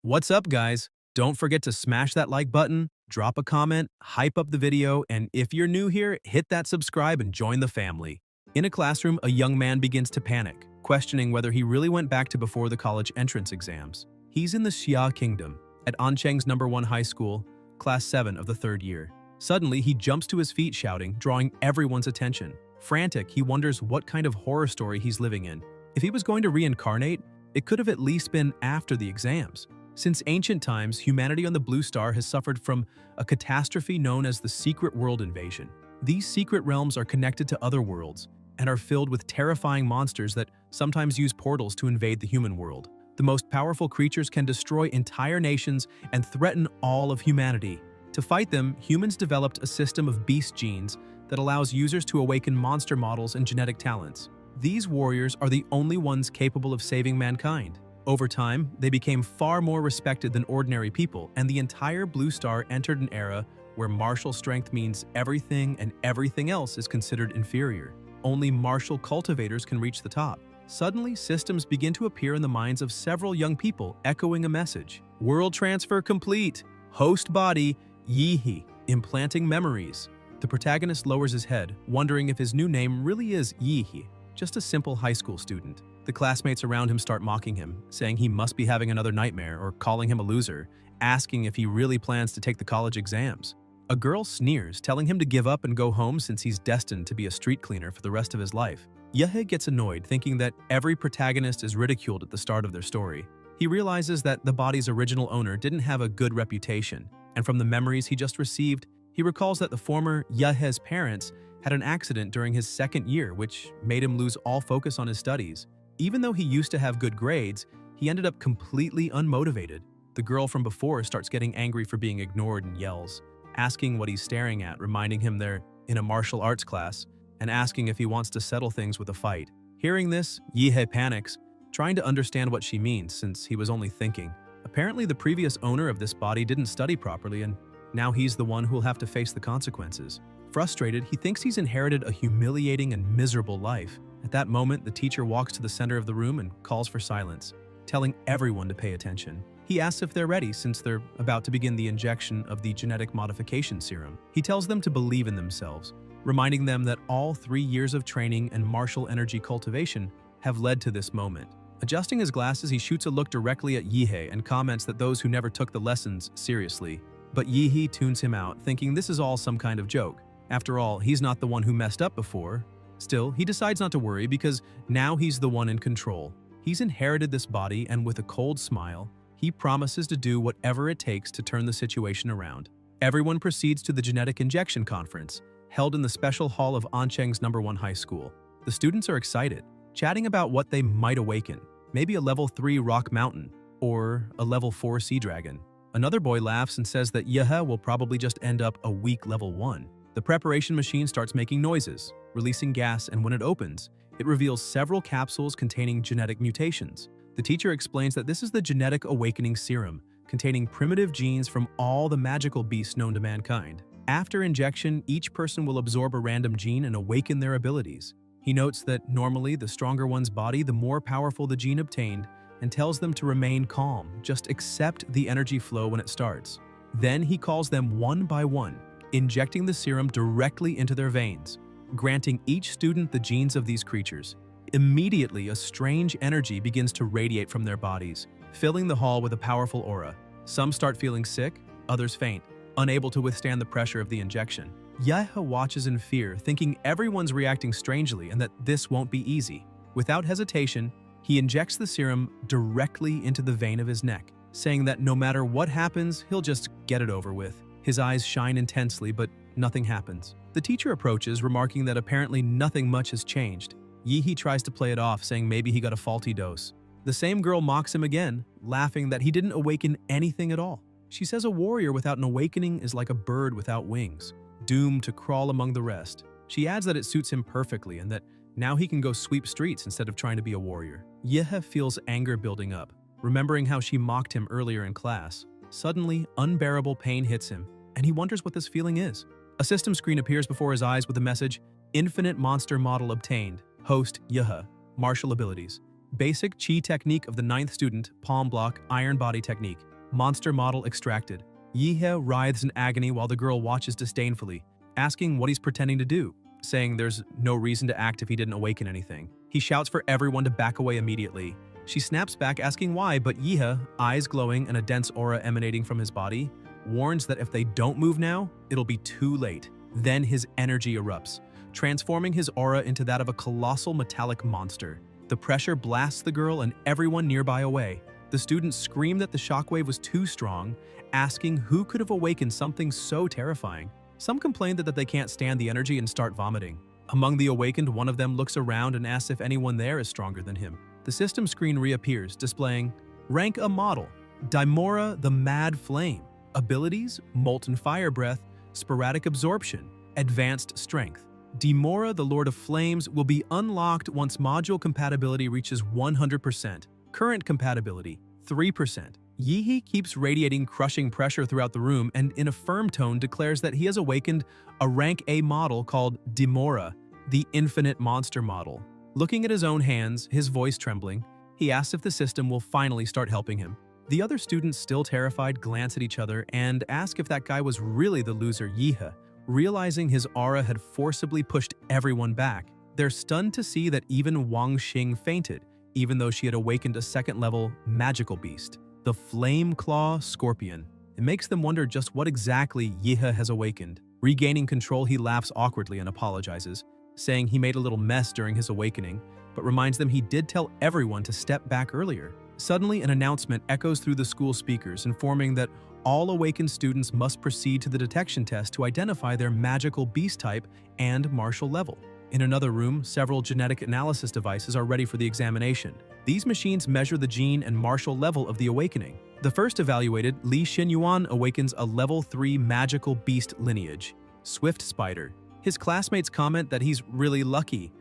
What's up, guys? Don't forget to smash that like button, drop a comment, hype up the video, and if you're new here, hit that subscribe and join the family. In a classroom, a young man begins to panic, questioning whether he really went back to before the college entrance exams. He's in the Xia Kingdom, at Ancheng's #1 high school, class 7 of the 3rd year. Suddenly, he jumps to his feet shouting, drawing everyone's attention. Frantic, he wonders what kind of horror story he's living in. If he was going to reincarnate, it could have at least been after the exams. Since ancient times, humanity on the Blue Star has suffered from a catastrophe known as the Secret World Invasion. These secret realms are connected to other worlds and are filled with terrifying monsters that sometimes use portals to invade the human world. The most powerful creatures can destroy entire nations and threaten all of humanity. To fight them, humans developed a system of beast genes that allows users to awaken monster models and genetic talents. These warriors are the only ones capable of saving mankind. Over time, they became far more respected than ordinary people, and the entire Blue Star entered an era where martial strength means everything and everything else is considered inferior. Only martial cultivators can reach the top. Suddenly, systems begin to appear in the minds of several young people, echoing a message. World transfer complete. Host body, Yihi, implanting memories. The protagonist lowers his head, wondering if his new name really is Yihi, just a simple high school student. The classmates around him start mocking him, saying he must be having another nightmare or calling him a loser, asking if he really plans to take the college exams. A girl sneers, telling him to give up and go home since he's destined to be a street cleaner for the rest of his life. Yahe gets annoyed, thinking that every protagonist is ridiculed at the start of their story. He realizes that the body's original owner didn't have a good reputation, and from the memories he just received, he recalls that the former Yahe's parents had an accident during his 2nd year, which made him lose all focus on his studies. Even though he used to have good grades, he ended up completely unmotivated. The girl from before starts getting angry for being ignored and yells, asking what he's staring at, reminding him they're in a martial arts class, and asking if he wants to settle things with a fight. Hearing this, Yihe panics, trying to understand what she means since he was only thinking. Apparently, the previous owner of this body didn't study properly, and now he's the one who'll have to face the consequences. Frustrated, he thinks he's inherited a humiliating and miserable life. At that moment, the teacher walks to the center of the room and calls for silence, telling everyone to pay attention. He asks if they're ready since they're about to begin the injection of the genetic modification serum. He tells them to believe in themselves, reminding them that all 3 years of training and martial energy cultivation have led to this moment. Adjusting his glasses, he shoots a look directly at Yihe and comments that those who never took the lessons seriously. But Yihe tunes him out, thinking this is all some kind of joke. After all, he's not the one who messed up before. Still, he decides not to worry because now he's the one in control. He's inherited this body, and with a cold smile, he promises to do whatever it takes to turn the situation around. Everyone proceeds to the genetic injection conference, held in the special hall of Ancheng's #1 high school. The students are excited, chatting about what they might awaken, maybe a level 3 rock mountain, or a level 4 sea dragon. Another boy laughs and says that Yahe will probably just end up a weak level 1. The preparation machine starts making noises, releasing gas, and when it opens, it reveals several capsules containing genetic mutations. The teacher explains that this is the genetic awakening serum, containing primitive genes from all the magical beasts known to mankind. After injection, each person will absorb a random gene and awaken their abilities. He notes that normally the stronger one's body, the more powerful the gene obtained, and tells them to remain calm, just accept the energy flow when it starts. Then he calls them one by one, injecting the serum directly into their veins, granting each student the genes of these creatures. Immediately, a strange energy begins to radiate from their bodies, filling the hall with a powerful aura. Some start feeling sick, others faint, unable to withstand the pressure of the injection. Yahe watches in fear, thinking everyone's reacting strangely and that this won't be easy. Without hesitation, he injects the serum directly into the vein of his neck, saying that no matter what happens, he'll just get it over with. His eyes shine intensely, but nothing happens. The teacher approaches, remarking that apparently nothing much has changed. Yihe tries to play it off, saying maybe he got a faulty dose. The same girl mocks him again, laughing that he didn't awaken anything at all. She says a warrior without an awakening is like a bird without wings, doomed to crawl among the rest. She adds that it suits him perfectly and that now he can go sweep streets instead of trying to be a warrior. Yahe feels anger building up, remembering how she mocked him earlier in class. Suddenly, unbearable pain hits him, and he wonders what this feeling is. A system screen appears before his eyes with the message, "Infinite monster model obtained. Host, Yahe. Martial abilities. Basic Chi technique of the 9th student, palm block, iron body technique. Monster model extracted. Yihe writhes in agony while the girl watches disdainfully, asking what he's pretending to do, saying there's no reason to act if he didn't awaken anything. He shouts for everyone to back away immediately. She snaps back asking why, but Yihe, eyes glowing and a dense aura emanating from his body, warns that if they don't move now, it'll be too late. Then his energy erupts, transforming his aura into that of a colossal metallic monster. The pressure blasts the girl and everyone nearby away. The students scream that the shockwave was too strong, asking who could have awakened something so terrifying. Some complain that they can't stand the energy and start vomiting. Among the awakened, one of them looks around and asks if anyone there is stronger than him. The system screen reappears, displaying Rank a model, Dimora the Mad Flame. Abilities, Molten Fire Breath, Sporadic Absorption, Advanced Strength. Dimora the Lord of Flames will be unlocked once module compatibility reaches 100%. Current compatibility, 3%. Yihe keeps radiating crushing pressure throughout the room and in a firm tone declares that he has awakened a rank A model called Dimora, the Infinite Monster model. Looking at his own hands, his voice trembling, he asks if the system will finally start helping him. The other students, still terrified, glance at each other and ask if that guy was really the loser Yihe, realizing his aura had forcibly pushed everyone back. They're stunned to see that even Wang Xing fainted, even though she had awakened a second-level magical beast, the Flame Claw Scorpion. It makes them wonder just what exactly Yihe has awakened. Regaining control, he laughs awkwardly and apologizes, saying he made a little mess during his awakening, but reminds them he did tell everyone to step back earlier. Suddenly, an announcement echoes through the school speakers, informing that all awakened students must proceed to the detection test to identify their magical beast type and martial level. In another room, several genetic analysis devices are ready for the examination. These machines measure the gene and martial level of the awakening. The first evaluated, Li Xinyuan, awakens a level 3 magical beast lineage, Swift Spider. His classmates comment that he's really lucky.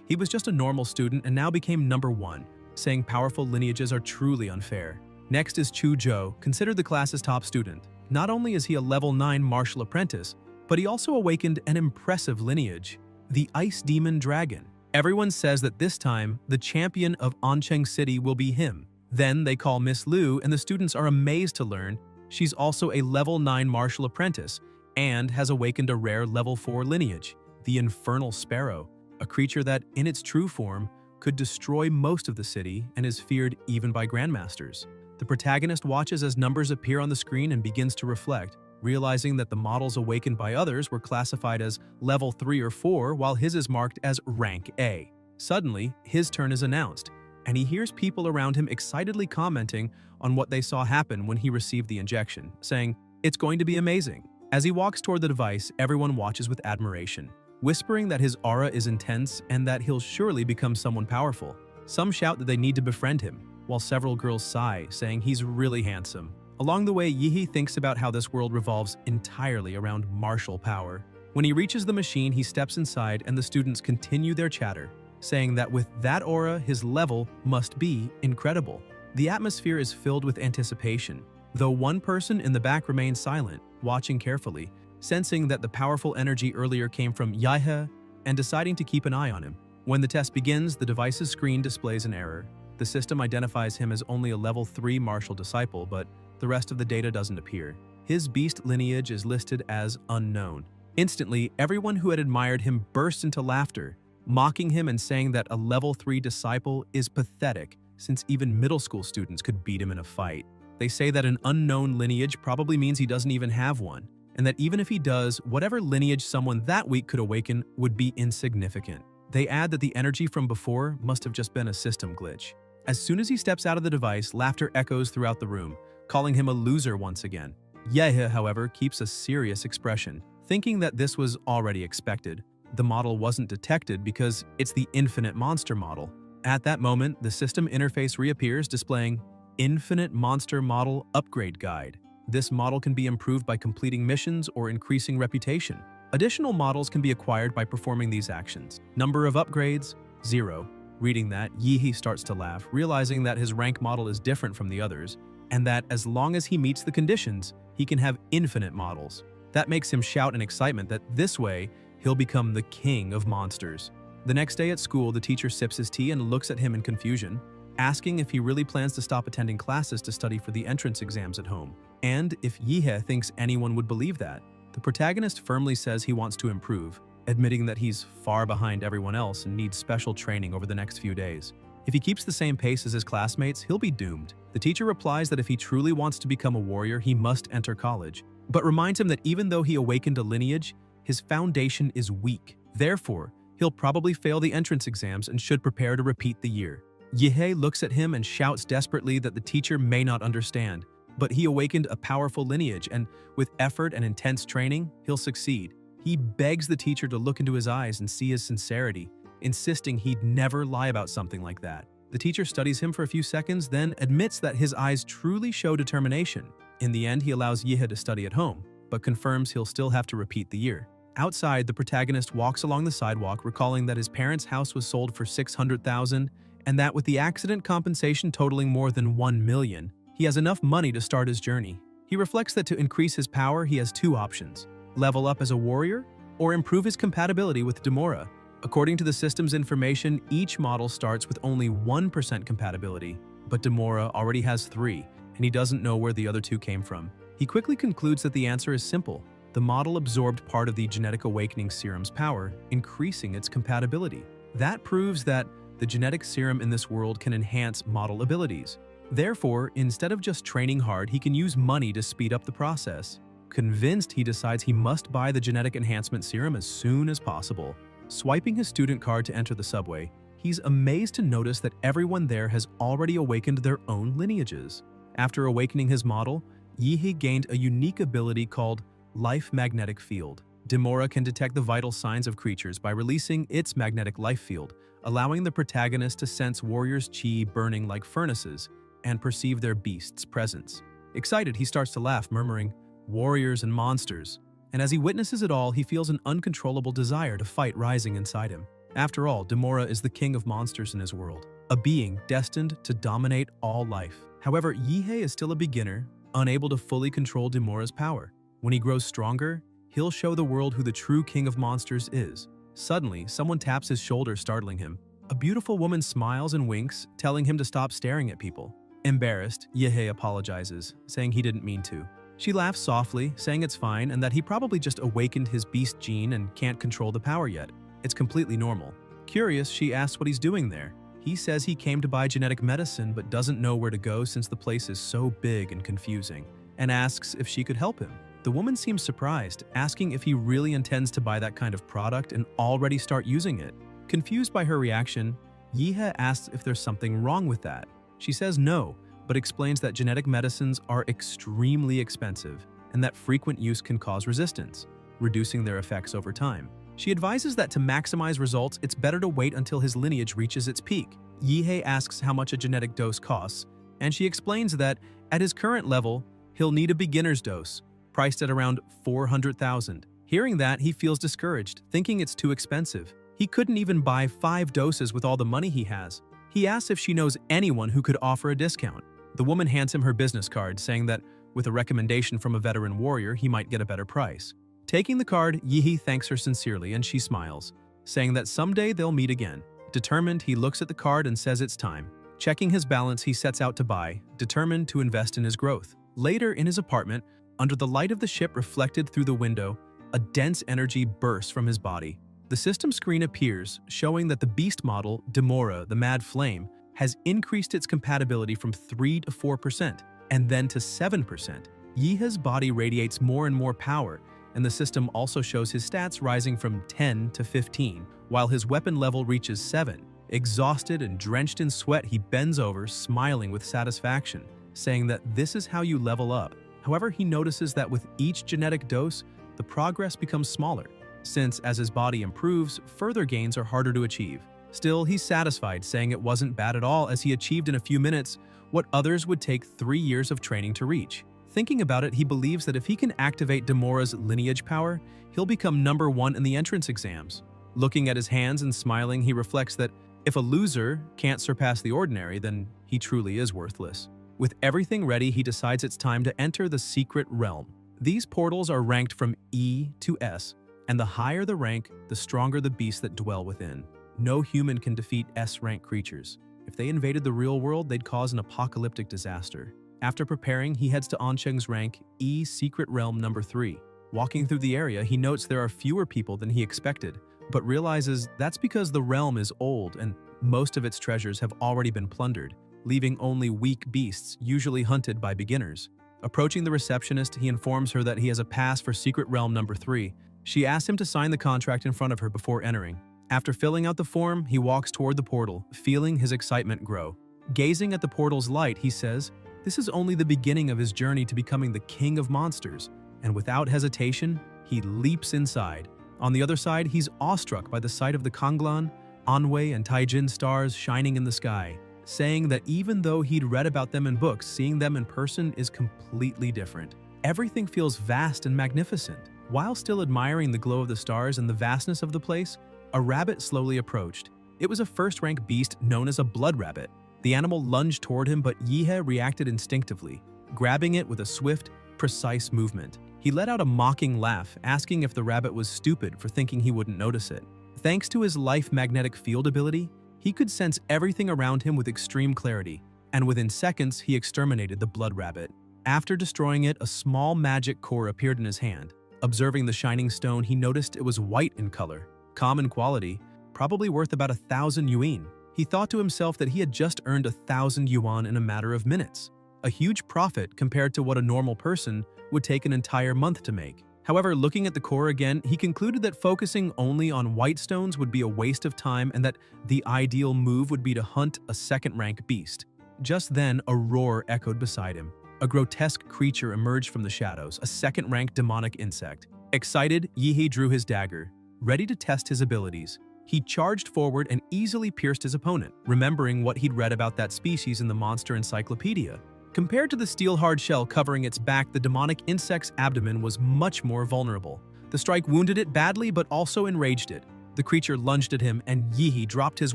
He was just a normal student and now became number 1, saying powerful lineages are truly unfair. Next is Chu Zhou, considered the class's top student. Not only is he a level 9 martial apprentice, but he also awakened an impressive lineage, the Ice Demon Dragon. Everyone says that this time, the champion of Ancheng City will be him. Then they call Miss Liu and the students are amazed to learn she's also a level 9 martial apprentice and has awakened a rare level 4 lineage, the Infernal Sparrow, a creature that, in its true form, could destroy most of the city and is feared even by grandmasters. The protagonist watches as numbers appear on the screen and begins to reflect, realizing that the models awakened by others were classified as level 3 or 4 while his is marked as rank A. Suddenly, his turn is announced, and he hears people around him excitedly commenting on what they saw happen when he received the injection, saying, "It's going to be amazing." As he walks toward the device, everyone watches with admiration, whispering that his aura is intense and that he'll surely become someone powerful. Some shout that they need to befriend him, while several girls sigh, saying he's really handsome. Along the way, Yihe thinks about how this world revolves entirely around martial power. When he reaches the machine, he steps inside and the students continue their chatter, saying that with that aura, his level must be incredible. The atmosphere is filled with anticipation, though one person in the back remains silent, watching carefully, sensing that the powerful energy earlier came from Yihe and deciding to keep an eye on him. When the test begins, the device's screen displays an error. The system identifies him as only a level 3 martial disciple, but the rest of the data doesn't appear. His beast lineage is listed as unknown. Instantly, everyone who had admired him burst into laughter, mocking him and saying that a level 3 disciple is pathetic, since even middle school students could beat him in a fight. They say that an unknown lineage probably means he doesn't even have one, and that even if he does, whatever lineage someone that weak could awaken would be insignificant. They add that the energy from before must have just been a system glitch. As soon as he steps out of the device, laughter echoes throughout the room, calling him a loser once again. Yihe, however, keeps a serious expression, thinking that this was already expected. The model wasn't detected because it's the Infinite Monster model. At that moment, the system interface reappears, displaying Infinite Monster Model Upgrade Guide. This model can be improved by completing missions or increasing reputation. Additional models can be acquired by performing these actions. Number of upgrades, 0. Reading that, Yihe starts to laugh, realizing that his rank model is different from the others, and that as long as he meets the conditions, he can have infinite models. That makes him shout in excitement that this way, he'll become the king of monsters. The next day at school, the teacher sips his tea and looks at him in confusion. asking if he really plans to stop attending classes to study for the entrance exams at home, and if Yihe thinks anyone would believe that. The protagonist firmly says he wants to improve, admitting that he's far behind everyone else and needs special training over the next few days. If he keeps the same pace as his classmates, he'll be doomed. The teacher replies that if he truly wants to become a warrior, he must enter college, but reminds him that even though he awakened a lineage, his foundation is weak. Therefore, he'll probably fail the entrance exams and should prepare to repeat the year. Yihe looks at him and shouts desperately that the teacher may not understand, but he awakened a powerful lineage and, with effort and intense training, he'll succeed. He begs the teacher to look into his eyes and see his sincerity, insisting he'd never lie about something like that. The teacher studies him for a few seconds, then admits that his eyes truly show determination. In the end, he allows Yihe to study at home, but confirms he'll still have to repeat the year. Outside, the protagonist walks along the sidewalk, recalling that his parents' house was sold for $600,000, and that with the accident compensation totaling more than $1 million, he has enough money to start his journey. He reflects that to increase his power, he has two options: level up as a warrior, or improve his compatibility with Demora. According to the system's information, each model starts with only 1% compatibility, but Demora already has 3, and he doesn't know where the other 2 came from. He quickly concludes that the answer is simple. The model absorbed part of the genetic awakening serum's power, increasing its compatibility. That proves that the genetic serum in this world can enhance model abilities. Therefore, instead of just training hard, he can use money to speed up the process. Convinced, he decides he must buy the genetic enhancement serum as soon as possible. Swiping his student card to enter the subway, he's amazed to notice that everyone there has already awakened their own lineages. After awakening his model, Yihe gained a unique ability called Life Magnetic Field. Demora can detect the vital signs of creatures by releasing its magnetic life field, allowing the protagonist to sense warriors' chi burning like furnaces and perceive their beast's presence. Excited, he starts to laugh, murmuring, "Warriors and monsters." And as he witnesses it all, he feels an uncontrollable desire to fight rising inside him. After all, Demora is the king of monsters in his world, a being destined to dominate all life. However, Yihe is still a beginner, unable to fully control Demora's power. When he grows stronger, he'll show the world who the true king of monsters is. Suddenly, someone taps his shoulder, startling him. A beautiful woman smiles and winks, telling him to stop staring at people. Embarrassed, Yihe apologizes, saying he didn't mean to. She laughs softly, saying it's fine and that he probably just awakened his beast gene and can't control the power yet. It's completely normal. Curious, she asks what he's doing there. He says he came to buy genetic medicine but doesn't know where to go since the place is so big and confusing, and asks if she could help him. The woman seems surprised, asking if he really intends to buy that kind of product and already start using it. Confused by her reaction, Yihe asks if there's something wrong with that. She says no, but explains that genetic medicines are extremely expensive and that frequent use can cause resistance, reducing their effects over time. She advises that to maximize results, it's better to wait until his lineage reaches its peak. Yihe asks how much a genetic dose costs, and she explains that at his current level, he'll need a beginner's dose, priced at around $400,000. Hearing that, he feels discouraged, thinking it's too expensive. He couldn't even buy 5 doses with all the money he has. He asks if she knows anyone who could offer a discount. The woman hands him her business card, saying that with a recommendation from a veteran warrior, he might get a better price. Taking the card, Yihe thanks her sincerely and she smiles, saying that someday they'll meet again. Determined, he looks at the card and says it's time. Checking his balance, he sets out to buy, determined to invest in his growth. Later, in his apartment, under the light of the ship reflected through the window, a dense energy bursts from his body. The system screen appears, showing that the beast model, Demora, the Mad Flame, has increased its compatibility from 3 to 4%, and then to 7%. Yihe's body radiates more and more power, and the system also shows his stats rising from 10 to 15, while his weapon level reaches 7. Exhausted and drenched in sweat, he bends over, smiling with satisfaction, saying that this is how you level up. However, he notices that with each genetic dose, the progress becomes smaller, since as his body improves, further gains are harder to achieve. Still, he's satisfied, saying it wasn't bad at all as he achieved in a few minutes what others would take 3 years of training to reach. Thinking about it, he believes that if he can activate Demora's lineage power, he'll become number 1 in the entrance exams. Looking at his hands and smiling, he reflects that if a loser can't surpass the ordinary, then he truly is worthless. With everything ready, he decides it's time to enter the secret realm. These portals are ranked from E to S, and the higher the rank, the stronger the beasts that dwell within. No human can defeat S-rank creatures. If they invaded the real world, they'd cause an apocalyptic disaster. After preparing, he heads to Oncheng's rank E Secret Realm number 3. Walking through the area, he notes there are fewer people than he expected, but realizes that's because the realm is old and most of its treasures have already been plundered, leaving only weak beasts, usually hunted by beginners. Approaching the receptionist, he informs her that he has a pass for Secret Realm number 3. She asks him to sign the contract in front of her before entering. After filling out the form, he walks toward the portal, feeling his excitement grow. Gazing at the portal's light, he says, this is only the beginning of his journey to becoming the king of monsters, and without hesitation, he leaps inside. On the other side, he's awestruck by the sight of the Kanglan, Anhui, and Taijin stars shining in the sky, saying that even though he'd read about them in books, seeing them in person is completely different. Everything feels vast and magnificent. While still admiring the glow of the stars and the vastness of the place, a rabbit slowly approached. It was a first-rank beast known as a blood rabbit. The animal lunged toward him, but Yihe reacted instinctively, grabbing it with a swift, precise movement. He let out a mocking laugh, asking if the rabbit was stupid for thinking he wouldn't notice it. Thanks to his life magnetic field ability, he could sense everything around him with extreme clarity, and within seconds he exterminated the blood rabbit. After destroying it, a small magic core appeared in his hand. Observing the shining stone, he noticed it was white in color, common quality, probably worth about 1,000 yuan. He thought to himself that he had just earned 1,000 yuan in a matter of minutes, a huge profit compared to what a normal person would take an entire month to make. However, looking at the core again, he concluded that focusing only on white stones would be a waste of time and that the ideal move would be to hunt a second-rank beast. Just then, a roar echoed beside him. A grotesque creature emerged from the shadows, a second-rank demonic insect. Excited, Yihe drew his dagger, ready to test his abilities. He charged forward and easily pierced his opponent, remembering what he'd read about that species in the monster encyclopedia. Compared to the steel hard shell covering its back, the demonic insect's abdomen was much more vulnerable. The strike wounded it badly but also enraged it. The creature lunged at him and Yihe dropped his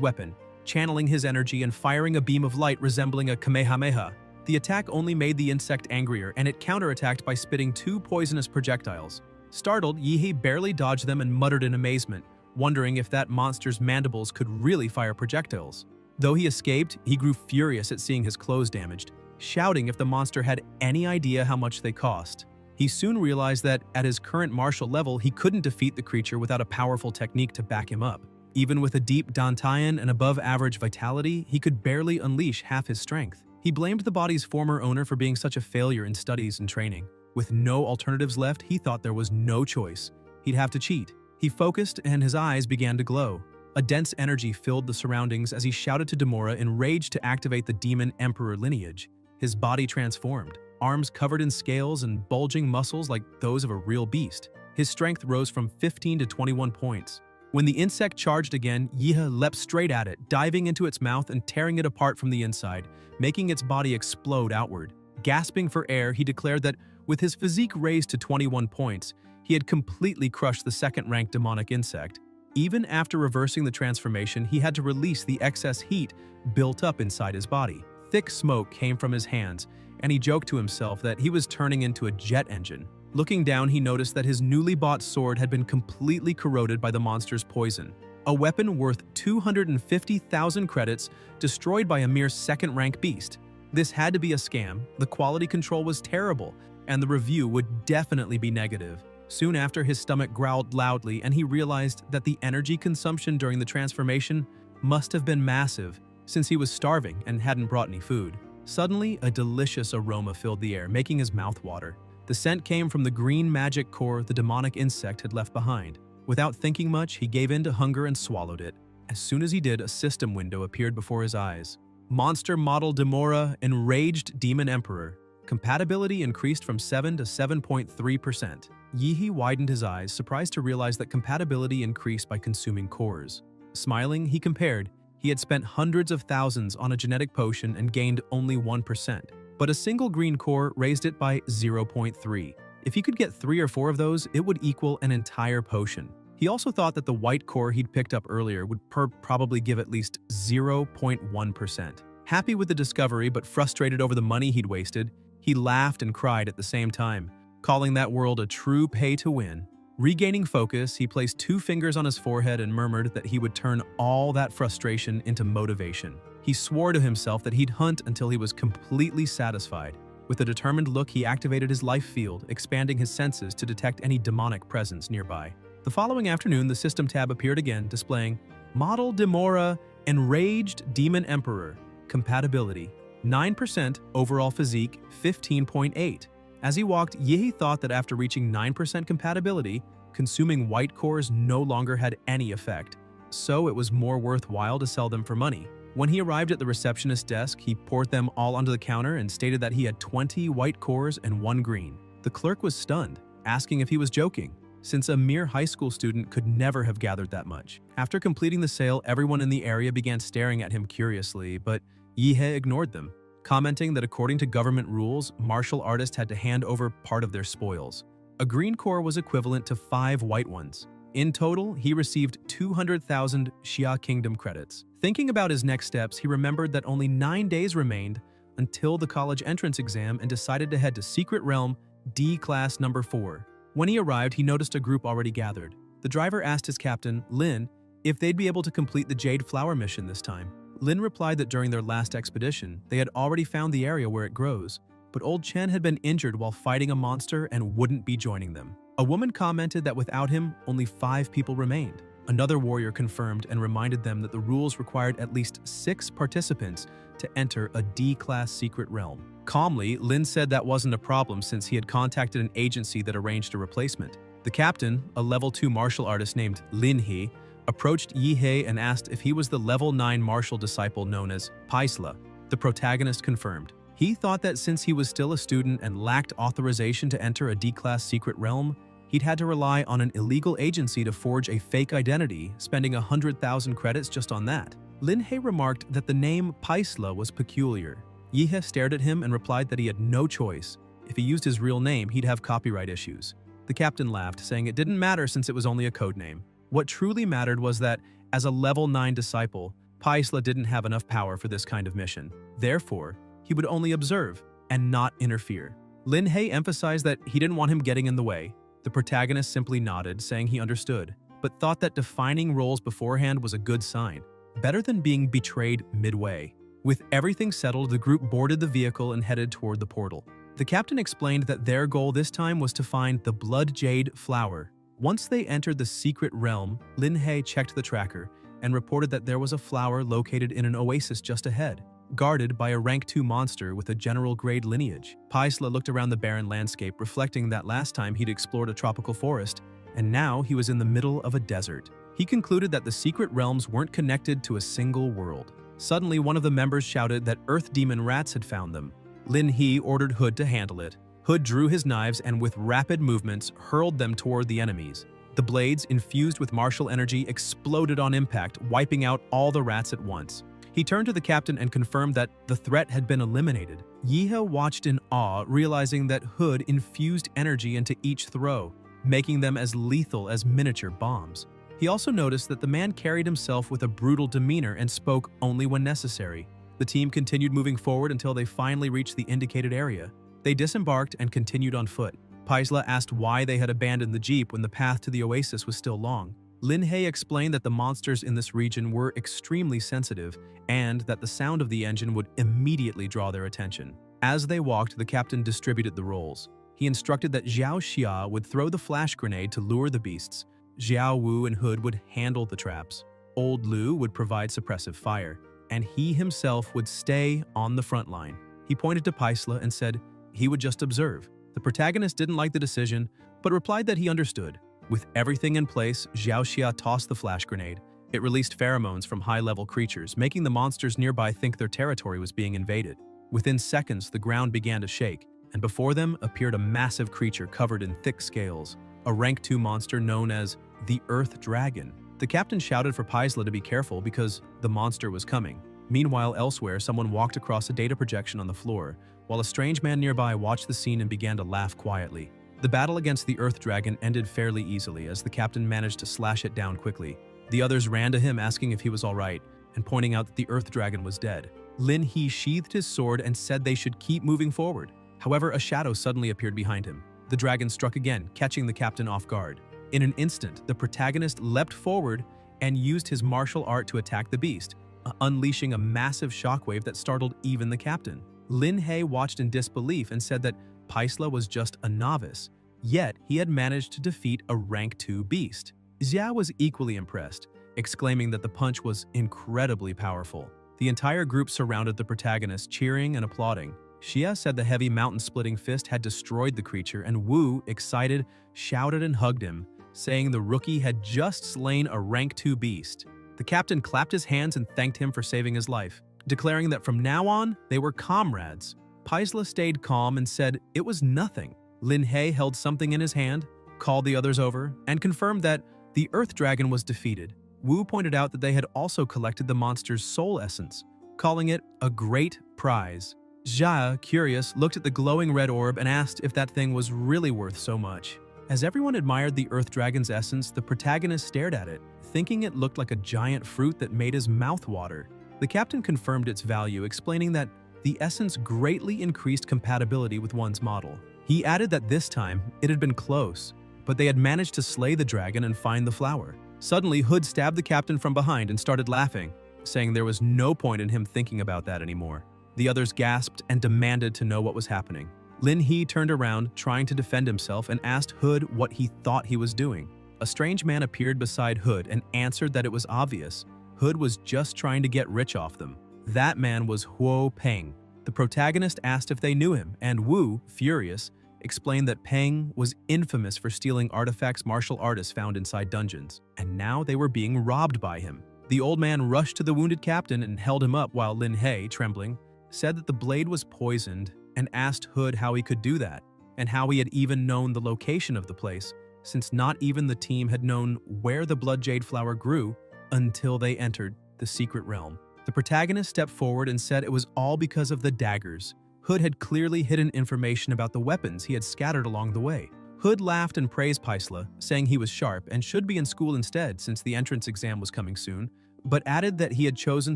weapon, channeling his energy and firing a beam of light resembling a Kamehameha. The attack only made the insect angrier, and it counterattacked by spitting 2 poisonous projectiles. Startled, Yihe barely dodged them and muttered in amazement, wondering if that monster's mandibles could really fire projectiles. Though he escaped, he grew furious at seeing his clothes damaged, shouting if the monster had any idea how much they cost. He soon realized that, at his current martial level, he couldn't defeat the creature without a powerful technique to back him up. Even with a deep Dantian and above-average vitality, he could barely unleash half his strength. He blamed the body's former owner for being such a failure in studies and training. With no alternatives left, he thought there was no choice. He'd have to cheat. He focused and his eyes began to glow. A dense energy filled the surroundings as he shouted to Demora, enraged to activate the demon emperor lineage. His body transformed, arms covered in scales and bulging muscles like those of a real beast. His strength rose from 15 to 21 points. When the insect charged again, Yihe leapt straight at it, diving into its mouth and tearing it apart from the inside, making its body explode outward. Gasping for air, he declared that with his physique raised to 21 points, he had completely crushed the second-ranked demonic insect. Even after reversing the transformation, he had to release the excess heat built up inside his body. Thick smoke came from his hands, and he joked to himself that he was turning into a jet engine. Looking down, he noticed that his newly bought sword had been completely corroded by the monster's poison. A weapon worth 250,000 credits destroyed by a mere second-rank beast. This had to be a scam, the quality control was terrible, and the review would definitely be negative. Soon after, his stomach growled loudly and he realized that the energy consumption during the transformation must have been massive, since he was starving and hadn't brought any food. Suddenly, a delicious aroma filled the air, making his mouth water. The scent came from the green magic core the demonic insect had left behind. Without thinking much, he gave in to hunger and swallowed it. As soon as he did, a system window appeared before his eyes. Monster Model Demora, Enraged Demon Emperor. Compatibility increased from 7 to 7.3%. Yihe widened his eyes, surprised to realize that compatibility increased by consuming cores. Smiling, he compared. He had spent hundreds of thousands on a genetic potion and gained only 1%. But a single green core raised it by 0.3. If he could get 3 or 4 of those, it would equal an entire potion. He also thought that the white core he'd picked up earlier would probably give at least 0.1%. Happy with the discovery but frustrated over the money he'd wasted, he laughed and cried at the same time, calling that world a true pay-to-win. Regaining focus, he placed 2 fingers on his forehead and murmured that he would turn all that frustration into motivation. He swore to himself that he'd hunt until he was completely satisfied. With a determined look, he activated his life field, expanding his senses to detect any demonic presence nearby. The following afternoon, the system tab appeared again, displaying Model Demora Enraged Demon Emperor. Compatibility. 9% overall physique, 15.8. As he walked, Yehi thought that after reaching 9% compatibility, consuming white cores no longer had any effect, so it was more worthwhile to sell them for money. When he arrived at the receptionist's desk, he poured them all onto the counter and stated that he had 20 white cores and 1 green. The clerk was stunned, asking if he was joking, since a mere high school student could never have gathered that much. After completing the sale, everyone in the area began staring at him curiously, but Yihe ignored them, commenting that according to government rules, martial artists had to hand over part of their spoils. A green core was equivalent to 5 white ones. In total, he received 200,000 Xia Kingdom credits. Thinking about his next steps, he remembered that only 9 days remained until the college entrance exam and decided to head to Secret Realm D Class number 4. When he arrived, he noticed a group already gathered. The driver asked his captain, Lin, if they'd be able to complete the Jade Flower mission this time. Lin replied that during their last expedition, they had already found the area where it grows, but old Chen had been injured while fighting a monster and wouldn't be joining them. A woman commented that without him, only 5 people remained. Another warrior confirmed and reminded them that the rules required at least 6 participants to enter a D-class secret realm. Calmly, Lin said that wasn't a problem since he had contacted an agency that arranged a replacement. The captain, a level 2 martial artist named Lin He, approached Yihei and asked if he was the level 9 martial disciple known as Paisla. The protagonist confirmed. He thought that since he was still a student and lacked authorization to enter a D-class secret realm, he'd had to rely on an illegal agency to forge a fake identity, spending 100,000 credits just on that. Lin He remarked that the name Paisla was peculiar. Yihe stared at him and replied that he had no choice. If he used his real name, he'd have copyright issues. The captain laughed, saying it didn't matter since it was only a code name. What truly mattered was that, as a level 9 disciple, Paisla didn't have enough power for this kind of mission. Therefore, he would only observe and not interfere. Lin He emphasized that he didn't want him getting in the way. The protagonist simply nodded, saying he understood, but thought that defining roles beforehand was a good sign, better than being betrayed midway. With everything settled, the group boarded the vehicle and headed toward the portal. The captain explained that their goal this time was to find the Blood Jade Flower. Once they entered the secret realm, Lin He checked the tracker and reported that there was a flower located in an oasis just ahead, guarded by a rank 2 monster with a general-grade lineage. Paisla looked around the barren landscape, reflecting that last time he'd explored a tropical forest, and now he was in the middle of a desert. He concluded that the secret realms weren't connected to a single world. Suddenly, one of the members shouted that Earth Demon rats had found them. Lin He ordered Hood to handle it. Hood drew his knives and with rapid movements hurled them toward the enemies. The blades, infused with martial energy, exploded on impact, wiping out all the rats at once. He turned to the captain and confirmed that the threat had been eliminated. Yihe watched in awe, realizing that Hood infused energy into each throw, making them as lethal as miniature bombs. He also noticed that the man carried himself with a brutal demeanor and spoke only when necessary. The team continued moving forward until they finally reached the indicated area. They disembarked and continued on foot. Paisla asked why they had abandoned the jeep when the path to the oasis was still long. Lin He explained that the monsters in this region were extremely sensitive and that the sound of the engine would immediately draw their attention. As they walked, the captain distributed the roles. He instructed that Xiao Xia would throw the flash grenade to lure the beasts. Xiao Wu and Hood would handle the traps. Old Lu would provide suppressive fire, and he himself would stay on the front line. He pointed to Paisla and said he would just observe. The protagonist didn't like the decision, but replied that he understood. With everything in place, Xiao Xia tossed the flash grenade. It released pheromones from high-level creatures, making the monsters nearby think their territory was being invaded. Within seconds, the ground began to shake, and before them appeared a massive creature covered in thick scales, a rank 2 monster known as the Earth Dragon. The captain shouted for Paisla to be careful because the monster was coming. Meanwhile, elsewhere, someone walked across a data projection on the floor, while a strange man nearby watched the scene and began to laugh quietly. The battle against the Earth Dragon ended fairly easily as the captain managed to slash it down quickly. The others ran to him asking if he was alright, and pointing out that the Earth Dragon was dead. Lin He sheathed his sword and said they should keep moving forward. However, a shadow suddenly appeared behind him. The dragon struck again, catching the captain off guard. In an instant, the protagonist leapt forward and used his martial art to attack the beast, unleashing a massive shockwave that startled even the captain. Lin He watched in disbelief and said that Paisla was just a novice, yet he had managed to defeat a rank 2 beast. Xia was equally impressed, exclaiming that the punch was incredibly powerful. The entire group surrounded the protagonist, cheering and applauding. Xia said the heavy mountain-splitting fist had destroyed the creature, and Wu, excited, shouted and hugged him, saying the rookie had just slain a rank 2 beast. The captain clapped his hands and thanked him for saving his life, declaring that from now on, they were comrades. Paisla stayed calm and said it was nothing. Lin He held something in his hand, called the others over, and confirmed that the Earth Dragon was defeated. Wu pointed out that they had also collected the monster's soul essence, calling it a great prize. Xia, curious, looked at the glowing red orb and asked if that thing was really worth so much. As everyone admired the Earth Dragon's essence, the protagonist stared at it, thinking it looked like a giant fruit that made his mouth water. The captain confirmed its value, explaining that the essence greatly increased compatibility with one's model. He added that this time, it had been close, but they had managed to slay the dragon and find the flower. Suddenly, Hood stabbed the captain from behind and started laughing, saying there was no point in him thinking about that anymore. The others gasped and demanded to know what was happening. Lin He turned around, trying to defend himself, and asked Hood what he thought he was doing. A strange man appeared beside Hood and answered that it was obvious. Hood was just trying to get rich off them. That man was Huo Peng. The protagonist asked if they knew him, and Wu, furious, explained that Peng was infamous for stealing artifacts martial artists found inside dungeons, and now they were being robbed by him. The old man rushed to the wounded captain and held him up while Lin He, trembling, said that the blade was poisoned and asked Hood how he could do that, and how he had even known the location of the place, since not even the team had known where the blood jade flower grew until they entered the secret realm. The protagonist stepped forward and said it was all because of the daggers. Hood had clearly hidden information about the weapons he had scattered along the way. Hood laughed and praised Paisla, saying he was sharp and should be in school instead since the entrance exam was coming soon, but added that he had chosen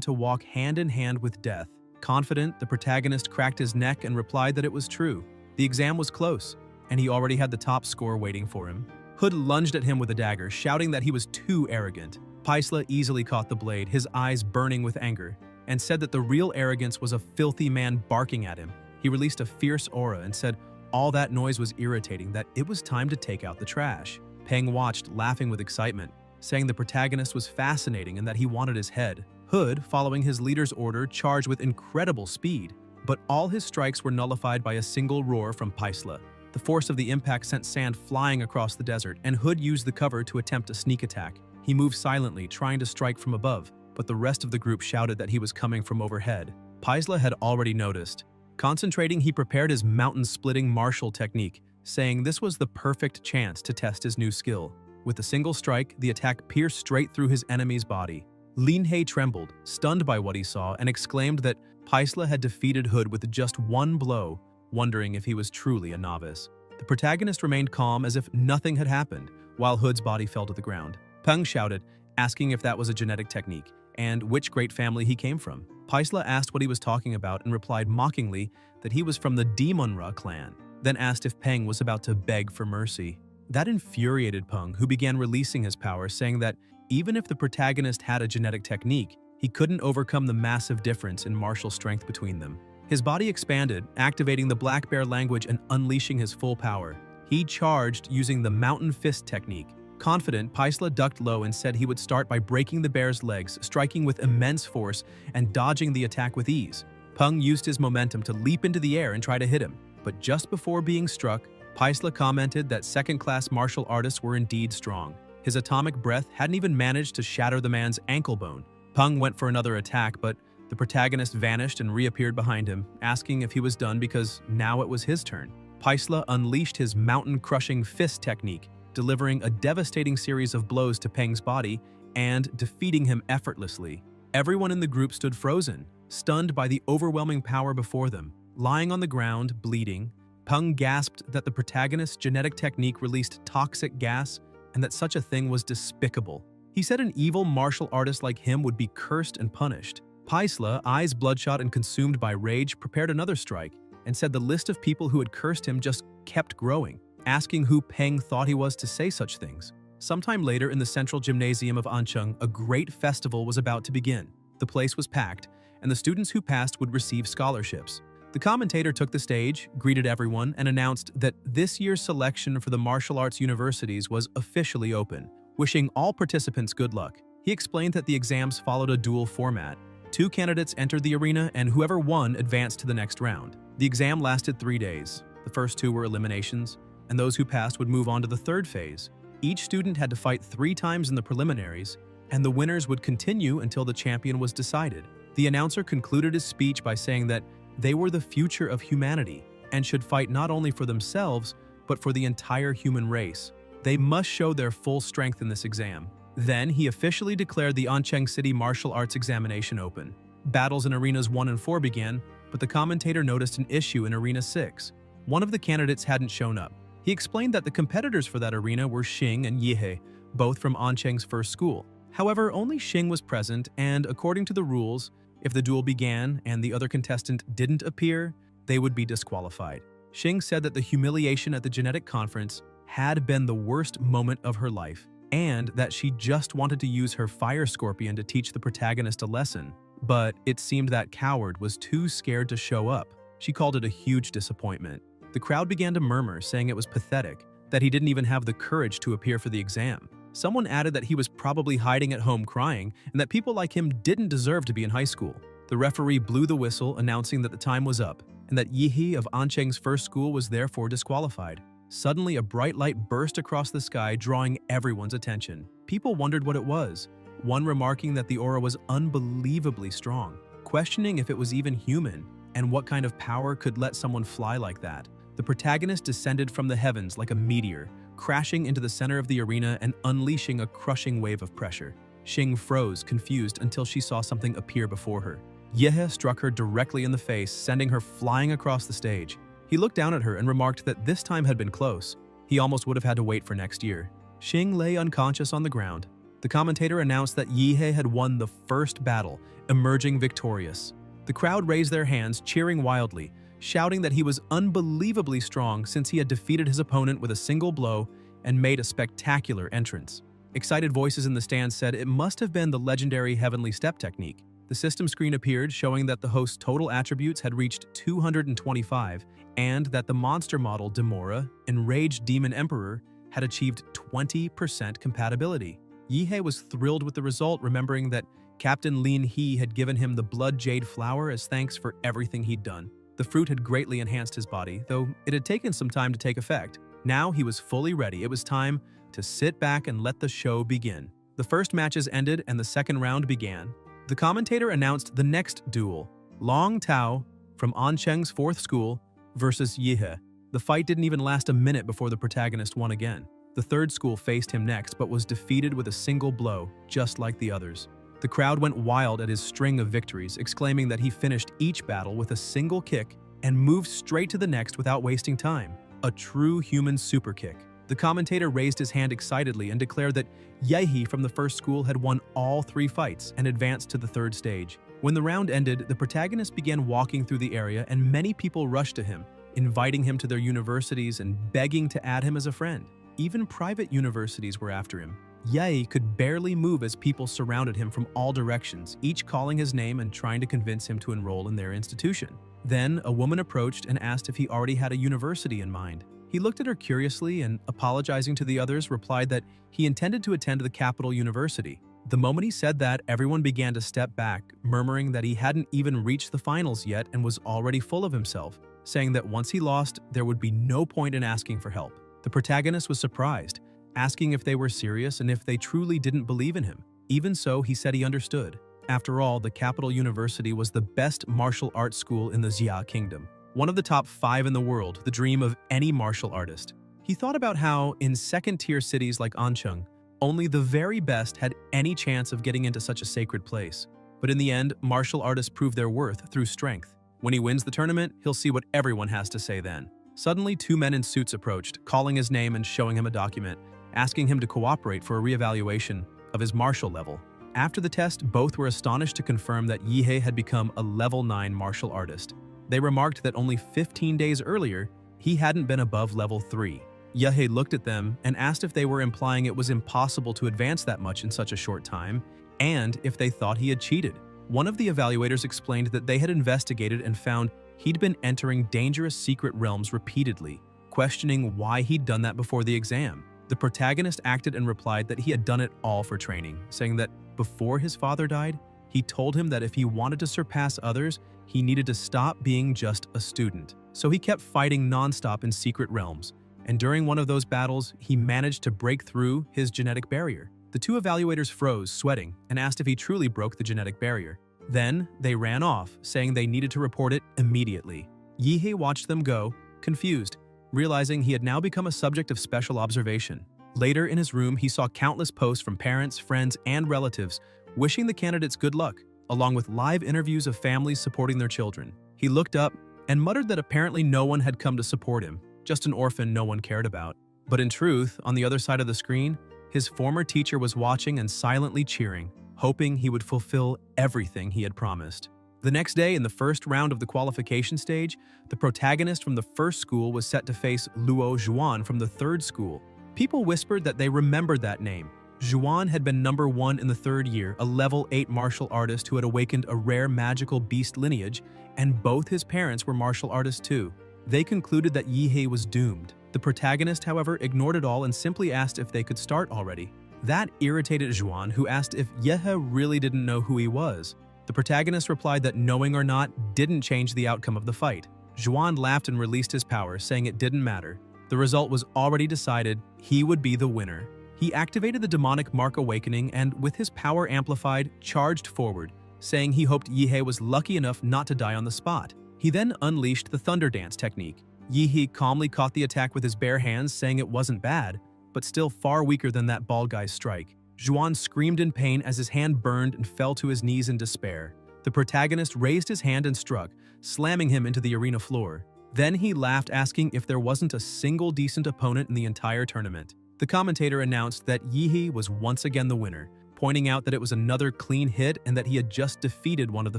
to walk hand in hand with death. Confident, the protagonist cracked his neck and replied that it was true. The exam was close, and he already had the top score waiting for him. Hood lunged at him with a dagger, shouting that he was too arrogant. Paisla easily caught the blade, his eyes burning with anger, and said that the real arrogance was a filthy man barking at him. He released a fierce aura and said all that noise was irritating, that it was time to take out the trash. Peng watched, laughing with excitement, saying the protagonist was fascinating and that he wanted his head. Hood, following his leader's order, charged with incredible speed, but all his strikes were nullified by a single roar from Paisla. The force of the impact sent sand flying across the desert, and Hood used the cover to attempt a sneak attack. He moved silently, trying to strike from above, but the rest of the group shouted that he was coming from overhead. Paisla had already noticed. Concentrating, he prepared his mountain-splitting martial technique, saying this was the perfect chance to test his new skill. With a single strike, the attack pierced straight through his enemy's body. Lin He trembled, stunned by what he saw, and exclaimed that Paisla had defeated Hood with just one blow, wondering if he was truly a novice. The protagonist remained calm as if nothing had happened, while Hood's body fell to the ground. Peng shouted, asking if that was a genetic technique, and which great family he came from. Paisla asked what he was talking about and replied mockingly that he was from the Demonra clan, then asked if Peng was about to beg for mercy. That infuriated Peng, who began releasing his power, saying that even if the protagonist had a genetic technique, he couldn't overcome the massive difference in martial strength between them. His body expanded, activating the Black Bear language and unleashing his full power. He charged using the Mountain Fist technique. Confident, Paisla ducked low and said he would start by breaking the bear's legs, striking with immense force and dodging the attack with ease. Peng used his momentum to leap into the air and try to hit him, but just before being struck, Paisla commented that second-class martial artists were indeed strong. His atomic breath hadn't even managed to shatter the man's ankle bone. Peng went for another attack, but the protagonist vanished and reappeared behind him, asking if he was done because now it was his turn. Paisla unleashed his mountain-crushing fist technique, delivering a devastating series of blows to Peng's body and defeating him effortlessly. Everyone in the group stood frozen, stunned by the overwhelming power before them. Lying on the ground, bleeding, Peng gasped that the protagonist's genetic technique released toxic gas and that such a thing was despicable. He said an evil martial artist like him would be cursed and punished. Paisla, eyes bloodshot and consumed by rage, prepared another strike and said the list of people who had cursed him just kept growing, asking who Peng thought he was to say such things. Sometime later in the central gymnasium of Ancheng, a great festival was about to begin. The place was packed, and the students who passed would receive scholarships. The commentator took the stage, greeted everyone, and announced that this year's selection for the martial arts universities was officially open, wishing all participants good luck. He explained that the exams followed a dual format. 2 candidates entered the arena, and whoever won advanced to the next round. The exam lasted 3 days. The first 2 were eliminations, and those who passed would move on to the third phase. Each student had to fight 3 times in the preliminaries, and the winners would continue until the champion was decided. The announcer concluded his speech by saying that they were the future of humanity and should fight not only for themselves, but for the entire human race. They must show their full strength in this exam. Then he officially declared the Ancheng City Martial Arts Examination open. Battles in Arenas 1 and 4 began, but the commentator noticed an issue in Arena 6. One of the candidates hadn't shown up. He explained that the competitors for that arena were Xing and Yihe, both from Ancheng's first school. However, only Xing was present, and according to the rules, if the duel began and the other contestant didn't appear, they would be disqualified. Xing said that the humiliation at the genetic conference had been the worst moment of her life, and that she just wanted to use her fire scorpion to teach the protagonist a lesson. But it seemed that coward was too scared to show up. She called it a huge disappointment. The crowd began to murmur, saying it was pathetic, that he didn't even have the courage to appear for the exam. Someone added that he was probably hiding at home crying, and that people like him didn't deserve to be in high school. The referee blew the whistle, announcing that the time was up, and that Yihe of Ancheng's first school was therefore disqualified. Suddenly, a bright light burst across the sky, drawing everyone's attention. People wondered what it was, one remarking that the aura was unbelievably strong, questioning if it was even human, and what kind of power could let someone fly like that. The protagonist descended from the heavens like a meteor, crashing into the center of the arena and unleashing a crushing wave of pressure. Xing froze, confused, until she saw something appear before her. Yihe struck her directly in the face, sending her flying across the stage. He looked down at her and remarked that this time had been close. He almost would have had to wait for next year. Xing lay unconscious on the ground. The commentator announced that Yihe had won the first battle, emerging victorious. The crowd raised their hands, cheering wildly, shouting that he was unbelievably strong since he had defeated his opponent with a single blow and made a spectacular entrance. Excited voices in the stands said it must have been the legendary Heavenly Step technique. The system screen appeared, showing that the host's total attributes had reached 225, and that the monster model Demora, Enraged Demon Emperor, had achieved 20% compatibility. Yihe was thrilled with the result, remembering that Captain Lin He had given him the Blood Jade Flower as thanks for everything he'd done. The fruit had greatly enhanced his body, though it had taken some time to take effect. Now he was fully ready. It was time to sit back and let the show begin. The first matches ended and the second round began. The commentator announced the next duel, Long Tao from Ancheng's fourth school versus Yihe. The fight didn't even last a minute before the protagonist won again. The third school faced him next, but was defeated with a single blow, just like the others. The crowd went wild at his string of victories, exclaiming that he finished each battle with a single kick and moved straight to the next without wasting time. A true human super kick. The commentator raised his hand excitedly and declared that Yihe from the first school had won all 3 fights and advanced to the third stage. When the round ended, the protagonist began walking through the area and many people rushed to him, inviting him to their universities and begging to add him as a friend. Even private universities were after him. Yihe could barely move as people surrounded him from all directions, each calling his name and trying to convince him to enroll in their institution. Then, a woman approached and asked if he already had a university in mind. He looked at her curiously and, apologizing to the others, replied that he intended to attend the capital university. The moment he said that, everyone began to step back, murmuring that he hadn't even reached the finals yet and was already full of himself, saying that once he lost, there would be no point in asking for help. The protagonist was surprised, asking if they were serious and if they truly didn't believe in him. Even so, he said he understood. After all, the capital university was the best martial arts school in the Xia kingdom. One of the top 5 in the world, the dream of any martial artist. He thought about how, in second-tier cities like Ancheng, only the very best had any chance of getting into such a sacred place. But in the end, martial artists prove their worth through strength. When he wins the tournament, he'll see what everyone has to say then. Suddenly, 2 men in suits approached, calling his name and showing him a document, asking him to cooperate for a reevaluation of his martial level. After the test, both were astonished to confirm that Yihe had become a level 9 martial artist. They remarked that only 15 days earlier, he hadn't been above level 3. Yihe looked at them and asked if they were implying it was impossible to advance that much in such a short time, and if they thought he had cheated. One of the evaluators explained that they had investigated and found he'd been entering dangerous secret realms repeatedly, questioning why he'd done that before the exam. The protagonist acted and replied that he had done it all for training, saying that before his father died, he told him that if he wanted to surpass others, he needed to stop being just a student. So he kept fighting nonstop in secret realms, and during one of those battles, he managed to break through his genetic barrier. The two evaluators froze, sweating, and asked if he truly broke the genetic barrier. Then, they ran off, saying they needed to report it immediately. Yihei watched them go, confused, realizing he had now become a subject of special observation. Later in his room, he saw countless posts from parents, friends, and relatives wishing the candidates good luck, along with live interviews of families supporting their children. He looked up and muttered that apparently no one had come to support him, just an orphan no one cared about. But in truth, on the other side of the screen, his former teacher was watching and silently cheering, hoping he would fulfill everything he had promised. The next day, in the first round of the qualification stage, the protagonist from the first school was set to face Luo Zhuan from the third school. People whispered that they remembered that name. Zhuan had been number 1 in the third year, a level 8 martial artist who had awakened a rare magical beast lineage, and both his parents were martial artists too. They concluded that Yihei was doomed. The protagonist, however, ignored it all and simply asked if they could start already. That irritated Zhuan, who asked if Yehe really didn't know who he was. The protagonist replied that knowing or not didn't change the outcome of the fight. Zhuan laughed and released his power, saying it didn't matter. The result was already decided. He would be the winner. He activated the demonic Mark Awakening and, with his power amplified, charged forward, saying he hoped Yihei was lucky enough not to die on the spot. He then unleashed the Thunder Dance technique. Yihei calmly caught the attack with his bare hands, saying it wasn't bad, but still far weaker than that bald guy's strike. Zhuan screamed in pain as his hand burned and fell to his knees in despair. The protagonist raised his hand and struck, slamming him into the arena floor. Then he laughed, asking if there wasn't a single decent opponent in the entire tournament. The commentator announced that Yihei was once again the winner, pointing out that it was another clean hit and that he had just defeated one of the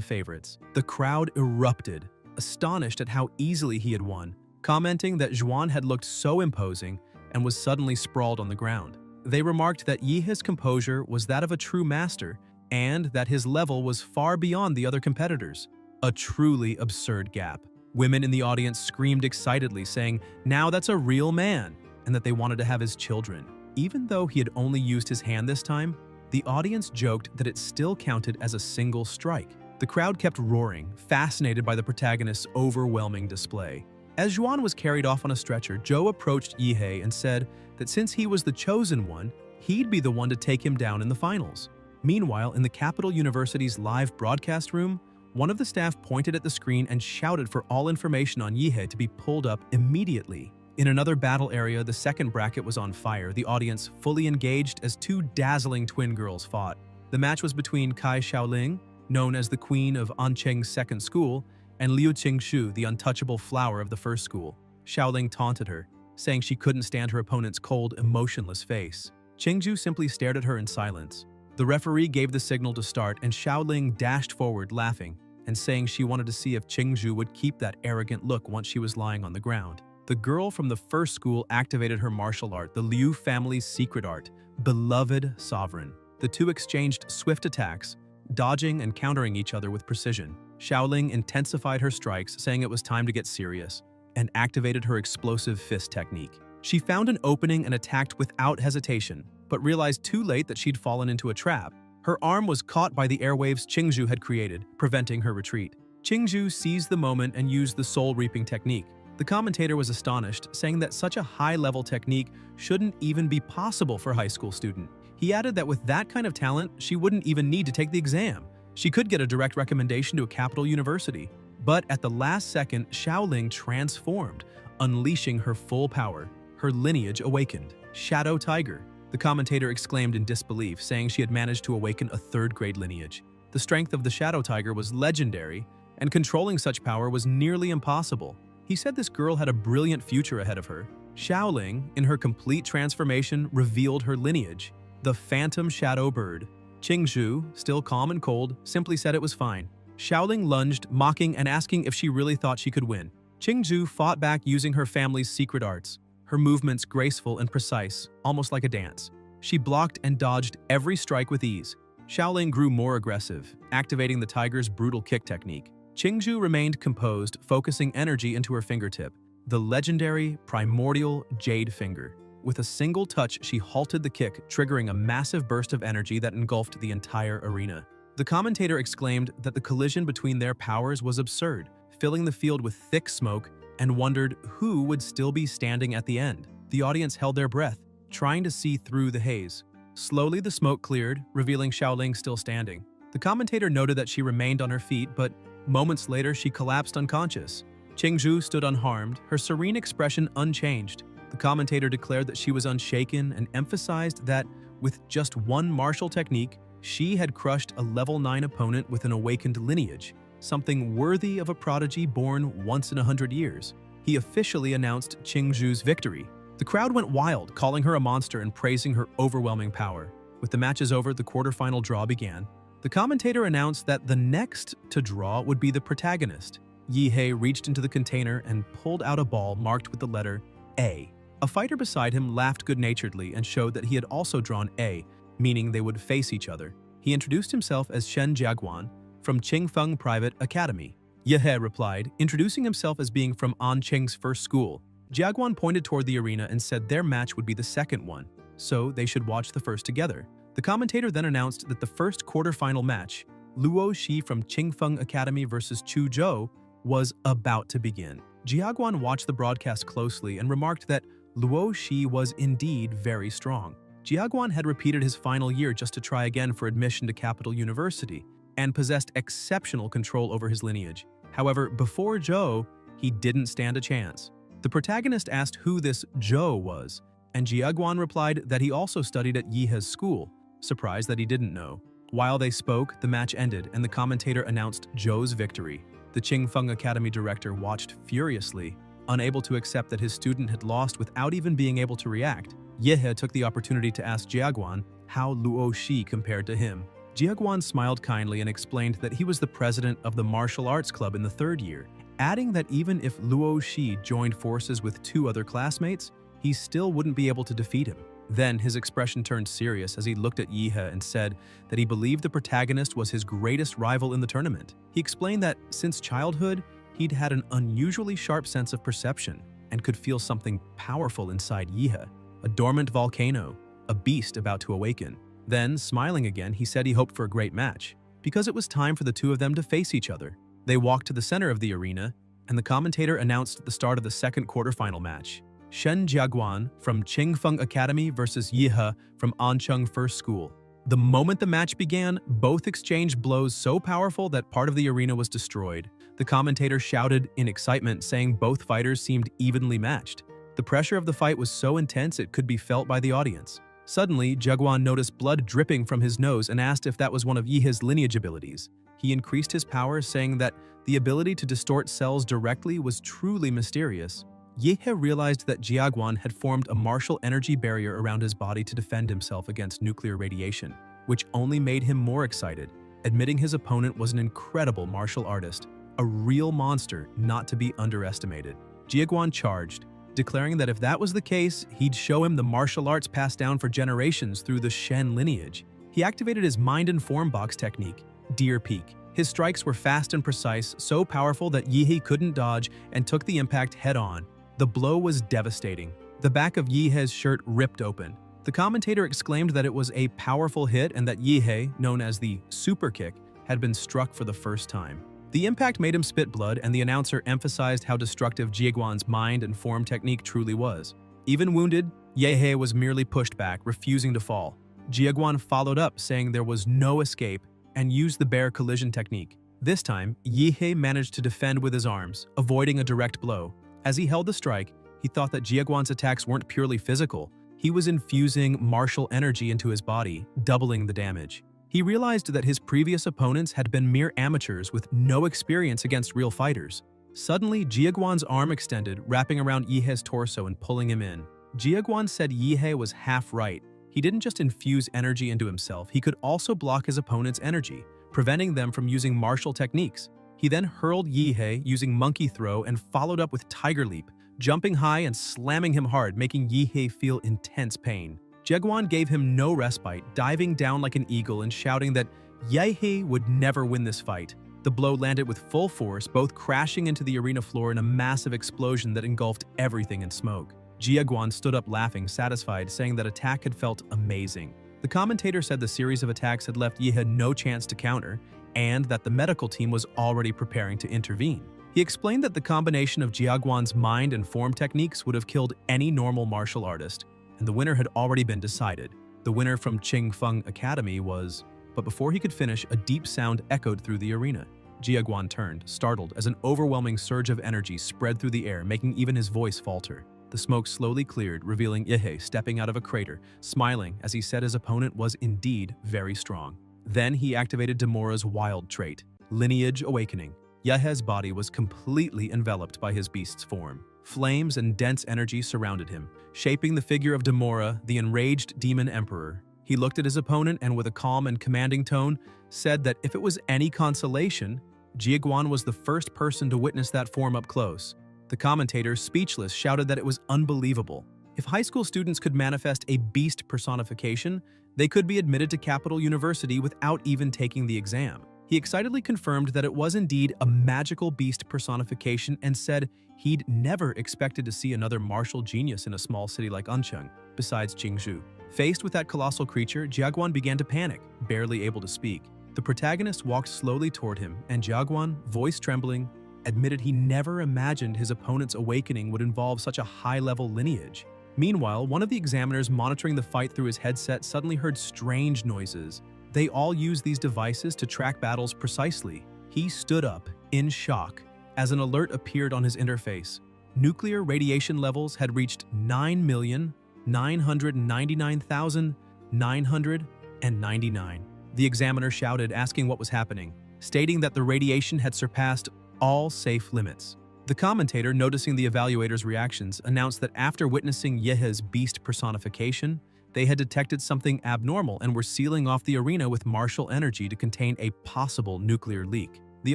favorites. The crowd erupted, astonished at how easily he had won, commenting that Zhuan had looked so imposing and was suddenly sprawled on the ground. They remarked that Yihei's composure was that of a true master and that his level was far beyond the other competitors. A truly absurd gap. Women in the audience screamed excitedly, saying, "Now that's a real man," and that they wanted to have his children. Even though he had only used his hand this time, the audience joked that it still counted as a single strike. The crowd kept roaring, fascinated by the protagonist's overwhelming display. As Zhuan was carried off on a stretcher, Zhou approached Yihei and said that since he was the chosen one, he'd be the one to take him down in the finals. Meanwhile, in the Capital University's live broadcast room, one of the staff pointed at the screen and shouted for all information on Yihei to be pulled up immediately. In another battle area, the second bracket was on fire, the audience fully engaged as two dazzling twin girls fought. The match was between Kai Xiaoling, known as the queen of Ancheng's second school, and Liu Qingshu, the untouchable flower of the first school. Xiaoling taunted her, saying she couldn't stand her opponent's cold, emotionless face. Qingshu simply stared at her in silence. The referee gave the signal to start, and Xiaoling dashed forward, laughing, and saying she wanted to see if Qingshu would keep that arrogant look once she was lying on the ground. The girl from the first school activated her martial art, the Liu family's secret art, Beloved Sovereign. The two exchanged swift attacks, dodging and countering each other with precision. Xiaoling intensified her strikes, saying it was time to get serious, and activated her explosive fist technique. She found an opening and attacked without hesitation, but realized too late that she'd fallen into a trap. Her arm was caught by the airwaves Qingshu had created, preventing her retreat. Qingshu seized the moment and used the soul-reaping technique. The commentator was astonished, saying that such a high-level technique shouldn't even be possible for a high school student. He added that with that kind of talent, she wouldn't even need to take the exam. She could get a direct recommendation to a capital university. But at the last second, Xiaoling transformed, unleashing her full power. Her lineage awakened. Shadow Tiger. The commentator exclaimed in disbelief, saying she had managed to awaken a third-grade lineage. The strength of the Shadow Tiger was legendary, and controlling such power was nearly impossible. He said this girl had a brilliant future ahead of her. Xiaoling, in her complete transformation, revealed her lineage, the Phantom Shadow Bird. Qingshu, still calm and cold, simply said it was fine. Xiaoling lunged, mocking and asking if she really thought she could win. Qingshu fought back using her family's secret arts, her movements graceful and precise, almost like a dance. She blocked and dodged every strike with ease. Xiaoling grew more aggressive, activating the tiger's brutal kick technique. Qingzhu remained composed, focusing energy into her fingertip, the legendary primordial jade finger. With a single touch, she halted the kick, triggering a massive burst of energy that engulfed the entire arena. The commentator exclaimed that the collision between their powers was absurd, filling the field with thick smoke, and wondered who would still be standing at the end. The audience held their breath, trying to see through the haze. Slowly, the smoke cleared, revealing Xiaoling still standing. The commentator noted that she remained on her feet, but moments later she collapsed unconscious. Qingzhu stood unharmed, her serene expression unchanged. The commentator declared that she was unshaken and emphasized that, with just one martial technique, she had crushed a level 9 opponent with an awakened lineage, something worthy of a prodigy born once in 100 years. He officially announced Qingzhu's victory. The crowd went wild, calling her a monster and praising her overwhelming power. With the matches over, the quarterfinal draw began. The commentator announced that the next to draw would be the protagonist. Yihei reached into the container and pulled out a ball marked with the letter A. A fighter beside him laughed good-naturedly and showed that he had also drawn A, meaning they would face each other. He introduced himself as Shen Jiaguan from Qingfeng Private Academy. Yihei replied, introducing himself as being from An Qing's first school. Jiaguan pointed toward the arena and said their match would be the second one, so they should watch the first together. The commentator then announced that the first quarterfinal match, Luo Shi from Qingfeng Academy versus Chu Zhou, was about to begin. Jiaguan watched the broadcast closely and remarked that Luo Shi was indeed very strong. Jiaguan had repeated his final year just to try again for admission to Capital University and possessed exceptional control over his lineage. However, before Zhou, he didn't stand a chance. The protagonist asked who this Zhou was, and Jiaguan replied that he also studied at Yihei's school, surprised that he didn't know. While they spoke, the match ended and the commentator announced Zhou's victory. The Qingfeng Academy director watched furiously, unable to accept that his student had lost without even being able to react. Yihei took the opportunity to ask Jiaguan how Luo Shi compared to him. Jiaguan smiled kindly and explained that he was the president of the martial arts club in the third year, adding that even if Luo Shi joined forces with 2 other classmates, he still wouldn't be able to defeat him. Then his expression turned serious as he looked at Yihei and said that he believed the protagonist was his greatest rival in the tournament. He explained that since childhood, he'd had an unusually sharp sense of perception and could feel something powerful inside Yihei, a dormant volcano, a beast about to awaken. Then, smiling again, he said he hoped for a great match, because it was time for the 2 of them to face each other. They walked to the center of the arena, and the commentator announced the start of the second quarterfinal match. Shen Jiaguan from Qingfeng Academy versus Yihei from Ancheng First School. The moment the match began, both exchanged blows so powerful that part of the arena was destroyed. The commentator shouted in excitement, saying both fighters seemed evenly matched. The pressure of the fight was so intense it could be felt by the audience. Suddenly, Jiaguan noticed blood dripping from his nose and asked if that was one of Yihei's lineage abilities. He increased his power, saying that the ability to distort cells directly was truly mysterious. Yihei realized that Jiaguan had formed a martial energy barrier around his body to defend himself against nuclear radiation, which only made him more excited, admitting his opponent was an incredible martial artist, a real monster not to be underestimated. Jiaguan charged, declaring that if that was the case, he'd show him the martial arts passed down for generations through the Shen lineage. He activated his mind and form box technique, Deer Peak. His strikes were fast and precise, so powerful that Yihei couldn't dodge and took the impact head-on. The blow was devastating. The back of Yihei's shirt ripped open. The commentator exclaimed that it was a powerful hit and that Yihei, known as the super kick, had been struck for the first time. The impact made him spit blood, and the announcer emphasized how destructive Jiaguan's mind and form technique truly was. Even wounded, Yihei was merely pushed back, refusing to fall. Jiaguan followed up, saying there was no escape, and used the bear collision technique. This time, Yihei managed to defend with his arms, avoiding a direct blow. As he held the strike, he thought that Jiaguan's attacks weren't purely physical. He was infusing martial energy into his body, doubling the damage. He realized that his previous opponents had been mere amateurs with no experience against real fighters. Suddenly, Jiaguan's arm extended, wrapping around Yihei's torso and pulling him in. Jiaguan said Yihei was half right. He didn't just infuse energy into himself, he could also block his opponent's energy, preventing them from using martial techniques. He then hurled Yihei using monkey throw and followed up with tiger leap, jumping high and slamming him hard, making Yihei feel intense pain. Jaegwon gave him no respite, diving down like an eagle and shouting that Yahe would never win this fight. The blow landed with full force, both crashing into the arena floor in a massive explosion that engulfed everything in smoke. Jaegwon stood up laughing, satisfied, saying that attack had felt amazing. The commentator said the series of attacks had left Yahe no chance to counter, and that the medical team was already preparing to intervene. He explained that the combination of Jaegwon's mind and form techniques would have killed any normal martial artist, and the winner had already been decided. The winner from Qingfeng Academy was... But before he could finish, a deep sound echoed through the arena. Jaegwon turned, startled, as an overwhelming surge of energy spread through the air, making even his voice falter. The smoke slowly cleared, revealing Yahe stepping out of a crater, smiling as he said his opponent was indeed very strong. Then he activated Demora's wild trait, Lineage Awakening. Yahe's body was completely enveloped by his beast's form. Flames and dense energy surrounded him, shaping the figure of Demora, the enraged demon emperor. He looked at his opponent and with a calm and commanding tone, said that if it was any consolation, Jaegwon was the first person to witness that form up close. The commentator, speechless, shouted that it was unbelievable. If high school students could manifest a beast personification, they could be admitted to Capital University without even taking the exam. He excitedly confirmed that it was indeed a magical beast personification and said he'd never expected to see another martial genius in a small city like Ancheng, besides Jingzhou. Faced with that colossal creature, Jaegwon began to panic, barely able to speak. The protagonist walked slowly toward him, and Jaegwon, voice trembling, admitted he never imagined his opponent's awakening would involve such a high-level lineage. Meanwhile, one of the examiners monitoring the fight through his headset suddenly heard strange noises. They all use these devices to track battles precisely. He stood up, in shock, as an alert appeared on his interface. Nuclear radiation levels had reached 9,999,999. The examiner shouted, asking what was happening, stating that the radiation had surpassed all safe limits. The commentator, noticing the evaluator's reactions, announced that after witnessing Yahe's beast personification, they had detected something abnormal and were sealing off the arena with martial energy to contain a possible nuclear leak. The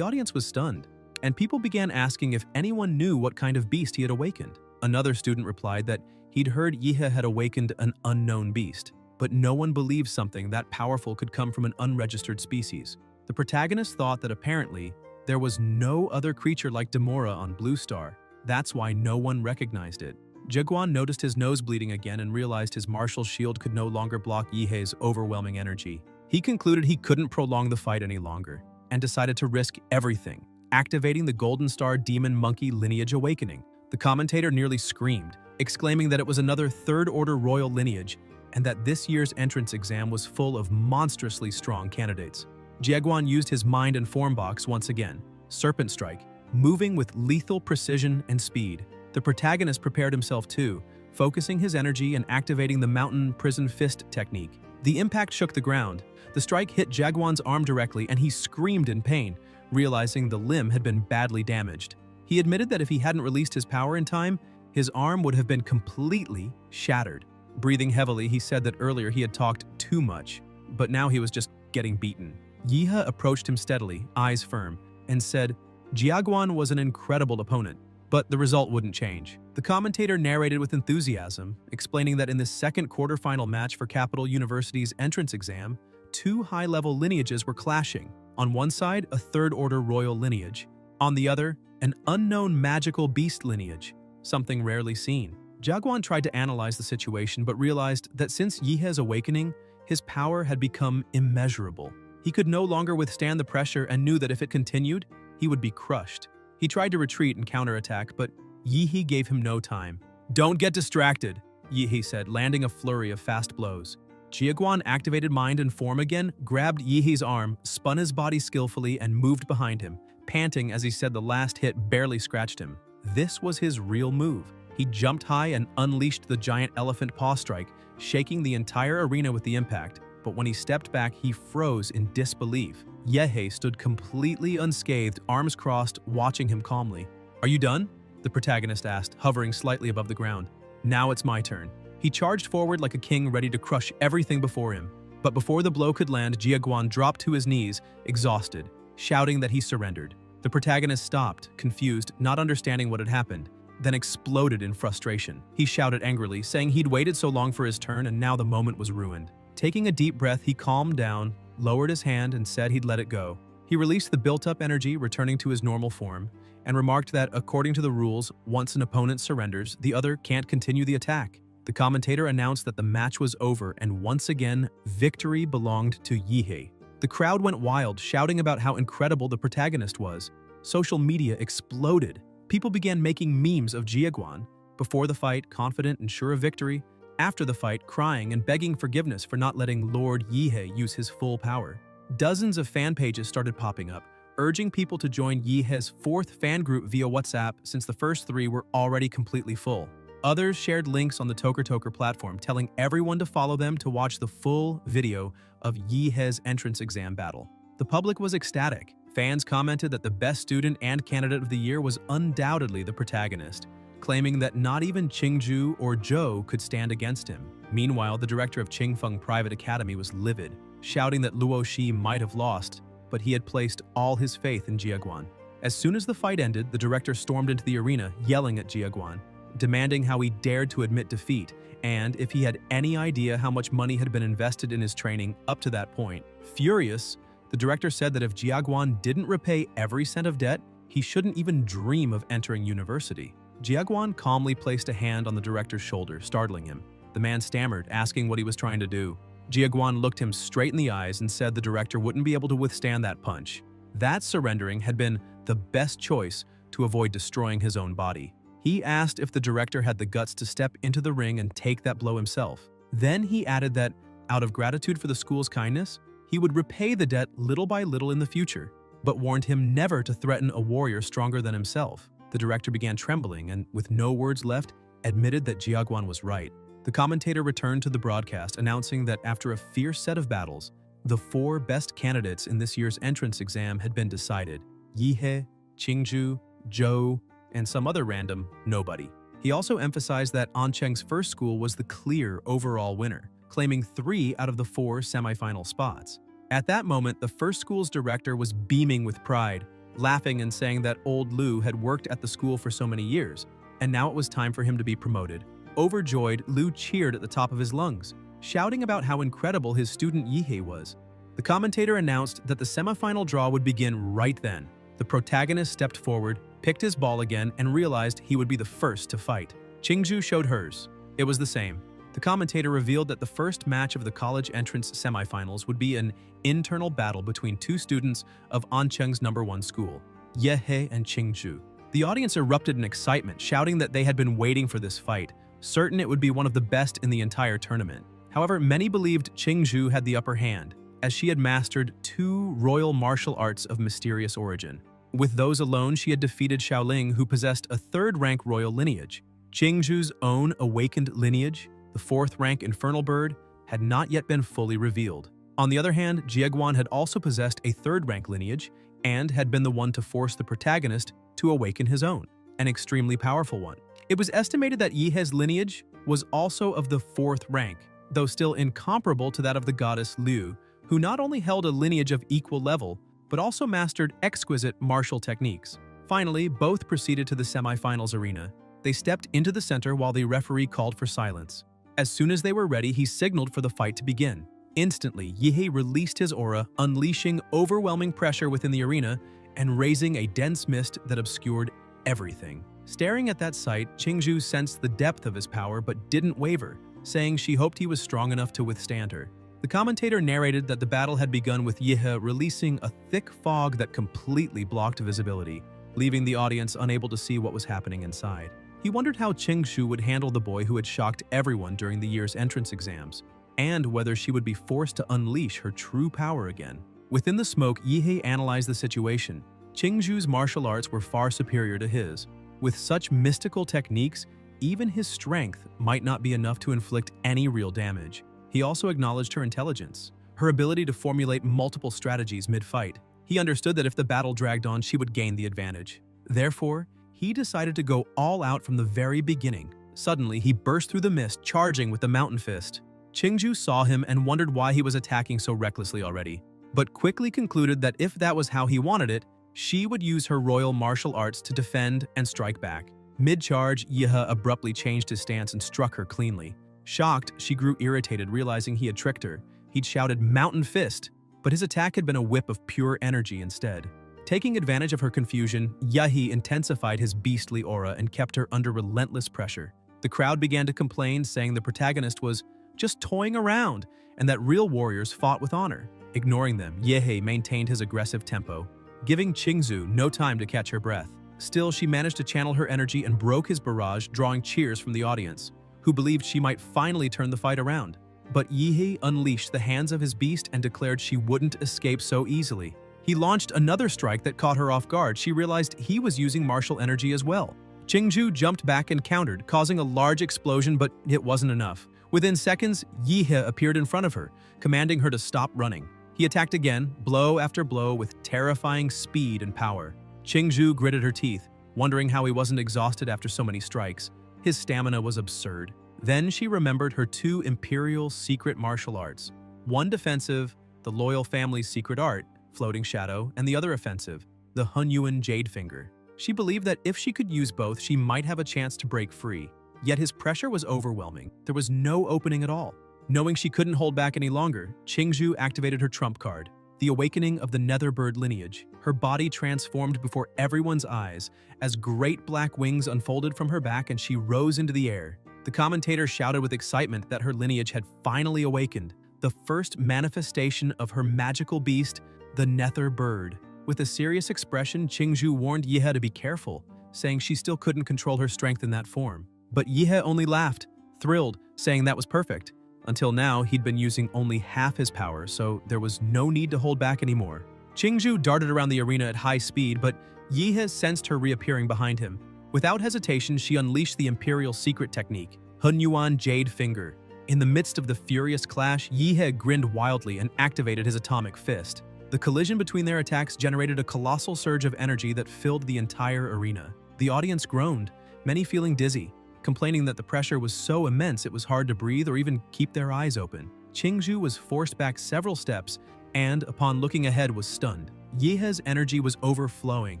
audience was stunned, and people began asking if anyone knew what kind of beast he had awakened. Another student replied that he'd heard Yahe had awakened an unknown beast, but no one believed something that powerful could come from an unregistered species. The protagonist thought that apparently there was no other creature like Demora on Blue Star. That's why no one recognized it. Jaegwon noticed his nose bleeding again and realized his martial shield could no longer block Yahe's overwhelming energy. He concluded he couldn't prolong the fight any longer and decided to risk everything, activating the Golden Star Demon Monkey Lineage Awakening. The commentator nearly screamed, exclaiming that it was another third-order royal lineage and that this year's entrance exam was full of monstrously strong candidates. Jaegwon used his mind and form box once again, Serpent Strike, moving with lethal precision and speed. The protagonist prepared himself too, focusing his energy and activating the Mountain Prison Fist technique. The impact shook the ground. The strike hit Jaegwon's arm directly and he screamed in pain, realizing the limb had been badly damaged. He admitted that if he hadn't released his power in time, his arm would have been completely shattered. Breathing heavily, he said that earlier he had talked too much, but now he was just getting beaten. Yahe approached him steadily, eyes firm, and said, Jaegwon was an incredible opponent, but the result wouldn't change. The commentator narrated with enthusiasm, explaining that in the second quarterfinal match for Capital University's entrance exam, two high-level lineages were clashing. On one side, a third-order royal lineage. On the other, an unknown magical beast lineage, something rarely seen. Jaegwon tried to analyze the situation but realized that since Yahe's awakening, his power had become immeasurable. He could no longer withstand the pressure and knew that if it continued, he would be crushed. He tried to retreat and counterattack, but Yahe gave him no time. "Don't get distracted," Yahe said, landing a flurry of fast blows. Jaegwon activated mind and form again, grabbed Yahe's arm, spun his body skillfully, and moved behind him, panting as he said the last hit barely scratched him. This was his real move. He jumped high and unleashed the giant elephant paw strike, shaking the entire arena with the impact. But when he stepped back, he froze in disbelief. Yahe stood completely unscathed, arms crossed, watching him calmly. "Are you done?" the protagonist asked, hovering slightly above the ground. "Now it's my turn." He charged forward like a king ready to crush everything before him. But before the blow could land, Jaegwon dropped to his knees, exhausted, shouting that he surrendered. The protagonist stopped, confused, not understanding what had happened. then exploded in frustration. He shouted angrily, saying he'd waited so long for his turn and now the moment was ruined. Taking a deep breath, he calmed down, lowered his hand, and said he'd let it go. He released the built-up energy, returning to his normal form, and remarked that, according to the rules, once an opponent surrenders, the other can't continue the attack. The commentator announced that the match was over, and once again, victory belonged to Yihei. The crowd went wild, shouting about how incredible the protagonist was. Social media exploded. People began making memes of Jiaguan. Before the fight, confident and sure of victory. After the fight, crying and begging forgiveness for not letting Lord Yihei use his full power. Dozens of fan pages started popping up, urging people to join Yihei's fourth fan group via WhatsApp since the first three were already completely full. Others shared links on the Toker platform, telling everyone to follow them to watch the full video of Yihei's entrance exam battle. The public was ecstatic. Fans commented that the best student and candidate of the year was undoubtedly the protagonist, claiming that not even Qingju or Zhou could stand against him. Meanwhile, the director of Qingfeng Private Academy was livid, shouting that Luo Shi might have lost, but he had placed all his faith in Jiaguan. As soon as the fight ended, the director stormed into the arena, yelling at Jiaguan, demanding how he dared to admit defeat, and if he had any idea how much money had been invested in his training up to that point. Furious, the director said that if Jiaguan didn't repay every cent of debt, he shouldn't even dream of entering university. Jiaguan calmly placed a hand on the director's shoulder, startling him. The man stammered, asking what he was trying to do. Jiaguan looked him straight in the eyes and said the director wouldn't be able to withstand that punch. That surrendering had been the best choice to avoid destroying his own body. He asked if the director had the guts to step into the ring and take that blow himself. Then he added that, out of gratitude for the school's kindness, he would repay the debt little by little in the future, but warned him never to threaten a warrior stronger than himself. The director began trembling and, with no words left, admitted that Jiaguan was right. The commentator returned to the broadcast, announcing that after a fierce set of battles, the four best candidates in this year's entrance exam had been decided: Yihei, Qingju, Zhou, and some other random nobody. He also emphasized that Ancheng's first school was the clear overall winner, claiming 3 out of the 4 semifinal spots. At that moment, the first school's director was beaming with pride, laughing and saying that old Lu had worked at the school for so many years, and now it was time for him to be promoted. Overjoyed, Lu cheered at the top of his lungs, shouting about how incredible his student Yihei was. The commentator announced that the semifinal draw would begin right then. The protagonist stepped forward, picked his ball again, and realized he would be the first to fight. Qingju showed hers. It was the same. The commentator revealed that the first match of the college entrance semifinals would be an internal battle between 2 students of Ancheng's #1 school, Yehei and Qingju. The audience erupted in excitement, shouting that they had been waiting for this fight, certain it would be one of the best in the entire tournament. However, many believed Qingju had the upper hand, as she had mastered 2 royal martial arts of mysterious origin. With those alone, she had defeated Xiaoling, who possessed a 3rd-rank royal lineage. Qingju's own awakened lineage, the 4th-rank infernal bird, had not yet been fully revealed. On the other hand, Jiaguan had also possessed a 3rd-rank lineage and had been the one to force the protagonist to awaken his own, an extremely powerful one. It was estimated that Yihei's lineage was also of the 4th rank, though still incomparable to that of the goddess Liu, who not only held a lineage of equal level, but also mastered exquisite martial techniques. Finally, both proceeded to the semifinals arena. They stepped into the center while the referee called for silence. As soon as they were ready, he signaled for the fight to begin. Instantly, Yihei released his aura, unleashing overwhelming pressure within the arena and raising a dense mist that obscured everything. Staring at that sight, Qingju sensed the depth of his power but didn't waver, saying she hoped he was strong enough to withstand her. The commentator narrated that the battle had begun with Yihei releasing a thick fog that completely blocked visibility, leaving the audience unable to see what was happening inside. He wondered how Qingju would handle the boy who had shocked everyone during the year's entrance exams, and whether she would be forced to unleash her true power again. Within the smoke, Yihei analyzed the situation. Qingju's martial arts were far superior to his. With such mystical techniques, even his strength might not be enough to inflict any real damage. He also acknowledged her intelligence, her ability to formulate multiple strategies mid-fight. He understood that if the battle dragged on, she would gain the advantage. Therefore, he decided to go all out from the very beginning. Suddenly, he burst through the mist, charging with the mountain fist. Qingju saw him and wondered why he was attacking so recklessly already, but quickly concluded that if that was how he wanted it, she would use her royal martial arts to defend and strike back. Mid-charge, Yehe abruptly changed his stance and struck her cleanly. Shocked, she grew irritated, realizing he had tricked her. He'd shouted "Mountain Fist," but his attack had been a whip of pure energy instead. Taking advantage of her confusion, Yahi intensified his beastly aura and kept her under relentless pressure. The crowd began to complain, saying the protagonist was just toying around and that real warriors fought with honor. Ignoring them, Yehe maintained his aggressive tempo, giving Qingzhu no time to catch her breath. Still, she managed to channel her energy and broke his barrage, drawing cheers from the audience, who believed she might finally turn the fight around. But Yehe unleashed the hands of his beast and declared she wouldn't escape so easily. He launched another strike that caught her off guard. She realized he was using martial energy as well. Qingzhu jumped back and countered, causing a large explosion, but it wasn't enough. Within seconds, Yehe appeared in front of her, commanding her to stop running. He attacked again, blow after blow, with terrifying speed and power. Qingzhu gritted her teeth, wondering how he wasn't exhausted after so many strikes. His stamina was absurd. Then she remembered her two imperial secret martial arts. One defensive, the loyal family's secret art, Floating Shadow, and the other offensive, the Hunyuan Jade Finger. She believed that if she could use both, she might have a chance to break free. Yet his pressure was overwhelming. There was no opening at all. Knowing she couldn't hold back any longer, Qingzhu activated her trump card, the awakening of the Netherbird lineage. Her body transformed before everyone's eyes as great black wings unfolded from her back and she rose into the air. The commentator shouted with excitement that her lineage had finally awakened, the first manifestation of her magical beast, the Netherbird. With a serious expression, Qingzhu warned Yehe to be careful, saying she still couldn't control her strength in that form. But Yehe only laughed, thrilled, saying that was perfect. Until now, he'd been using only half his power, so there was no need to hold back anymore. Qingzhu darted around the arena at high speed, but Yehe sensed her reappearing behind him. Without hesitation, she unleashed the Imperial secret technique, Hunyuan Jade Finger. In the midst of the furious clash, Yehe grinned wildly and activated his atomic fist. The collision between their attacks generated a colossal surge of energy that filled the entire arena. The audience groaned, many feeling dizzy, complaining that the pressure was so immense it was hard to breathe or even keep their eyes open. Qingzhu was forced back several steps and, upon looking ahead, was stunned. Yehe's energy was overflowing,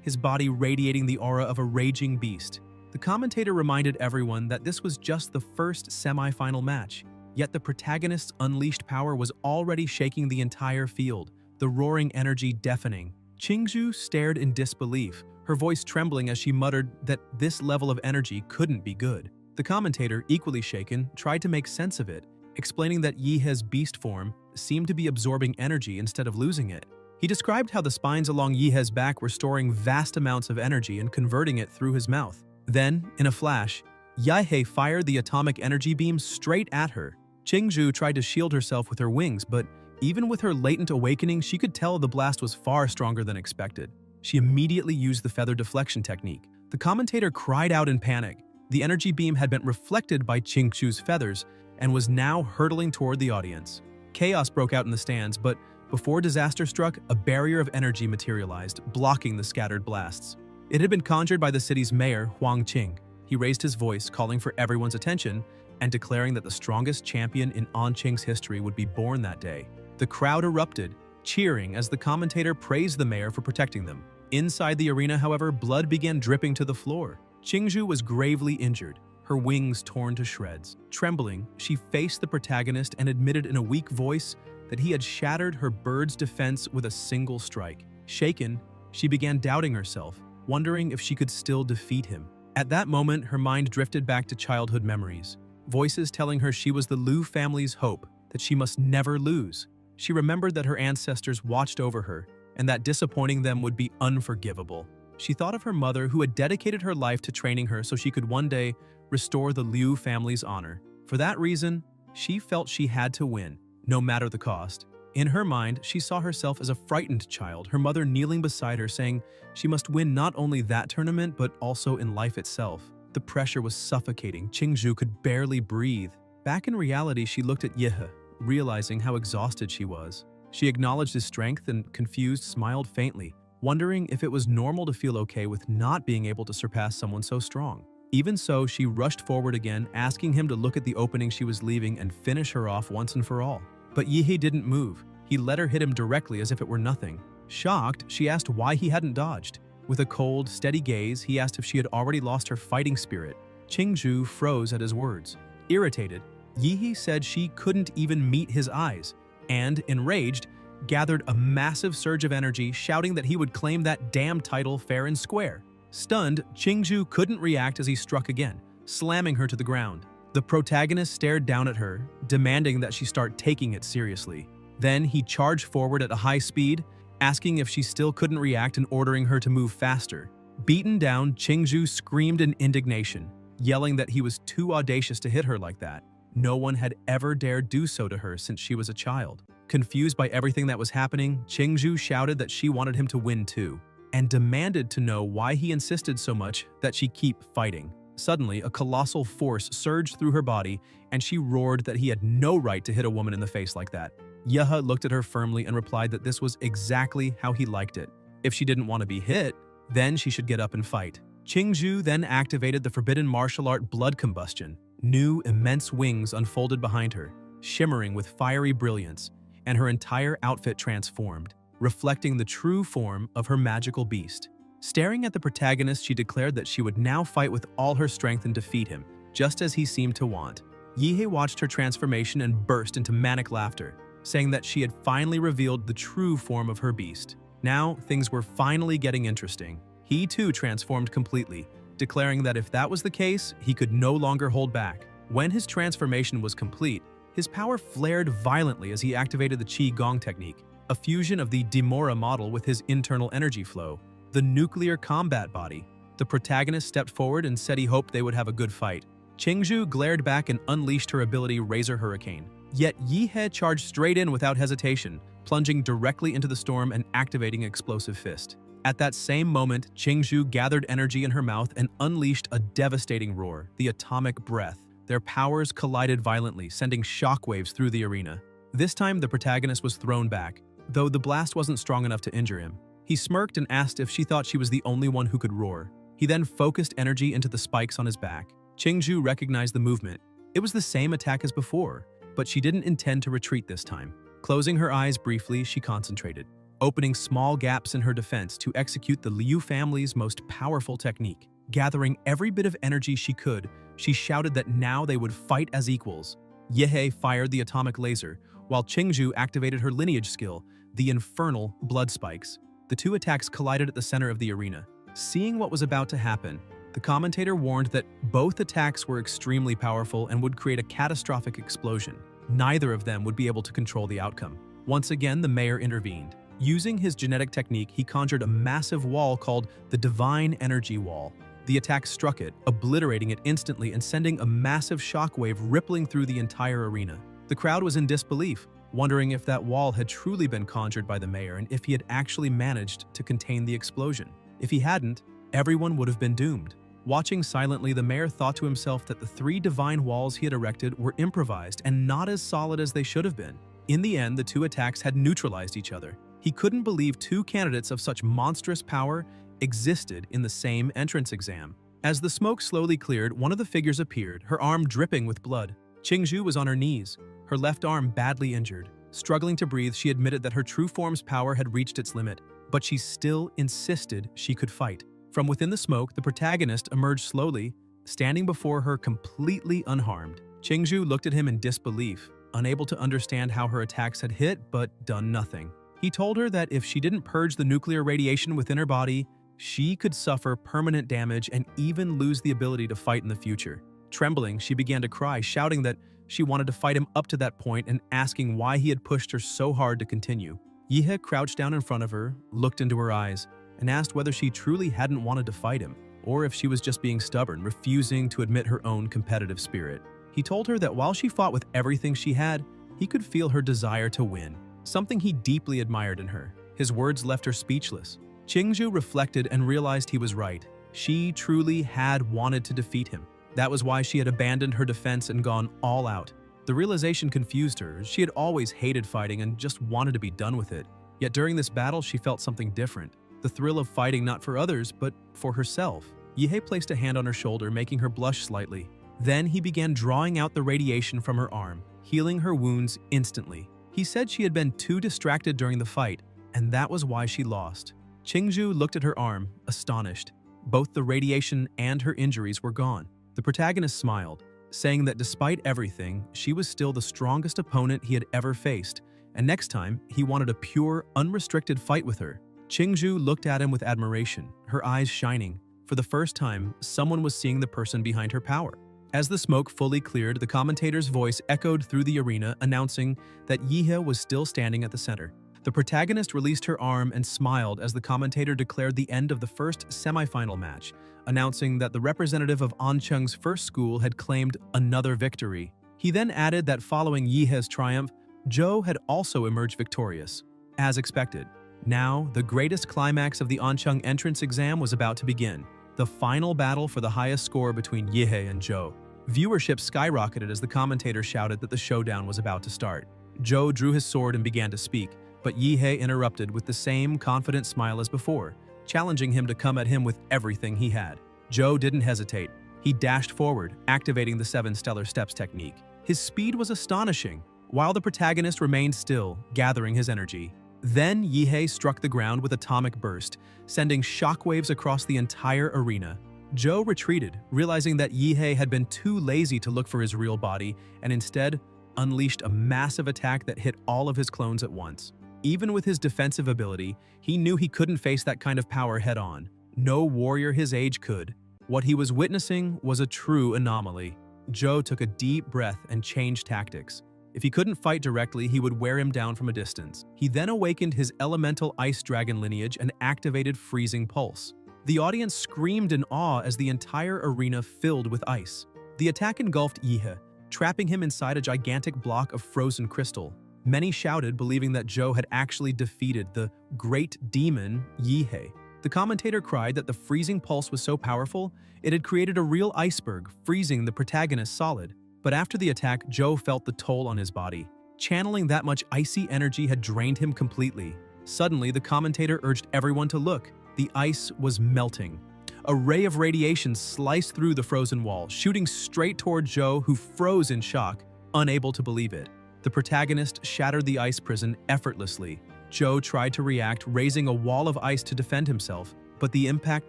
his body radiating the aura of a raging beast. The commentator reminded everyone that this was just the first semi-final match, yet the protagonist's unleashed power was already shaking the entire field, the roaring energy deafening. Qingzhu stared in disbelief, her voice trembling as she muttered that this level of energy couldn't be good. The commentator, equally shaken, tried to make sense of it, explaining that Yehe's beast form seemed to be absorbing energy instead of losing it. He described how the spines along Yehe's back were storing vast amounts of energy and converting it through his mouth. Then, in a flash, Yehe fired the atomic energy beam straight at her. Qingzhu tried to shield herself with her wings, but even with her latent awakening, she could tell the blast was far stronger than expected. She immediately used the feather deflection technique. The commentator cried out in panic. The energy beam had been reflected by Qingzhu's feathers and was now hurtling toward the audience. Chaos broke out in the stands, but before disaster struck, a barrier of energy materialized, blocking the scattered blasts. It had been conjured by the city's mayor, Huang Qing. He raised his voice, calling for everyone's attention and declaring that the strongest champion in Anqing's history would be born that day. The crowd erupted, cheering as the commentator praised the mayor for protecting them. Inside the arena, however, blood began dripping to the floor. Qingzhu was gravely injured, her wings torn to shreds. Trembling, she faced the protagonist and admitted in a weak voice that he had shattered her bird's defense with a single strike. Shaken, she began doubting herself, wondering if she could still defeat him. At that moment, her mind drifted back to childhood memories, voices telling her she was the Liu family's hope, that she must never lose. She remembered that her ancestors watched over her, and that disappointing them would be unforgivable. She thought of her mother, who had dedicated her life to training her so she could one day restore the Liu family's honor. For that reason, she felt she had to win, no matter the cost. In her mind, she saw herself as a frightened child, her mother kneeling beside her saying she must win not only that tournament but also in life itself. The pressure was suffocating. Qingzhu could barely breathe. Back in reality, she looked at Yehe, realizing how exhausted she was. She acknowledged his strength and, confused, smiled faintly, wondering if it was normal to feel okay with not being able to surpass someone so strong. Even so, she rushed forward again, asking him to look at the opening she was leaving and finish her off once and for all. But Yehe didn't move. He let her hit him directly as if it were nothing. Shocked, she asked why he hadn't dodged. With a cold, steady gaze, he asked if she had already lost her fighting spirit. Qingzhu froze at his words. Irritated, Yihe said she couldn't even meet his eyes, and, enraged, gathered a massive surge of energy, shouting that he would claim that damn title fair and square. Stunned, Qingzhu couldn't react as he struck again, slamming her to the ground. The protagonist stared down at her, demanding that she start taking it seriously. Then he charged forward at a high speed, asking if she still couldn't react and ordering her to move faster. Beaten down, Qingzhu screamed in indignation, yelling that he was too audacious to hit her like that. No one had ever dared do so to her since she was a child. Confused by everything that was happening, Qingzhu shouted that she wanted him to win too, and demanded to know why he insisted so much that she keep fighting. Suddenly, a colossal force surged through her body, and she roared that he had no right to hit a woman in the face like that. Yahe looked at her firmly and replied that this was exactly how he liked it. If she didn't want to be hit, then she should get up and fight. Qingzhu then activated the forbidden martial art blood combustion. New, immense wings unfolded behind her, shimmering with fiery brilliance, and her entire outfit transformed, reflecting the true form of her magical beast. Staring at the protagonist, she declared that she would now fight with all her strength and defeat him, just as he seemed to want. Yihe watched her transformation and burst into manic laughter, saying that she had finally revealed the true form of her beast. Now, things were finally getting interesting. He too transformed completely, declaring that if that was the case, he could no longer hold back. When his transformation was complete, his power flared violently as he activated the Qi Gong technique, a fusion of the Demora model with his internal energy flow, the nuclear combat body. The protagonist stepped forward and said he hoped they would have a good fight. Qingzhu glared back and unleashed her ability Razor Hurricane. Yet Yihe charged straight in without hesitation, plunging directly into the storm and activating Explosive Fist. At that same moment, Qingzhu gathered energy in her mouth and unleashed a devastating roar, the Atomic Breath. Their powers collided violently, sending shockwaves through the arena. This time, the protagonist was thrown back, though the blast wasn't strong enough to injure him. He smirked and asked if she thought she was the only one who could roar. He then focused energy into the spikes on his back. Qingzhu recognized the movement. It was the same attack as before, but she didn't intend to retreat this time. Closing her eyes briefly, she concentrated, opening small gaps in her defense to execute the Liu family's most powerful technique. Gathering every bit of energy she could, she shouted that now they would fight as equals. Yihe fired the atomic laser, while Qingzhu activated her lineage skill, the infernal blood spikes. The two attacks collided at the center of the arena. Seeing what was about to happen, the commentator warned that both attacks were extremely powerful and would create a catastrophic explosion. Neither of them would be able to control the outcome. Once again, the mayor intervened. Using his genetic technique, he conjured a massive wall called the Divine Energy Wall. The attack struck it, obliterating it instantly and sending a massive shockwave rippling through the entire arena. The crowd was in disbelief, wondering if that wall had truly been conjured by the mayor and if he had actually managed to contain the explosion. If he hadn't, everyone would have been doomed. Watching silently, the mayor thought to himself that the 3 divine walls he had erected were improvised and not as solid as they should have been. In the end, the two attacks had neutralized each other. He couldn't believe 2 candidates of such monstrous power existed in the same entrance exam. As the smoke slowly cleared, one of the figures appeared, her arm dripping with blood. Qingzhu was on her knees, her left arm badly injured. Struggling to breathe, she admitted that her true form's power had reached its limit, but she still insisted she could fight. From within the smoke, the protagonist emerged slowly, standing before her completely unharmed. Qingzhu looked at him in disbelief, unable to understand how her attacks had hit but done nothing. He told her that if she didn't purge the nuclear radiation within her body, she could suffer permanent damage and even lose the ability to fight in the future. Trembling, she began to cry, shouting that she wanted to fight him up to that point and asking why he had pushed her so hard to continue. Yihe crouched down in front of her, looked into her eyes, and asked whether she truly hadn't wanted to fight him, or if she was just being stubborn, refusing to admit her own competitive spirit. He told her that while she fought with everything she had, he could feel her desire to win, something he deeply admired in her. His words left her speechless. Qingzhu reflected and realized he was right. She truly had wanted to defeat him. That was why she had abandoned her defense and gone all out. The realization confused her. She had always hated fighting and just wanted to be done with it. Yet during this battle, she felt something different. The thrill of fighting not for others, but for herself. Yihe placed a hand on her shoulder, making her blush slightly. Then he began drawing out the radiation from her arm, healing her wounds instantly. He said she had been too distracted during the fight, and that was why she lost. Qingzhu looked at her arm, astonished. Both the radiation and her injuries were gone. The protagonist smiled, saying that despite everything, she was still the strongest opponent he had ever faced, and next time, he wanted a pure, unrestricted fight with her. Qingzhu looked at him with admiration, her eyes shining. For the first time, someone was seeing the person behind her power. As the smoke fully cleared, the commentator's voice echoed through the arena, announcing that Yihe was still standing at the center. The protagonist released her arm and smiled as the commentator declared the end of the first semifinal match, announcing that the representative of Ancheng's first school had claimed another victory. He then added that following Yihe's triumph, Zhou had also emerged victorious. As expected, now the greatest climax of the Ancheng entrance exam was about to begin. The final battle for the highest score between Yihe and Zhou. Viewership skyrocketed as the commentator shouted that the showdown was about to start. Zhou drew his sword and began to speak, but Yihe interrupted with the same confident smile as before, challenging him to come at him with everything he had. Zhou didn't hesitate. He dashed forward, activating the 7 stellar steps technique. His speed was astonishing, while the protagonist remained still, gathering his energy. Then Yihe struck the ground with atomic burst, sending shockwaves across the entire arena. Zhou retreated, realizing that Yihe had been too lazy to look for his real body and instead unleashed a massive attack that hit all of his clones at once. Even with his defensive ability, he knew he couldn't face that kind of power head-on. No warrior his age could. What he was witnessing was a true anomaly. Zhou took a deep breath and changed tactics. If he couldn't fight directly, he would wear him down from a distance. He then awakened his elemental ice dragon lineage and activated Freezing Pulse. The audience screamed in awe as the entire arena filled with ice. The attack engulfed Yihe, trapping him inside a gigantic block of frozen crystal. Many shouted, believing that Zhou had actually defeated the great demon Yihe. The commentator cried that the Freezing Pulse was so powerful, it had created a real iceberg, freezing the protagonist solid. But after the attack, Zhou felt the toll on his body. Channeling that much icy energy had drained him completely. Suddenly, the commentator urged everyone to look. The ice was melting. A ray of radiation sliced through the frozen wall, shooting straight toward Zhou, who froze in shock, unable to believe it. The protagonist shattered the ice prison effortlessly. Zhou tried to react, raising a wall of ice to defend himself, but the impact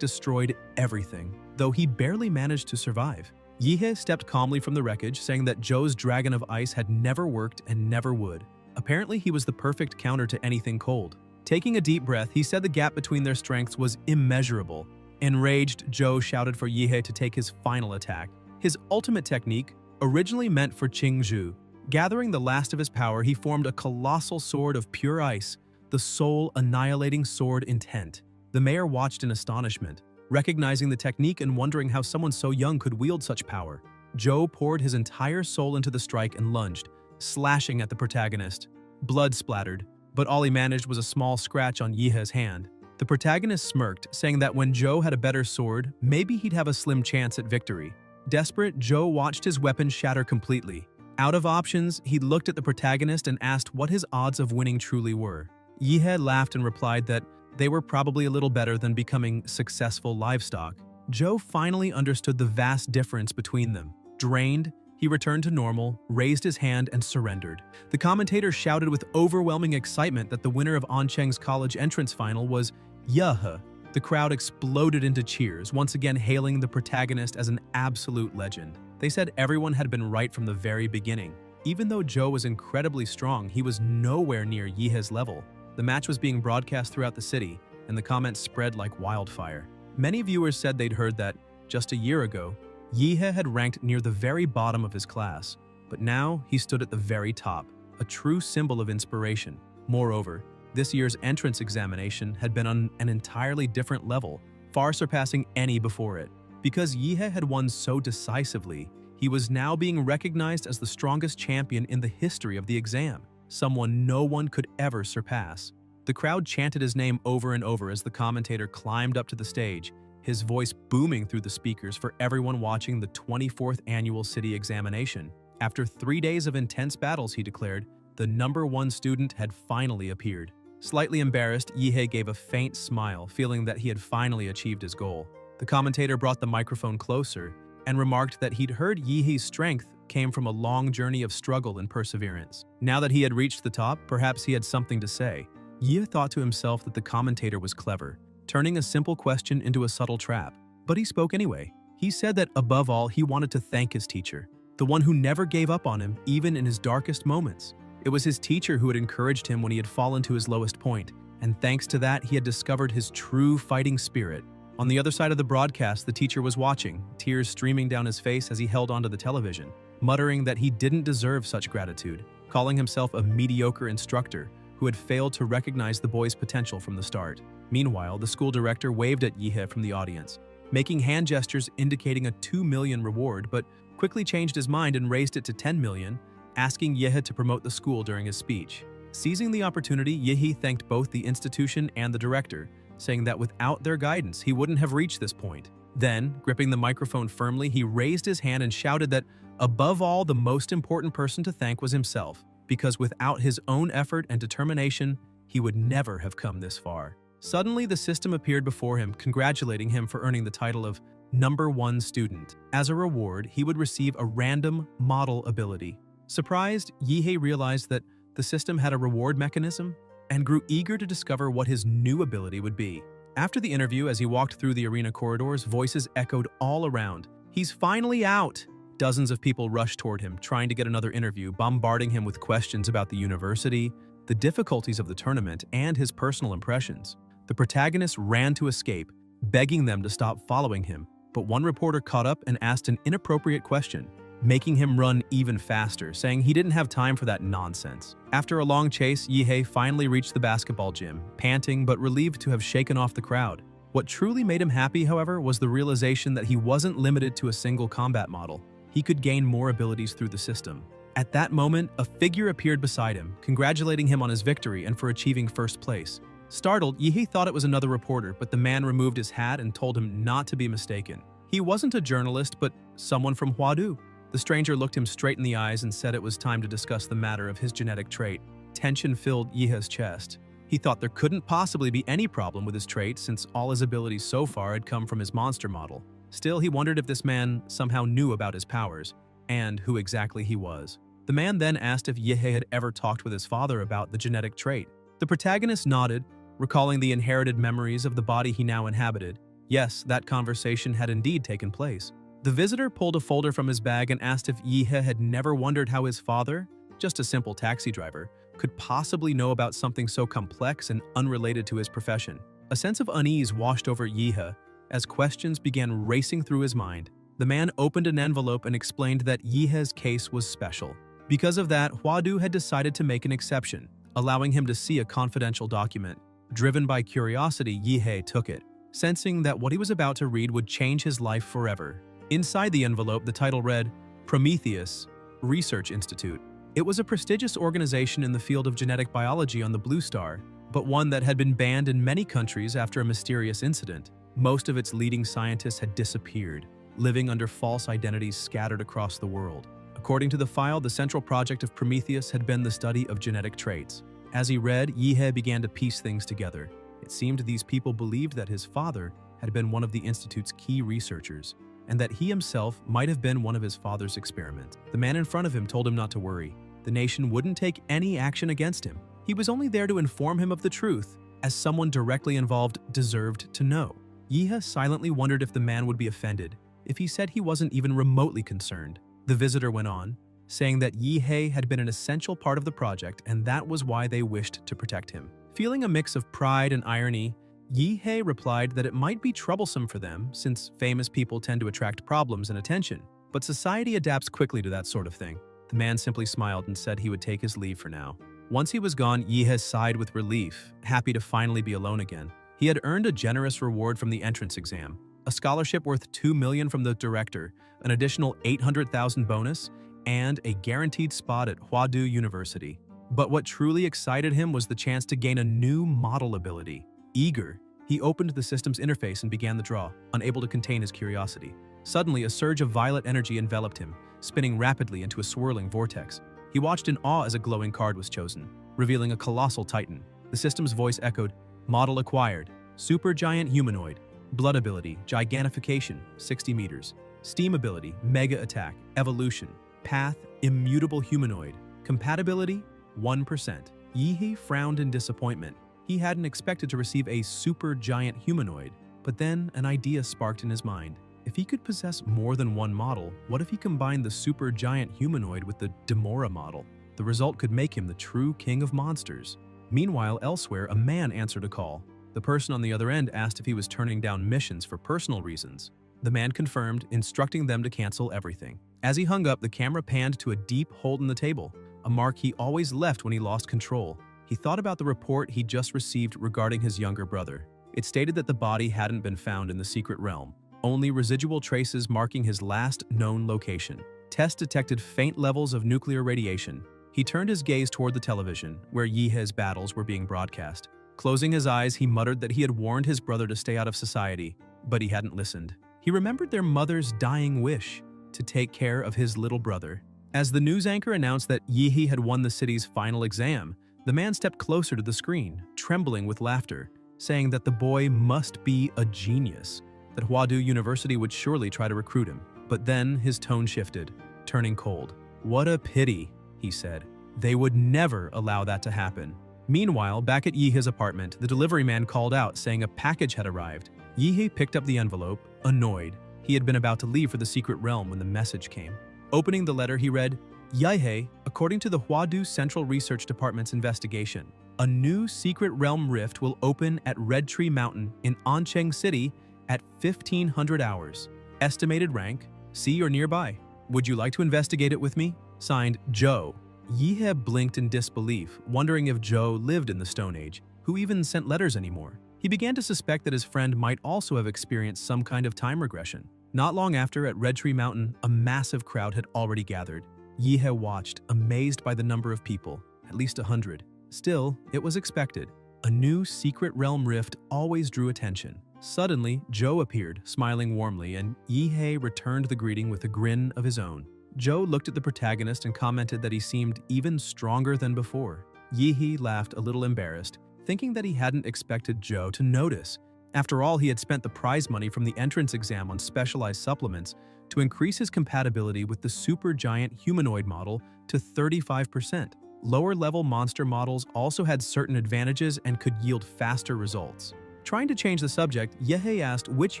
destroyed everything, though he barely managed to survive. Yihe stepped calmly from the wreckage, saying that Zhou's dragon of ice had never worked and never would. Apparently, he was the perfect counter to anything cold. Taking a deep breath, he said the gap between their strengths was immeasurable. Enraged, Zhou shouted for Yihe to take his final attack. His ultimate technique, originally meant for Qingzhu. Gathering the last of his power, he formed a colossal sword of pure ice, the soul-annihilating sword Intent. The mayor watched in astonishment, recognizing the technique and wondering how someone so young could wield such power. Zhou poured his entire soul into the strike and lunged, slashing at the protagonist. Blood splattered, but all he managed was a small scratch on Yihe's hand. The protagonist smirked, saying that when Zhou had a better sword, maybe he'd have a slim chance at victory. Desperate, Zhou watched his weapon shatter completely. Out of options, he looked at the protagonist and asked what his odds of winning truly were. Yihe laughed and replied that they were probably a little better than becoming successful livestock. Zhou finally understood the vast difference between them. Drained, he returned to normal, raised his hand, and surrendered. The commentator shouted with overwhelming excitement that the winner of Ancheng's college entrance final was Yihe. The crowd exploded into cheers, once again hailing the protagonist as an absolute legend. They said everyone had been right from the very beginning. Even though Zhou was incredibly strong, he was nowhere near Yihe's level. The match was being broadcast throughout the city, and the comments spread like wildfire. Many viewers said they'd heard that, just a year ago, Yihe had ranked near the very bottom of his class, but now he stood at the very top, a true symbol of inspiration. Moreover, this year's entrance examination had been on an entirely different level, far surpassing any before it. Because Yihe had won so decisively, he was now being recognized as the strongest champion in the history of the exam, someone no one could ever surpass. The crowd chanted his name over and over as the commentator climbed up to the stage, his voice booming through the speakers for everyone watching the 24th annual city examination. After 3 days of intense battles, he declared, the #1 student had finally appeared. Slightly embarrassed, Yihe gave a faint smile, feeling that he had finally achieved his goal. The commentator brought the microphone closer and remarked that he'd heard Yihe's strength came from a long journey of struggle and perseverance. Now that he had reached the top, perhaps he had something to say. Yihe thought to himself that the commentator was clever, turning a simple question into a subtle trap. But he spoke anyway. He said that above all, he wanted to thank his teacher, the one who never gave up on him even in his darkest moments. It was his teacher who had encouraged him when he had fallen to his lowest point, and thanks to that, he had discovered his true fighting spirit. On the other side of the broadcast, the teacher was watching, tears streaming down his face as he held onto the television, muttering that he didn't deserve such gratitude, calling himself a mediocre instructor who had failed to recognize the boy's potential from the start. Meanwhile, the school director waved at Yihe from the audience, making hand gestures indicating a 2 million reward, but quickly changed his mind and raised it to 10 million, asking Yihe to promote the school during his speech. Seizing the opportunity, Yihe thanked both the institution and the director, saying that without their guidance, he wouldn't have reached this point. Then, gripping the microphone firmly, he raised his hand and shouted that, above all, the most important person to thank was himself, because without his own effort and determination, he would never have come this far. Suddenly, the system appeared before him, congratulating him for earning the title of #1 student. As a reward, he would receive a random model ability. Surprised, Yihe realized that the system had a reward mechanism and grew eager to discover what his new ability would be. After the interview, as he walked through the arena corridors, voices echoed all around. "He's finally out!" Dozens of people rushed toward him, trying to get another interview, bombarding him with questions about the university, the difficulties of the tournament, and his personal impressions. The protagonist ran to escape, begging them to stop following him, but one reporter caught up and asked an inappropriate question, making him run even faster, saying he didn't have time for that nonsense. After a long chase, Yihe finally reached the basketball gym, panting but relieved to have shaken off the crowd. What truly made him happy, however, was the realization that he wasn't limited to a single combat model. He could gain more abilities through the system. At that moment, a figure appeared beside him, congratulating him on his victory and for achieving first place. Startled, Yihe thought it was another reporter, but the man removed his hat and told him not to be mistaken. He wasn't a journalist, but someone from Huadu. The stranger looked him straight in the eyes and said it was time to discuss the matter of his genetic trait. Tension filled Yihe's chest. He thought there couldn't possibly be any problem with his trait since all his abilities so far had come from his monster model. Still, he wondered if this man somehow knew about his powers, and who exactly he was. The man then asked if Yihe had ever talked with his father about the genetic trait. The protagonist nodded, recalling the inherited memories of the body he now inhabited. Yes, that conversation had indeed taken place. The visitor pulled a folder from his bag and asked if Yihe had never wondered how his father, just a simple taxi driver, could possibly know about something so complex and unrelated to his profession. A sense of unease washed over Yihe as questions began racing through his mind. The man opened an envelope and explained that Yihe's case was special. Because of that, Huadu had decided to make an exception, allowing him to see a confidential document. Driven by curiosity, Yihe took it, sensing that what he was about to read would change his life forever. Inside the envelope, the title read, Prometheus Research Institute. It was a prestigious organization in the field of genetic biology on the Blue Star, but one that had been banned in many countries after a mysterious incident. Most of its leading scientists had disappeared, living under false identities scattered across the world. According to the file, the central project of Prometheus had been the study of genetic traits. As he read, Yihe began to piece things together. It seemed these people believed that his father had been one of the institute's key researchers, and that he himself might have been one of his father's experiments. The man in front of him told him not to worry. The nation wouldn't take any action against him. He was only there to inform him of the truth, as someone directly involved deserved to know. Yihe silently wondered if the man would be offended, if he said he wasn't even remotely concerned. The visitor went on, saying that Yihe had been an essential part of the project and that was why they wished to protect him. Feeling a mix of pride and irony, Yihe replied that it might be troublesome for them since famous people tend to attract problems and attention, but society adapts quickly to that sort of thing. The man simply smiled and said he would take his leave for now. Once he was gone, Yihe sighed with relief, happy to finally be alone again. He had earned a generous reward from the entrance exam, a scholarship worth $2 million from the director, an additional $800,000 bonus, and a guaranteed spot at Huadu University. But what truly excited him was the chance to gain a new model ability. Eager, he opened the system's interface and began the draw, unable to contain his curiosity. Suddenly, a surge of violet energy enveloped him, spinning rapidly into a swirling vortex. He watched in awe as a glowing card was chosen, revealing a colossal titan. The system's voice echoed, Model acquired, Supergiant Humanoid, Blood ability, Gigantification, 60 meters, Steam ability, Mega Attack, Evolution, Path, Immutable Humanoid, Compatibility, 1%. Yihe frowned in disappointment. He hadn't expected to receive a super giant humanoid, but then an idea sparked in his mind. If he could possess more than one model, what if he combined the super giant humanoid with the Demora model? The result could make him the true king of monsters. Meanwhile, elsewhere, a man answered a call. The person on the other end asked if he was turning down missions for personal reasons. The man confirmed, instructing them to cancel everything. As he hung up, the camera panned to a deep hole in the table, a mark he always left when he lost control. He thought about the report he'd just received regarding his younger brother. It stated that the body hadn't been found in the secret realm, only residual traces marking his last known location. Tests detected faint levels of nuclear radiation. He turned his gaze toward the television, where Yihe's battles were being broadcast. Closing his eyes, he muttered that he had warned his brother to stay out of society, but he hadn't listened. He remembered their mother's dying wish to take care of his little brother. As the news anchor announced that Yihe had won the city's final exam, the man stepped closer to the screen, trembling with laughter, saying that the boy must be a genius, that Hwadu University would surely try to recruit him. But then his tone shifted, turning cold. "What a pity," he said. "They would never allow that to happen." Meanwhile, back at Yihe's apartment, the delivery man called out, saying a package had arrived. Yihe picked up the envelope, annoyed. He had been about to leave for the secret realm when the message came. Opening the letter, he read, "Yihe, according to the Hwadu Central Research Department's investigation, a new secret realm rift will open at Red Tree Mountain in Oncheng City at 1500 hours. Estimated rank, C or nearby. Would you like to investigate it with me? Signed, Joe." Yihe blinked in disbelief, wondering if Joe lived in the Stone Age, who even sent letters anymore. He began to suspect that his friend might also have experienced some kind of time regression. Not long after, at Red Tree Mountain, a massive crowd had already gathered. Yihe watched, amazed by the number of people, at least 100. Still, it was expected. A new secret realm rift always drew attention. Suddenly, Joe appeared, smiling warmly, and Yihe returned the greeting with a grin of his own. Joe looked at the protagonist and commented that he seemed even stronger than before. Yihe laughed a little embarrassed, thinking that he hadn't expected Joe to notice. After all, he had spent the prize money from the entrance exam on specialized supplements to increase his compatibility with the supergiant humanoid model to 35%. Lower-level monster models also had certain advantages and could yield faster results. Trying to change the subject, Yihe asked which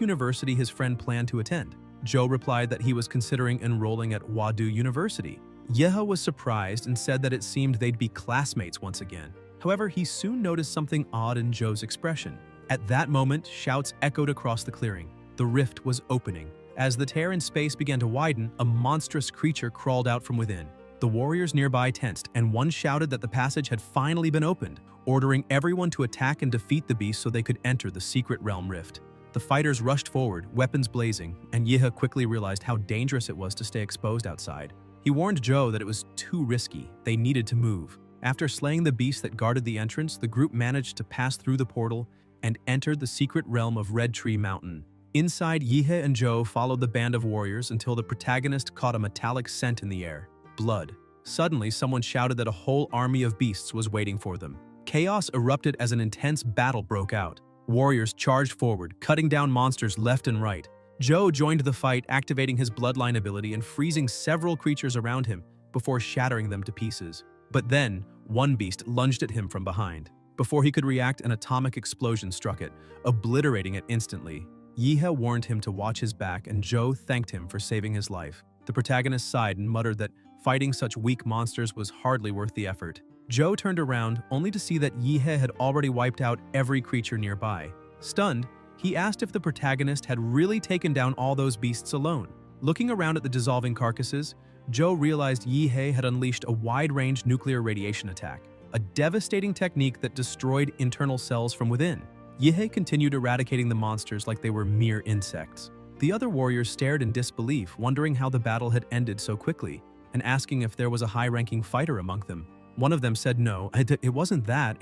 university his friend planned to attend. Joe replied that he was considering enrolling at Hwadu University. Yihe was surprised and said that it seemed they'd be classmates once again. However, he soon noticed something odd in Joe's expression. At that moment, shouts echoed across the clearing. The rift was opening. As the tear in space began to widen, a monstrous creature crawled out from within. The warriors nearby tensed, and one shouted that the passage had finally been opened, ordering everyone to attack and defeat the beast so they could enter the secret realm rift. The fighters rushed forward, weapons blazing, and Yihe quickly realized how dangerous it was to stay exposed outside. He warned Joe that it was too risky. They needed to move. After slaying the beast that guarded the entrance, the group managed to pass through the portal and entered the secret realm of Red Tree Mountain. Inside, Yihe and Joe followed the band of warriors until the protagonist caught a metallic scent in the air. Blood. Suddenly, someone shouted that a whole army of beasts was waiting for them. Chaos erupted as an intense battle broke out. Warriors charged forward, cutting down monsters left and right. Joe joined the fight, activating his bloodline ability and freezing several creatures around him before shattering them to pieces. But then, one beast lunged at him from behind. Before he could react, an atomic explosion struck it, obliterating it instantly. Yihe warned him to watch his back, and Joe thanked him for saving his life. The protagonist sighed and muttered that fighting such weak monsters was hardly worth the effort. Joe turned around, only to see that Yihe had already wiped out every creature nearby. Stunned, he asked if the protagonist had really taken down all those beasts alone. Looking around at the dissolving carcasses, Joe realized Yihe had unleashed a wide-range nuclear radiation attack, a devastating technique that destroyed internal cells from within. Yihe continued eradicating the monsters like they were mere insects. The other warriors stared in disbelief, wondering how the battle had ended so quickly, and asking if there was a high-ranking fighter among them. One of them said no, it wasn't that,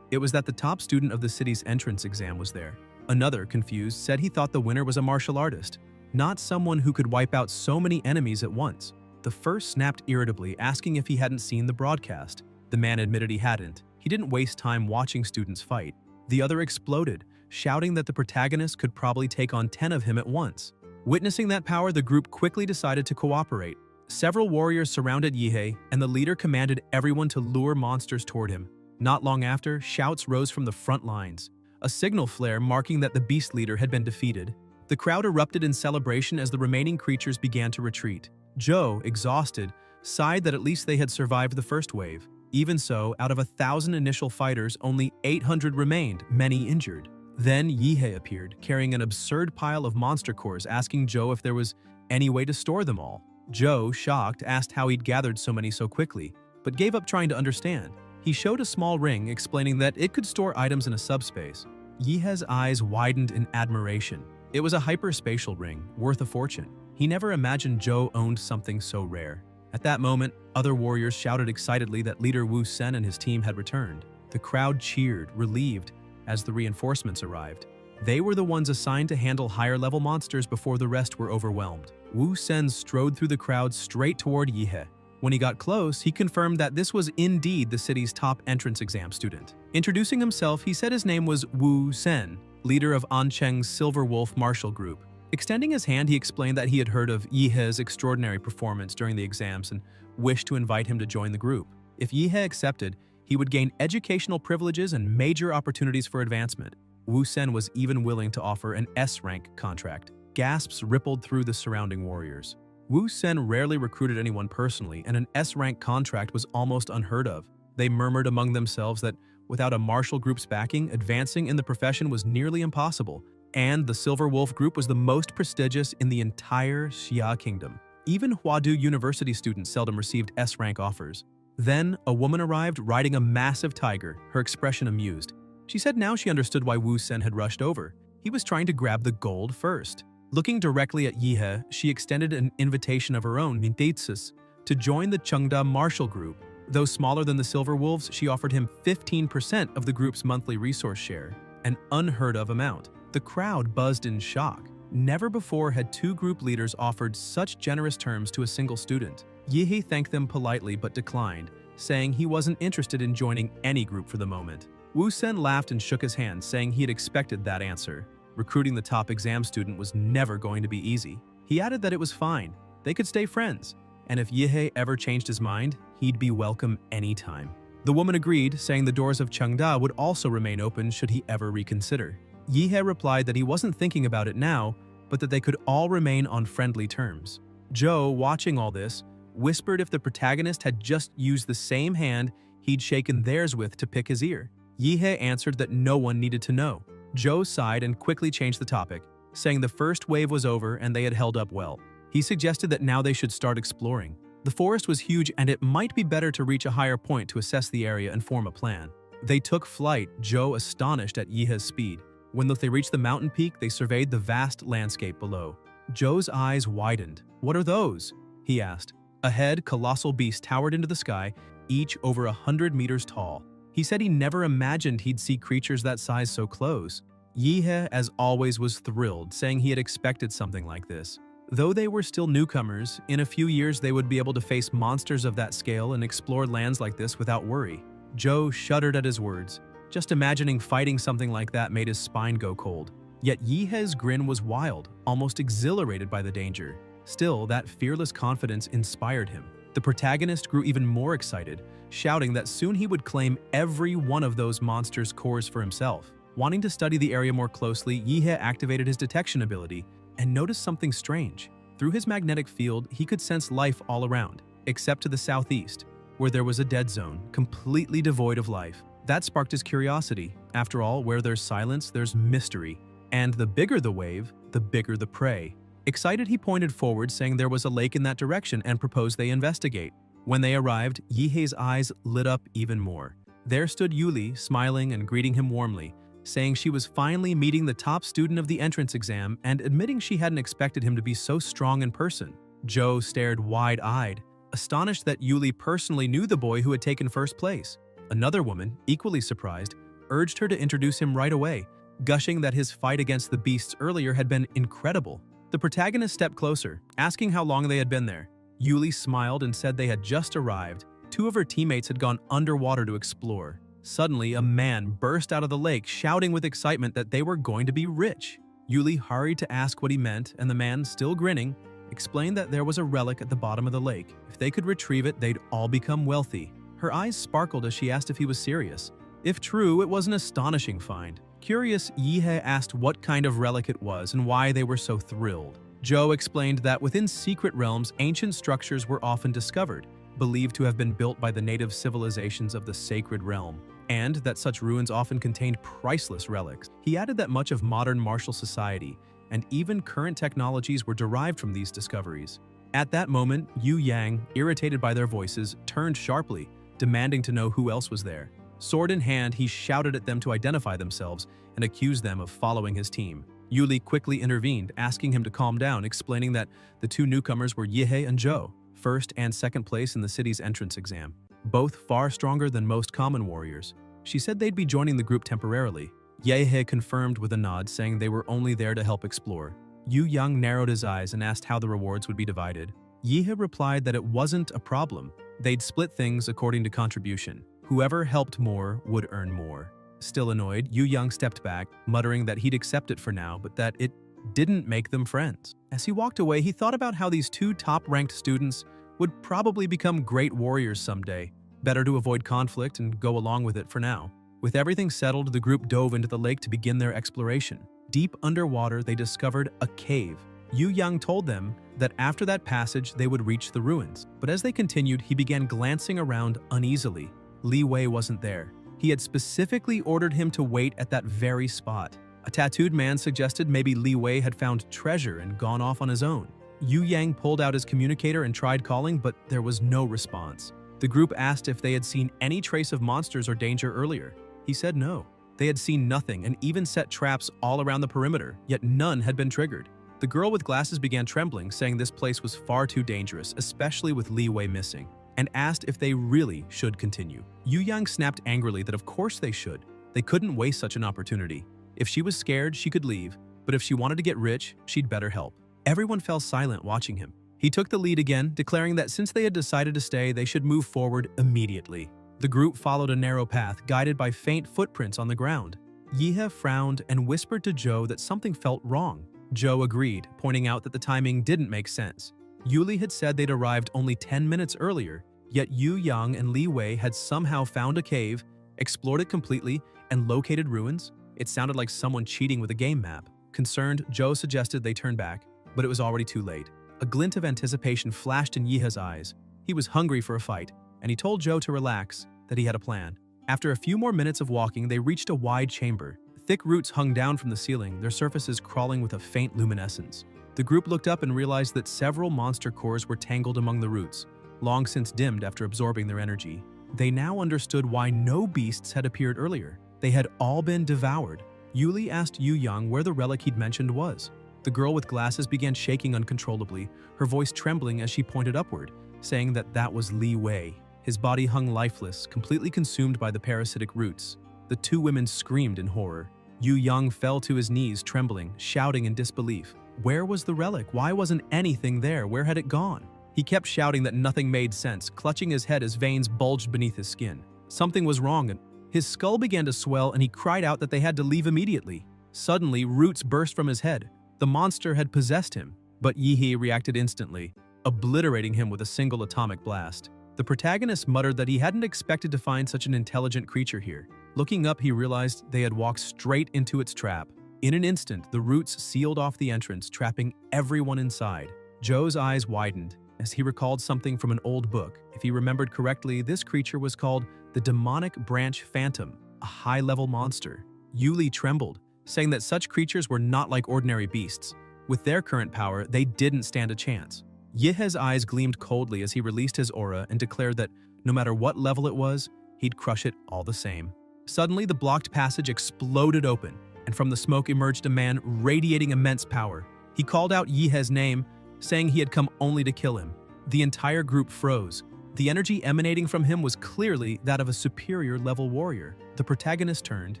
it was that the top student of the city's entrance exam was there. Another, confused, said he thought the winner was a martial artist, not someone who could wipe out so many enemies at once. The first snapped irritably, asking if he hadn't seen the broadcast. The man admitted he hadn't. He didn't waste time watching students fight. The other exploded, shouting that the protagonist could probably take on 10 of him at once. Witnessing that power, the group quickly decided to cooperate. Several warriors surrounded Yihe, and the leader commanded everyone to lure monsters toward him. Not long after, shouts rose from the front lines, a signal flare marking that the beast leader had been defeated. The crowd erupted in celebration as the remaining creatures began to retreat. Joe, exhausted, sighed that at least they had survived the first wave. Even so, out of 1,000 initial fighters, only 800 remained, many injured. Then Yihe appeared, carrying an absurd pile of monster cores, asking Joe if there was any way to store them all. Joe, shocked, asked how he'd gathered so many so quickly, but gave up trying to understand. He showed a small ring, explaining that it could store items in a subspace. Yihe's eyes widened in admiration. It was a hyperspatial ring, worth a fortune. He never imagined Joe owned something so rare. At that moment, other warriors shouted excitedly that leader Wu Sen and his team had returned. The crowd cheered, relieved, as the reinforcements arrived. They were the ones assigned to handle higher-level monsters before the rest were overwhelmed. Wu Sen strode through the crowd straight toward Yihe. When he got close, he confirmed that this was indeed the city's top entrance exam student. Introducing himself, he said his name was Wu Sen, leader of Ancheng's Silver Wolf Martial Group. Extending his hand, he explained that he had heard of Yihe's extraordinary performance during the exams and wished to invite him to join the group. If Yihe accepted, he would gain educational privileges and major opportunities for advancement. Wu Sen was even willing to offer an S-rank contract. Gasps rippled through the surrounding warriors. Wu Sen rarely recruited anyone personally, and an S-rank contract was almost unheard of. They murmured among themselves that without a martial group's backing, advancing in the profession was nearly impossible, and the Silver Wolf Group was the most prestigious in the entire Xia Kingdom. Even Huadu University students seldom received S-rank offers. Then, a woman arrived riding a massive tiger, her expression amused. She said now she understood why Wu Sen had rushed over. He was trying to grab the gold first. Looking directly at Yihe, she extended an invitation of her own, Mintitsus, to join the Chengda Martial Group. Though smaller than the Silver Wolves, she offered him 15% of the group's monthly resource share, an unheard-of amount. The crowd buzzed in shock. Never before had two group leaders offered such generous terms to a single student. Yihe thanked them politely but declined, saying he wasn't interested in joining any group for the moment. Wu Sen laughed and shook his hand, saying he had expected that answer. Recruiting the top exam student was never going to be easy. He added that it was fine, they could stay friends, and if Yihe ever changed his mind, he'd be welcome anytime. The woman agreed, saying the doors of Chengda would also remain open should he ever reconsider. Yihe replied that he wasn't thinking about it now, but that they could all remain on friendly terms. Joe, watching all this, whispered if the protagonist had just used the same hand he'd shaken theirs with to pick his ear. Yihe answered that no one needed to know. Joe sighed and quickly changed the topic, saying the first wave was over and they had held up well. He suggested that now they should start exploring. The forest was huge and it might be better to reach a higher point to assess the area and form a plan. They took flight, Joe astonished at Yihe's speed. When they reached the mountain peak, they surveyed the vast landscape below. Joe's eyes widened. "What are those?" he asked. Ahead, colossal beasts towered into the sky, each over 100 meters tall. He said he never imagined he'd see creatures that size so close. Yihe, as always, was thrilled, saying he had expected something like this. Though they were still newcomers, in a few years they would be able to face monsters of that scale and explore lands like this without worry. Joe shuddered at his words. Just imagining fighting something like that made his spine go cold. Yet Yihe's grin was wild, almost exhilarated by the danger. Still, that fearless confidence inspired him. The protagonist grew even more excited, shouting that soon he would claim every one of those monsters' cores for himself. Wanting to study the area more closely, Yihe activated his detection ability and noticed something strange. Through his magnetic field, he could sense life all around, except to the southeast, where there was a dead zone, completely devoid of life. That sparked his curiosity. After all, where there's silence, there's mystery. And the bigger the wave, the bigger the prey. Excited, he pointed forward, saying there was a lake in that direction and proposed they investigate. When they arrived, Yihe's eyes lit up even more. There stood Yuli, smiling and greeting him warmly, saying she was finally meeting the top student of the entrance exam and admitting she hadn't expected him to be so strong in person. Joe stared wide-eyed, astonished that Yuli personally knew the boy who had taken first place. Another woman, equally surprised, urged her to introduce him right away, gushing that his fight against the beasts earlier had been incredible. The protagonist stepped closer, asking how long they had been there. Yuli smiled and said they had just arrived. Two of her teammates had gone underwater to explore. Suddenly, a man burst out of the lake, shouting with excitement that they were going to be rich. Yuli hurried to ask what he meant, and the man, still grinning, explained that there was a relic at the bottom of the lake. If they could retrieve it, they'd all become wealthy. Her eyes sparkled as she asked if he was serious. If true, it was an astonishing find. Curious, Yihe asked what kind of relic it was and why they were so thrilled. Joe explained that within secret realms, ancient structures were often discovered, believed to have been built by the native civilizations of the sacred realm, and that such ruins often contained priceless relics. He added that much of modern martial society and even current technologies were derived from these discoveries. At that moment, Yu Yang, irritated by their voices, turned sharply, demanding to know who else was there. Sword in hand, he shouted at them to identify themselves and accused them of following his team. Yuli quickly intervened, asking him to calm down, explaining that the two newcomers were Yihe and Zhou, first and second place in the city's entrance exam, both far stronger than most common warriors. She said they'd be joining the group temporarily. Yihe confirmed with a nod, saying they were only there to help explore. Yu Yang narrowed his eyes and asked how the rewards would be divided. Yihe replied that it wasn't a problem. They'd split things according to contribution. Whoever helped more would earn more. Still annoyed, Yu Yang stepped back, muttering that he'd accept it for now, but that it didn't make them friends. As he walked away, he thought about how these two top-ranked students would probably become great warriors someday. Better to avoid conflict and go along with it for now. With everything settled, the group dove into the lake to begin their exploration. Deep underwater, they discovered a cave. Yu Yang told them that after that passage, they would reach the ruins. But as they continued, he began glancing around uneasily. Li Wei wasn't there. He had specifically ordered him to wait at that very spot. A tattooed man suggested maybe Li Wei had found treasure and gone off on his own. Yu Yang pulled out his communicator and tried calling, but there was no response. The group asked if they had seen any trace of monsters or danger earlier. He said no. They had seen nothing and even set traps all around the perimeter, yet none had been triggered. The girl with glasses began trembling, saying this place was far too dangerous, especially with Li Wei missing, and asked if they really should continue. Yu Yang snapped angrily that of course they should. They couldn't waste such an opportunity. If she was scared, she could leave, but if she wanted to get rich, she'd better help. Everyone fell silent watching him. He took the lead again, declaring that since they had decided to stay, they should move forward immediately. The group followed a narrow path, guided by faint footprints on the ground. Yihe frowned and whispered to Zhou that something felt wrong. Zhou agreed, pointing out that the timing didn't make sense. Yuli had said they'd arrived only 10 minutes earlier, yet Yu Yang and Li Wei had somehow found a cave, explored it completely, and located ruins. It sounded like someone cheating with a game map. Concerned, Zhou suggested they turn back, but it was already too late. A glint of anticipation flashed in Yihe's eyes. He was hungry for a fight, and he told Zhou to relax, that he had a plan. After a few more minutes of walking, they reached a wide chamber. Thick roots hung down from the ceiling, their surfaces crawling with a faint luminescence. The group looked up and realized that several monster cores were tangled among the roots, long since dimmed after absorbing their energy. They now understood why no beasts had appeared earlier. They had all been devoured. Yuli asked Yu Yang where the relic he'd mentioned was. The girl with glasses began shaking uncontrollably, her voice trembling as she pointed upward, saying that was Li Wei. His body hung lifeless, completely consumed by the parasitic roots. The two women screamed in horror. Yu Yang fell to his knees, trembling, shouting in disbelief. Where was the relic? Why wasn't anything there? Where had it gone? He kept shouting that nothing made sense, clutching his head as veins bulged beneath his skin. Something was wrong, and his skull began to swell, and he cried out that they had to leave immediately. Suddenly, roots burst from his head. The monster had possessed him, but Yihe reacted instantly, obliterating him with a single atomic blast. The protagonist muttered that he hadn't expected to find such an intelligent creature here. Looking up, he realized they had walked straight into its trap. In an instant, the roots sealed off the entrance, trapping everyone inside. Zhou's eyes widened as he recalled something from an old book. If he remembered correctly, this creature was called the Demonic Branch Phantom, a high-level monster. Yuli trembled, saying that such creatures were not like ordinary beasts. With their current power, they didn't stand a chance. Yihe's eyes gleamed coldly as he released his aura and declared that no matter what level it was, he'd crush it all the same. Suddenly, the blocked passage exploded open, and from the smoke emerged a man radiating immense power. He called out Yihe's name, saying he had come only to kill him. The entire group froze. The energy emanating from him was clearly that of a superior-level warrior. The protagonist turned,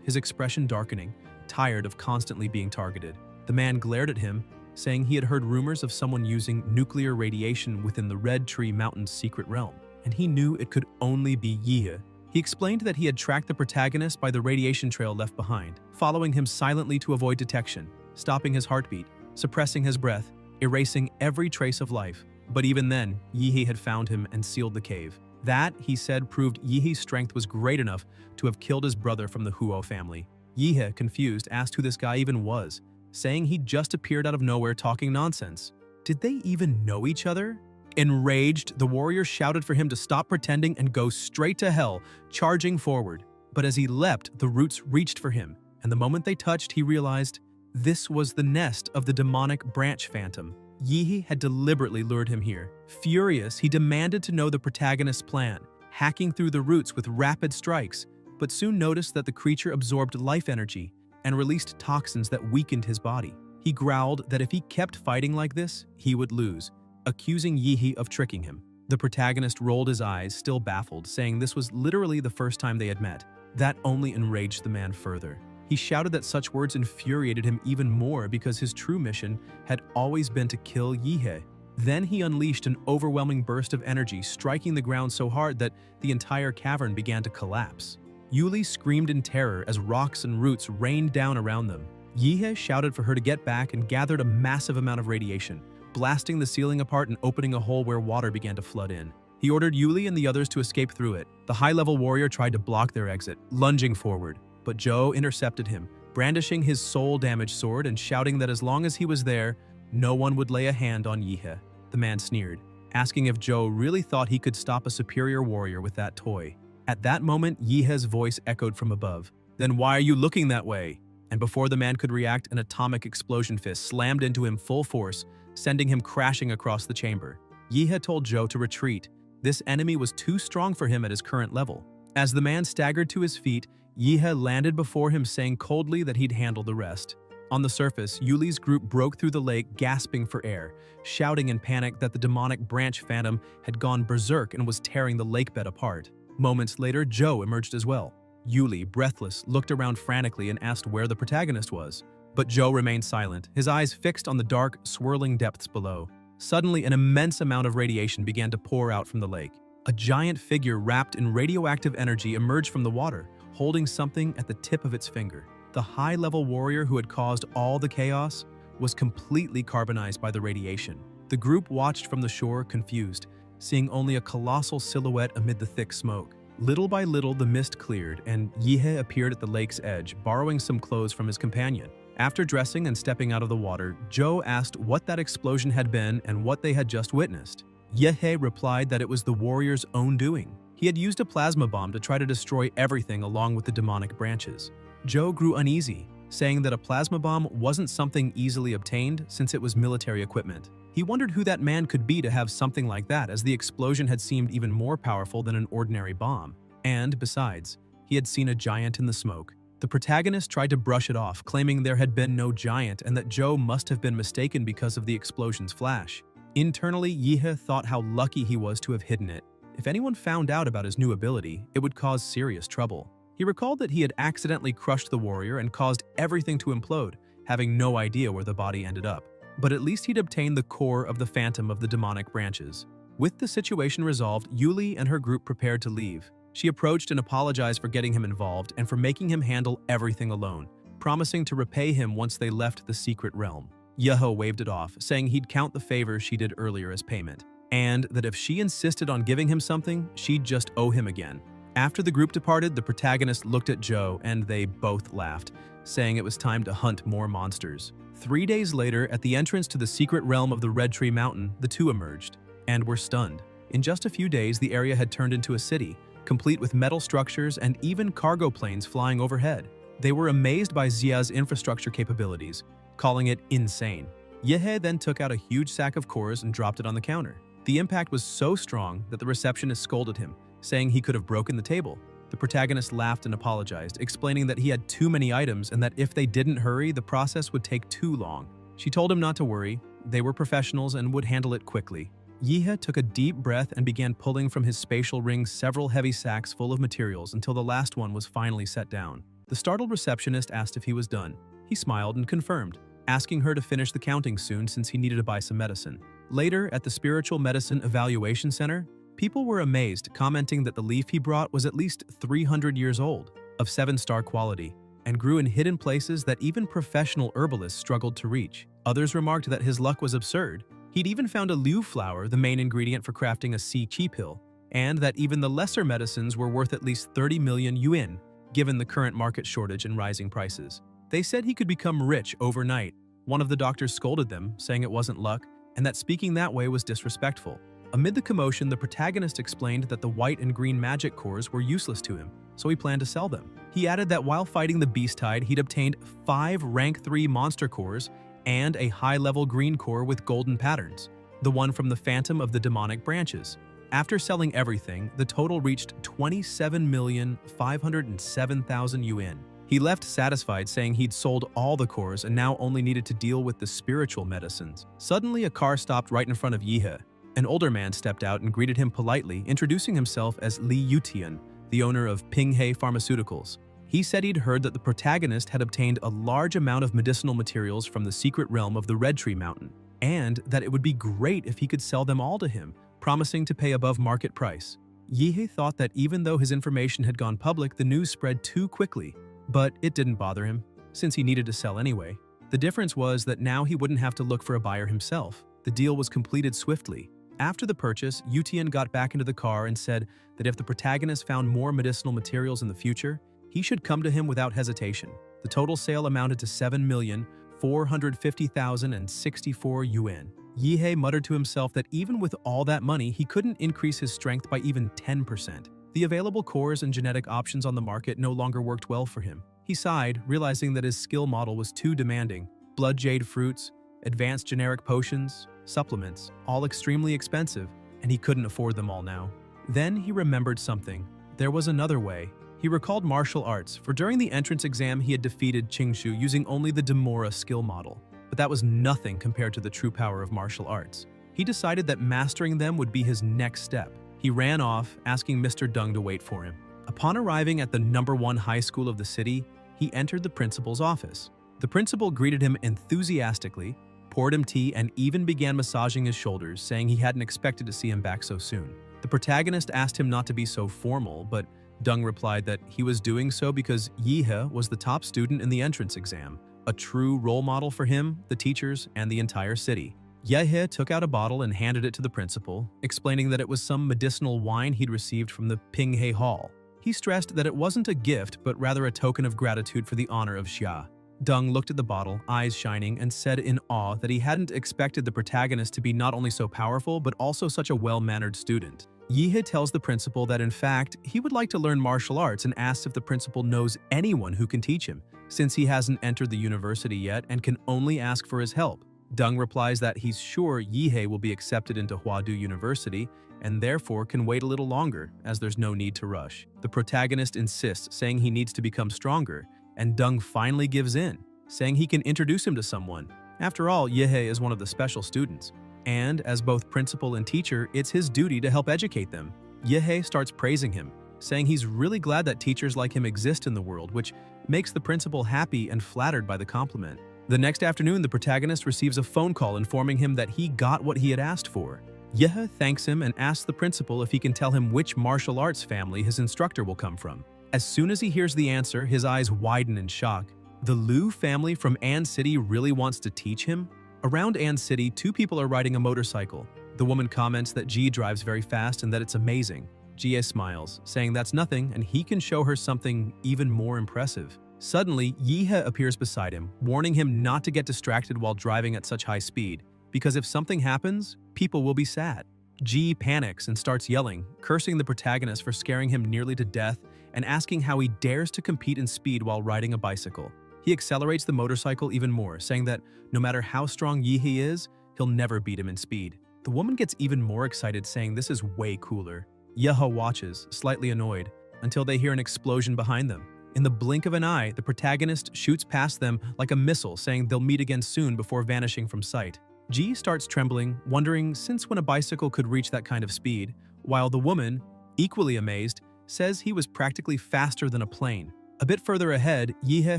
his expression darkening, tired of constantly being targeted. The man glared at him, saying he had heard rumors of someone using nuclear radiation within the Red Tree Mountain's secret realm, and he knew it could only be Yihe. He explained that he had tracked the protagonist by the radiation trail left behind, following him silently to avoid detection, stopping his heartbeat, suppressing his breath, erasing every trace of life. But even then, Yihe had found him and sealed the cave. That, he said, proved Yihe's strength was great enough to have killed his brother from the Huo family. Yihe, confused, asked who this guy even was, saying he'd just appeared out of nowhere talking nonsense. Did they even know each other? Enraged, the warrior shouted for him to stop pretending and go straight to hell, charging forward. But as he leapt, the roots reached for him, and the moment they touched, he realized this was the nest of the demonic branch phantom. Yihe had deliberately lured him here. Furious, he demanded to know the protagonist's plan, hacking through the roots with rapid strikes, but soon noticed that the creature absorbed life energy and released toxins that weakened his body. He growled that if he kept fighting like this, he would lose, accusing Yihe of tricking him. The protagonist rolled his eyes, still baffled, saying this was literally the first time they had met. That only enraged the man further. He shouted that such words infuriated him even more because his true mission had always been to kill Yihe. Then he unleashed an overwhelming burst of energy, striking the ground so hard that the entire cavern began to collapse. Yuli screamed in terror as rocks and roots rained down around them. Yihe shouted for her to get back and gathered a massive amount of radiation, blasting the ceiling apart and opening a hole where water began to flood in. He ordered Yuli and the others to escape through it. The high-level warrior tried to block their exit, lunging forward, but Joe intercepted him, brandishing his soul-damaged sword and shouting that as long as he was there, no one would lay a hand on Yihe. The man sneered, asking if Joe really thought he could stop a superior warrior with that toy. At that moment, Yihe's voice echoed from above. "Then why are you looking that way?" And before the man could react, an atomic explosion fist slammed into him full force, sending him crashing across the chamber. Yihe told Joe to retreat. This enemy was too strong for him at his current level. As the man staggered to his feet, Yihe landed before him, saying coldly that he'd handle the rest. On the surface, Yuli's group broke through the lake, gasping for air, shouting in panic that the demonic branch phantom had gone berserk and was tearing the lakebed apart. Moments later, Joe emerged as well. Yuli, breathless, looked around frantically and asked where the protagonist was. But Joe remained silent, his eyes fixed on the dark, swirling depths below. Suddenly, an immense amount of radiation began to pour out from the lake. A giant figure wrapped in radioactive energy emerged from the water, holding something at the tip of its finger. The high-level warrior who had caused all the chaos was completely carbonized by the radiation. The group watched from the shore, confused, seeing only a colossal silhouette amid the thick smoke. Little by little, the mist cleared, and Yihe appeared at the lake's edge, borrowing some clothes from his companion. After dressing and stepping out of the water, Joe asked what that explosion had been and what they had just witnessed. Yihe replied that it was the warrior's own doing. He had used a plasma bomb to try to destroy everything along with the demonic branches. Joe grew uneasy, saying that a plasma bomb wasn't something easily obtained since it was military equipment. He wondered who that man could be to have something like that, as the explosion had seemed even more powerful than an ordinary bomb. And, besides, he had seen a giant in the smoke. The protagonist tried to brush it off, claiming there had been no giant and that Joe must have been mistaken because of the explosion's flash. Internally, Yihe thought how lucky he was to have hidden it. If anyone found out about his new ability, it would cause serious trouble. He recalled that he had accidentally crushed the warrior and caused everything to implode, having no idea where the body ended up. But at least he'd obtained the core of the phantom of the demonic branches. With the situation resolved, Yuli and her group prepared to leave. She approached and apologized for getting him involved and for making him handle everything alone, promising to repay him once they left the secret realm. Yahello waved it off, saying he'd count the favor she did earlier as payment, and that if she insisted on giving him something, she'd just owe him again. After the group departed, the protagonist looked at Joe and they both laughed, saying it was time to hunt more monsters. 3 days later, at the entrance to the secret realm of the Red Tree Mountain, the two emerged, and were stunned. In just a few days, the area had turned into a city, complete with metal structures and even cargo planes flying overhead. They were amazed by Xia's infrastructure capabilities, calling it insane. Yihe then took out a huge sack of cores and dropped it on the counter. The impact was so strong that the receptionist scolded him, saying he could have broken the table. The protagonist laughed and apologized, explaining that he had too many items and that if they didn't hurry, the process would take too long. She told him not to worry, they were professionals and would handle it quickly. Yihe took a deep breath and began pulling from his spatial ring several heavy sacks full of materials until the last one was finally set down. The startled receptionist asked if he was done. He smiled and confirmed, asking her to finish the counting soon since he needed to buy some medicine. Later, at the Spiritual Medicine Evaluation Center, people were amazed, commenting that the leaf he brought was at least 300 years old, of 7-star quality, and grew in hidden places that even professional herbalists struggled to reach. Others remarked that his luck was absurd. He'd even found a liu flower, the main ingredient for crafting a sea chi pill, and that even the lesser medicines were worth at least 30 million yuan, given the current market shortage and rising prices. They said he could become rich overnight. One of the doctors scolded them, saying it wasn't luck, and that speaking that way was disrespectful. Amid the commotion, the protagonist explained that the white and green magic cores were useless to him, so he planned to sell them. He added that while fighting the beast tide, he'd obtained 5 rank 3 monster cores and a high-level green core with golden patterns, the one from the Phantom of the Demonic Branches. After selling everything, the total reached 27,507,000 yuan. He left satisfied, saying he'd sold all the cores and now only needed to deal with the spiritual medicines. Suddenly, a car stopped right in front of Yihe. An older man stepped out and greeted him politely, introducing himself as Li Yutian, the owner of Pinghe Pharmaceuticals. He said he'd heard that the protagonist had obtained a large amount of medicinal materials from the secret realm of the Red Tree Mountain, and that it would be great if he could sell them all to him, promising to pay above market price. Yihe thought that even though his information had gone public, the news spread too quickly, but it didn't bother him, since he needed to sell anyway. The difference was that now he wouldn't have to look for a buyer himself. The deal was completed swiftly. After the purchase, Yutian got back into the car and said that if the protagonist found more medicinal materials in the future, he should come to him without hesitation. The total sale amounted to 7,450,064 yuan. Yihe muttered to himself that even with all that money, he couldn't increase his strength by even 10%. The available cores and genetic options on the market no longer worked well for him. He sighed, realizing that his skill model was too demanding. Blood jade fruits, advanced generic potions, supplements, all extremely expensive, and he couldn't afford them all now. Then he remembered something. There was another way. He recalled martial arts, for during the entrance exam he had defeated Qingshu using only the Demora skill model. But that was nothing compared to the true power of martial arts. He decided that mastering them would be his next step. He ran off, asking Mr. Deng to wait for him. Upon arriving at the #1 high school of the city, he entered the principal's office. The principal greeted him enthusiastically, poured him tea, and even began massaging his shoulders, saying he hadn't expected to see him back so soon. The protagonist asked him not to be so formal, but Deng replied that he was doing so because Yihe was the top student in the entrance exam, a true role model for him, the teachers, and the entire city. Yihe took out a bottle and handed it to the principal, explaining that it was some medicinal wine he'd received from the Pinghe Hall. He stressed that it wasn't a gift, but rather a token of gratitude for the honor of Xia. Deng looked at the bottle, eyes shining, and said in awe that he hadn't expected the protagonist to be not only so powerful, but also such a well-mannered student. Yihe tells the principal that in fact, he would like to learn martial arts and asks if the principal knows anyone who can teach him, since he hasn't entered the university yet and can only ask for his help. Deng replies that he's sure Yihe will be accepted into Huadu University and therefore can wait a little longer, as there's no need to rush. The protagonist insists, saying he needs to become stronger, and Deng finally gives in, saying he can introduce him to someone. After all, Yihe is one of the special students, and as both principal and teacher, it's his duty to help educate them. Yihe starts praising him, saying he's really glad that teachers like him exist in the world, which makes the principal happy and flattered by the compliment. The next afternoon, the protagonist receives a phone call informing him that he got what he had asked for. Yihe thanks him and asks the principal if he can tell him which martial arts family his instructor will come from. As soon as he hears the answer, his eyes widen in shock. The Liu family from An City really wants to teach him? Around An City, 2 people are riding a motorcycle. The woman comments that Ji drives very fast and that it's amazing. Jie smiles, saying that's nothing and he can show her something even more impressive. Suddenly, Yihe appears beside him, warning him not to get distracted while driving at such high speed, because if something happens, people will be sad. Ji panics and starts yelling, cursing the protagonist for scaring him nearly to death and asking how he dares to compete in speed while riding a bicycle. He accelerates the motorcycle even more, saying that no matter how strong Yihe is, he'll never beat him in speed. The woman gets even more excited, saying this is way cooler. Yihe watches, slightly annoyed, until they hear an explosion behind them. In the blink of an eye, the protagonist shoots past them like a missile, saying they'll meet again soon before vanishing from sight. Ji starts trembling, wondering since when a bicycle could reach that kind of speed, while the woman, equally amazed, says he was practically faster than a plane. A bit further ahead, Yihe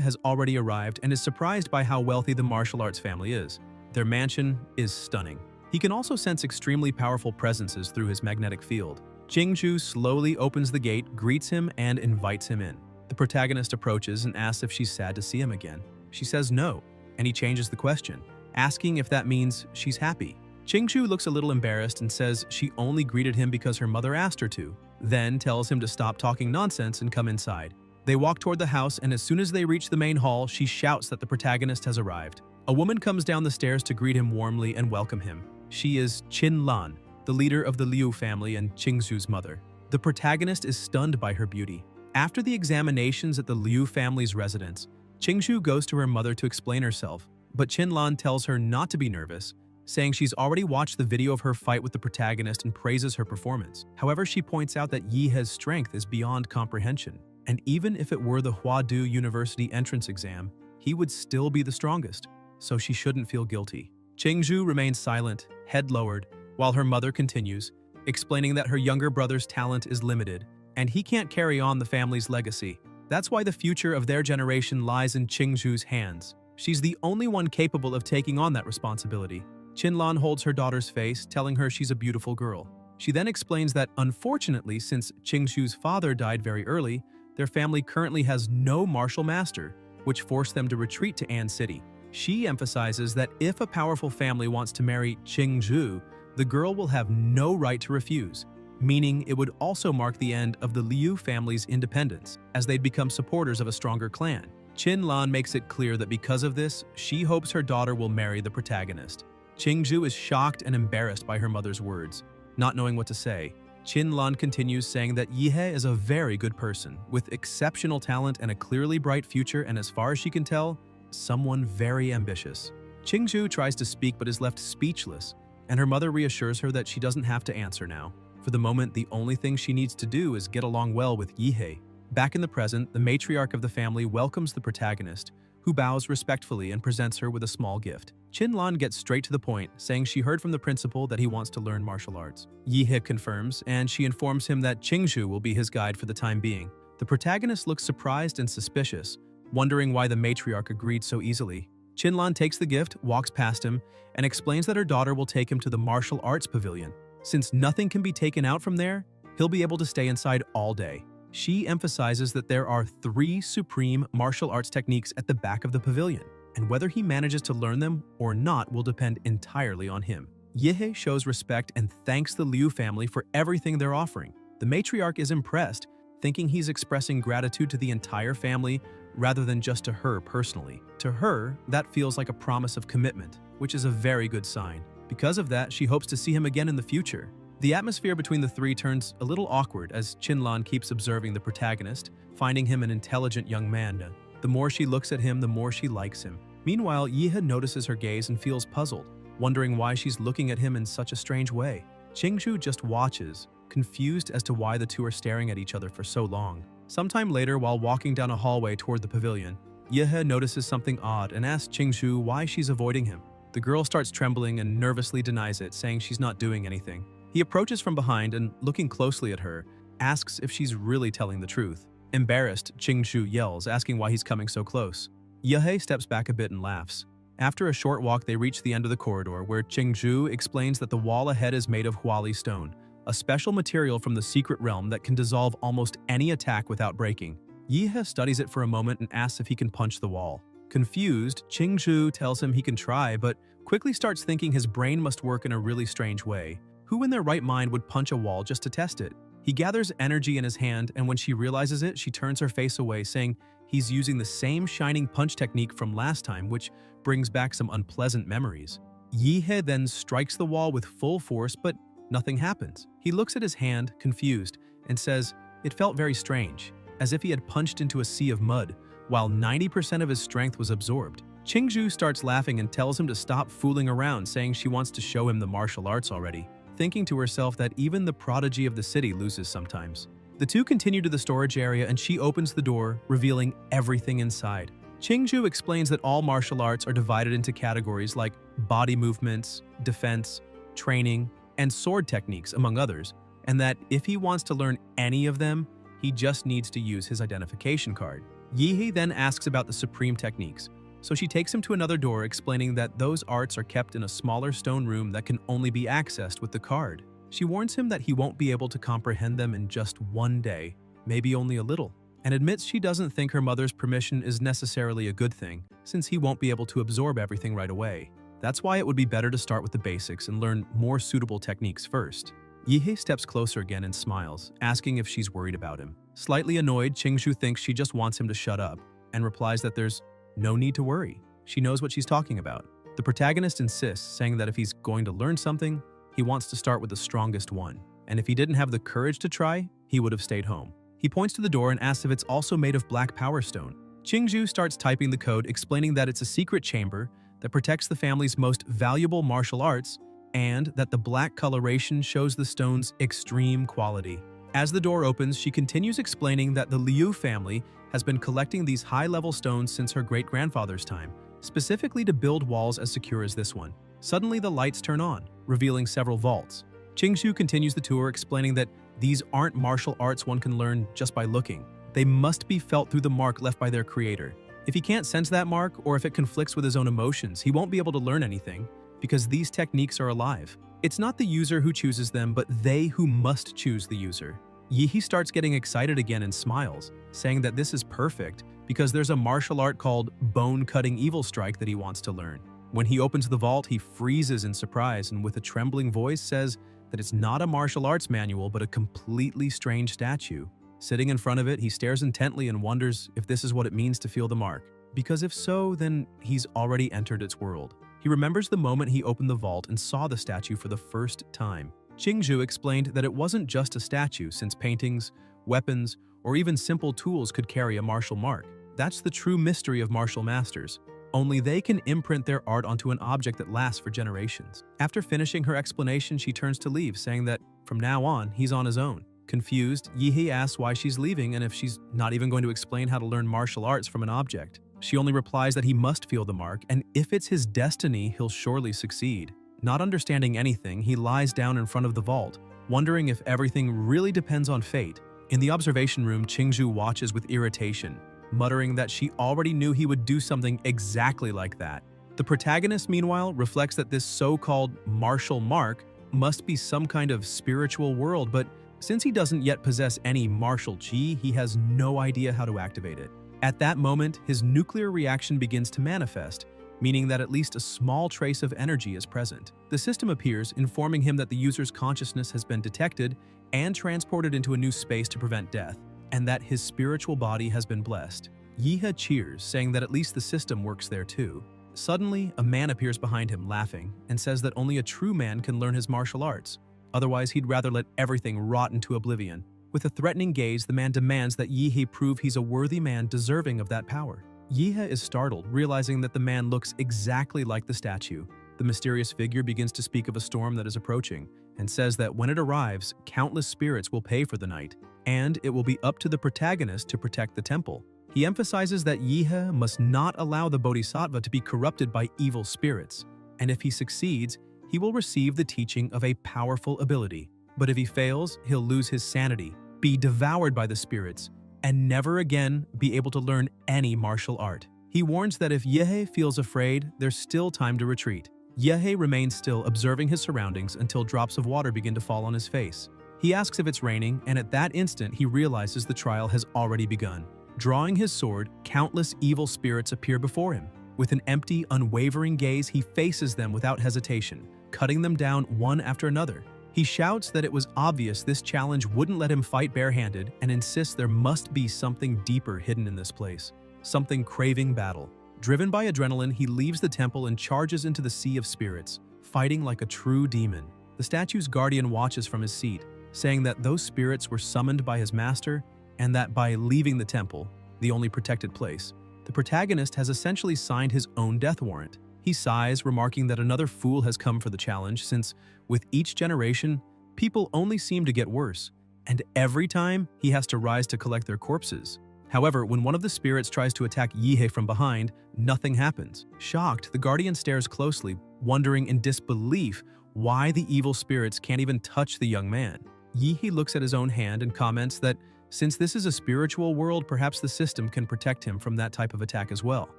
has already arrived and is surprised by how wealthy the martial arts family is. Their mansion is stunning. He can also sense extremely powerful presences through his magnetic field. Qingshu slowly opens the gate, greets him, and invites him in. The protagonist approaches and asks if she's sad to see him again. She says no, and he changes the question, asking if that means she's happy. Qingzhu looks a little embarrassed and says she only greeted him because her mother asked her to, then tells him to stop talking nonsense and come inside. They walk toward the house, and as soon as they reach the main hall, she shouts that the protagonist has arrived. A woman comes down the stairs to greet him warmly and welcome him. She is Qin Lan, the leader of the Liu family and Qingzhu's mother. The protagonist is stunned by her beauty. After the examinations at the Liu family's residence, Qingzhu goes to her mother to explain herself, but Qin Lan tells her not to be nervous, saying she's already watched the video of her fight with the protagonist and praises her performance. However, she points out that Yihe's strength is beyond comprehension, and even if it were the Huadu University entrance exam, he would still be the strongest, so she shouldn't feel guilty. Qingzhu remains silent, head lowered, while her mother continues, explaining that her younger brother's talent is limited, and he can't carry on the family's legacy. That's why the future of their generation lies in Qingzhu's hands. She's the only one capable of taking on that responsibility. Qin Lan holds her daughter's face, telling her she's a beautiful girl. She then explains that, unfortunately, since Qingzhu's father died very early, their family currently has no martial master, which forced them to retreat to An City. She emphasizes that if a powerful family wants to marry Qingzhu, the girl will have no right to refuse, meaning it would also mark the end of the Liu family's independence, as they'd become supporters of a stronger clan. Qin Lan makes it clear that because of this, she hopes her daughter will marry the protagonist. Qingzhu is shocked and embarrassed by her mother's words. Not knowing what to say, Qin Lan continues saying that Yihe is a very good person, with exceptional talent and a clearly bright future, and as far as she can tell, someone very ambitious. Qingzhu tries to speak but is left speechless, and her mother reassures her that she doesn't have to answer now. For the moment, the only thing she needs to do is get along well with Yihe. Back in the present, the matriarch of the family welcomes the protagonist, who bows respectfully and presents her with a small gift. Qin Lan gets straight to the point, saying she heard from the principal that he wants to learn martial arts. Yihe confirms, and she informs him that Qingzhu will be his guide for the time being. The protagonist looks surprised and suspicious, wondering why the matriarch agreed so easily. Qin Lan takes the gift, walks past him, and explains that her daughter will take him to the martial arts pavilion. Since nothing can be taken out from there, he'll be able to stay inside all day. She emphasizes that there are 3 supreme martial arts techniques at the back of the pavilion, and whether he manages to learn them or not will depend entirely on him. Yihe shows respect and thanks the Liu family for everything they're offering. The matriarch is impressed, thinking he's expressing gratitude to the entire family rather than just to her personally. To her, that feels like a promise of commitment, which is a very good sign. Because of that, she hopes to see him again in the future. The atmosphere between the three turns a little awkward as Qin Lan keeps observing the protagonist, finding him an intelligent young man. The more she looks at him, the more she likes him. Meanwhile, Yihe notices her gaze and feels puzzled, wondering why she's looking at him in such a strange way. Qingzhu just watches, confused as to why the two are staring at each other for so long. Sometime later, while walking down a hallway toward the pavilion, Yihe notices something odd and asks Qingzhu why she's avoiding him. The girl starts trembling and nervously denies it, saying she's not doing anything. He approaches from behind and, looking closely at her, asks if she's really telling the truth. Embarrassed, Qingzhu yells, asking why he's coming so close. Yihe steps back a bit and laughs. After a short walk, they reach the end of the corridor, where Qingzhu explains that the wall ahead is made of huali stone, a special material from the secret realm that can dissolve almost any attack without breaking. Yihe studies it for a moment and asks if he can punch the wall. Confused, Qingzhu tells him he can try, but quickly starts thinking his brain must work in a really strange way. Who in their right mind would punch a wall just to test it? He gathers energy in his hand, and when she realizes it, she turns her face away, saying he's using the same shining punch technique from last time, which brings back some unpleasant memories. Yihe then strikes the wall with full force, but nothing happens. He looks at his hand, confused, and says it felt very strange, as if he had punched into a sea of mud, while 90% of his strength was absorbed. Qingzhu starts laughing and tells him to stop fooling around, saying she wants to show him the martial arts already, thinking to herself that even the prodigy of the city loses sometimes. The two continue to the storage area and she opens the door, revealing everything inside. Qingzhu explains that all martial arts are divided into categories like body movements, defense, training, and sword techniques, among others, and that if he wants to learn any of them, he just needs to use his identification card. Yihe then asks about the supreme techniques, so she takes him to another door, explaining that those arts are kept in a smaller stone room that can only be accessed with the card. She warns him that he won't be able to comprehend them in just one day, maybe only a little, and admits she doesn't think her mother's permission is necessarily a good thing, since he won't be able to absorb everything right away. That's why it would be better to start with the basics and learn more suitable techniques first. Yihei steps closer again and smiles, asking if she's worried about him. Slightly annoyed, Qingzhu thinks she just wants him to shut up and replies that there's no need to worry. She knows what she's talking about. The protagonist insists, saying that if he's going to learn something, he wants to start with the strongest one, and if he didn't have the courage to try, he would have stayed home. He points to the door and asks if it's also made of black power stone. Qingzhu starts typing the code, explaining that it's a secret chamber that protects the family's most valuable martial arts and that the black coloration shows the stone's extreme quality. As the door opens, she continues explaining that the Liu family has been collecting these high-level stones since her great-grandfather's time, specifically to build walls as secure as this one. Suddenly, the lights turn on, revealing several vaults. Qingzhu continues the tour, explaining that these aren't martial arts one can learn just by looking. They must be felt through the mark left by their creator. If he can't sense that mark, or if it conflicts with his own emotions, he won't be able to learn anything, because these techniques are alive. It's not the user who chooses them, but they who must choose the user. Yihei starts getting excited again and smiles, saying that this is perfect because there's a martial art called Bone-Cutting Evil Strike that he wants to learn. When he opens the vault, he freezes in surprise and with a trembling voice says that it's not a martial arts manual but a completely strange statue. Sitting in front of it, he stares intently and wonders if this is what it means to feel the mark, because if so, then he's already entered its world. He remembers the moment he opened the vault and saw the statue for the first time. Qingzhu explained that it wasn't just a statue, since paintings, weapons, or even simple tools could carry a martial mark. That's the true mystery of martial masters. Only they can imprint their art onto an object that lasts for generations. After finishing her explanation, she turns to leave, saying that from now on, he's on his own. Confused, Yihei asks why she's leaving and if she's not even going to explain how to learn martial arts from an object. She only replies that he must feel the mark, and if it's his destiny, he'll surely succeed. Not understanding anything, he lies down in front of the vault, wondering if everything really depends on fate. In the observation room, Qingzhu watches with irritation, muttering that she already knew he would do something exactly like that. The protagonist, meanwhile, reflects that this so-called martial mark must be some kind of spiritual world, but since he doesn't yet possess any martial chi, he has no idea how to activate it. At that moment, his nuclear reaction begins to manifest, meaning that at least a small trace of energy is present. The system appears, informing him that the user's consciousness has been detected and transported into a new space to prevent death, and that his spiritual body has been blessed. Yihei cheers, saying that at least the system works there too. Suddenly, a man appears behind him, laughing, and says that only a true man can learn his martial arts. Otherwise, he'd rather let everything rot into oblivion. With a threatening gaze, the man demands that Yihei prove he's a worthy man deserving of that power. Yihei is startled, realizing that the man looks exactly like the statue. The mysterious figure begins to speak of a storm that is approaching, and says that when it arrives, countless spirits will pay for the night, and it will be up to the protagonist to protect the temple. He emphasizes that Yihei must not allow the bodhisattva to be corrupted by evil spirits, and if he succeeds, he will receive the teaching of a powerful ability. But if he fails, he'll lose his sanity, be devoured by the spirits, and never again be able to learn any martial art. He warns that if Yihei feels afraid, there's still time to retreat. Yihei remains still, observing his surroundings until drops of water begin to fall on his face. He asks if it's raining, and at that instant he realizes the trial has already begun. Drawing his sword, countless evil spirits appear before him. With an empty, unwavering gaze, he faces them without hesitation, cutting them down one after another. He shouts that it was obvious this challenge wouldn't let him fight barehanded and insists there must be something deeper hidden in this place, something craving battle. Driven by adrenaline, he leaves the temple and charges into the sea of spirits, fighting like a true demon. The statue's guardian watches from his seat, saying that those spirits were summoned by his master and that by leaving the temple, the only protected place, the protagonist has essentially signed his own death warrant. He sighs, remarking that another fool has come for the challenge since, with each generation, people only seem to get worse, and every time he has to rise to collect their corpses. However, when one of the spirits tries to attack Yihei from behind, nothing happens. Shocked, the guardian stares closely, wondering in disbelief why the evil spirits can't even touch the young man. Yihei looks at his own hand and comments that since this is a spiritual world, perhaps the system can protect him from that type of attack as well.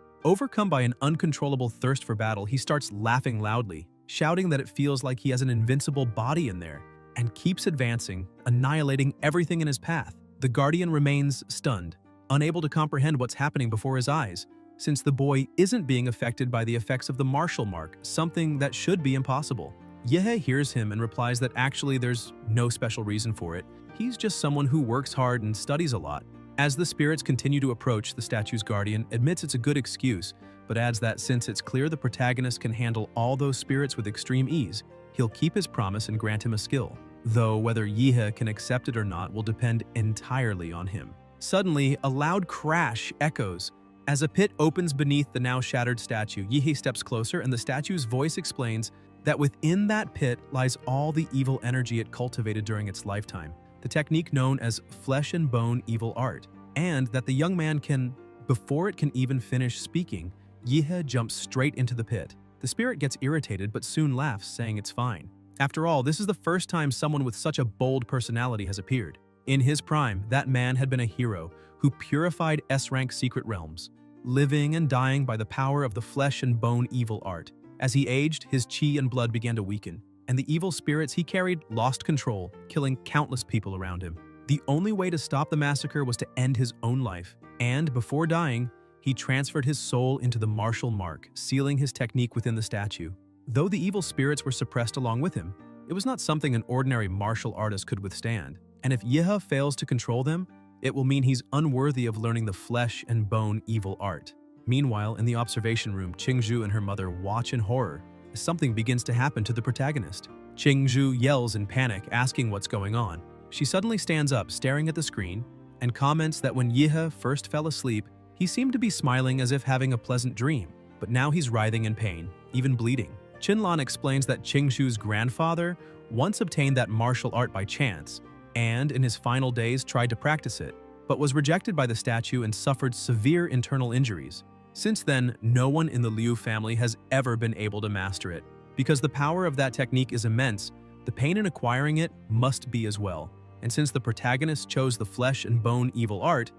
Overcome by an uncontrollable thirst for battle, he starts laughing loudly, shouting that it feels like he has an invincible body in there, and keeps advancing, annihilating everything in his path. The guardian remains stunned, unable to comprehend what's happening before his eyes, since the boy isn't being affected by the effects of the martial mark, something that should be impossible. Yehe hears him and replies that actually there's no special reason for it. He's just someone who works hard and studies a lot. As the spirits continue to approach, the statue's guardian admits it's a good excuse, but adds that since it's clear the protagonist can handle all those spirits with extreme ease, he'll keep his promise and grant him a skill. Though whether Yehe can accept it or not will depend entirely on him. Suddenly, a loud crash echoes. As a pit opens beneath the now shattered statue, Yehe steps closer and the statue's voice explains that within that pit lies all the evil energy it cultivated during its lifetime, the technique known as flesh and bone evil art, and that the young man can, before it can even finish speaking, Yehe jumps straight into the pit. The spirit gets irritated but soon laughs, saying it's fine. After all, this is the first time someone with such a bold personality has appeared. In his prime, that man had been a hero who purified S-rank secret realms, living and dying by the power of the flesh and bone evil art. As he aged, his chi and blood began to weaken, and the evil spirits he carried lost control, killing countless people around him. The only way to stop the massacre was to end his own life, and before dying, he transferred his soul into the martial mark, sealing his technique within the statue. Though the evil spirits were suppressed along with him, it was not something an ordinary martial artist could withstand. And if Yehe fails to control them, it will mean he's unworthy of learning the flesh and bone evil art. Meanwhile, in the observation room, Qingzhu and her mother watch in horror as something begins to happen to the protagonist. Qingzhu yells in panic, asking what's going on. She suddenly stands up, staring at the screen, and comments that when Yehe first fell asleep, he seemed to be smiling as if having a pleasant dream, but now he's writhing in pain, even bleeding. Qinlan explains that Qingzhu's grandfather once obtained that martial art by chance, and in his final days tried to practice it, but was rejected by the statue and suffered severe internal injuries. Since then, no one in the Liu family has ever been able to master it. Because the power of that technique is immense, the pain in acquiring it must be as well. And since the protagonist chose the flesh and bone evil art,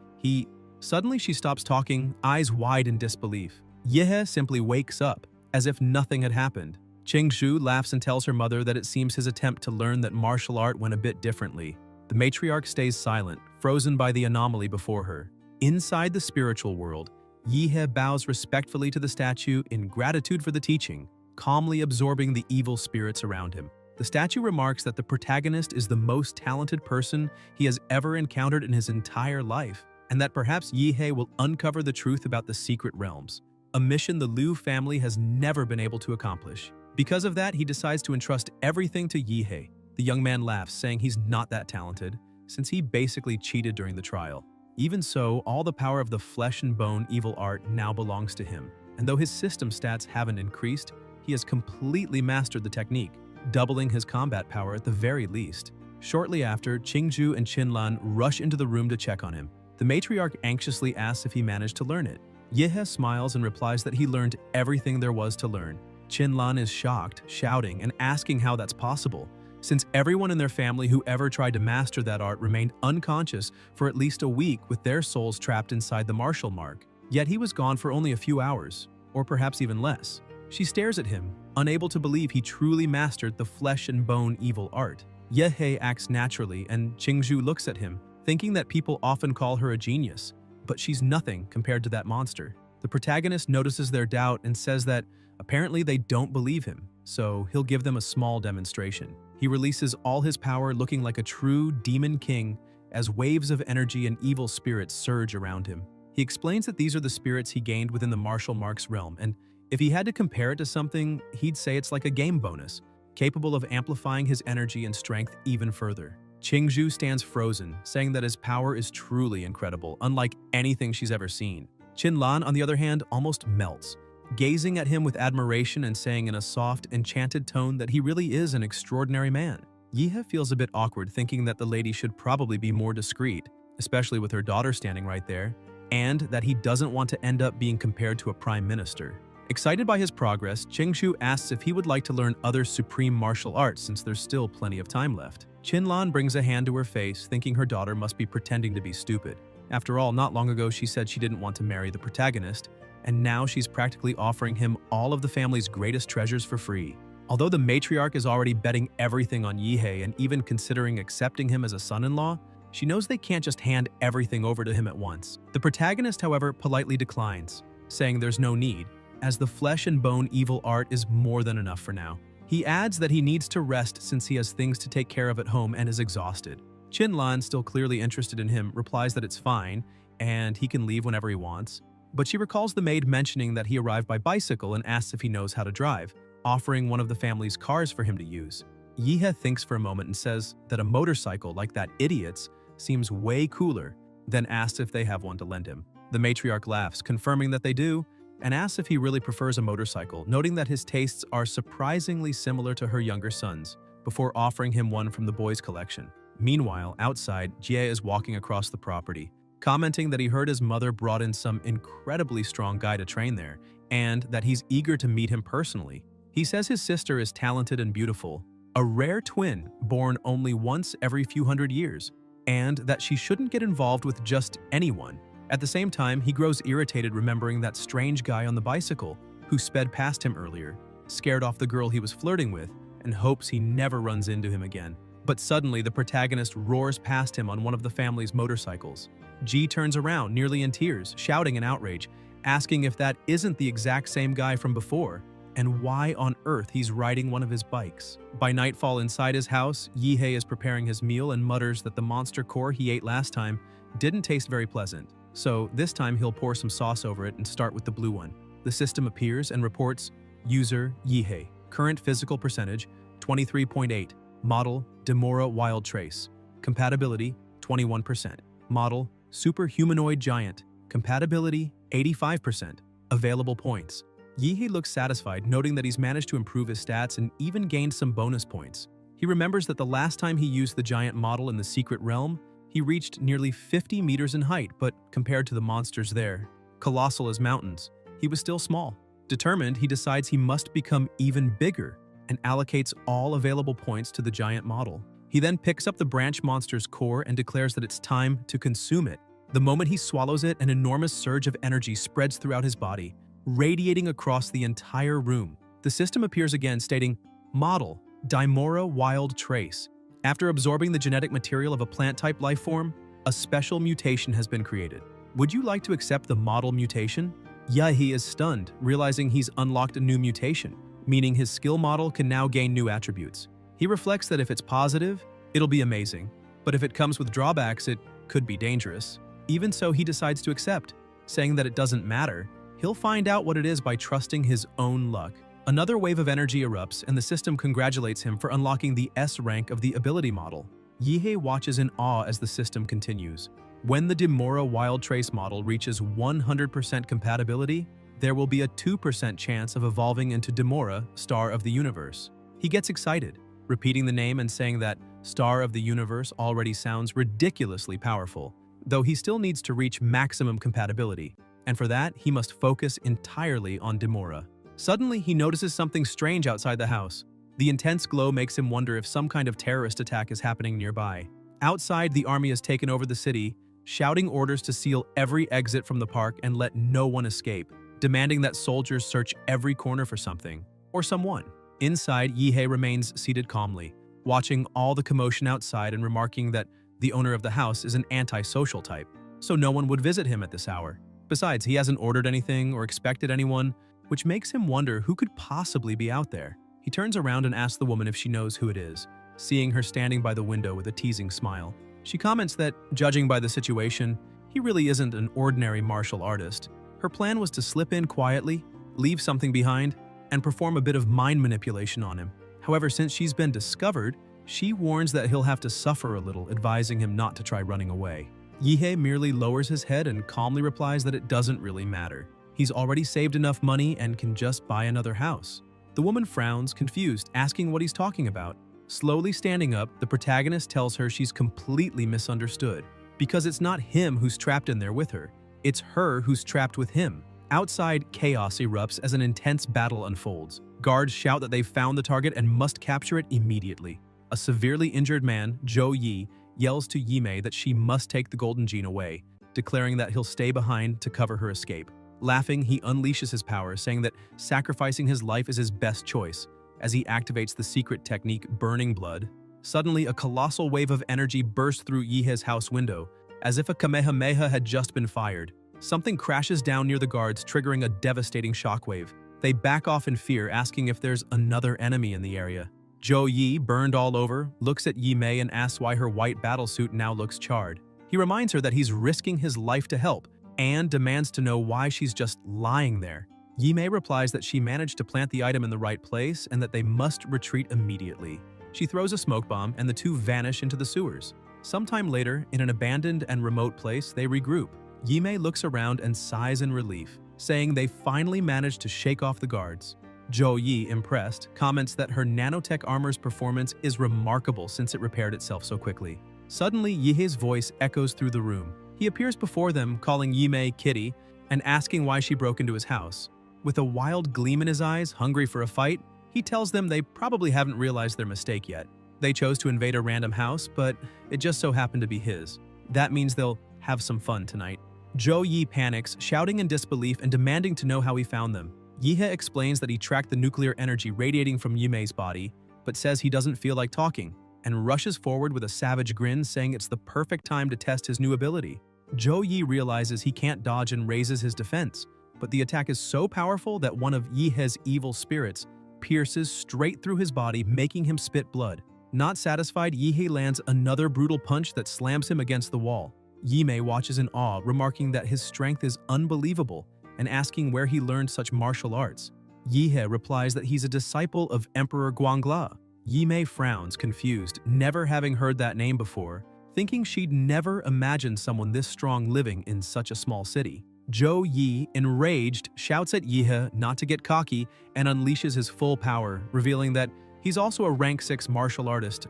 Suddenly she stops talking, eyes wide in disbelief. Yehe simply wakes up, as if nothing had happened. Qingzhu laughs and tells her mother that it seems his attempt to learn that martial art went a bit differently. The matriarch stays silent, frozen by the anomaly before her. Inside the spiritual world, Yehe bows respectfully to the statue in gratitude for the teaching, calmly absorbing the evil spirits around him. The statue remarks that the protagonist is the most talented person he has ever encountered in his entire life, and that perhaps Yehe will uncover the truth about the secret realms, a mission the Liu family has never been able to accomplish. Because of that, he decides to entrust everything to Yehe. The young man laughs, saying he's not that talented, since he basically cheated during the trial. Even so, all the power of the flesh and bone evil art now belongs to him, and though his system stats haven't increased, he has completely mastered the technique, doubling his combat power at the very least. Shortly after, Qingzhu and Qinlan rush into the room to check on him. The matriarch anxiously asks if he managed to learn it. Yehe smiles and replies that he learned everything there was to learn. Qinlan is shocked, shouting and asking how that's possible, since everyone in their family who ever tried to master that art remained unconscious for at least a week with their souls trapped inside the martial mark. Yet he was gone for only a few hours, or perhaps even less. She stares at him, unable to believe he truly mastered the flesh and bone evil art. Yehe acts naturally and Qingzhu looks at him, thinking that people often call her a genius, but she's nothing compared to that monster. The protagonist notices their doubt and says that apparently they don't believe him, so he'll give them a small demonstration. He releases all his power looking like a true demon king as waves of energy and evil spirits surge around him. He explains that these are the spirits he gained within the martial marks realm, and if he had to compare it to something, he'd say it's like a game bonus, capable of amplifying his energy and strength even further. Qingzhu stands frozen, saying that his power is truly incredible, unlike anything she's ever seen. Qinlan, on the other hand, almost melts, gazing at him with admiration and saying in a soft, enchanted tone that he really is an extraordinary man. Yehe feels a bit awkward, thinking that the lady should probably be more discreet, especially with her daughter standing right there, and that he doesn't want to end up being compared to a prime minister. Excited by his progress, Qingzhu asks if he would like to learn other supreme martial arts since there's still plenty of time left. Qinlan brings a hand to her face, thinking her daughter must be pretending to be stupid. After all, not long ago she said she didn't want to marry the protagonist, and now she's practically offering him all of the family's greatest treasures for free. Although the matriarch is already betting everything on Yehe and even considering accepting him as a son-in-law, she knows they can't just hand everything over to him at once. The protagonist, however, politely declines, saying there's no need, as the flesh and bone evil art is more than enough for now. He adds that he needs to rest since he has things to take care of at home and is exhausted. Chin-lan, still clearly interested in him, replies that it's fine and he can leave whenever he wants, but she recalls the maid mentioning that he arrived by bicycle and asks if he knows how to drive, offering one of the family's cars for him to use. Yihe thinks for a moment and says that a motorcycle like that idiot's seems way cooler, then asks if they have one to lend him. The matriarch laughs, confirming that they do, and asks if he really prefers a motorcycle, noting that his tastes are surprisingly similar to her younger son's, before offering him one from the boys' collection. Meanwhile, outside, Jie is walking across the property, commenting that he heard his mother brought in some incredibly strong guy to train there, and that he's eager to meet him personally. He says his sister is talented and beautiful, a rare twin born only once every few hundred years, and that she shouldn't get involved with just anyone. At the same time, he grows irritated remembering that strange guy on the bicycle who sped past him earlier, scared off the girl he was flirting with, and hopes he never runs into him again. But suddenly, the protagonist roars past him on one of the family's motorcycles. Ji turns around, nearly in tears, shouting in outrage, asking if that isn't the exact same guy from before, and why on earth he's riding one of his bikes. By nightfall inside his house, Yihe is preparing his meal and mutters that the monster core he ate last time didn't taste very pleasant. So this time he'll pour some sauce over it and start with the blue one. The system appears and reports, user Yihe, current physical percentage 23.8, model Demora Wild Trace, compatibility 21%, model Super Humanoid Giant, compatibility 85%, available points. Yihe looks satisfied, noting that he's managed to improve his stats and even gained some bonus points. He remembers that the last time he used the giant model in the secret realm, he reached nearly 50 meters in height, but compared to the monsters there, colossal as mountains, he was still small. Determined, he decides he must become even bigger and allocates all available points to the giant model. He then picks up the branch monster's core and declares that it's time to consume it. The moment he swallows it, an enormous surge of energy spreads throughout his body, radiating across the entire room. The system appears again, stating, model Dimora Wild Trace. After absorbing the genetic material of a plant-type life form, a special mutation has been created. Would you like to accept the model mutation? Yahi is stunned, realizing he's unlocked a new mutation, meaning his skill model can now gain new attributes. He reflects that if it's positive, it'll be amazing, but if it comes with drawbacks, it could be dangerous. Even so, he decides to accept, saying that it doesn't matter. He'll find out what it is by trusting his own luck. Another wave of energy erupts, and the system congratulates him for unlocking the S rank of the ability model. Yihe watches in awe as the system continues. When the Demora Wild Trace model reaches 100% compatibility, there will be a 2% chance of evolving into Demora, Star of the Universe. He gets excited, repeating the name and saying that Star of the Universe already sounds ridiculously powerful, though he still needs to reach maximum compatibility, and for that, he must focus entirely on Demora. Suddenly, he notices something strange outside the house. The intense glow makes him wonder if some kind of terrorist attack is happening nearby. Outside, the army has taken over the city, shouting orders to seal every exit from the park and let no one escape, demanding that soldiers search every corner for something, or someone. Inside, Yihe remains seated calmly, watching all the commotion outside and remarking that the owner of the house is an antisocial type, so no one would visit him at this hour. Besides, he hasn't ordered anything or expected anyone, which makes him wonder who could possibly be out there. He turns around and asks the woman if she knows who it is, seeing her standing by the window with a teasing smile. She comments that, judging by the situation, he really isn't an ordinary martial artist. Her plan was to slip in quietly, leave something behind, and perform a bit of mind manipulation on him. However, since she's been discovered, she warns that he'll have to suffer a little, advising him not to try running away. Yihe merely lowers his head and calmly replies that it doesn't really matter. He's already saved enough money and can just buy another house. The woman frowns, confused, asking what he's talking about. Slowly standing up, the protagonist tells her she's completely misunderstood, because it's not him who's trapped in there with her, it's her who's trapped with him. Outside, chaos erupts as an intense battle unfolds. Guards shout that they've found the target and must capture it immediately. A severely injured man, Zhou Yi, yells to Yimei that she must take the golden gene away, declaring that he'll stay behind to cover her escape. Laughing, he unleashes his power, saying that sacrificing his life is his best choice, as he activates the secret technique Burning Blood. Suddenly, a colossal wave of energy bursts through Yihe's house window, as if a Kamehameha had just been fired. Something crashes down near the guards, triggering a devastating shockwave. They back off in fear, asking if there's another enemy in the area. Zhou Yi, burned all over, looks at Yi Mei and asks why her white battlesuit now looks charred. He reminds her that he's risking his life to help, and demands to know why she's just lying there. Yi Mei replies that she managed to plant the item in the right place and that they must retreat immediately. She throws a smoke bomb and the two vanish into the sewers. Sometime later, in an abandoned and remote place, they regroup. Yi Mei looks around and sighs in relief, saying they finally managed to shake off the guards. Zhou Yi, impressed, comments that her nanotech armor's performance is remarkable since it repaired itself so quickly. Suddenly, Yihei's voice echoes through the room. He appears before them, calling Yi Mei Kitty and asking why she broke into his house. With a wild gleam in his eyes, hungry for a fight, he tells them they probably haven't realized their mistake yet. They chose to invade a random house, but it just so happened to be his. That means they'll have some fun tonight. Zhou Yi panics, shouting in disbelief and demanding to know how he found them. Yihei explains that he tracked the nuclear energy radiating from Yi Mei's body, but says he doesn't feel like talking, and rushes forward with a savage grin, saying it's the perfect time to test his new ability. Zhou Yi realizes he can't dodge and raises his defense, but the attack is so powerful that one of Yihei's evil spirits pierces straight through his body, making him spit blood. Not satisfied, Yihei lands another brutal punch that slams him against the wall. Yi Mei watches in awe, remarking that his strength is unbelievable and asking where he learned such martial arts. Yihei replies that he's a disciple of Emperor Guangla. Yi Mei frowns, confused, never having heard that name before, thinking she'd never imagined someone this strong living in such a small city. Zhou Yi, enraged, shouts at Yihei not to get cocky and unleashes his full power, revealing that he's also a rank 6 martial artist,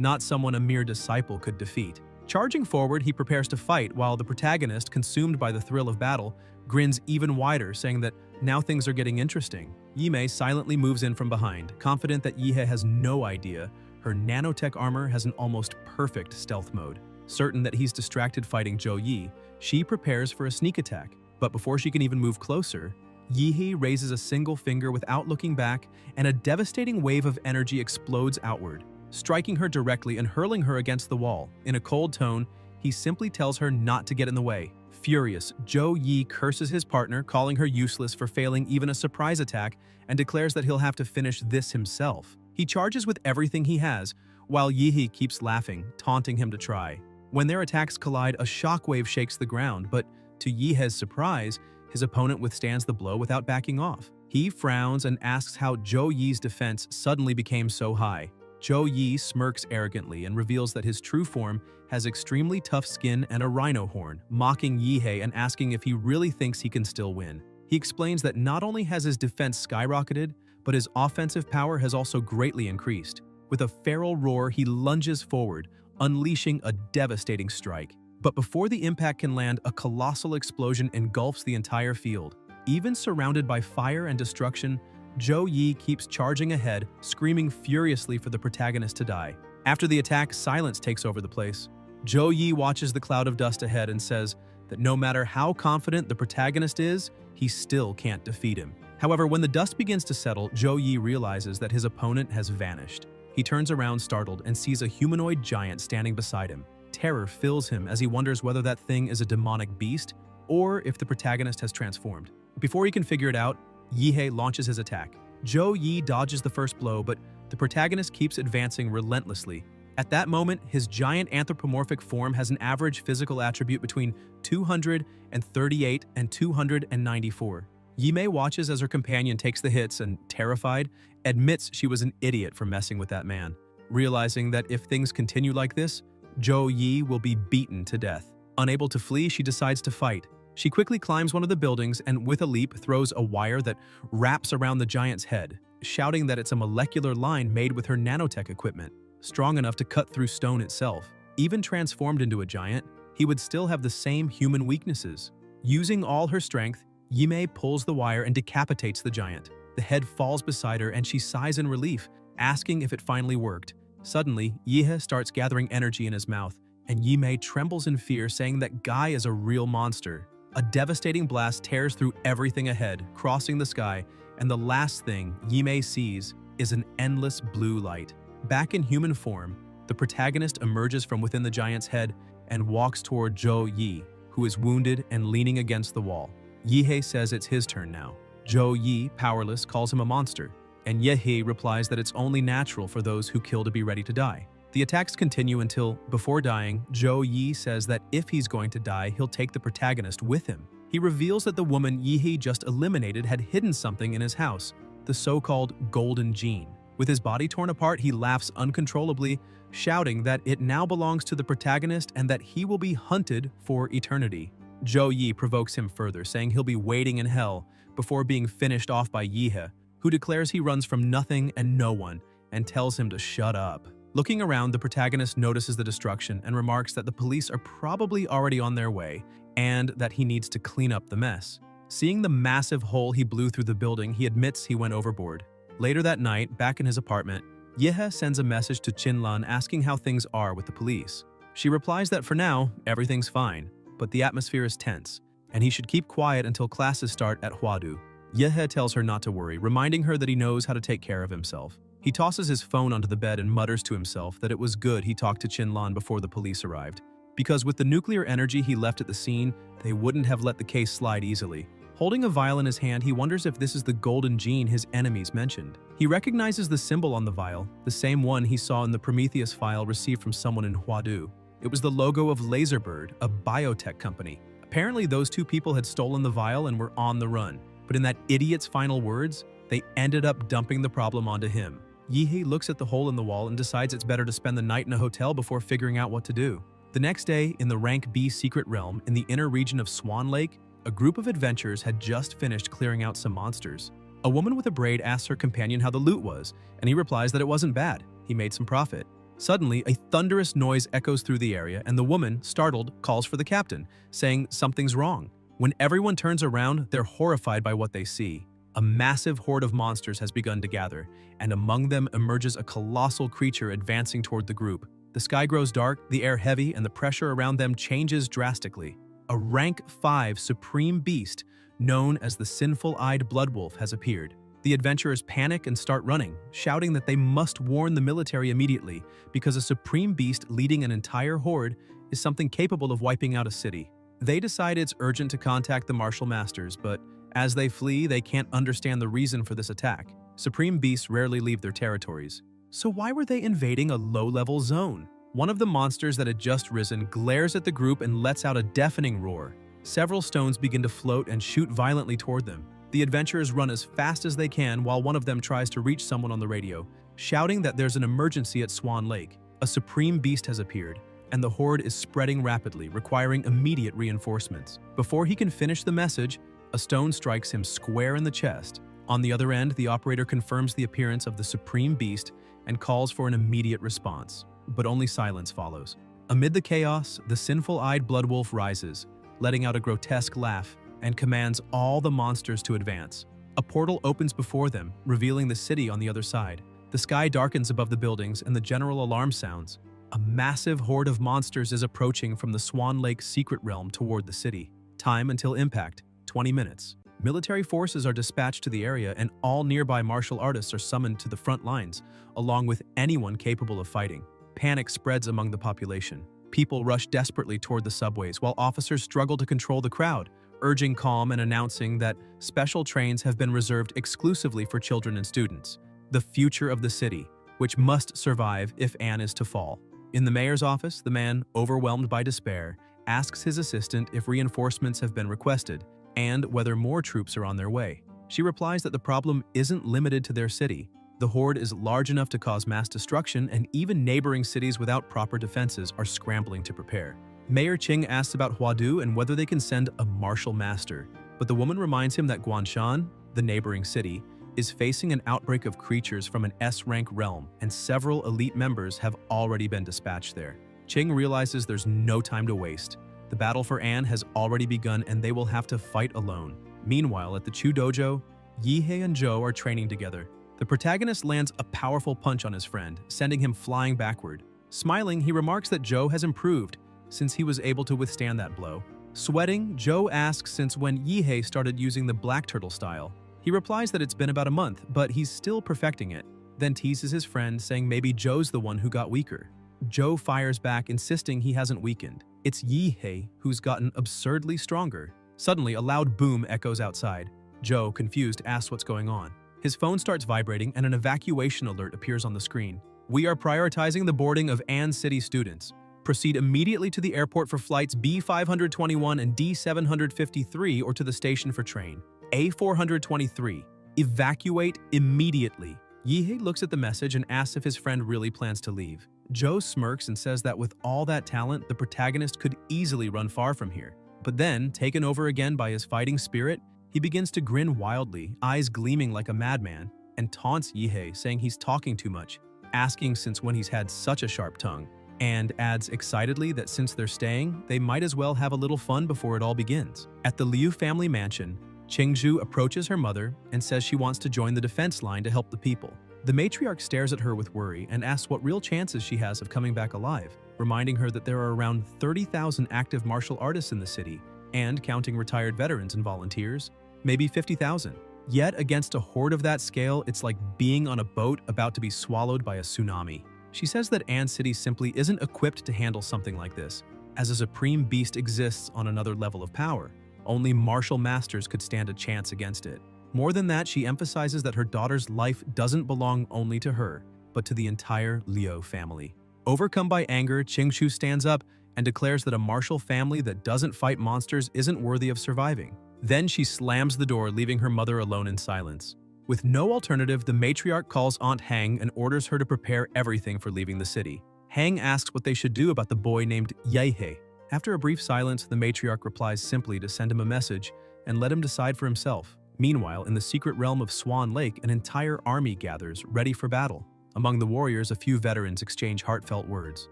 not someone a mere disciple could defeat. Charging forward, he prepares to fight while the protagonist, consumed by the thrill of battle, grins even wider, saying that now things are getting interesting. Yi Mei silently moves in from behind, confident that Yihei has no idea her nanotech armor has an almost perfect stealth mode. Certain that he's distracted fighting Zhou Yi, she prepares for a sneak attack, but before she can even move closer, Yihei raises a single finger without looking back, and a devastating wave of energy explodes outward, striking her directly and hurling her against the wall. In a cold tone, he simply tells her not to get in the way. Furious, Zhou Yi curses his partner, calling her useless for failing even a surprise attack, and declares that he'll have to finish this himself. He charges with everything he has, while Yihei keeps laughing, taunting him to try. When their attacks collide, a shockwave shakes the ground, but to Yihei's surprise, his opponent withstands the blow without backing off. He frowns and asks how Zhou Yi's defense suddenly became so high. Zhou Yi smirks arrogantly and reveals that his true form has extremely tough skin and a rhino horn, mocking Yihei and asking if he really thinks he can still win. He explains that not only has his defense skyrocketed, but his offensive power has also greatly increased. With a feral roar, he lunges forward, unleashing a devastating strike. But before the impact can land, a colossal explosion engulfs the entire field. Even surrounded by fire and destruction, Zhou Yi keeps charging ahead, screaming furiously for the protagonist to die. After the attack, silence takes over the place. Zhou Yi watches the cloud of dust ahead and says that no matter how confident the protagonist is, he still can't defeat him. However, when the dust begins to settle, Zhou Yi realizes that his opponent has vanished. He turns around startled and sees a humanoid giant standing beside him. Terror fills him as he wonders whether that thing is a demonic beast or if the protagonist has transformed. Before he can figure it out, Yihei launches his attack. Zhou Yi dodges the first blow, but the protagonist keeps advancing relentlessly. At that moment, his giant anthropomorphic form has an average physical attribute between 238 and 294. Yi Mei watches as her companion takes the hits and, terrified, admits she was an idiot for messing with that man, realizing that if things continue like this, Zhou Yi will be beaten to death. Unable to flee, she decides to fight. She quickly climbs one of the buildings and with a leap throws a wire that wraps around the giant's head, shouting that it's a molecular line made with her nanotech equipment, strong enough to cut through stone itself. Even transformed into a giant, he would still have the same human weaknesses. Using all her strength, Yi Mei pulls the wire and decapitates the giant. The head falls beside her and she sighs in relief, asking if it finally worked. Suddenly, Yihei starts gathering energy in his mouth, and Yi Mei trembles in fear, saying that Guy is a real monster. A devastating blast tears through everything ahead, crossing the sky, and the last thing Yi Mei sees is an endless blue light. Back in human form, the protagonist emerges from within the giant's head and walks toward Zhou Yi, who who is wounded and leaning against the wall. Yihei says it's his turn now. Zhou Yi, powerless, calls him a monster, and Yehei replies that it's only natural for those who kill to be ready to die. The attacks continue until, before dying, Zhou Yi says that if he's going to die, he'll take the protagonist with him. He reveals that the woman Yihei just eliminated had hidden something in his house, the so-called golden gene. With his body torn apart, he laughs uncontrollably, shouting that it now belongs to the protagonist and that he will be hunted for eternity. Zhou Yi provokes him further, saying he'll be waiting in hell before being finished off by Yihei, who declares he runs from nothing and no one and tells him to shut up. Looking around, the protagonist notices the destruction and remarks that the police are probably already on their way and that he needs to clean up the mess. Seeing the massive hole he blew through the building, he admits he went overboard. Later that night, back in his apartment, Yehei sends a message to Qinlan asking how things are with the police. She replies that for now, everything's fine, but the atmosphere is tense, and he should keep quiet until classes start at Huadu. Yehei tells her not to worry, reminding her that he knows how to take care of himself. He tosses his phone onto the bed and mutters to himself that it was good he talked to Qinlan before the police arrived, because with the nuclear energy he left at the scene, they wouldn't have let the case slide easily. Holding a vial in his hand, he wonders if this is the golden gene his enemies mentioned. He recognizes the symbol on the vial, the same one he saw in the Prometheus file received from someone in Huadu. It was the logo of Laserbird, a biotech company. Apparently, those two people had stolen the vial and were on the run, but in that idiot's final words, they ended up dumping the problem onto him. Yihei looks at the hole in the wall and decides it's better to spend the night in a hotel before figuring out what to do. The next day, in the Rank B secret realm in the inner region of Swan Lake, a group of adventurers had just finished clearing out some monsters. A woman with a braid asks her companion how the loot was, and he replies that it wasn't bad. He made some profit. Suddenly, a thunderous noise echoes through the area, and the woman, startled, calls for the captain, saying something's wrong. When everyone turns around, they're horrified by what they see. A massive horde of monsters has begun to gather, and among them emerges a colossal creature advancing toward the group. The sky grows dark, the air heavy, and the pressure around them changes drastically. A rank 5 supreme beast, known as the sinful-eyed bloodwolf, has appeared. The adventurers panic and start running, shouting that they must warn the military immediately because a supreme beast leading an entire horde is something capable of wiping out a city. They decide it's urgent to contact the martial masters, but as they flee, they can't understand the reason for this attack. Supreme beasts rarely leave their territories. So why were they invading a low-level zone? One of the monsters that had just risen glares at the group and lets out a deafening roar. Several stones begin to float and shoot violently toward them. The adventurers run as fast as they can while one of them tries to reach someone on the radio, shouting that there's an emergency at Swan Lake. A supreme beast has appeared, and the horde is spreading rapidly, requiring immediate reinforcements. Before he can finish the message, a stone strikes him square in the chest. On the other end, the operator confirms the appearance of the supreme beast and calls for an immediate response, but only silence follows. Amid the chaos, the sinful-eyed bloodwolf rises, letting out a grotesque laugh, and commands all the monsters to advance. A portal opens before them, revealing the city on the other side. The sky darkens above the buildings and the general alarm sounds. A massive horde of monsters is approaching from the Swan Lake secret realm toward the city. Time until impact, 20 minutes. Military forces are dispatched to the area and all nearby martial artists are summoned to the front lines, along with anyone capable of fighting. Panic spreads among the population. People rush desperately toward the subways while officers struggle to control the crowd, urging calm and announcing that special trains have been reserved exclusively for children and students. The future of the city, which must survive if Anne is to fall. In the mayor's office, the man, overwhelmed by despair, asks his assistant if reinforcements have been requested and whether more troops are on their way. She replies that the problem isn't limited to their city. The horde is large enough to cause mass destruction, and even neighboring cities without proper defenses are scrambling to prepare. Mayor Qing asks about Huadu and whether they can send a martial master, but the woman reminds him that Guanshan, the neighboring city, is facing an outbreak of creatures from an S-rank realm, and several elite members have already been dispatched there. Qing realizes there's no time to waste. The battle for Anne has already begun and they will have to fight alone. Meanwhile, at the Chu Dojo, Yihei and Zhou are training together. The protagonist lands a powerful punch on his friend, sending him flying backward. Smiling, he remarks that Zhou has improved since he was able to withstand that blow. Sweating, Zhou asks since when Yihei started using the black turtle style. He replies that it's been about a month, but he's still perfecting it, then teases his friend, saying maybe Zhou's the one who got weaker. Zhou fires back, insisting he hasn't weakened. It's Yihei, who's gotten absurdly stronger. Suddenly, a loud boom echoes outside. Joe, confused, asks what's going on. His phone starts vibrating and an evacuation alert appears on the screen. We are prioritizing the boarding of An City students. Proceed immediately to the airport for flights B521 and D753 or to the station for train A423. Evacuate immediately. Yihei looks at the message and asks if his friend really plans to leave. Joe smirks and says that with all that talent, the protagonist could easily run far from here. But then, taken over again by his fighting spirit, he begins to grin wildly, eyes gleaming like a madman, and taunts Yihei, saying he's talking too much, asking since when he's had such a sharp tongue, and adds excitedly that since they're staying, they might as well have a little fun before it all begins. At the Liu family mansion, Qingzhu approaches her mother and says she wants to join the defense line to help the people. The matriarch stares at her with worry and asks what real chances she has of coming back alive, reminding her that there are around 30,000 active martial artists in the city, and, counting retired veterans and volunteers, maybe 50,000. Yet, against a horde of that scale, it's like being on a boat about to be swallowed by a tsunami. She says that An City simply isn't equipped to handle something like this, as a supreme beast exists on another level of power. Only martial masters could stand a chance against it. More than that, she emphasizes that her daughter's life doesn't belong only to her, but to the entire Liu family. Overcome by anger, Qingzhu stands up and declares that a martial family that doesn't fight monsters isn't worthy of surviving. Then she slams the door, leaving her mother alone in silence. With no alternative, the matriarch calls Aunt Hang and orders her to prepare everything for leaving the city. Hang asks what they should do about the boy named Yihei. After a brief silence, the matriarch replies simply to send him a message and let him decide for himself. Meanwhile, in the secret realm of Swan Lake, an entire army gathers, ready for battle. Among the warriors, a few veterans exchange heartfelt words.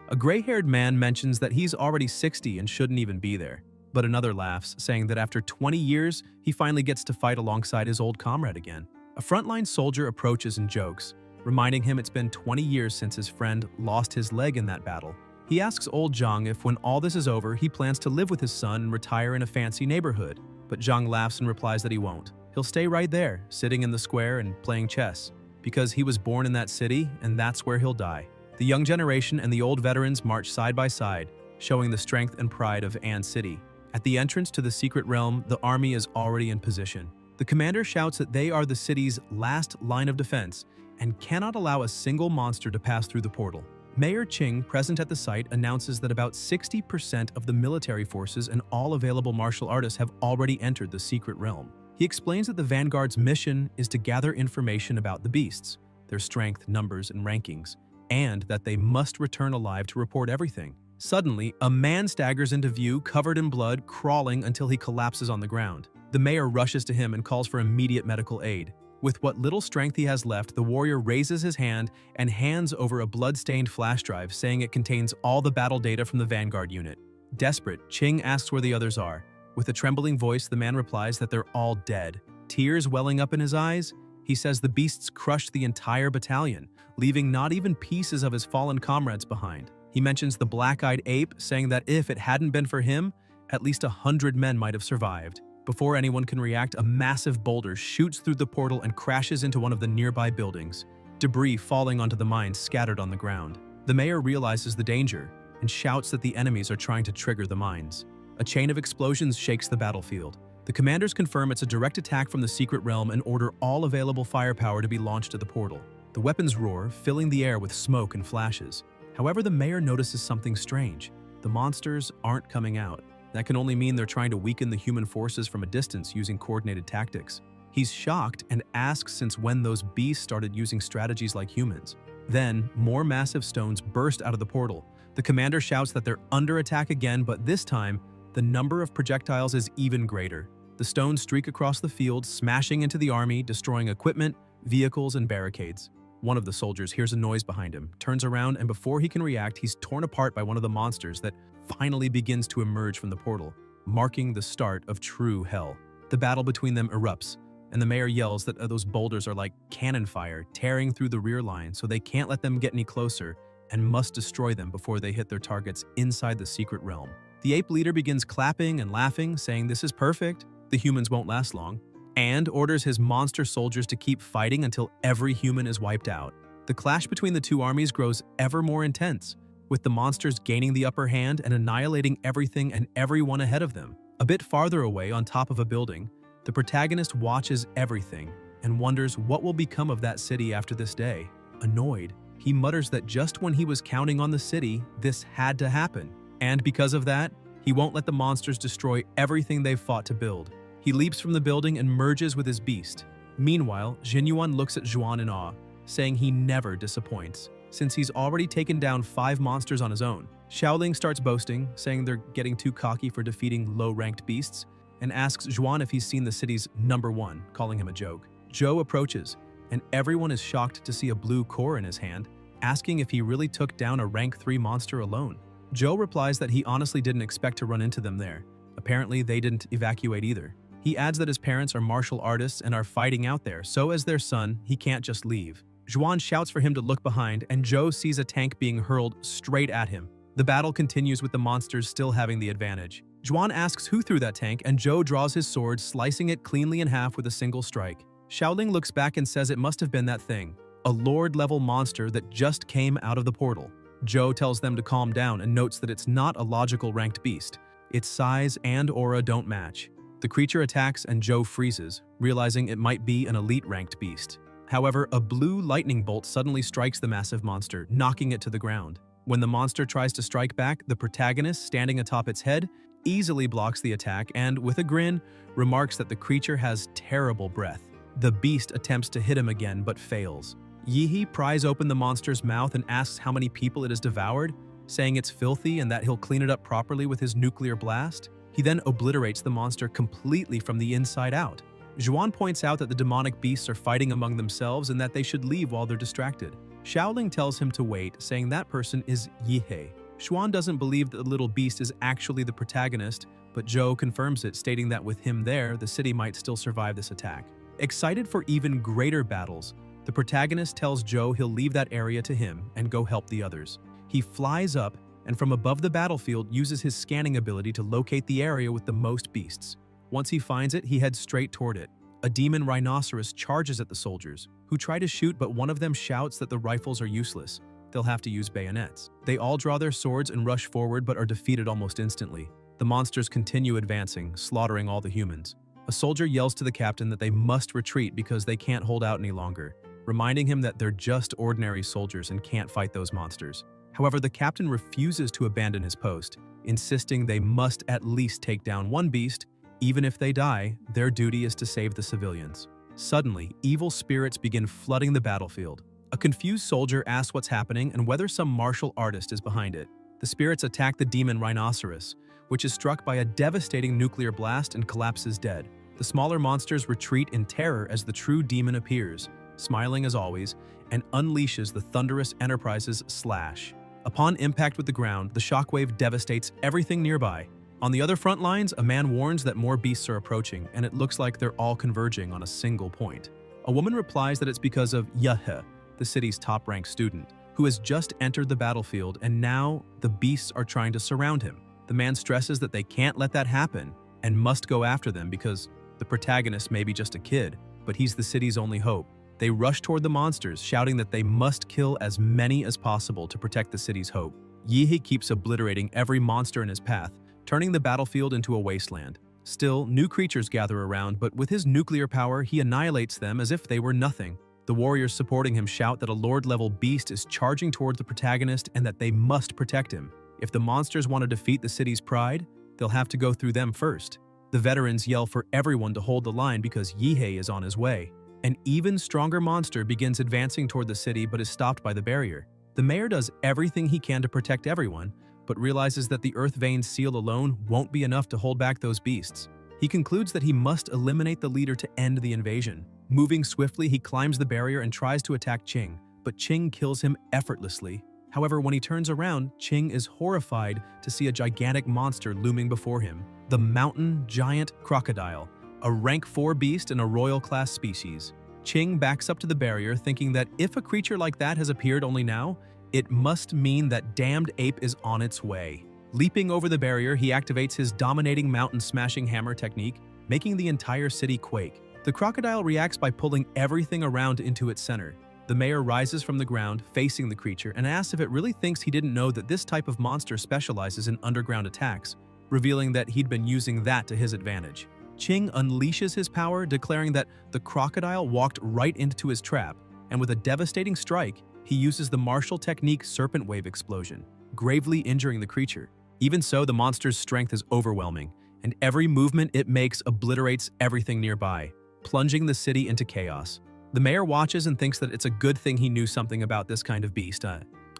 A gray-haired man mentions that he's already 60 and shouldn't even be there. But another laughs, saying that after 20 years, he finally gets to fight alongside his old comrade again. A frontline soldier approaches and jokes, reminding him it's been 20 years since his friend lost his leg in that battle. He asks old Zhang if when all this is over, he plans to live with his son and retire in a fancy neighborhood. But Zhang laughs and replies that he won't. He'll stay right there, sitting in the square and playing chess, because he was born in that city and that's where he'll die. The young generation and the old veterans march side by side, showing the strength and pride of An City. At the entrance to the secret realm, the army is already in position. The commander shouts that they are the city's last line of defense and cannot allow a single monster to pass through the portal. Mayor Qing, present at the site, announces that about 60% of the military forces and all available martial artists have already entered the secret realm. He explains that the Vanguard's mission is to gather information about the beasts, their strength, numbers, and rankings, and that they must return alive to report everything. Suddenly, a man staggers into view, covered in blood, crawling until he collapses on the ground. The mayor rushes to him and calls for immediate medical aid. With what little strength he has left, the warrior raises his hand and hands over a blood-stained flash drive, saying it contains all the battle data from the Vanguard unit. Desperate, Qing asks where the others are. With a trembling voice, the man replies that they're all dead. Tears welling up in his eyes, he says the beasts crushed the entire battalion, leaving not even pieces of his fallen comrades behind. He mentions the black-eyed ape, saying that if it hadn't been for him, at least 100 men might have survived. Before anyone can react, a massive boulder shoots through the portal and crashes into one of the nearby buildings, debris falling onto the mines scattered on the ground. The mayor realizes the danger and shouts that the enemies are trying to trigger the mines. A chain of explosions shakes the battlefield. The commanders confirm it's a direct attack from the secret realm and order all available firepower to be launched at the portal. The weapons roar, filling the air with smoke and flashes. However, the mayor notices something strange. The monsters aren't coming out. That can only mean they're trying to weaken the human forces from a distance using coordinated tactics. He's shocked and asks since when those beasts started using strategies like humans. Then, more massive stones burst out of the portal. The commander shouts that they're under attack again, but this time, the number of projectiles is even greater. The stones streak across the field, smashing into the army, destroying equipment, vehicles, and barricades. One of the soldiers hears a noise behind him, turns around, and before he can react, he's torn apart by one of the monsters that finally begins to emerge from the portal, marking the start of true hell. The battle between them erupts, and the mayor yells that those boulders are like cannon fire, tearing through the rear line, so they can't let them get any closer and must destroy them before they hit their targets inside the secret realm. The ape leader begins clapping and laughing, saying this is perfect, the humans won't last long, and orders his monster soldiers to keep fighting until every human is wiped out. The clash between the two armies grows ever more intense. with the monsters gaining the upper hand and annihilating everything and everyone ahead of them. A bit farther away, on top of a building, the protagonist watches everything and wonders what will become of that city after this day. Annoyed, he mutters that just when he was counting on the city, this had to happen. And because of that, he won't let the monsters destroy everything they've fought to build. He leaps from the building and merges with his beast. Meanwhile, Jinyuan looks at Zhuan in awe, saying he never disappoints, since he's already taken down 5 monsters on his own. Xiaoling starts boasting, saying they're getting too cocky for defeating low-ranked beasts, and asks Zhuan if he's seen the city's #1, calling him a joke. Zhou approaches, and everyone is shocked to see a blue core in his hand, asking if he really took down a rank 3 monster alone. Zhou replies that he honestly didn't expect to run into them there. Apparently, they didn't evacuate either. He adds that his parents are martial artists and are fighting out there, so as their son, he can't just leave. Zhuan shouts for him to look behind, and Zhou sees a tank being hurled straight at him. The battle continues with the monsters still having the advantage. Zhuan asks who threw that tank, and Zhou draws his sword, slicing it cleanly in half with a single strike. Xiaoling looks back and says it must have been that thing, a Lord-level monster that just came out of the portal. Zhou tells them to calm down and notes that it's not a logical ranked beast. Its size and aura don't match. The creature attacks and Zhou freezes, realizing it might be an elite ranked beast. However, a blue lightning bolt suddenly strikes the massive monster, knocking it to the ground. When the monster tries to strike back, the protagonist, standing atop its head, easily blocks the attack and, with a grin, remarks that the creature has terrible breath. The beast attempts to hit him again but fails. Yihi pries open the monster's mouth and asks how many people it has devoured, saying it's filthy and that he'll clean it up properly with his nuclear blast. He then obliterates the monster completely from the inside out. Zhuan points out that the demonic beasts are fighting among themselves and that they should leave while they're distracted. Xiaoling tells him to wait, saying that person is Yihe. Zhuan doesn't believe that the little beast is actually the protagonist, but Zhou confirms it, stating that with him there, the city might still survive this attack. Excited for even greater battles, the protagonist tells Zhou he'll leave that area to him and go help the others. He flies up and from above the battlefield uses his scanning ability to locate the area with the most beasts. Once he finds it, he heads straight toward it. A demon rhinoceros charges at the soldiers, who try to shoot, but one of them shouts that the rifles are useless. They'll have to use bayonets. They all draw their swords and rush forward but are defeated almost instantly. The monsters continue advancing, slaughtering all the humans. A soldier yells to the captain that they must retreat because they can't hold out any longer, reminding him that they're just ordinary soldiers and can't fight those monsters. However, the captain refuses to abandon his post, insisting they must at least take down one beast. Even if they die, their duty is to save the civilians. Suddenly, evil spirits begin flooding the battlefield. A confused soldier asks what's happening and whether some martial artist is behind it. The spirits attack the demon rhinoceros, which is struck by a devastating nuclear blast and collapses dead. The smaller monsters retreat in terror as the true demon appears, smiling as always, and unleashes the thunderous Enterprise's slash. Upon impact with the ground, the shockwave devastates everything nearby. On the other front lines, a man warns that more beasts are approaching, and it looks like they're all converging on a single point. A woman replies that it's because of Yahello, the city's top-ranked student, who has just entered the battlefield, and now the beasts are trying to surround him. The man stresses that they can't let that happen and must go after them because the protagonist may be just a kid, but he's the city's only hope. They rush toward the monsters, shouting that they must kill as many as possible to protect the city's hope. Yihe keeps obliterating every monster in his path, turning the battlefield into a wasteland. Still, new creatures gather around, but with his nuclear power, he annihilates them as if they were nothing. The warriors supporting him shout that a Lord-level beast is charging toward the protagonist and that they must protect him. If the monsters want to defeat the city's pride, they'll have to go through them first. The veterans yell for everyone to hold the line because Yihe is on his way. An even stronger monster begins advancing toward the city but is stopped by the barrier. The mayor does everything he can to protect everyone, but realizes that the Earth Vein seal alone won't be enough to hold back those beasts. He concludes that he must eliminate the leader to end the invasion. Moving swiftly, he climbs the barrier and tries to attack Qing, but Qing kills him effortlessly. However, when he turns around, Qing is horrified to see a gigantic monster looming before him, the mountain giant crocodile, a rank 4 beast and a royal class species. Qing backs up to the barrier, thinking that if a creature like that has appeared only now, it must mean that damned ape is on its way. Leaping over the barrier, he activates his dominating mountain-smashing hammer technique, making the entire city quake. The crocodile reacts by pulling everything around into its center. The The mayor rises from the ground, facing the creature, and asks if it really thinks he didn't know that this type of monster specializes in underground attacks, revealing that he'd been using that to his advantage. Ching unleashes his power, declaring that the crocodile walked right into his trap, and with a devastating strike, he uses the martial technique Serpent Wave Explosion, gravely injuring the creature. Even so, the monster's strength is overwhelming, and every movement it makes obliterates everything nearby, plunging the city into chaos. The mayor watches and thinks that it's a good thing he knew something about this kind of beast.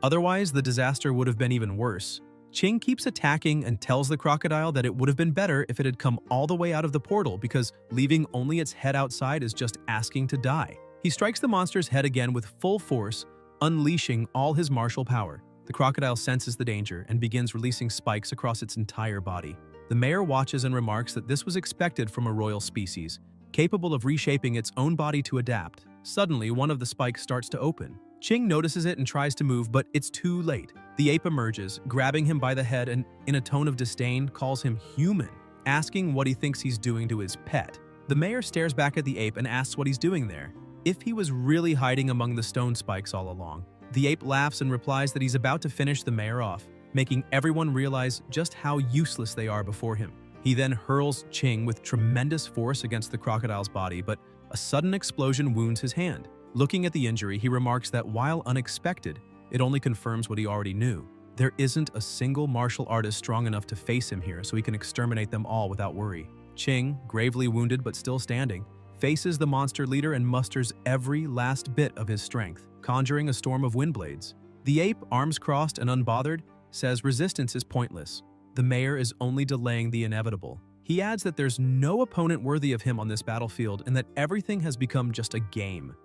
Otherwise, the disaster would have been even worse. Ching keeps attacking and tells the crocodile that it would have been better if it had come all the way out of the portal because leaving only its head outside is just asking to die. He strikes the monster's head again with full force, unleashing all his martial power. The crocodile senses the danger and begins releasing spikes across its entire body. The mayor watches and remarks that this was expected from a royal species, capable of reshaping its own body to adapt. Suddenly, one of the spikes starts to open. Ching notices it and tries to move, but it's too late. The ape emerges, grabbing him by the head and, in a tone of disdain, calls him human, asking what he thinks he's doing to his pet. The mayor stares back at the ape and asks what he's doing there, if he was really hiding among the stone spikes all along. The ape laughs and replies that he's about to finish the mayor off, making everyone realize just how useless they are before him. He then hurls Ching with tremendous force against the crocodile's body, but a sudden explosion wounds his hand. Looking at the injury, he remarks that while unexpected, it only confirms what he already knew. There isn't a single martial artist strong enough to face him here, so he can exterminate them all without worry. Ching, gravely wounded but still standing, faces the monster leader and musters every last bit of his strength, conjuring a storm of wind blades. The ape, arms crossed and unbothered, says resistance is pointless. The mayor is only delaying the inevitable. He adds that there's no opponent worthy of him on this battlefield and that everything has become just a game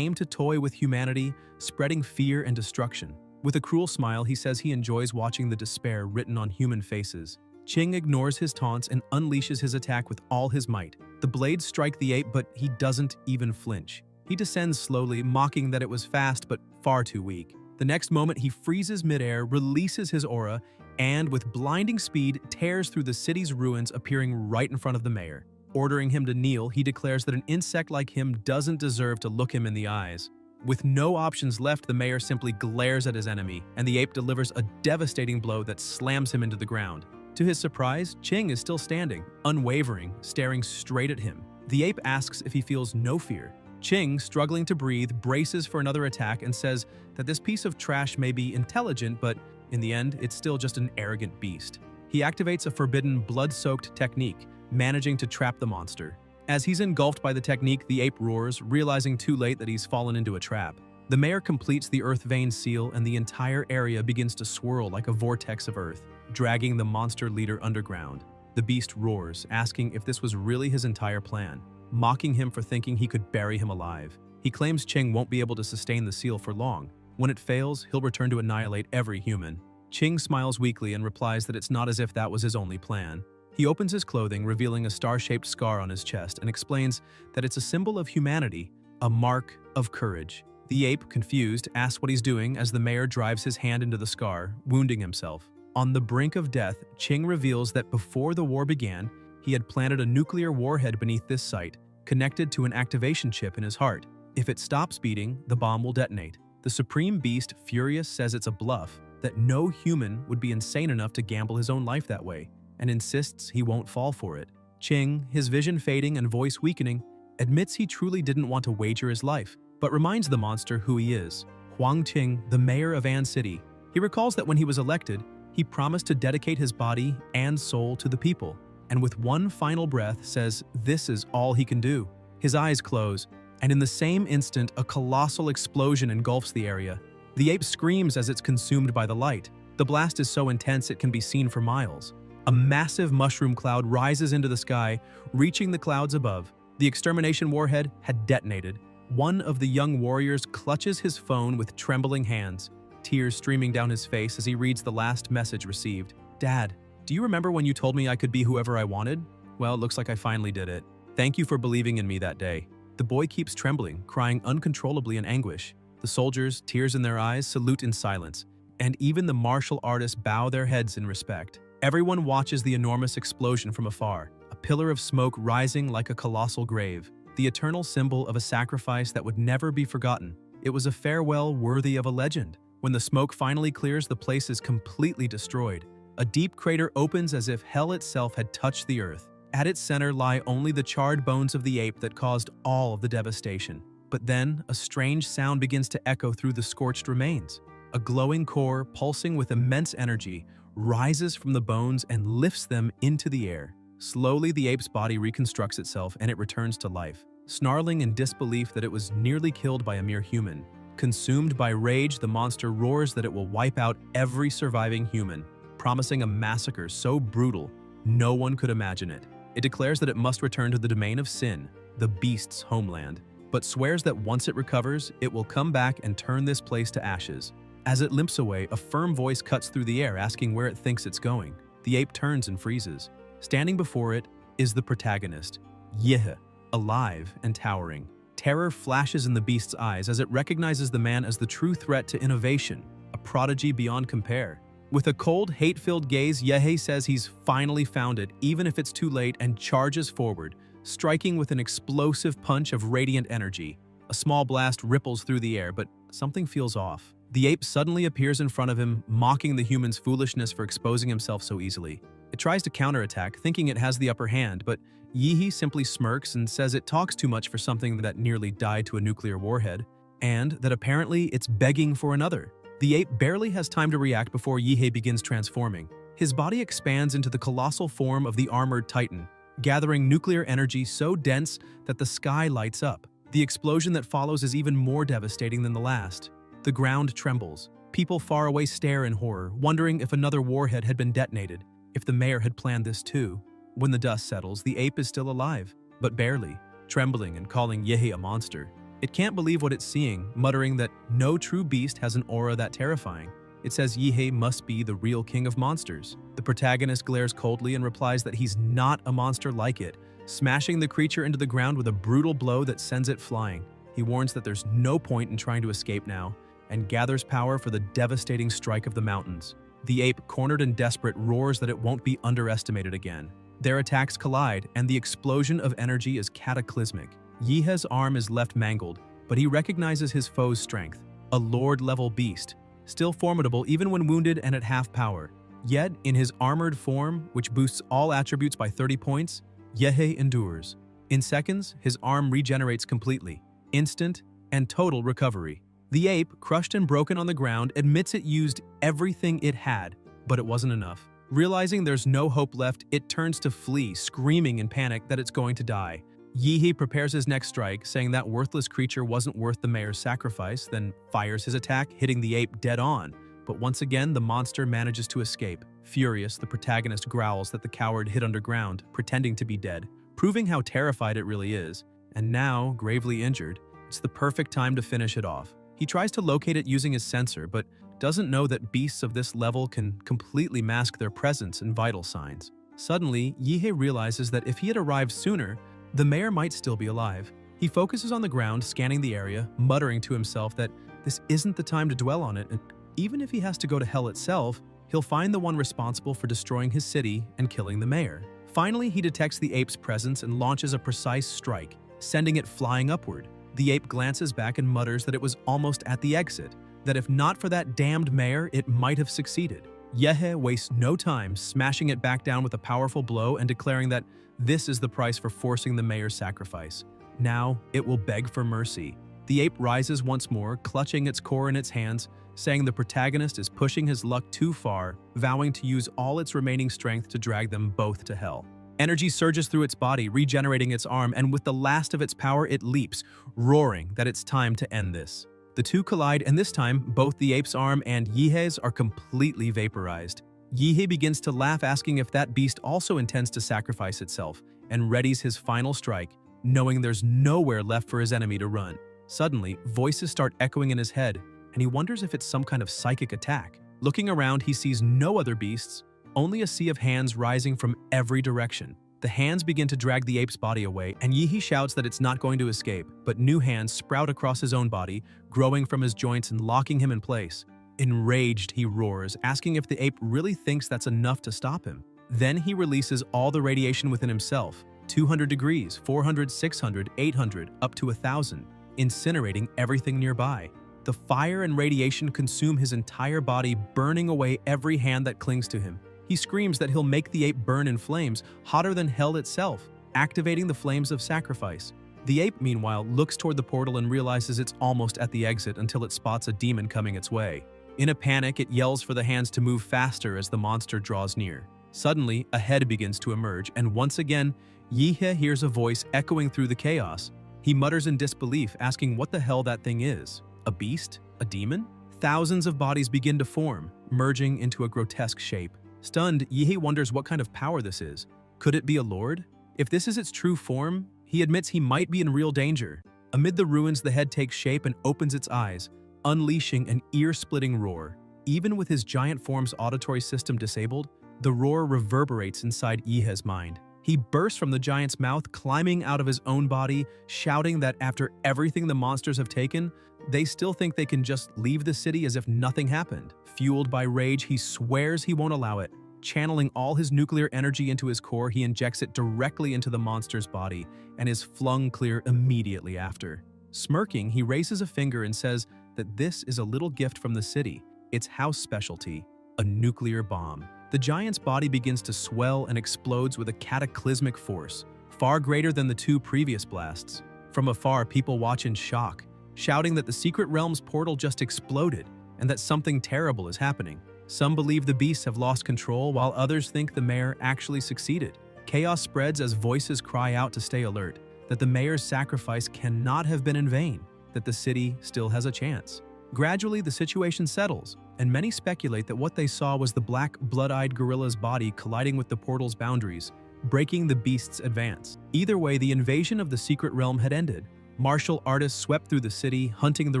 to toy with humanity, spreading fear and destruction. With a cruel smile, he says he enjoys watching the despair written on human faces. Ching ignores his taunts and unleashes his attack with all his might. The blades strike the ape, but he doesn't even flinch. He descends slowly, mocking that it was fast but far too weak. The next moment, he freezes midair, releases his aura, and with blinding speed, tears through the city's ruins, appearing right in front of the mayor. Ordering him to kneel, he declares that an insect like him doesn't deserve to look him in the eyes. With no options left, the mayor simply glares at his enemy, and the ape delivers a devastating blow that slams him into the ground. To his surprise, Ching is still standing, unwavering, staring straight at him. The ape asks if he feels no fear. Ching, struggling to breathe, braces for another attack and says that this piece of trash may be intelligent, but in the end, it's still just an arrogant beast. He activates a forbidden, blood-soaked technique, managing to trap the monster. As he's engulfed by the technique, the ape roars, realizing too late that he's fallen into a trap. The mayor completes the earth vein seal and the entire area begins to swirl like a vortex of earth, dragging the monster leader underground. The beast roars, asking if this was really his entire plan, mocking him for thinking he could bury him alive. He claims Ching won't be able to sustain the seal for long. When it fails, he'll return to annihilate every human. Ching smiles weakly and replies that it's not as if that was his only plan. He opens his clothing, revealing a star-shaped scar on his chest, and explains that it's a symbol of humanity, a mark of courage. The ape, confused, asks what he's doing as the mayor drives his hand into the scar, wounding himself. On the brink of death, Ching reveals that before the war began, he had planted a nuclear warhead beneath this site, connected to an activation chip in his heart. If it stops beating, the bomb will detonate. The Supreme Beast, furious, says it's a bluff, that no human would be insane enough to gamble his own life that way, and insists he won't fall for it. Ching, his vision fading and voice weakening, admits he truly didn't want to wager his life, but reminds the monster who he is. Huang Qing, the mayor of An City. He recalls that when he was elected, he promised to dedicate his body and soul to the people, and with one final breath says this is all he can do. His eyes close, and in the same instant, a colossal explosion engulfs the area. The ape screams as it's consumed by the light. The blast is so intense it can be seen for miles. A massive mushroom cloud rises into the sky, reaching the clouds above. The extermination warhead had detonated. One of the young warriors clutches his phone with trembling hands, tears streaming down his face as he reads the last message received. "Dad, do you remember when you told me I could be whoever I wanted? Well, it looks like I finally did it. Thank you for believing in me that day." The boy keeps trembling, crying uncontrollably in anguish. The soldiers, tears in their eyes, salute in silence, and even the martial artists bow their heads in respect. Everyone watches the enormous explosion from afar, a pillar of smoke rising like a colossal grave, the eternal symbol of a sacrifice that would never be forgotten. It was a farewell worthy of a legend. When the smoke finally clears, the place is completely destroyed. A deep crater opens as if hell itself had touched the earth. At its center lie only the charred bones of the ape that caused all of the devastation. But then, a strange sound begins to echo through the scorched remains. A glowing core, pulsing with immense energy, rises from the bones and lifts them into the air. Slowly, the ape's body reconstructs itself and it returns to life, snarling in disbelief that it was nearly killed by a mere human. Consumed by rage, the monster roars that it will wipe out every surviving human, promising a massacre so brutal no one could imagine it. It declares that it must return to the domain of sin, the beast's homeland, but swears that once it recovers, it will come back and turn this place to ashes. As it limps away, a firm voice cuts through the air asking where it thinks it's going. The ape turns and freezes. Standing before it is the protagonist, Yahello, alive and towering. Terror flashes in the beast's eyes as it recognizes the man as the true threat to innovation, a prodigy beyond compare. With a cold, hate-filled gaze, Yahello says he's finally found it, even if it's too late, and charges forward, striking with an explosive punch of radiant energy. A small blast ripples through the air, but something feels off. The ape suddenly appears in front of him, mocking the human's foolishness for exposing himself so easily. It tries to counterattack, thinking it has the upper hand, but Yahello simply smirks and says it talks too much for something that nearly died to a nuclear warhead, and that apparently it's begging for another. The ape barely has time to react before Yahello begins transforming. His body expands into the colossal form of the armored titan, gathering nuclear energy so dense that the sky lights up. The explosion that follows is even more devastating than the last. The ground trembles. People far away stare in horror, wondering if another warhead had been detonated, if the mayor had planned this too. When the dust settles, the ape is still alive, but barely, trembling and calling Yahello a monster. It can't believe what it's seeing, muttering that no true beast has an aura that terrifying. It says Yahello must be the real king of monsters. The protagonist glares coldly and replies that he's not a monster like it, smashing the creature into the ground with a brutal blow that sends it flying. He warns that there's no point in trying to escape now, and gathers power for the devastating strike of the mountains. The ape, cornered and desperate, roars that it won't be underestimated again. Their attacks collide, and the explosion of energy is cataclysmic. Yahello's arm is left mangled, but he recognizes his foe's strength, a lord-level beast, still formidable even when wounded and at half power. Yet, in his armored form, which boosts all attributes by 30 points, Yahello endures. In seconds, his arm regenerates completely, instant and total recovery. The ape, crushed and broken on the ground, admits it used everything it had, but it wasn't enough. Realizing there's no hope left, it turns to flee, screaming in panic that it's going to die. Yahello prepares his next strike, saying that worthless creature wasn't worth the mayor's sacrifice, then fires his attack, hitting the ape dead on. But once again, the monster manages to escape. Furious, the protagonist growls that the coward hid underground, pretending to be dead, proving how terrified it really is. And now, gravely injured, it's the perfect time to finish it off. He tries to locate it using his sensor, but doesn't know that beasts of this level can completely mask their presence and vital signs. Suddenly, Yahello realizes that if he had arrived sooner, the mayor might still be alive. He focuses on the ground, scanning the area, muttering to himself that this isn't the time to dwell on it, and even if he has to go to hell itself, he'll find the one responsible for destroying his city and killing the mayor. Finally, he detects the ape's presence and launches a precise strike, sending it flying upward. The ape glances back and mutters that it was almost at the exit, that if not for that damned mayor, it might have succeeded. Yahello wastes no time, smashing it back down with a powerful blow and declaring that this is the price for forcing the mayor's sacrifice. Now, it will beg for mercy. The ape rises once more, clutching its core in its hands, saying the protagonist is pushing his luck too far, vowing to use all its remaining strength to drag them both to hell. Energy surges through its body, regenerating its arm, and with the last of its power, it leaps, roaring that it's time to end this. The two collide, and this time, both the ape's arm and Yahello's are completely vaporized. Yahello begins to laugh, asking if that beast also intends to sacrifice itself, and readies his final strike, knowing there's nowhere left for his enemy to run. Suddenly, voices start echoing in his head, and he wonders if it's some kind of psychic attack. Looking around, he sees no other beasts, only a sea of hands rising from every direction. The hands begin to drag the ape's body away, and Yahello shouts that it's not going to escape, but new hands sprout across his own body, growing from his joints and locking him in place. Enraged, he roars, asking if the ape really thinks that's enough to stop him. Then he releases all the radiation within himself, 200 degrees, 400, 600, 800, up to 1,000. incinerating everything nearby. The fire and radiation consume his entire body, burning away every hand that clings to him. He screams that he'll make the ape burn in flames, hotter than hell itself, activating the flames of sacrifice. The ape, meanwhile, looks toward the portal and realizes it's almost at the exit until it spots a demon coming its way. In a panic, it yells for the hands to move faster as the monster draws near. Suddenly, a head begins to emerge, and once again, Yihe hears a voice echoing through the chaos. He mutters in disbelief, asking what the hell that thing is. A beast? A demon? Thousands of bodies begin to form, merging into a grotesque shape. Stunned, Yihe wonders what kind of power this is. Could it be a lord? If this is its true form, he admits he might be in real danger. Amid the ruins, the head takes shape and opens its eyes, unleashing an ear-splitting roar. Even with his giant form's auditory system disabled, the roar reverberates inside Yihe's mind. He bursts from the giant's mouth, climbing out of his own body, shouting that after everything the monsters have taken, they still think they can just leave the city as if nothing happened. Fueled by rage, he swears he won't allow it. Channeling all his nuclear energy into his core, he injects it directly into the monster's body and is flung clear immediately after. Smirking, he raises a finger and says that this is a little gift from the city, its house specialty, a nuclear bomb. The giant's body begins to swell and explodes with a cataclysmic force, far greater than the two previous blasts. From afar, people watch in shock, shouting that the secret realm's portal just exploded and that something terrible is happening. Some believe the beasts have lost control, while others think the mayor actually succeeded. Chaos spreads as voices cry out to stay alert, that the mayor's sacrifice cannot have been in vain, that the city still has a chance. Gradually, the situation settles, and many speculate that what they saw was the black, blood-eyed gorilla's body colliding with the portal's boundaries, breaking the beast's advance. Either way, the invasion of the secret realm had ended. Martial artists swept through the city, hunting the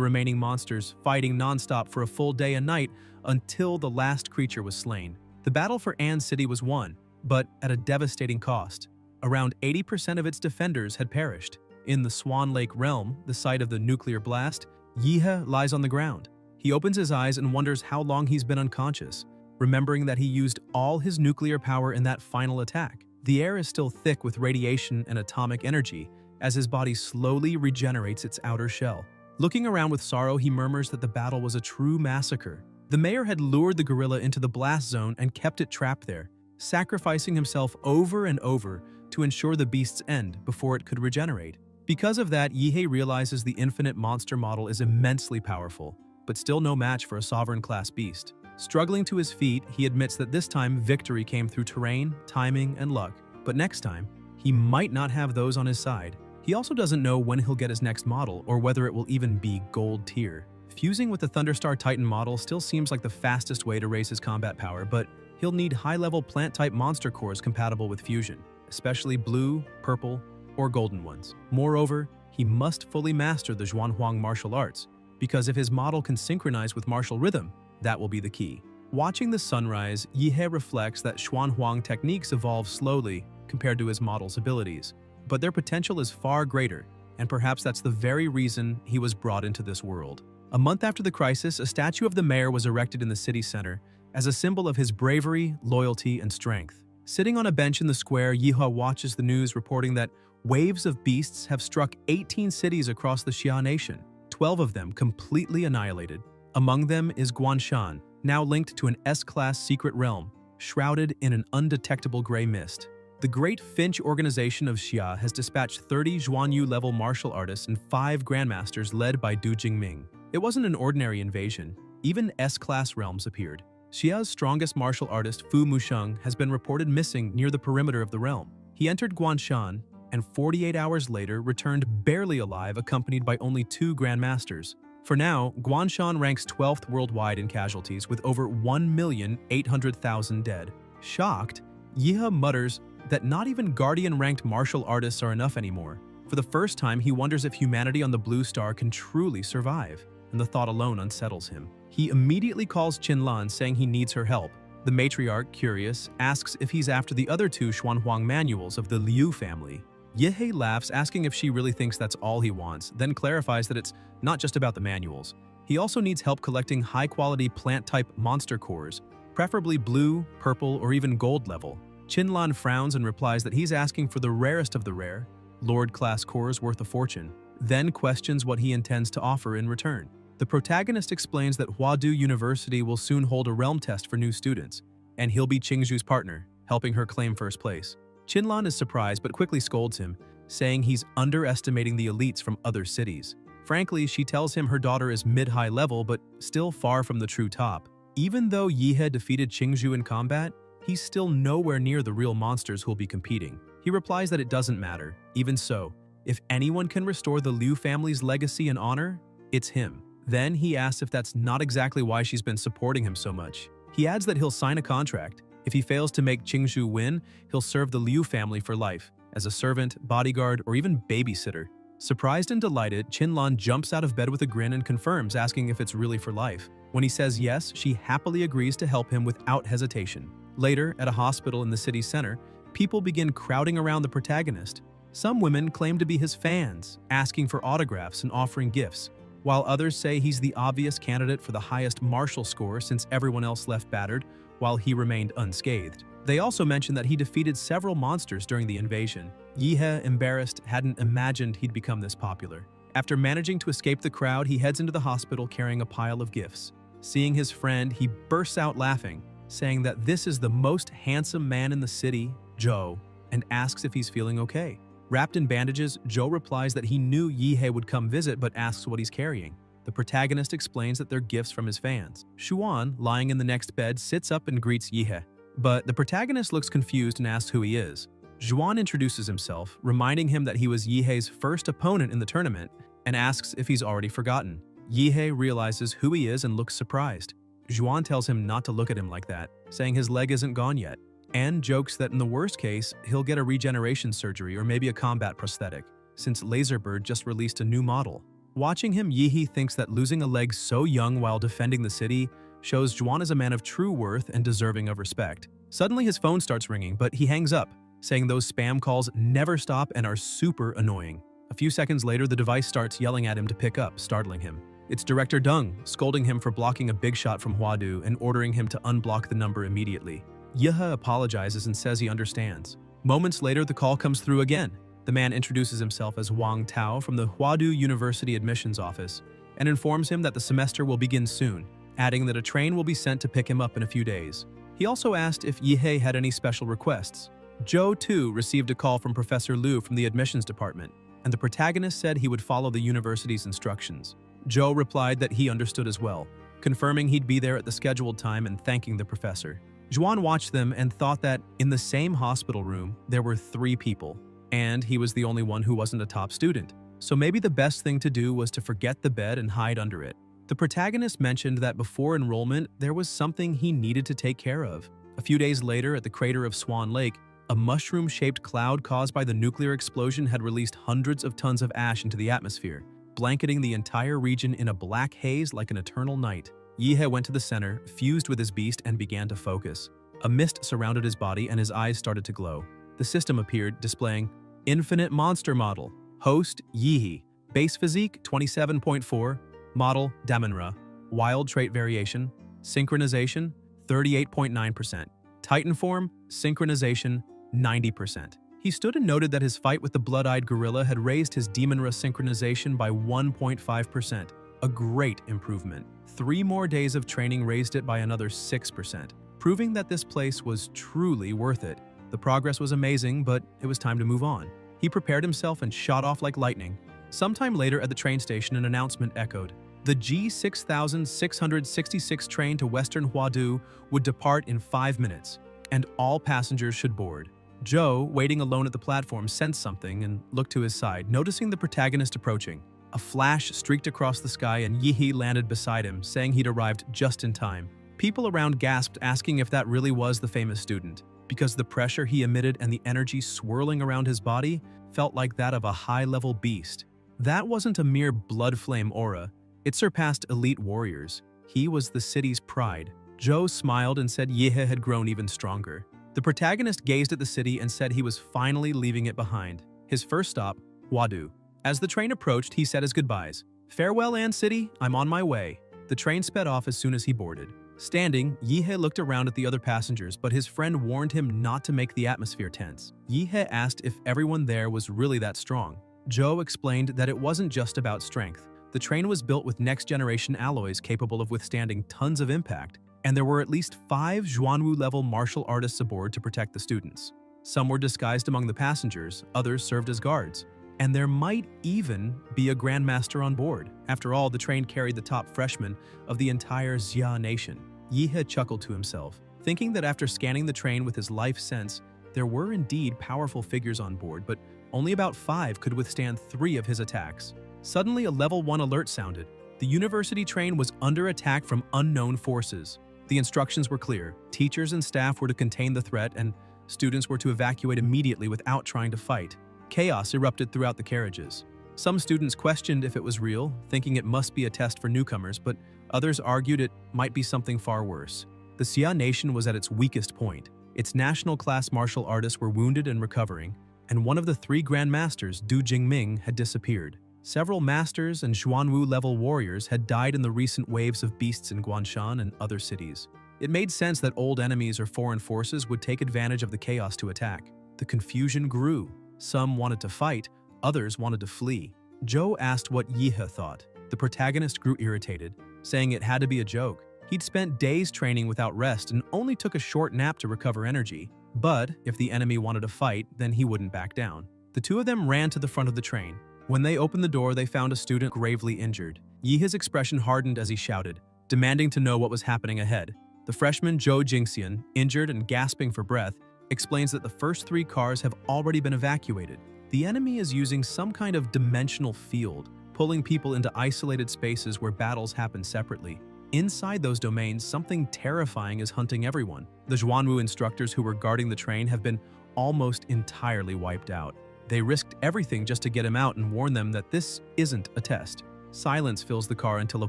remaining monsters, fighting non-stop for a full day and night until the last creature was slain. The battle for Ann City was won, but at a devastating cost. Around 80% of its defenders had perished. In the Swan Lake realm, the site of the nuclear blast, Yihe lies on the ground. He opens his eyes and wonders how long he's been unconscious, remembering that he used all his nuclear power in that final attack. The air is still thick with radiation and atomic energy as his body slowly regenerates its outer shell. Looking around with sorrow, he murmurs that the battle was a true massacre. The mayor had lured the gorilla into the blast zone and kept it trapped there, sacrificing himself over and over to ensure the beast's end before it could regenerate. Because of that, Yihe realizes the infinite monster model is immensely powerful, but still no match for a sovereign-class beast. Struggling to his feet, he admits that this time victory came through terrain, timing, and luck. But next time, he might not have those on his side. He also doesn't know when he'll get his next model or whether it will even be gold tier. Fusing with the Thunderstar Titan model still seems like the fastest way to raise his combat power, but he'll need high-level plant-type monster cores compatible with fusion, especially blue, purple, or golden ones. Moreover, he must fully master the Zhuanhuang martial arts, because if his model can synchronize with martial rhythm, that will be the key. Watching the sunrise, Yihe reflects that Zhuanhuang techniques evolve slowly compared to his model's abilities, but their potential is far greater, and perhaps that's the very reason he was brought into this world. A month after the crisis, a statue of the mayor was erected in the city center as a symbol of his bravery, loyalty, and strength. Sitting on a bench in the square, Yihe watches the news reporting that waves of beasts have struck 18 cities across the Xia nation, 12 of them completely annihilated. Among them is Guanshan, now linked to an S-class secret realm, shrouded in an undetectable gray mist. The Great Finch organization of Xia has dispatched 30 Zhuanyu-level martial artists and 5 grandmasters led by Du Jingming. It wasn't an ordinary invasion. Even S-class realms appeared. Xia's strongest martial artist, Fu Musheng, has been reported missing near the perimeter of the realm. He entered Guanshan and 48 hours later returned barely alive, accompanied by only 2 grandmasters. For now, Guanshan ranks 12th worldwide in casualties with over 1,800,000 dead. Shocked, Yihe mutters that not even Guardian-ranked martial artists are enough anymore. For the first time, he wonders if humanity on the Blue Star can truly survive, and the thought alone unsettles him. He immediately calls Qinlan, saying he needs her help. The matriarch, curious, asks if he's after the other 2 Xuanhuang manuals of the Liu family. Yihe laughs, asking if she really thinks that's all he wants, then clarifies that it's not just about the manuals. He also needs help collecting high-quality plant-type monster cores, preferably blue, purple, or even gold level. Qinlan frowns and replies that he's asking for the rarest of the rare, Lord-class cores worth a fortune. then questions what he intends to offer in return. The protagonist explains that Huadu University will soon hold a realm test for new students, and he'll be Qingju's partner, helping her claim first place. Qinlan is surprised but quickly scolds him, saying he's underestimating the elites from other cities. Frankly, she tells him her daughter is mid-high level but still far from the true top. Even though Yihe defeated Qingju in combat, he's still nowhere near the real monsters who'll be competing. He replies that it doesn't matter. Even so, if anyone can restore the Liu family's legacy and honor, it's him. Then he asks if that's not exactly why she's been supporting him so much. He adds that he'll sign a contract. If he fails to make Qingju win, he'll serve the Liu family for life, as a servant, bodyguard, or even babysitter. Surprised and delighted, Qinlan jumps out of bed with a grin and confirms, asking if it's really for life. When he says yes, she happily agrees to help him without hesitation. Later, at a hospital in the city center, people begin crowding around the protagonist. Some women claim to be his fans, asking for autographs and offering gifts, while others say he's the obvious candidate for the highest martial score since everyone else left battered, while he remained unscathed. They also mention that he defeated several monsters during the invasion. Yihe, embarrassed, hadn't imagined he'd become this popular. After managing to escape the crowd, he heads into the hospital carrying a pile of gifts. Seeing his friend, he bursts out laughing, saying that this is the most handsome man in the city, Joe, and asks if he's feeling okay. Wrapped in bandages, Joe replies that he knew Yihe would come visit but asks what he's carrying. The protagonist explains that they're gifts from his fans. Xuan, lying in the next bed, sits up and greets Yihe. But the protagonist looks confused and asks who he is. Xuan introduces himself, reminding him that he was Yihe's first opponent in the tournament, and asks if he's already forgotten. Yihe realizes who he is and looks surprised. Xuan tells him not to look at him like that, saying his leg isn't gone yet, and jokes that in the worst case, he'll get a regeneration surgery or maybe a combat prosthetic, since Laserbird just released a new model. Watching him, Yihe thinks that losing a leg so young while defending the city shows Xuan is a man of true worth and deserving of respect. Suddenly his phone starts ringing, but he hangs up, saying those spam calls never stop and are super annoying. A few seconds later, the device starts yelling at him to pick up, startling him. It's Director Deng, scolding him for blocking a big shot from Huadu and ordering him to unblock the number immediately. Yihe apologizes and says he understands. Moments later, the call comes through again. The man introduces himself as Wang Tao from the Huadu University admissions office and informs him that the semester will begin soon, adding that a train will be sent to pick him up in a few days. He also asked if Yihe had any special requests. Zhou, too, received a call from Professor Liu from the admissions department, and the protagonist said he would follow the university's instructions. Zhou replied that he understood as well, confirming he'd be there at the scheduled time and thanking the professor. Xuan watched them and thought that in the same hospital room, there were 3 people, and he was the only one who wasn't a top student. So maybe the best thing to do was to forget the bed and hide under it. The protagonist mentioned that before enrollment, there was something he needed to take care of. A few days later, at the crater of Swan Lake, a mushroom-shaped cloud caused by the nuclear explosion had released hundreds of tons of ash into the atmosphere, blanketing the entire region in a black haze like an eternal night. Yihe went to the center, fused with his beast, and began to focus. A mist surrounded his body and his eyes started to glow. The system appeared, displaying Infinite Monster Model, Host Yihe, Base Physique 27.4, Model Damanra, Wild Trait Variation, Synchronization 38.9%, Titan Form, Synchronization 90%. He stood and noted that his fight with the blood-eyed gorilla had raised his Damanra synchronization by 1.5%, a great improvement. 3 more days of training raised it by another 6%, proving that this place was truly worth it. The progress was amazing, but it was time to move on. He prepared himself and shot off like lightning. Sometime later at the train station, an announcement echoed. The G6666 train to Western Huadu would depart in 5 minutes, and all passengers should board. Zhou, waiting alone at the platform, sensed something and looked to his side, noticing the protagonist approaching. A flash streaked across the sky and Yihe landed beside him, saying he'd arrived just in time. People around gasped, asking if that really was the famous student, because the pressure he emitted and the energy swirling around his body felt like that of a high-level beast. That wasn't a mere blood flame aura. It surpassed elite warriors. He was the city's pride. Zhou smiled and said Yihe had grown even stronger. The protagonist gazed at the city and said he was finally leaving it behind. His first stop, Huadu. As the train approached, he said his goodbyes. "Farewell, An City, I'm on my way." The train sped off as soon as he boarded. Standing, Yihe looked around at the other passengers, but his friend warned him not to make the atmosphere tense. Yihe asked if everyone there was really that strong. Joe explained that it wasn't just about strength. The train was built with next-generation alloys capable of withstanding tons of impact, and there were at least 5 Xuanwu-level martial artists aboard to protect the students. Some were disguised among the passengers, others served as guards. And there might even be a grandmaster on board. After all, the train carried the top freshmen of the entire Xia nation. Yihe chuckled to himself, thinking that after scanning the train with his life sense, there were indeed powerful figures on board, but only about 5 could withstand 3 of his attacks. Suddenly, a level 1 alert sounded. The university train was under attack from unknown forces. The instructions were clear. Teachers and staff were to contain the threat, and students were to evacuate immediately without trying to fight. Chaos erupted throughout the carriages. Some students questioned if it was real, thinking it must be a test for newcomers, but others argued it might be something far worse. The Xia nation was at its weakest point. Its national-class martial artists were wounded and recovering, and one of the 3 grandmasters, Du Jingming, had disappeared. Several masters and Xuanwu-level warriors had died in the recent waves of beasts in Guanshan and other cities. It made sense that old enemies or foreign forces would take advantage of the chaos to attack. The confusion grew. Some wanted to fight, others wanted to flee. Joe asked what Yihe thought. The protagonist grew irritated, saying it had to be a joke. He'd spent days training without rest and only took a short nap to recover energy. But if the enemy wanted to fight, then he wouldn't back down. The 2 of them ran to the front of the train. When they opened the door, they found a student gravely injured. Yihe's expression hardened as he shouted, demanding to know what was happening ahead. The freshman Zhou Jingxian, injured and gasping for breath, explains that the first 3 cars have already been evacuated. The enemy is using some kind of dimensional field, pulling people into isolated spaces where battles happen separately. Inside those domains, something terrifying is hunting everyone. The Xuanwu instructors who were guarding the train have been almost entirely wiped out. They risked everything just to get him out and warn them that this isn't a test. Silence fills the car until a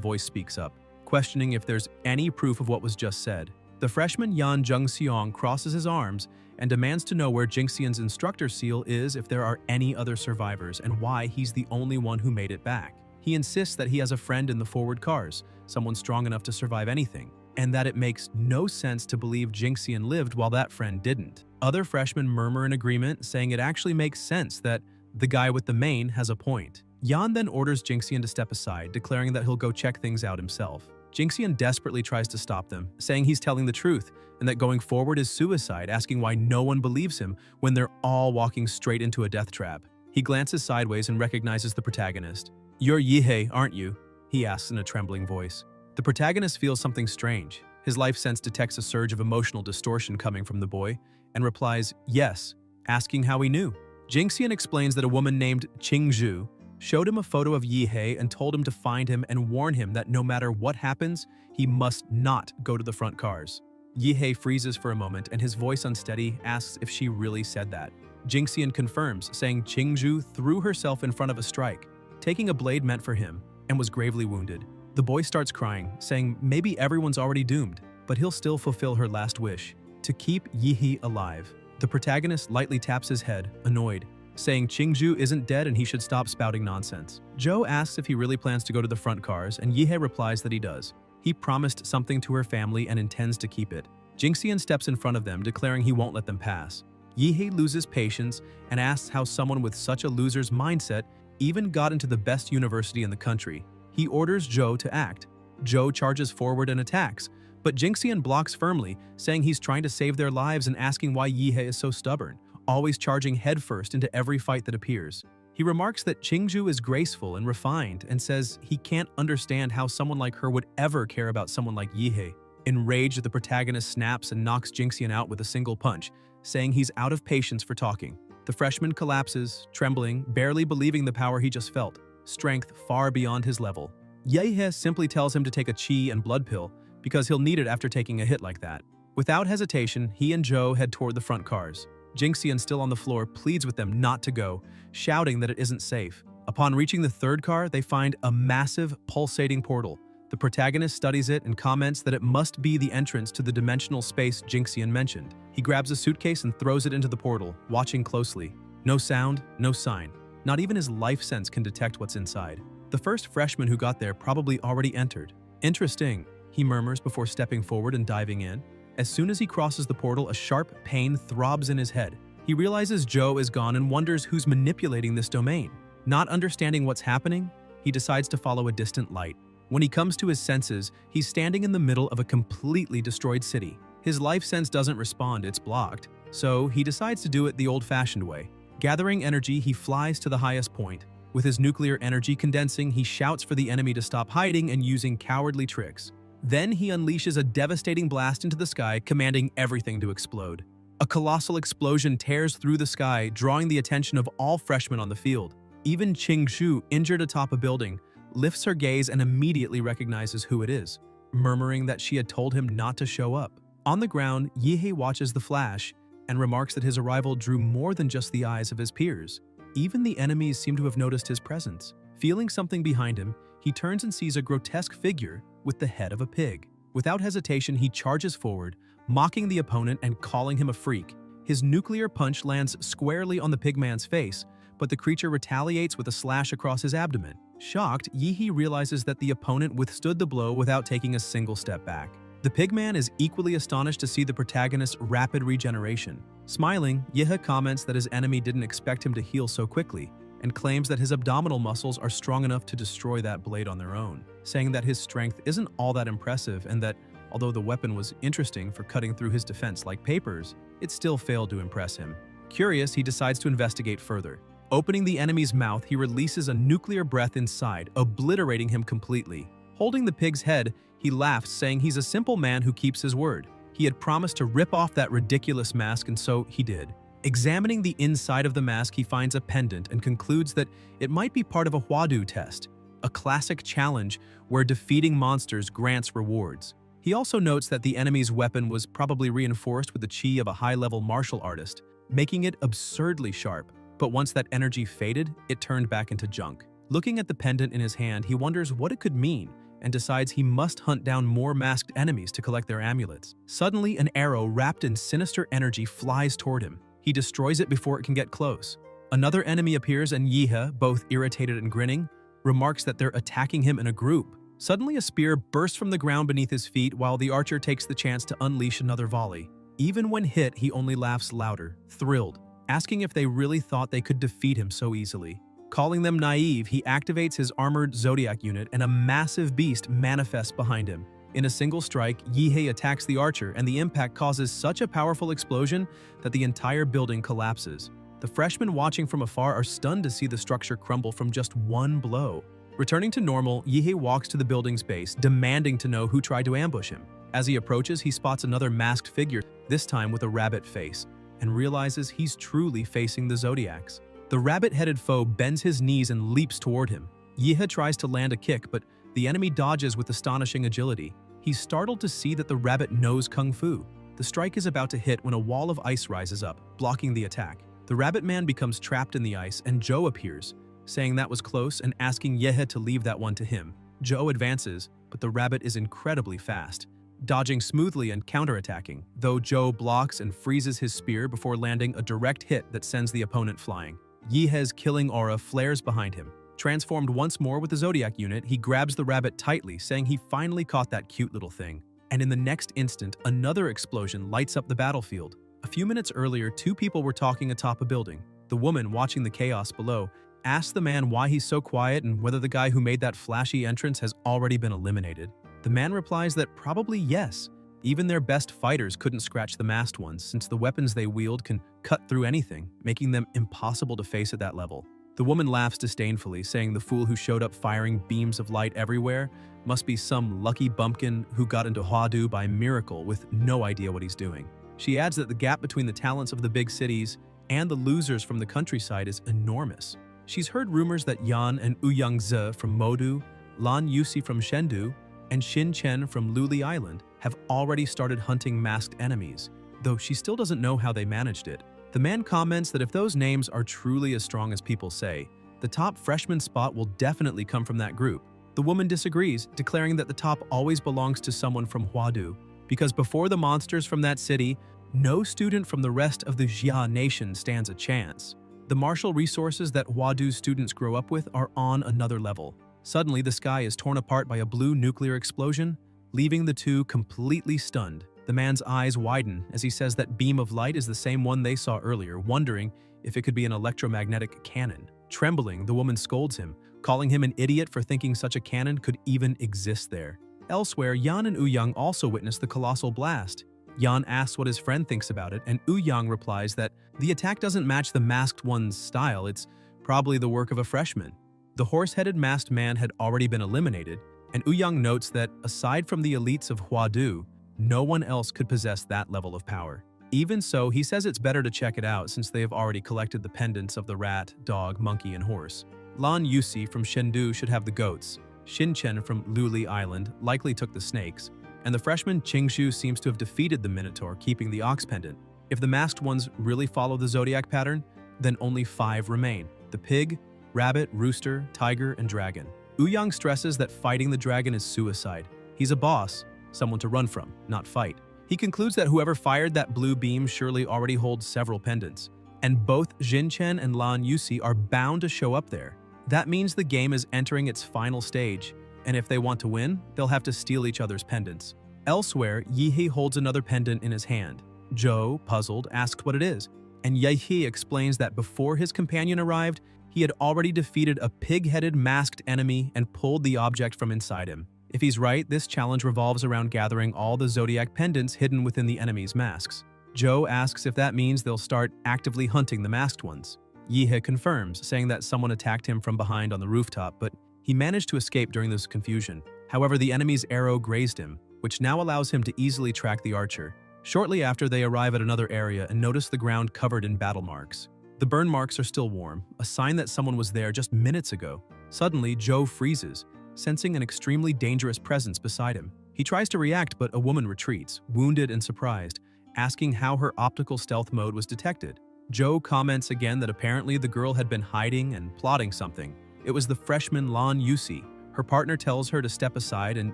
voice speaks up, questioning if there's any proof of what was just said. The freshman Yan Zhengxiong crosses his arms and demands to know where Jingxian's instructor seal is, if there are any other survivors, and why he's the only one who made it back. He insists that he has a friend in the forward cars, someone strong enough to survive anything, and that it makes no sense to believe Jingxian lived while that friend didn't. Other freshmen murmur in agreement, saying it actually makes sense that the guy with the mane has a point. Yan then orders Jingxian to step aside, declaring that he'll go check things out himself. Jingxian desperately tries to stop them, saying he's telling the truth and that going forward is suicide, asking why no one believes him when they're all walking straight into a death trap. He glances sideways and recognizes the protagonist. "You're Yihe, aren't you?" he asks in a trembling voice. The protagonist feels something strange. His life sense detects a surge of emotional distortion coming from the boy and replies, "Yes," asking how he knew. Jingxian explains that a woman named Qingzhu showed him a photo of Yihe and told him to find him and warn him that no matter what happens, he must not go to the front cars. Yihe freezes for a moment and his voice unsteady asks if she really said that. Jingxian confirms, saying Qingzhu threw herself in front of a strike, taking a blade meant for him, and was gravely wounded. The boy starts crying, saying maybe everyone's already doomed, but he'll still fulfill her last wish, to keep Yihe alive. The protagonist lightly taps his head, annoyed, saying Qingzhu isn't dead and he should stop spouting nonsense. Joe asks if he really plans to go to the front cars, and Yihe replies that he does. He promised something to her family and intends to keep it. Jingxian steps in front of them, declaring he won't let them pass. Yihe loses patience and asks how someone with such a loser's mindset even got into the best university in the country. He orders Joe to act. Joe charges forward and attacks, but Jingxian blocks firmly, saying he's trying to save their lives and asking why Yihe is so stubborn, always charging headfirst into every fight that appears. He remarks that Qingzhu is graceful and refined and says he can't understand how someone like her would ever care about someone like Yihe. Enraged, the protagonist snaps and knocks Jingxian out with a single punch, saying he's out of patience for talking. The freshman collapses, trembling, barely believing the power he just felt, strength far beyond his level. Yihe simply tells him to take a qi and blood pill because he'll need it after taking a hit like that. Without hesitation, he and Joe head toward the front cars. Jingxian, still on the floor, pleads with them not to go, shouting that it isn't safe. Upon reaching the third car, they find a massive, pulsating portal. The protagonist studies it and comments that it must be the entrance to the dimensional space Jingxian mentioned. He grabs a suitcase and throws it into the portal, watching closely. No sound, no sign. Not even his life sense can detect what's inside. The first freshman who got there probably already entered. "Interesting," he murmurs before stepping forward and diving in. As soon as he crosses the portal, a sharp pain throbs in his head. He realizes Joe is gone and wonders who's manipulating this domain. Not understanding what's happening, he decides to follow a distant light. When he comes to his senses, he's standing in the middle of a completely destroyed city. His life sense doesn't respond, it's blocked. So he decides to do it the old-fashioned way. Gathering energy, he flies to the highest point. With his nuclear energy condensing, he shouts for the enemy to stop hiding and using cowardly tricks. Then he unleashes a devastating blast into the sky, commanding everything to explode. A colossal explosion tears through the sky, drawing the attention of all freshmen on the field. Even Qing-Shu, injured atop a building, lifts her gaze and immediately recognizes who it is, murmuring that she had told him not to show up. On the ground, Yihei watches the flash and remarks that his arrival drew more than just the eyes of his peers. Even the enemies seem to have noticed his presence. Feeling something behind him, he turns and sees a grotesque figure with the head of a pig. Without hesitation, he charges forward, mocking the opponent and calling him a freak. His nuclear punch lands squarely on the pigman's face, but the creature retaliates with a slash across his abdomen. Shocked, Yihei realizes that the opponent withstood the blow without taking a single step back. The pigman is equally astonished to see the protagonist's rapid regeneration. Smiling, Yihei comments that his enemy didn't expect him to heal so quickly, and claims that his abdominal muscles are strong enough to destroy that blade on their own, saying that his strength isn't all that impressive and that, although the weapon was interesting for cutting through his defense like papers, it still failed to impress him. Curious, he decides to investigate further. Opening the enemy's mouth, he releases a nuclear breath inside, obliterating him completely. Holding the pig's head, he laughs, saying he's a simple man who keeps his word. He had promised to rip off that ridiculous mask, and so he did. Examining the inside of the mask, he finds a pendant and concludes that it might be part of a Huadu test, a classic challenge where defeating monsters grants rewards. He also notes that the enemy's weapon was probably reinforced with the chi of a high-level martial artist, making it absurdly sharp. But once that energy faded, it turned back into junk. Looking at the pendant in his hand, he wonders what it could mean and decides he must hunt down more masked enemies to collect their amulets. Suddenly, an arrow wrapped in sinister energy flies toward him. He destroys it before it can get close. Another enemy appears and Yihei, both irritated and grinning, remarks that they're attacking him in a group. Suddenly, a spear bursts from the ground beneath his feet while the archer takes the chance to unleash another volley. Even when hit, he only laughs louder, thrilled, asking if they really thought they could defeat him so easily. Calling them naive, he activates his armored Zodiac unit and a massive beast manifests behind him. In a single strike, Yihei attacks the archer and the impact causes such a powerful explosion that the entire building collapses. The freshmen watching from afar are stunned to see the structure crumble from just one blow. Returning to normal, Yihei walks to the building's base, demanding to know who tried to ambush him. As he approaches, he spots another masked figure, this time with a rabbit face, and realizes he's truly facing the Zodiacs. The rabbit-headed foe bends his knees and leaps toward him. Yihei tries to land a kick, but the enemy dodges with astonishing agility. He's startled to see that the rabbit knows kung fu. The strike is about to hit when a wall of ice rises up, blocking the attack. The rabbit man becomes trapped in the ice, and Joe appears, saying that was close and asking Yihei to leave that one to him. Joe advances, but the rabbit is incredibly fast, dodging smoothly and counterattacking, though Joe blocks and freezes his spear before landing a direct hit that sends the opponent flying. Yihei's killing aura flares behind him. Transformed once more with the Zodiac unit, he grabs the rabbit tightly, saying he finally caught that cute little thing. And in the next instant, another explosion lights up the battlefield. A few minutes earlier, two people were talking atop a building. The woman, watching the chaos below, asks the man why he's so quiet and whether the guy who made that flashy entrance has already been eliminated. The man replies that probably yes. Even their best fighters couldn't scratch the masked ones, since the weapons they wield can cut through anything, making them impossible to face at that level. The woman laughs disdainfully, saying the fool who showed up firing beams of light everywhere must be some lucky bumpkin who got into Huadu by miracle with no idea what he's doing. She adds that the gap between the talents of the big cities and the losers from the countryside is enormous. She's heard rumors that Yan and Ouyang-Ze from Modu, Lan Yusi from Chengdu, and Xin Chen from Luli Island have already started hunting masked enemies, though she still doesn't know how they managed it. The man comments that if those names are truly as strong as people say, the top freshman spot will definitely come from that group. The woman disagrees, declaring that the top always belongs to someone from Huadu, because before the monsters from that city, no student from the rest of the Jia nation stands a chance. The martial resources that Huadu's students grow up with are on another level. Suddenly, the sky is torn apart by a blue nuclear explosion, leaving the two completely stunned. The man's eyes widen as he says that beam of light is the same one they saw earlier, wondering if it could be an electromagnetic cannon. Trembling, the woman scolds him, calling him an idiot for thinking such a cannon could even exist there. Elsewhere, Yan and Young also witness the colossal blast. Yan asks what his friend thinks about it, and Young replies that the attack doesn't match the masked one's style, it's probably the work of a freshman. The horse-headed masked man had already been eliminated, and Young notes that, aside from the elites of Huadu, no one else could possess that level of power. Even so, he says it's better to check it out since they have already collected the pendants of the rat, dog, monkey, and horse. Lan Yusi from Chengdu should have the goats, Xinchen from Luli Island likely took the snakes, and the freshman Qingshu seems to have defeated the Minotaur, keeping the ox pendant. If the masked ones really follow the zodiac pattern, then only 5 remain: the pig, rabbit, rooster, tiger, and dragon. Young stresses that fighting the dragon is suicide. He's a boss, someone to run from, not fight. He concludes that whoever fired that blue beam surely already holds several pendants, and both Xinchen and Lan Yusi are bound to show up there. That means the game is entering its final stage, and if they want to win, they'll have to steal each other's pendants. Elsewhere, Yihe holds another pendant in his hand. Zhou, puzzled, asks what it is, and Yihe explains that before his companion arrived, he had already defeated a pig-headed masked enemy and pulled the object from inside him. If he's right, this challenge revolves around gathering all the zodiac pendants hidden within the enemy's masks. Zhou asks if that means they'll start actively hunting the masked ones. Yihe confirms, saying that someone attacked him from behind on the rooftop, but he managed to escape during this confusion. However, the enemy's arrow grazed him, which now allows him to easily track the archer. Shortly after, they arrive at another area and notice the ground covered in battle marks. The burn marks are still warm, a sign that someone was there just minutes ago. Suddenly, Zhou freezes, sensing an extremely dangerous presence beside him. He tries to react, but a woman retreats, wounded and surprised, asking how her optical stealth mode was detected. Zhou comments again that apparently the girl had been hiding and plotting something. It was the freshman Lan Yusi. Her partner tells her to step aside and,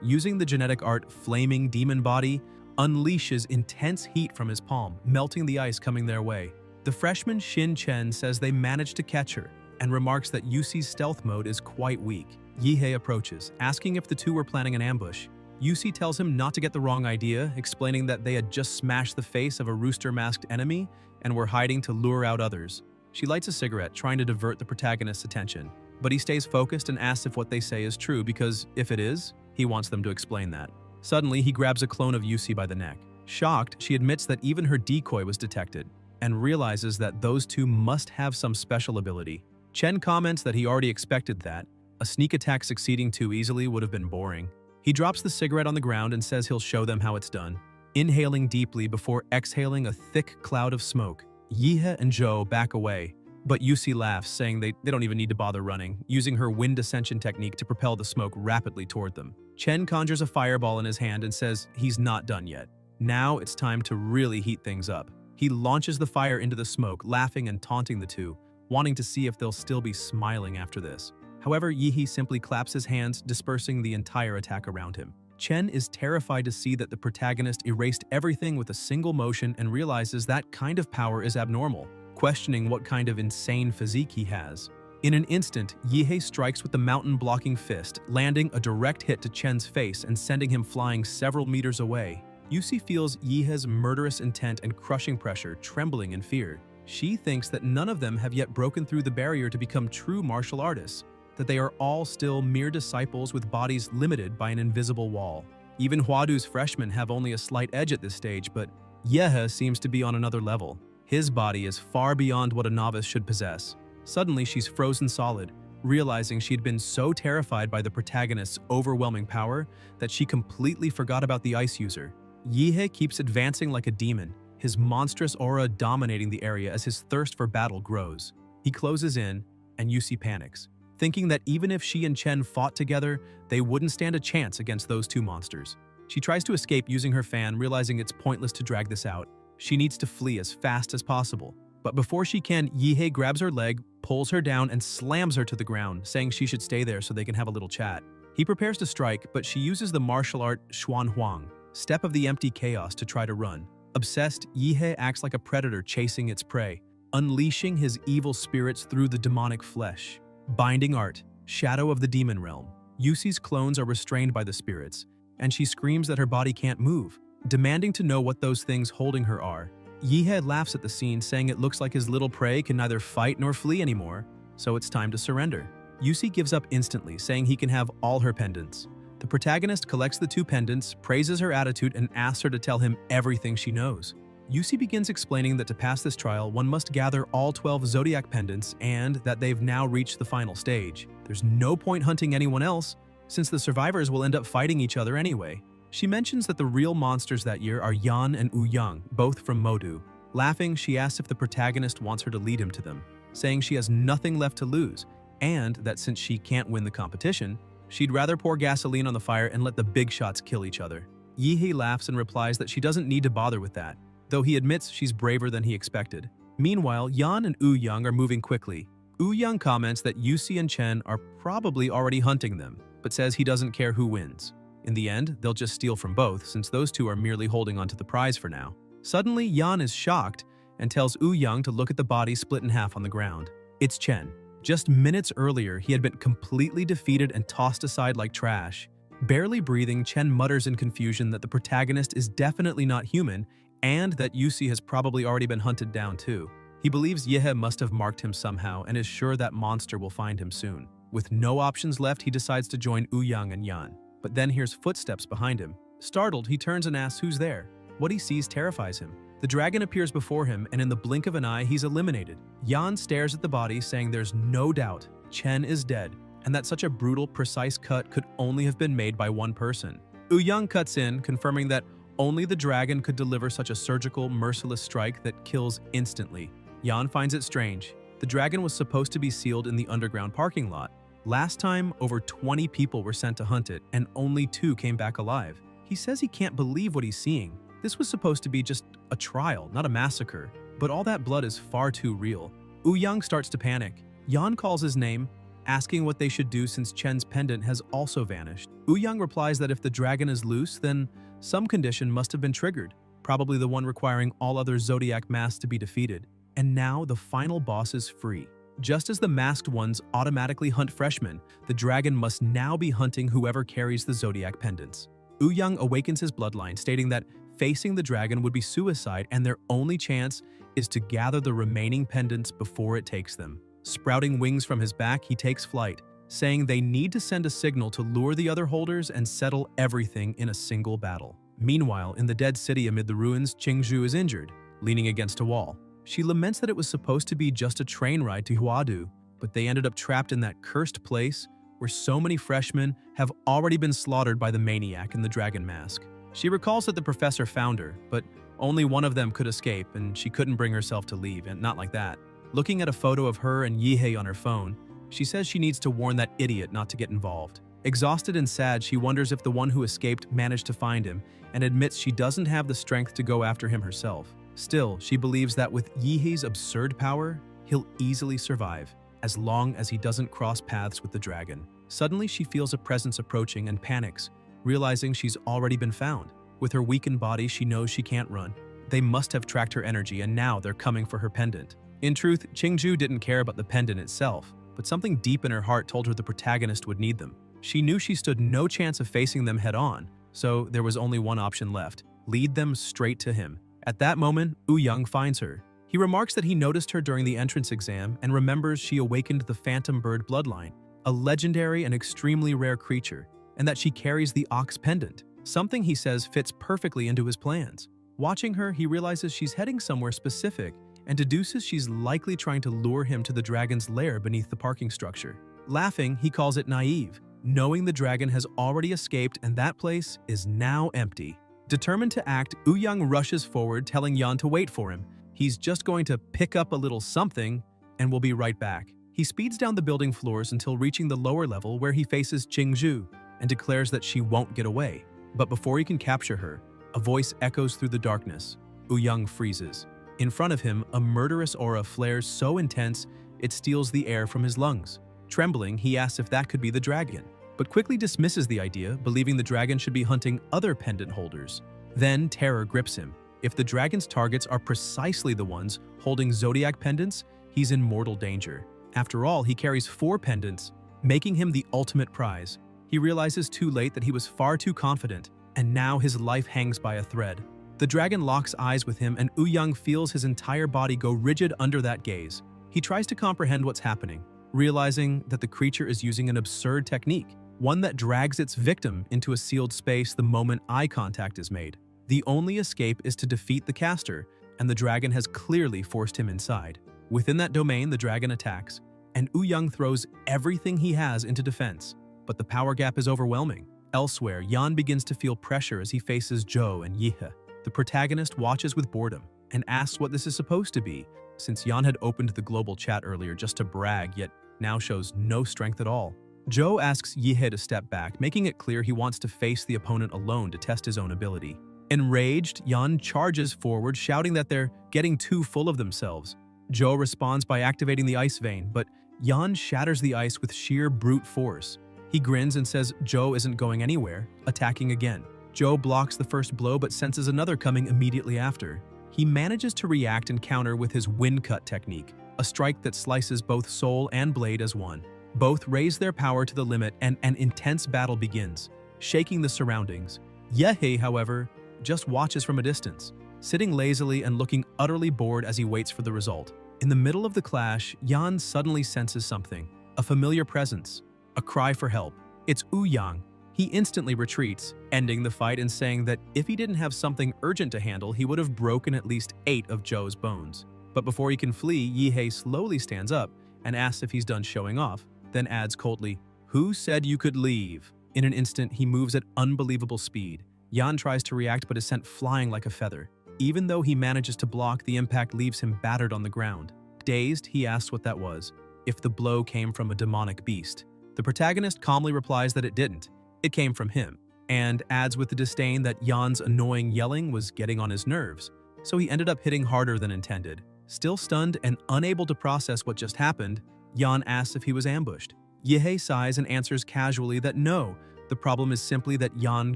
using the genetic art Flaming Demon Body, unleashes intense heat from his palm, melting the ice coming their way. The freshman Xin Chen says they managed to catch her and remarks that Yusi's stealth mode is quite weak. Yihe approaches, asking if the two were planning an ambush. Yusi tells him not to get the wrong idea, explaining that they had just smashed the face of a rooster-masked enemy and were hiding to lure out others. She lights a cigarette, trying to divert the protagonist's attention, but he stays focused and asks if what they say is true because, if it is, he wants them to explain that. Suddenly, he grabs a clone of Yusi by the neck. Shocked, she admits that even her decoy was detected, and realizes that those two must have some special ability. Chen comments that he already expected that. A sneak attack succeeding too easily would have been boring. He drops the cigarette on the ground and says he'll show them how it's done, inhaling deeply before exhaling a thick cloud of smoke. Yihe and Zhou back away, but Yusi laughs, saying they don't even need to bother running, using her wind ascension technique to propel the smoke rapidly toward them. Chen conjures a fireball in his hand and says he's not done yet. Now it's time to really heat things up. He launches the fire into the smoke, laughing and taunting the two, wanting to see if they'll still be smiling after this. However, Yihe simply claps his hands, dispersing the entire attack around him. Chen is terrified to see that the protagonist erased everything with a single motion and realizes that kind of power is abnormal, questioning what kind of insane physique he has. In an instant, Yihe strikes with the mountain-blocking fist, landing a direct hit to Chen's face and sending him flying several meters away. Yusi feels Yihe's murderous intent and crushing pressure, trembling in fear. She thinks that none of them have yet broken through the barrier to become true martial artists, that they are all still mere disciples with bodies limited by an invisible wall. Even Huadu's freshmen have only a slight edge at this stage, but Yehe seems to be on another level. His body is far beyond what a novice should possess. Suddenly, she's frozen solid, realizing she'd been so terrified by the protagonist's overwhelming power that she completely forgot about the ice user. Yihe keeps advancing like a demon, his monstrous aura dominating the area as his thirst for battle grows. He closes in, and Yusi panics, thinking that even if she and Chen fought together, they wouldn't stand a chance against those two monsters. She tries to escape using her fan, realizing it's pointless to drag this out. She needs to flee as fast as possible. But before she can, Yihe grabs her leg, pulls her down, and slams her to the ground, saying she should stay there so they can have a little chat. He prepares to strike, but she uses the martial art Xuan Huang, Step of the Empty Chaos, to try to run. Obsessed, Yihe acts like a predator chasing its prey, unleashing his evil spirits through the demonic flesh. Binding Art, Shadow of the Demon Realm. Yusi's clones are restrained by the spirits, and she screams that her body can't move, demanding to know what those things holding her are. Yihe laughs at the scene, saying it looks like his little prey can neither fight nor flee anymore. so it's time to surrender. Yusi gives up instantly, saying he can have all her pendants. The protagonist collects the 2 pendants, praises her attitude, and asks her to tell him everything she knows. Yusi begins explaining that to pass this trial, one must gather all 12 zodiac pendants and that they've now reached the final stage. There's no point hunting anyone else, since the survivors will end up fighting each other anyway. She mentions that the real monsters that year are Yan and Young, both from Modu. Laughing, she asks if the protagonist wants her to lead him to them, saying she has nothing left to lose, and that since she can't win the competition, she'd rather pour gasoline on the fire and let the big shots kill each other. Yihei laughs and replies that she doesn't need to bother with that, though he admits she's braver than he expected. Meanwhile, Yan and Young are moving quickly. Young comments that Yusi and Chen are probably already hunting them, but says he doesn't care who wins. In the end, they'll just steal from both, since those two are merely holding onto the prize for now. Suddenly, Yan is shocked and tells Young to look at the body split in half on the ground. It's Chen. Just minutes earlier, he had been completely defeated and tossed aside like trash. Barely breathing, Chen mutters in confusion that the protagonist is definitely not human and that Yusi has probably already been hunted down too. He believes Yehe must have marked him somehow and is sure that monster will find him soon. With no options left, he decides to join Young and Yan, but then hears footsteps behind him. Startled, he turns and asks who's there. What he sees terrifies him. The dragon appears before him, and in the blink of an eye, he's eliminated. Yan stares at the body, saying there's no doubt Chen is dead, and that such a brutal, precise cut could only have been made by one person. Young cuts in, confirming that only the dragon could deliver such a surgical, merciless strike that kills instantly. Yan finds it strange. The dragon was supposed to be sealed in the underground parking lot. Last time, over 20 people were sent to hunt it, and only 2 came back alive. He says he can't believe what he's seeing. This was supposed to be just a trial, not a massacre, but all that blood is far too real. Young starts to panic. Yan calls his name, asking what they should do since Chen's pendant has also vanished. Young replies that if the dragon is loose, then some condition must have been triggered, probably the one requiring all other zodiac masks to be defeated. And now the final boss is free. Just as the masked ones automatically hunt freshmen, the dragon must now be hunting whoever carries the zodiac pendants. Young awakens his bloodline, stating that facing the dragon would be suicide and their only chance is to gather the remaining pendants before it takes them. Sprouting wings from his back, he takes flight, saying they need to send a signal to lure the other holders and settle everything in a single battle. Meanwhile, in the dead city amid the ruins, Qingzhu is injured, leaning against a wall. She laments that it was supposed to be just a train ride to Huadu, but they ended up trapped in that cursed place where so many freshmen have already been slaughtered by the maniac in the dragon mask. She recalls that the professor found her, but only one of them could escape, and she couldn't bring herself to leave, and not like that. Looking at a photo of her and Yihei on her phone, she says she needs to warn that idiot not to get involved. Exhausted and sad, she wonders if the one who escaped managed to find him, and admits she doesn't have the strength to go after him herself. Still, she believes that with Yihei's absurd power, he'll easily survive, as long as he doesn't cross paths with the dragon. Suddenly, she feels a presence approaching and panics, realizing she's already been found. With her weakened body, she knows she can't run. They must have tracked her energy, and now they're coming for her pendant. In truth, Qingzhu didn't care about the pendant itself, but something deep in her heart told her the protagonist would need them. She knew she stood no chance of facing them head-on, so there was only one option left: lead them straight to him. At that moment, Young finds her. He remarks that he noticed her during the entrance exam and remembers she awakened the phantom bird bloodline, a legendary and extremely rare creature, and that she carries the ox pendant, something he says fits perfectly into his plans. Watching her, he realizes she's heading somewhere specific and deduces she's likely trying to lure him to the dragon's lair beneath the parking structure. Laughing, he calls it naive, knowing the dragon has already escaped and that place is now empty. Determined to act, Young rushes forward, telling Yan to wait for him. He's just going to pick up a little something and will be right back. He speeds down the building floors until reaching the lower level where he faces Qingzhu and declares that she won't get away. But before he can capture her, a voice echoes through the darkness. Young freezes. In front of him, a murderous aura flares so intense it steals the air from his lungs. Trembling, he asks if that could be the dragon, but quickly dismisses the idea, believing the dragon should be hunting other pendant holders. Then terror grips him. If the dragon's targets are precisely the ones holding zodiac pendants, he's in mortal danger. After all, he carries 4 pendants, making him the ultimate prize. He realizes too late that he was far too confident, and now his life hangs by a thread. The dragon locks eyes with him, and Young feels his entire body go rigid under that gaze. He tries to comprehend what's happening, realizing that the creature is using an absurd technique, one that drags its victim into a sealed space the moment eye contact is made. The only escape is to defeat the caster, and the dragon has clearly forced him inside. Within that domain, the dragon attacks, and Young throws everything he has into defense. But the power gap is overwhelming. Elsewhere, Yan begins to feel pressure as he faces Zhou and Yihe. The protagonist watches with boredom and asks what this is supposed to be, since Yan had opened the global chat earlier just to brag, yet now shows no strength at all. Zhou asks Yihe to step back, making it clear he wants to face the opponent alone to test his own ability. Enraged, Yan charges forward, shouting that they're getting too full of themselves. Zhou responds by activating the ice vein, but Yan shatters the ice with sheer brute force. He grins and says Zhou isn't going anywhere, attacking again. Zhou blocks the first blow but senses another coming immediately after. He manages to react and counter with his wind cut technique, a strike that slices both soul and blade as one. Both raise their power to the limit and an intense battle begins, shaking the surroundings. Yehe, however, just watches from a distance, sitting lazily and looking utterly bored as he waits for the result. In the middle of the clash, Yan suddenly senses something, a familiar presence, a cry for help. It's Yang. He instantly retreats, ending the fight and saying that if he didn't have something urgent to handle, he would have broken at least 8 of Zhou's bones. But before he can flee, Yihe slowly stands up and asks if he's done showing off, then adds coldly, "Who said you could leave?" In an instant, he moves at unbelievable speed. Yan tries to react but is sent flying like a feather. Even though he manages to block, the impact leaves him battered on the ground. Dazed, he asks what that was, if the blow came from a demonic beast. The protagonist calmly replies that it didn't. It came from him, and adds with the disdain that Yan's annoying yelling was getting on his nerves, so he ended up hitting harder than intended. Still stunned and unable to process what just happened, Yan asks if he was ambushed. Yihe sighs and answers casually that no, the problem is simply that Yan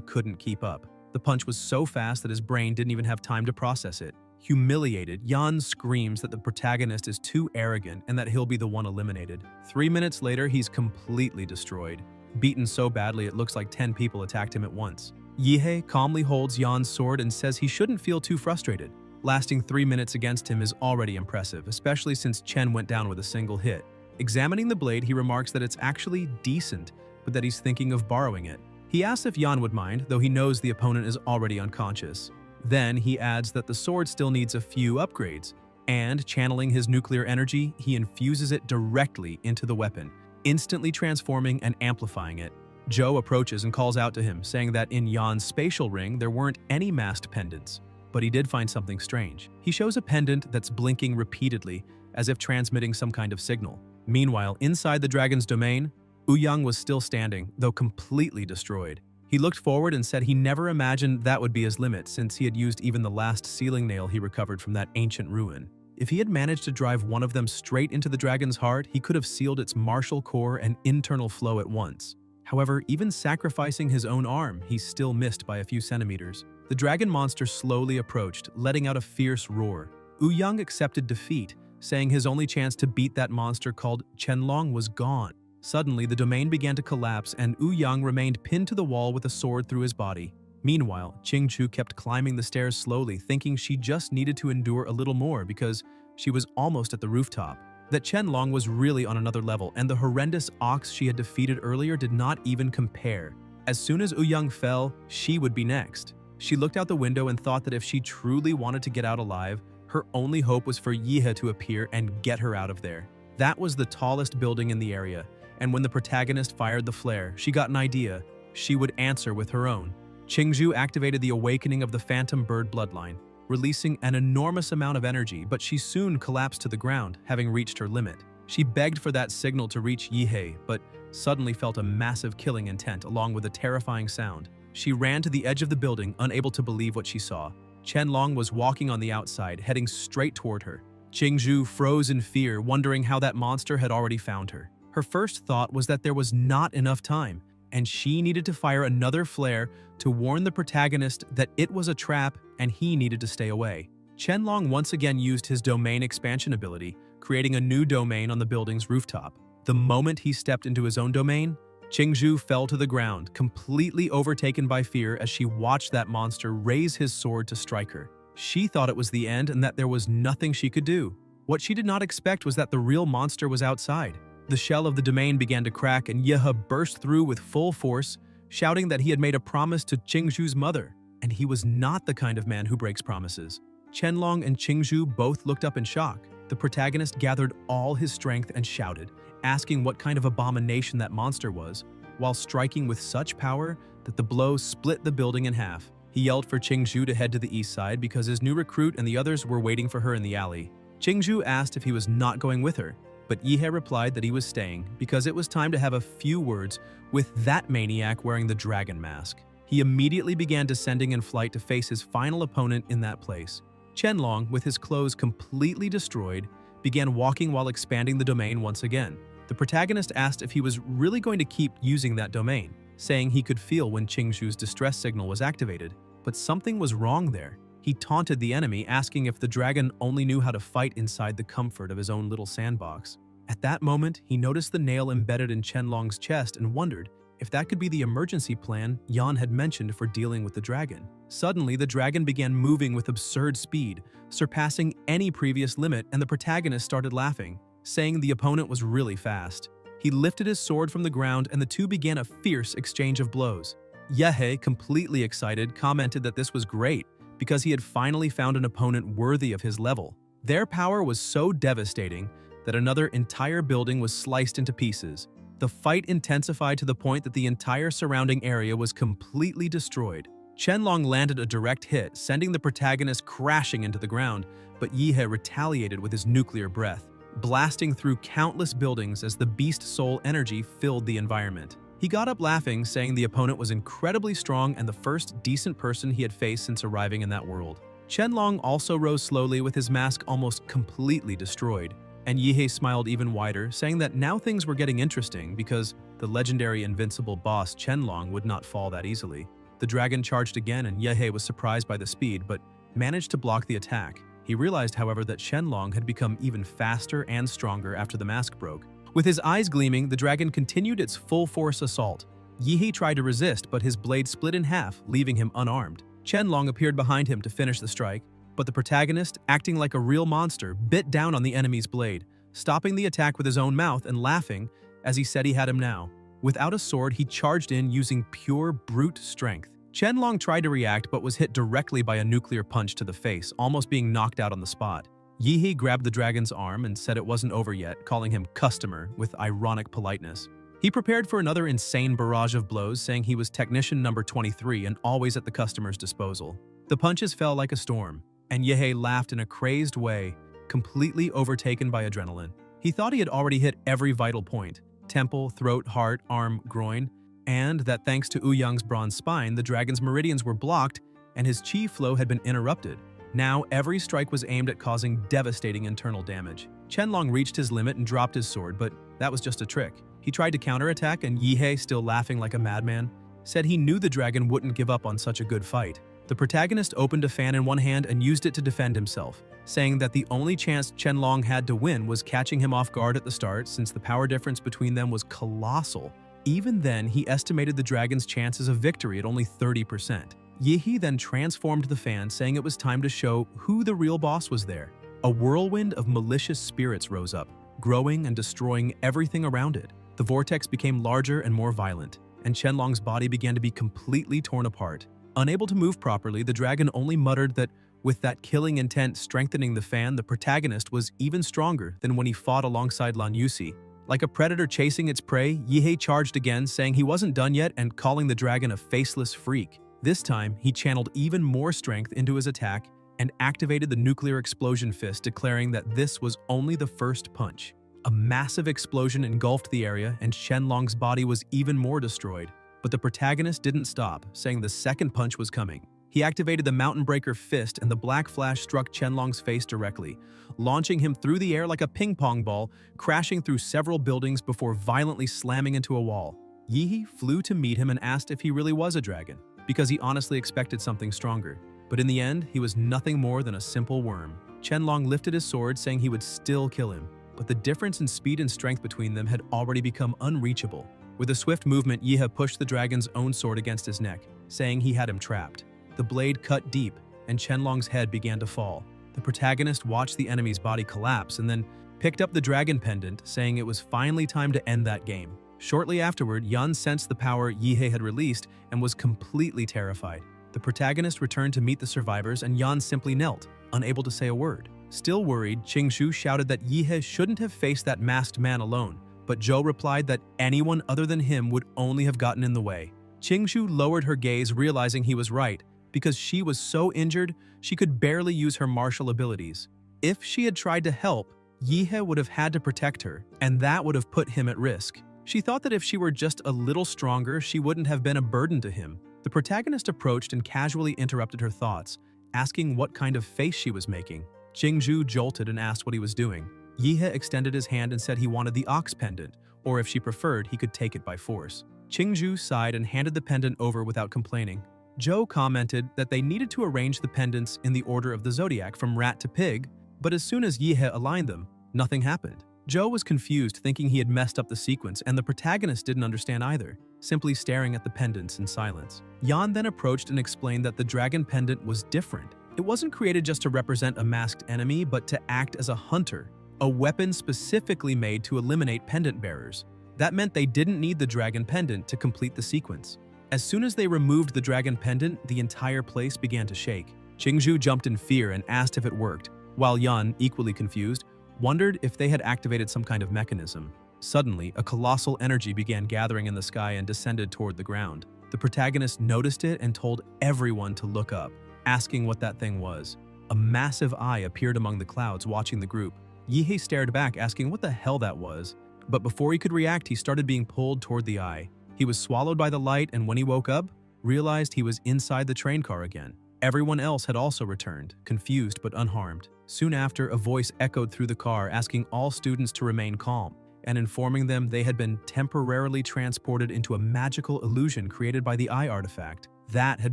couldn't keep up. The punch was so fast that his brain didn't even have time to process it. Humiliated, Yan screams that the protagonist is too arrogant and that he'll be the one eliminated. 3 minutes later, he's completely destroyed. Beaten so badly it looks like 10 people attacked him at once. Yihe calmly holds Yan's sword and says he shouldn't feel too frustrated. Lasting 3 minutes against him is already impressive, especially since Chen went down with a single hit. Examining the blade, he remarks that it's actually decent, but that he's thinking of borrowing it. He asks if Yan would mind, though he knows the opponent is already unconscious. Then he adds that the sword still needs a few upgrades, and channeling his nuclear energy, he infuses it directly into the weapon, instantly transforming and amplifying it. Zhou approaches and calls out to him, saying that in Yan's spatial ring there weren't any masked pendants, but he did find something strange. He shows a pendant that's blinking repeatedly, as if transmitting some kind of signal. Meanwhile, inside the dragon's domain, Yang was still standing, though completely destroyed. He looked forward and said he never imagined that would be his limit, since he had used even the last sealing nail he recovered from that ancient ruin. If he had managed to drive one of them straight into the dragon's heart, he could have sealed its martial core and internal flow at once. However, even sacrificing his own arm, he still missed by a few centimeters. The dragon monster slowly approached, letting out a fierce roar. Yang accepted defeat, saying his only chance to beat that monster called Chenlong was gone. Suddenly, the domain began to collapse and Yang remained pinned to the wall with a sword through his body. Meanwhile, Qingchu kept climbing the stairs slowly, thinking she just needed to endure a little more because she was almost at the rooftop. That Chenlong was really on another level, and the horrendous ox she had defeated earlier did not even compare. As soon as Yang fell, she would be next. She looked out the window and thought that if she truly wanted to get out alive, her only hope was for Yihe to appear and get her out of there. That was the tallest building in the area, and when the protagonist fired the flare, she got an idea. She would answer with her own. Qingzhu activated the awakening of the phantom bird bloodline, releasing an enormous amount of energy, but she soon collapsed to the ground, having reached her limit. She begged for that signal to reach Yihe, but suddenly felt a massive killing intent along with a terrifying sound. She ran to the edge of the building, unable to believe what she saw. Chenlong was walking on the outside, heading straight toward her. Qingzhu froze in fear, wondering how that monster had already found her. Her first thought was that there was not enough time, and she needed to fire another flare to warn the protagonist that it was a trap and he needed to stay away. Chenlong once again used his domain expansion ability, creating a new domain on the building's rooftop. The moment he stepped into his own domain, Qingzhu fell to the ground, completely overtaken by fear as she watched that monster raise his sword to strike her. She thought it was the end and that there was nothing she could do. What she did not expect was that the real monster was outside. The shell of the domain began to crack and Yehe burst through with full force, shouting that he had made a promise to Qingzhu's mother, and he was not the kind of man who breaks promises. Qianlong and Qingzhu both looked up in shock. The protagonist gathered all his strength and shouted, asking what kind of abomination that monster was, while striking with such power that the blow split the building in half. He yelled for Qingzhu to head to the east side because his new recruit and the others were waiting for her in the alley. Qingzhu asked if he was not going with her, but Yehe replied that he was staying because it was time to have a few words with that maniac wearing the dragon mask. He immediately began descending in flight to face his final opponent in that place. Qianlong, with his clothes completely destroyed, began walking while expanding the domain once again. The protagonist asked if he was really going to keep using that domain, saying he could feel when Qingzhu's distress signal was activated, but something was wrong there. He taunted the enemy, asking if the dragon only knew how to fight inside the comfort of his own little sandbox. At that moment, he noticed the nail embedded in Qianlong's chest and wondered if that could be the emergency plan Yan had mentioned for dealing with the dragon. Suddenly, the dragon began moving with absurd speed, surpassing any previous limit, and the protagonist started laughing, saying the opponent was really fast. He lifted his sword from the ground and the two began a fierce exchange of blows. Yehe, completely excited, commented that this was great because he had finally found an opponent worthy of his level. Their power was so devastating that another entire building was sliced into pieces. The fight intensified to the point that the entire surrounding area was completely destroyed. Qianlong landed a direct hit, sending the protagonist crashing into the ground, but Yehe retaliated with his nuclear breath, blasting through countless buildings as the beast soul energy filled the environment. He got up laughing, saying the opponent was incredibly strong and the first decent person he had faced since arriving in that world. Qianlong also rose slowly with his mask almost completely destroyed, and Yehe smiled even wider, saying that now things were getting interesting because the legendary invincible boss Qianlong would not fall that easily. The dragon charged again and Yehe was surprised by the speed but managed to block the attack. He realized, however, that Qianlong had become even faster and stronger after the mask broke. With his eyes gleaming, the dragon continued its full-force assault. Yehe tried to resist, but his blade split in half, leaving him unarmed. Qianlong appeared behind him to finish the strike, but the protagonist, acting like a real monster, bit down on the enemy's blade, stopping the attack with his own mouth and laughing as he said he had him now. Without a sword, he charged in using pure brute strength. Qianlong tried to react but was hit directly by a nuclear punch to the face, almost being knocked out on the spot. Yehe grabbed the dragon's arm and said it wasn't over yet, calling him customer with ironic politeness. He prepared for another insane barrage of blows, saying he was technician number 23 and always at the customer's disposal. The punches fell like a storm, and Yehe laughed in a crazed way, completely overtaken by adrenaline. He thought he had already hit every vital point: temple, throat, heart, arm, groin, and that thanks to Ouyang's bronze spine, the dragon's meridians were blocked and his chi flow had been interrupted. Now, every strike was aimed at causing devastating internal damage. Qianlong reached his limit and dropped his sword, but that was just a trick. He tried to counterattack, and Yehe, still laughing like a madman, said he knew the dragon wouldn't give up on such a good fight. The protagonist opened a fan in one hand and used it to defend himself, saying that the only chance Qianlong had to win was catching him off guard at the start, since the power difference between them was colossal. Even then, he estimated the dragon's chances of victory at only 30%. Yehe then transformed the fan, saying it was time to show who the real boss was there. A whirlwind of malicious spirits rose up, growing and destroying everything around it. The vortex became larger and more violent, and Qianlong's body began to be completely torn apart. Unable to move properly, the dragon only muttered that with that killing intent strengthening the fan, the protagonist was even stronger than when he fought alongside Lan Yusi. Like a predator chasing its prey, Yehe charged again, saying he wasn't done yet and calling the dragon a faceless freak. This time, he channeled even more strength into his attack and activated the nuclear explosion fist, declaring that this was only the first punch. A massive explosion engulfed the area, and Qianlong's body was even more destroyed. But the protagonist didn't stop, saying the second punch was coming. He activated the Mountain Breaker fist, and the black flash struck Qianlong's face directly, launching him through the air like a ping-pong ball, crashing through several buildings before violently slamming into a wall. Yehe flew to meet him and asked if he really was a dragon, because he honestly expected something stronger. But in the end, he was nothing more than a simple worm. Qianlong lifted his sword, saying he would still kill him, but the difference in speed and strength between them had already become unreachable. With a swift movement, Yehe pushed the dragon's own sword against his neck, saying he had him trapped. The blade cut deep, and Qianlong's head began to fall. The protagonist watched the enemy's body collapse and then picked up the dragon pendant, saying it was finally time to end that game. Shortly afterward, Yan sensed the power Yihei had released and was completely terrified. The protagonist returned to meet the survivors and Yan simply knelt, unable to say a word. Still worried, Qingzhu shouted that Yihei shouldn't have faced that masked man alone, but Zhou replied that anyone other than him would only have gotten in the way. Qingzhu lowered her gaze, realizing he was right, because she was so injured she could barely use her martial abilities. If she had tried to help, Yihei would have had to protect her, and that would have put him at risk. She thought that if she were just a little stronger, she wouldn't have been a burden to him. The protagonist approached and casually interrupted her thoughts, asking what kind of face she was making. Qingzhu jolted and asked what he was doing. Yihei extended his hand and said he wanted the ox pendant, or if she preferred, he could take it by force. Qingzhu sighed and handed the pendant over without complaining. Zhou commented that they needed to arrange the pendants in the order of the zodiac from rat to pig, but as soon as Yihei aligned them, nothing happened. Zhou was confused, thinking he had messed up the sequence, and the protagonist didn't understand either, simply staring at the pendants in silence. Yan then approached and explained that the dragon pendant was different. It wasn't created just to represent a masked enemy, but to act as a hunter, a weapon specifically made to eliminate pendant bearers. That meant they didn't need the dragon pendant to complete the sequence. As soon as they removed the dragon pendant, the entire place began to shake. Qingzhu jumped in fear and asked if it worked, while Yan, equally confused, wondered if they had activated some kind of mechanism. Suddenly, a colossal energy began gathering in the sky and descended toward the ground. The protagonist noticed it and told everyone to look up, asking what that thing was. A massive eye appeared among the clouds, watching the group. Yihei stared back, asking what the hell that was. But before he could react, he started being pulled toward the eye. He was swallowed by the light, and when he woke up, realized he was inside the train car again. Everyone else had also returned, confused but unharmed. Soon after, a voice echoed through the car, asking all students to remain calm and informing them they had been temporarily transported into a magical illusion created by the eye artifact. That had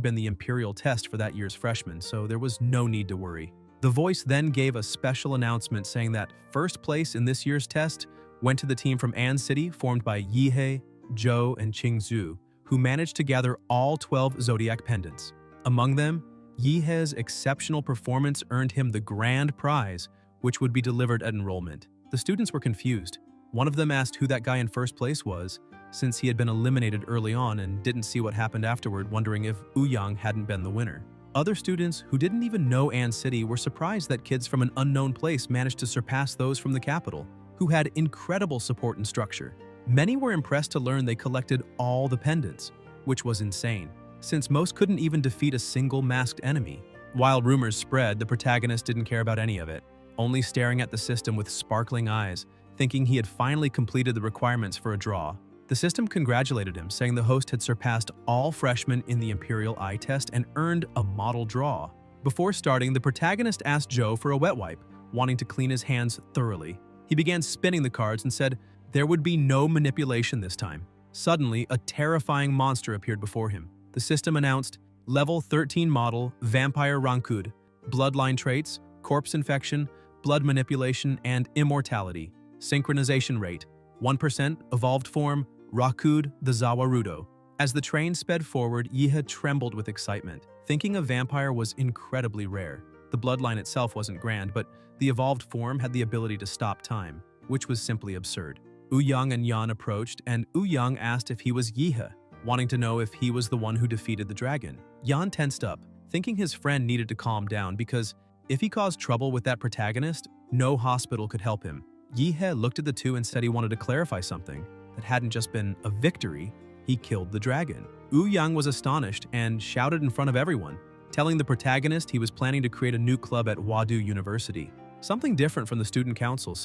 been the imperial test for that year's freshmen, so there was no need to worry. The voice then gave a special announcement saying that first place in this year's test went to the team from An City, formed by Yihei, Zhou, and Qingzhu, who managed to gather all 12 zodiac pendants. Among them, Yihei's exceptional performance earned him the grand prize, which would be delivered at enrollment. The students were confused. One of them asked who that guy in first place was, since he had been eliminated early on and didn't see what happened afterward, wondering if Ouyang hadn't been the winner. Other students who didn't even know An City were surprised that kids from an unknown place managed to surpass those from the capital, who had incredible support and structure. Many were impressed to learn they collected all the pendants, which was insane, since most couldn't even defeat a single masked enemy. While rumors spread, the protagonist didn't care about any of it, only staring at the system with sparkling eyes, thinking he had finally completed the requirements for a draw. The system congratulated him, saying the host had surpassed all freshmen in the Imperial Eye Test and earned a model draw. Before starting, the protagonist asked Zhou for a wet wipe, wanting to clean his hands thoroughly. He began spinning the cards and said there would be no manipulation this time. Suddenly, a terrifying monster appeared before him. The system announced, Level 13 Model, Vampire Rankud, Bloodline Traits, Corpse Infection, Blood Manipulation, and Immortality. Synchronization Rate, 1%, Evolved Form, Rakud the Zawarudo. As the train sped forward, Yihei trembled with excitement, thinking a vampire was incredibly rare. The bloodline itself wasn't grand, but the evolved form had the ability to stop time, which was simply absurd. Ouyang and Yan approached, and Ouyang asked if he was Yihei, wanting to know if he was the one who defeated the dragon. Yan tensed up, thinking his friend needed to calm down because if he caused trouble with that protagonist, no hospital could help him. Yihei looked at the two and said he wanted to clarify something, that hadn't just been a victory, he killed the dragon. Ouyang was astonished and shouted in front of everyone, telling the protagonist he was planning to create a new club at Wadu University, something different from the student council,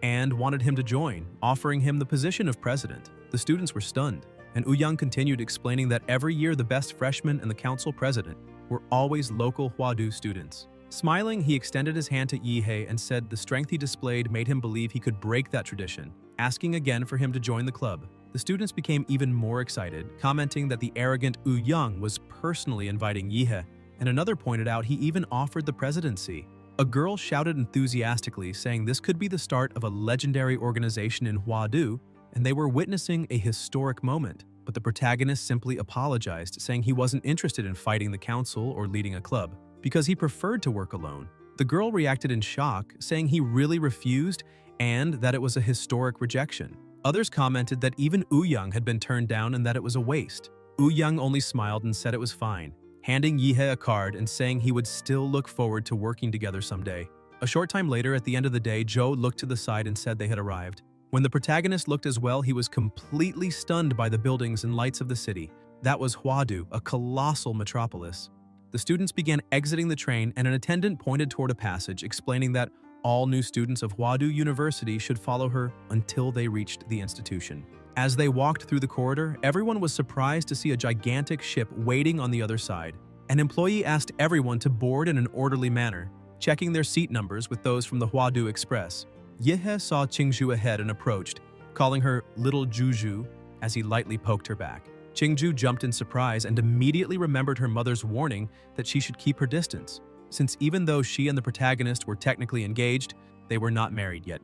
and wanted him to join, offering him the position of president. The students were stunned, and Ouyang continued explaining that every year the best freshmen and the council president were always local Wadu students. Smiling, he extended his hand to Yihei and said the strength he displayed made him believe he could break that tradition, asking again for him to join the club. The students became even more excited, commenting that the arrogant Ouyang was personally inviting Yihei, and another pointed out he even offered the presidency. A girl shouted enthusiastically, saying this could be the start of a legendary organization in Wadu, and they were witnessing a historic moment. But the protagonist simply apologized, saying he wasn't interested in fighting the council or leading a club, because he preferred to work alone. The girl reacted in shock, saying he really refused and that it was a historic rejection. Others commented that even Young had been turned down and that it was a waste. Young only smiled and said it was fine, handing Yihe a card and saying he would still look forward to working together someday. A short time later, at the end of the day, Joe looked to the side and said they had arrived. When the protagonist looked as well, he was completely stunned by the buildings and lights of the city. That was Huadu, a colossal metropolis. The students began exiting the train, and an attendant pointed toward a passage explaining that all new students of Huadu University should follow her until they reached the institution. As they walked through the corridor, everyone was surprised to see a gigantic ship waiting on the other side. An employee asked everyone to board in an orderly manner, checking their seat numbers with those from the Huadu Express. Yihe saw Qingju ahead and approached, calling her Little Juju as he lightly poked her back. Qingju jumped in surprise and immediately remembered her mother's warning that she should keep her distance, since even though she and the protagonist were technically engaged, they were not married yet.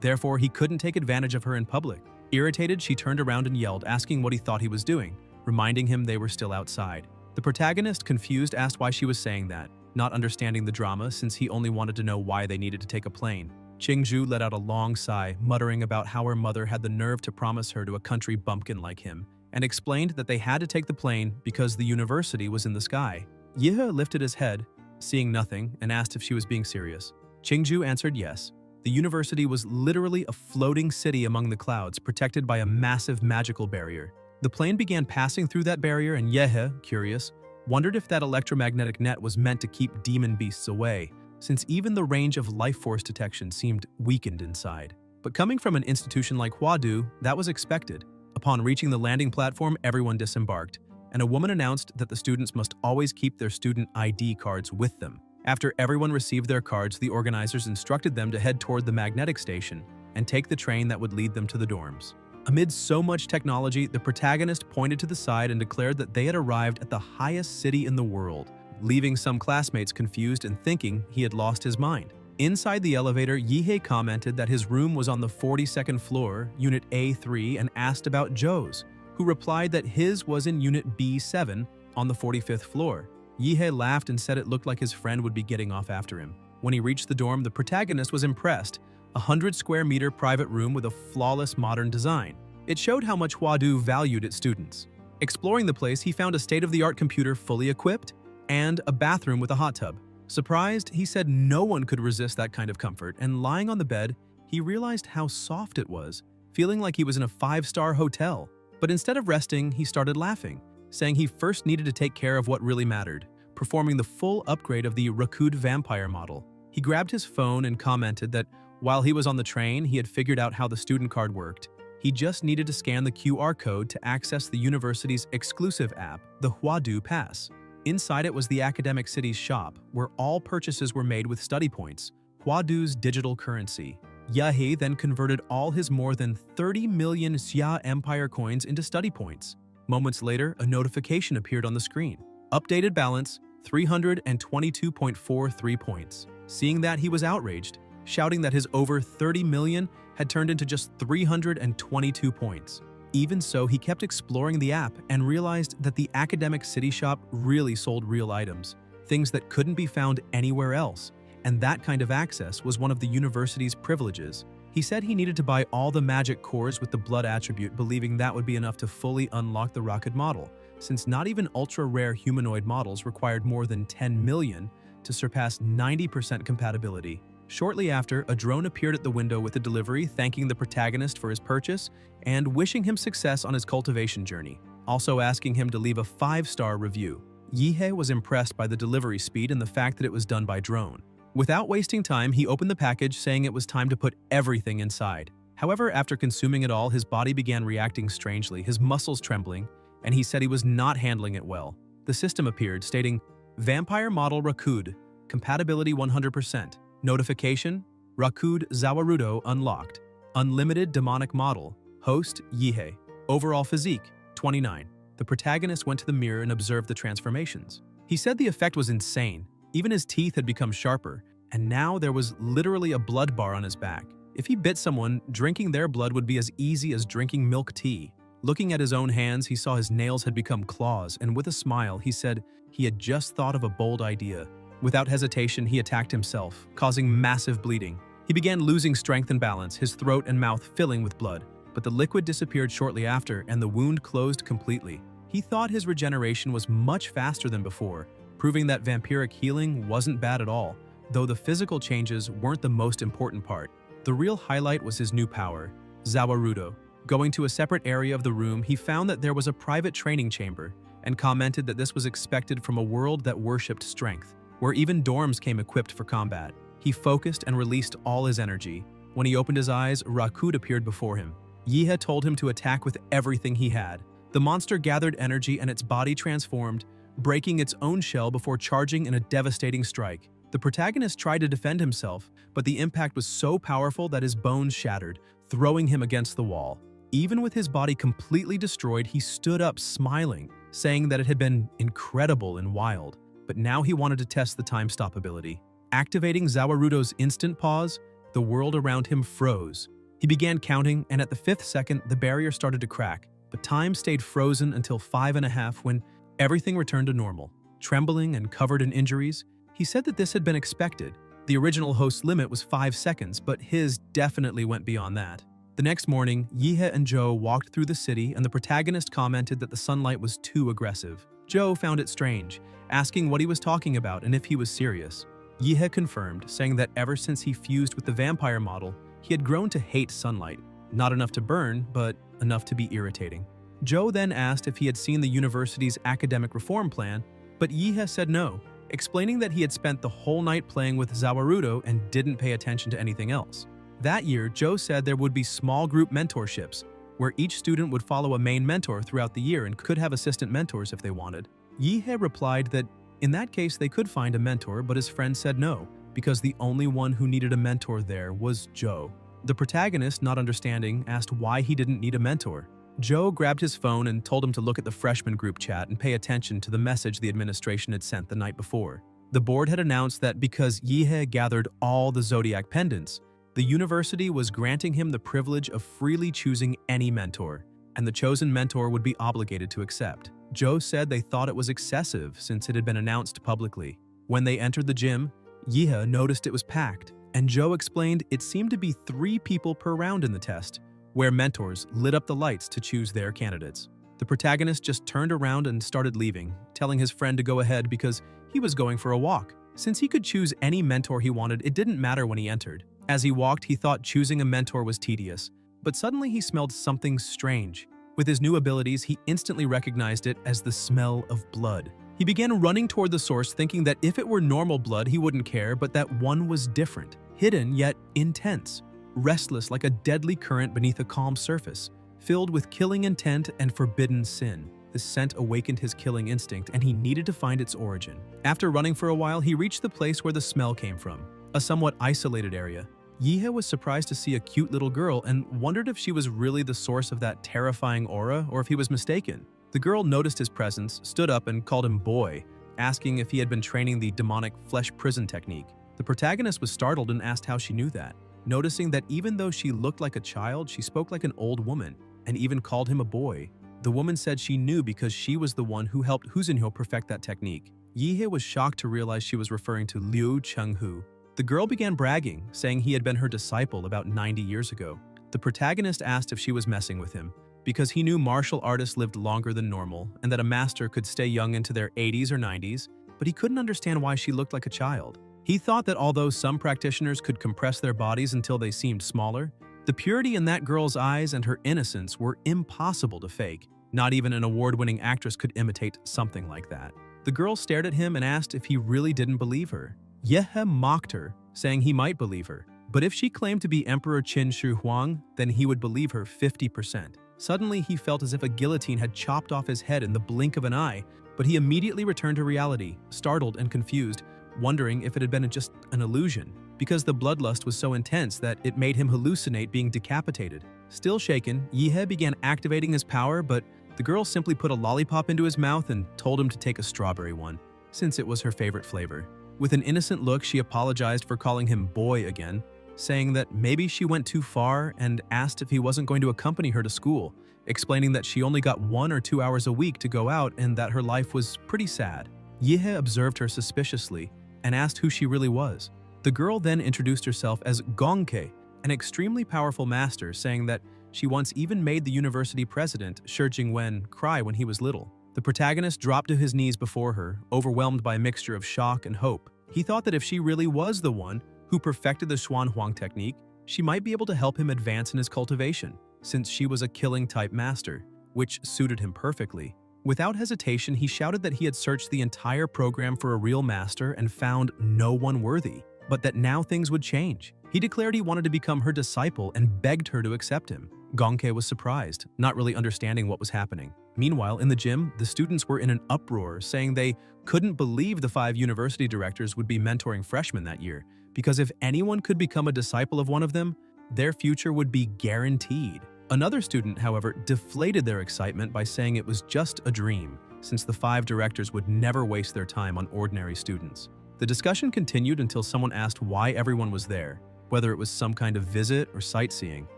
Therefore, he couldn't take advantage of her in public. Irritated, she turned around and yelled, asking what he thought he was doing, reminding him they were still outside. The protagonist, confused, asked why she was saying that, not understanding the drama since he only wanted to know why they needed to take a plane. Qingju let out a long sigh, muttering about how her mother had the nerve to promise her to a country bumpkin like him, and explained that they had to take the plane because the university was in the sky. Yihe lifted his head, seeing nothing, and asked if she was being serious. Qingju answered yes. The university was literally a floating city among the clouds, protected by a massive magical barrier. The plane began passing through that barrier, and Yihe, curious, wondered if that electromagnetic net was meant to keep demon beasts away, since even the range of life force detection seemed weakened inside. But coming from an institution like Huadu, that was expected. Upon reaching the landing platform, everyone disembarked, and a woman announced that the students must always keep their student ID cards with them. After everyone received their cards, the organizers instructed them to head toward the magnetic station and take the train that would lead them to the dorms. Amid so much technology, the protagonist pointed to the side and declared that they had arrived at the highest city in the world, leaving some classmates confused and thinking he had lost his mind. Inside the elevator, Yihe commented that his room was on the 42nd floor, Unit A3, and asked about Joe's, who replied that his was in Unit B7 on the 45th floor. Yihe laughed and said it looked like his friend would be getting off after him. When he reached the dorm, the protagonist was impressed. A 100-square-meter private room with a flawless modern design. It showed how much Huadu valued its students. Exploring the place, he found a state-of-the-art computer fully equipped and a bathroom with a hot tub. Surprised, he said no one could resist that kind of comfort, and lying on the bed, he realized how soft it was, feeling like he was in a 5-star hotel. But instead of resting, he started laughing, saying he first needed to take care of what really mattered, performing the full upgrade of the Rakud vampire model. He grabbed his phone and commented that while he was on the train, he had figured out how the student card worked. He just needed to scan the QR code to access the university's exclusive app, the Huadu Pass. Inside it was the academic city's shop, where all purchases were made with study points, Huadu's digital currency. Yihe then converted all his more than 30 million Xia Empire coins into study points. Moments later, a notification appeared on the screen. Updated balance, 322.43 points. Seeing that, he was outraged, shouting that his over 30 million had turned into just 322 points. Even so, he kept exploring the app and realized that the academic city shop really sold real items, things that couldn't be found anywhere else, and that kind of access was one of the university's privileges. He said he needed to buy all the magic cores with the blood attribute, believing that would be enough to fully unlock the rocket model, since not even ultra-rare humanoid models required more than 10 million to surpass 90% compatibility. Shortly after, a drone appeared at the window with a delivery, thanking the protagonist for his purchase and wishing him success on his cultivation journey, also asking him to leave a 5-star review. Yihe was impressed by the delivery speed and the fact that it was done by drone. Without wasting time, he opened the package, saying it was time to put everything inside. However, after consuming it all, his body began reacting strangely, his muscles trembling, and he said he was not handling it well. The system appeared, stating, Vampire Model Rakud, Compatibility 100%. Notification, Rakud Zawarudo unlocked. Unlimited Demonic Model, Host Yihe. Overall Physique, 29. The protagonist went to the mirror and observed the transformations. He said the effect was insane. Even his teeth had become sharper, and now there was literally a blood bar on his back. If he bit someone, drinking their blood would be as easy as drinking milk tea. Looking at his own hands, he saw his nails had become claws, and with a smile, he said he had just thought of a bold idea. Without hesitation, he attacked himself, causing massive bleeding. He began losing strength and balance, his throat and mouth filling with blood, but the liquid disappeared shortly after and the wound closed completely. He thought his regeneration was much faster than before, proving that vampiric healing wasn't bad at all, though the physical changes weren't the most important part. The real highlight was his new power, Zawarudo. Going to a separate area of the room, he found that there was a private training chamber and commented that this was expected from a world that worshipped strength, where even dorms came equipped for combat. He focused and released all his energy. When he opened his eyes, Rakut appeared before him. Yihe told him to attack with everything he had. The monster gathered energy and its body transformed, breaking its own shell before charging in a devastating strike. The protagonist tried to defend himself, but the impact was so powerful that his bones shattered, throwing him against the wall. Even with his body completely destroyed, he stood up smiling, saying that it had been incredible and wild, but now he wanted to test the time-stop ability. Activating Zawarudo's instant pause, the world around him froze. He began counting, and at the 5th second, the barrier started to crack, but time stayed frozen until 5.5 when everything returned to normal. Trembling and covered in injuries, he said that this had been expected. The original host's limit was 5 seconds, but his definitely went beyond that. The next morning, Yihe and Joe walked through the city and the protagonist commented that the sunlight was too aggressive. Joe found it strange, asking what he was talking about and if he was serious. Yihe confirmed, saying that ever since he fused with the vampire model, he had grown to hate sunlight. Not enough to burn, but enough to be irritating. Joe then asked if he had seen the university's academic reform plan, but Yihe said no, explaining that he had spent the whole night playing with Zawarudo and didn't pay attention to anything else. That year, Joe said there would be small group mentorships, where each student would follow a main mentor throughout the year and could have assistant mentors if they wanted. Yihe replied that in that case they could find a mentor, but his friend said no, because the only one who needed a mentor there was Joe. The protagonist, not understanding, asked why he didn't need a mentor. Joe grabbed his phone and told him to look at the freshman group chat and pay attention to the message the administration had sent the night before. The board had announced that because Yihe gathered all the zodiac pendants, the university was granting him the privilege of freely choosing any mentor, and the chosen mentor would be obligated to accept. Joe said they thought it was excessive since it had been announced publicly. When they entered the gym, Yihe noticed it was packed, and Joe explained it seemed to be 3 people per round in the test, where mentors lit up the lights to choose their candidates. The protagonist just turned around and started leaving, telling his friend to go ahead because he was going for a walk. Since he could choose any mentor he wanted, it didn't matter when he entered. As he walked, he thought choosing a mentor was tedious, but suddenly he smelled something strange. With his new abilities, he instantly recognized it as the smell of blood. He began running toward the source, thinking that if it were normal blood, he wouldn't care, but that one was different, hidden yet intense, restless like a deadly current beneath a calm surface, filled with killing intent and forbidden sin. The scent awakened his killing instinct, and he needed to find its origin. After running for a while, he reached the place where the smell came from, a somewhat isolated area. Yihe was surprised to see a cute little girl and wondered if she was really the source of that terrifying aura or if he was mistaken. The girl noticed his presence, stood up, and called him boy, asking if he had been training the demonic flesh prison technique. The protagonist was startled and asked how she knew that, noticing that even though she looked like a child, she spoke like an old woman, and even called him a boy. The woman said she knew because she was the one who helped Huzinho perfect that technique. Yihe was shocked to realize she was referring to Liu Chenghu. The girl began bragging, saying he had been her disciple about 90 years ago. The protagonist asked if she was messing with him, because he knew martial artists lived longer than normal and that a master could stay young into their 80s or 90s, but he couldn't understand why she looked like a child. He thought that although some practitioners could compress their bodies until they seemed smaller, the purity in that girl's eyes and her innocence were impossible to fake. Not even an award-winning actress could imitate something like that. The girl stared at him and asked if he really didn't believe her. Yihe mocked her, saying he might believe her, but if she claimed to be Emperor Qin Shi Huang, then he would believe her 50%. Suddenly, he felt as if a guillotine had chopped off his head in the blink of an eye, but he immediately returned to reality, startled and confused, wondering if it had been just an illusion, because the bloodlust was so intense that it made him hallucinate being decapitated. Still shaken, Yihe began activating his power, but the girl simply put a lollipop into his mouth and told him to take a strawberry one, since it was her favorite flavor. With an innocent look, she apologized for calling him boy again, saying that maybe she went too far and asked if he wasn't going to accompany her to school, explaining that she only got 1 or 2 hours a week to go out and that her life was pretty sad. Yihe observed her suspiciously and asked who she really was. The girl then introduced herself as Gongke, an extremely powerful master, saying that she once even made the university president, Shi Jingwen, cry when he was little. The protagonist dropped to his knees before her, overwhelmed by a mixture of shock and hope. He thought that if she really was the one who perfected the Xuanhuang technique, she might be able to help him advance in his cultivation, since she was a killing-type master, which suited him perfectly. Without hesitation, he shouted that he had searched the entire program for a real master and found no one worthy, but that now things would change. He declared he wanted to become her disciple and begged her to accept him. Gongke was surprised, not really understanding what was happening. Meanwhile, in the gym, the students were in an uproar, saying they couldn't believe the 5 university directors would be mentoring freshmen that year, because if anyone could become a disciple of one of them, their future would be guaranteed. Another student, however, deflated their excitement by saying it was just a dream, since the 5 directors would never waste their time on ordinary students. The discussion continued until someone asked why everyone was there, whether it was some kind of visit or sightseeing,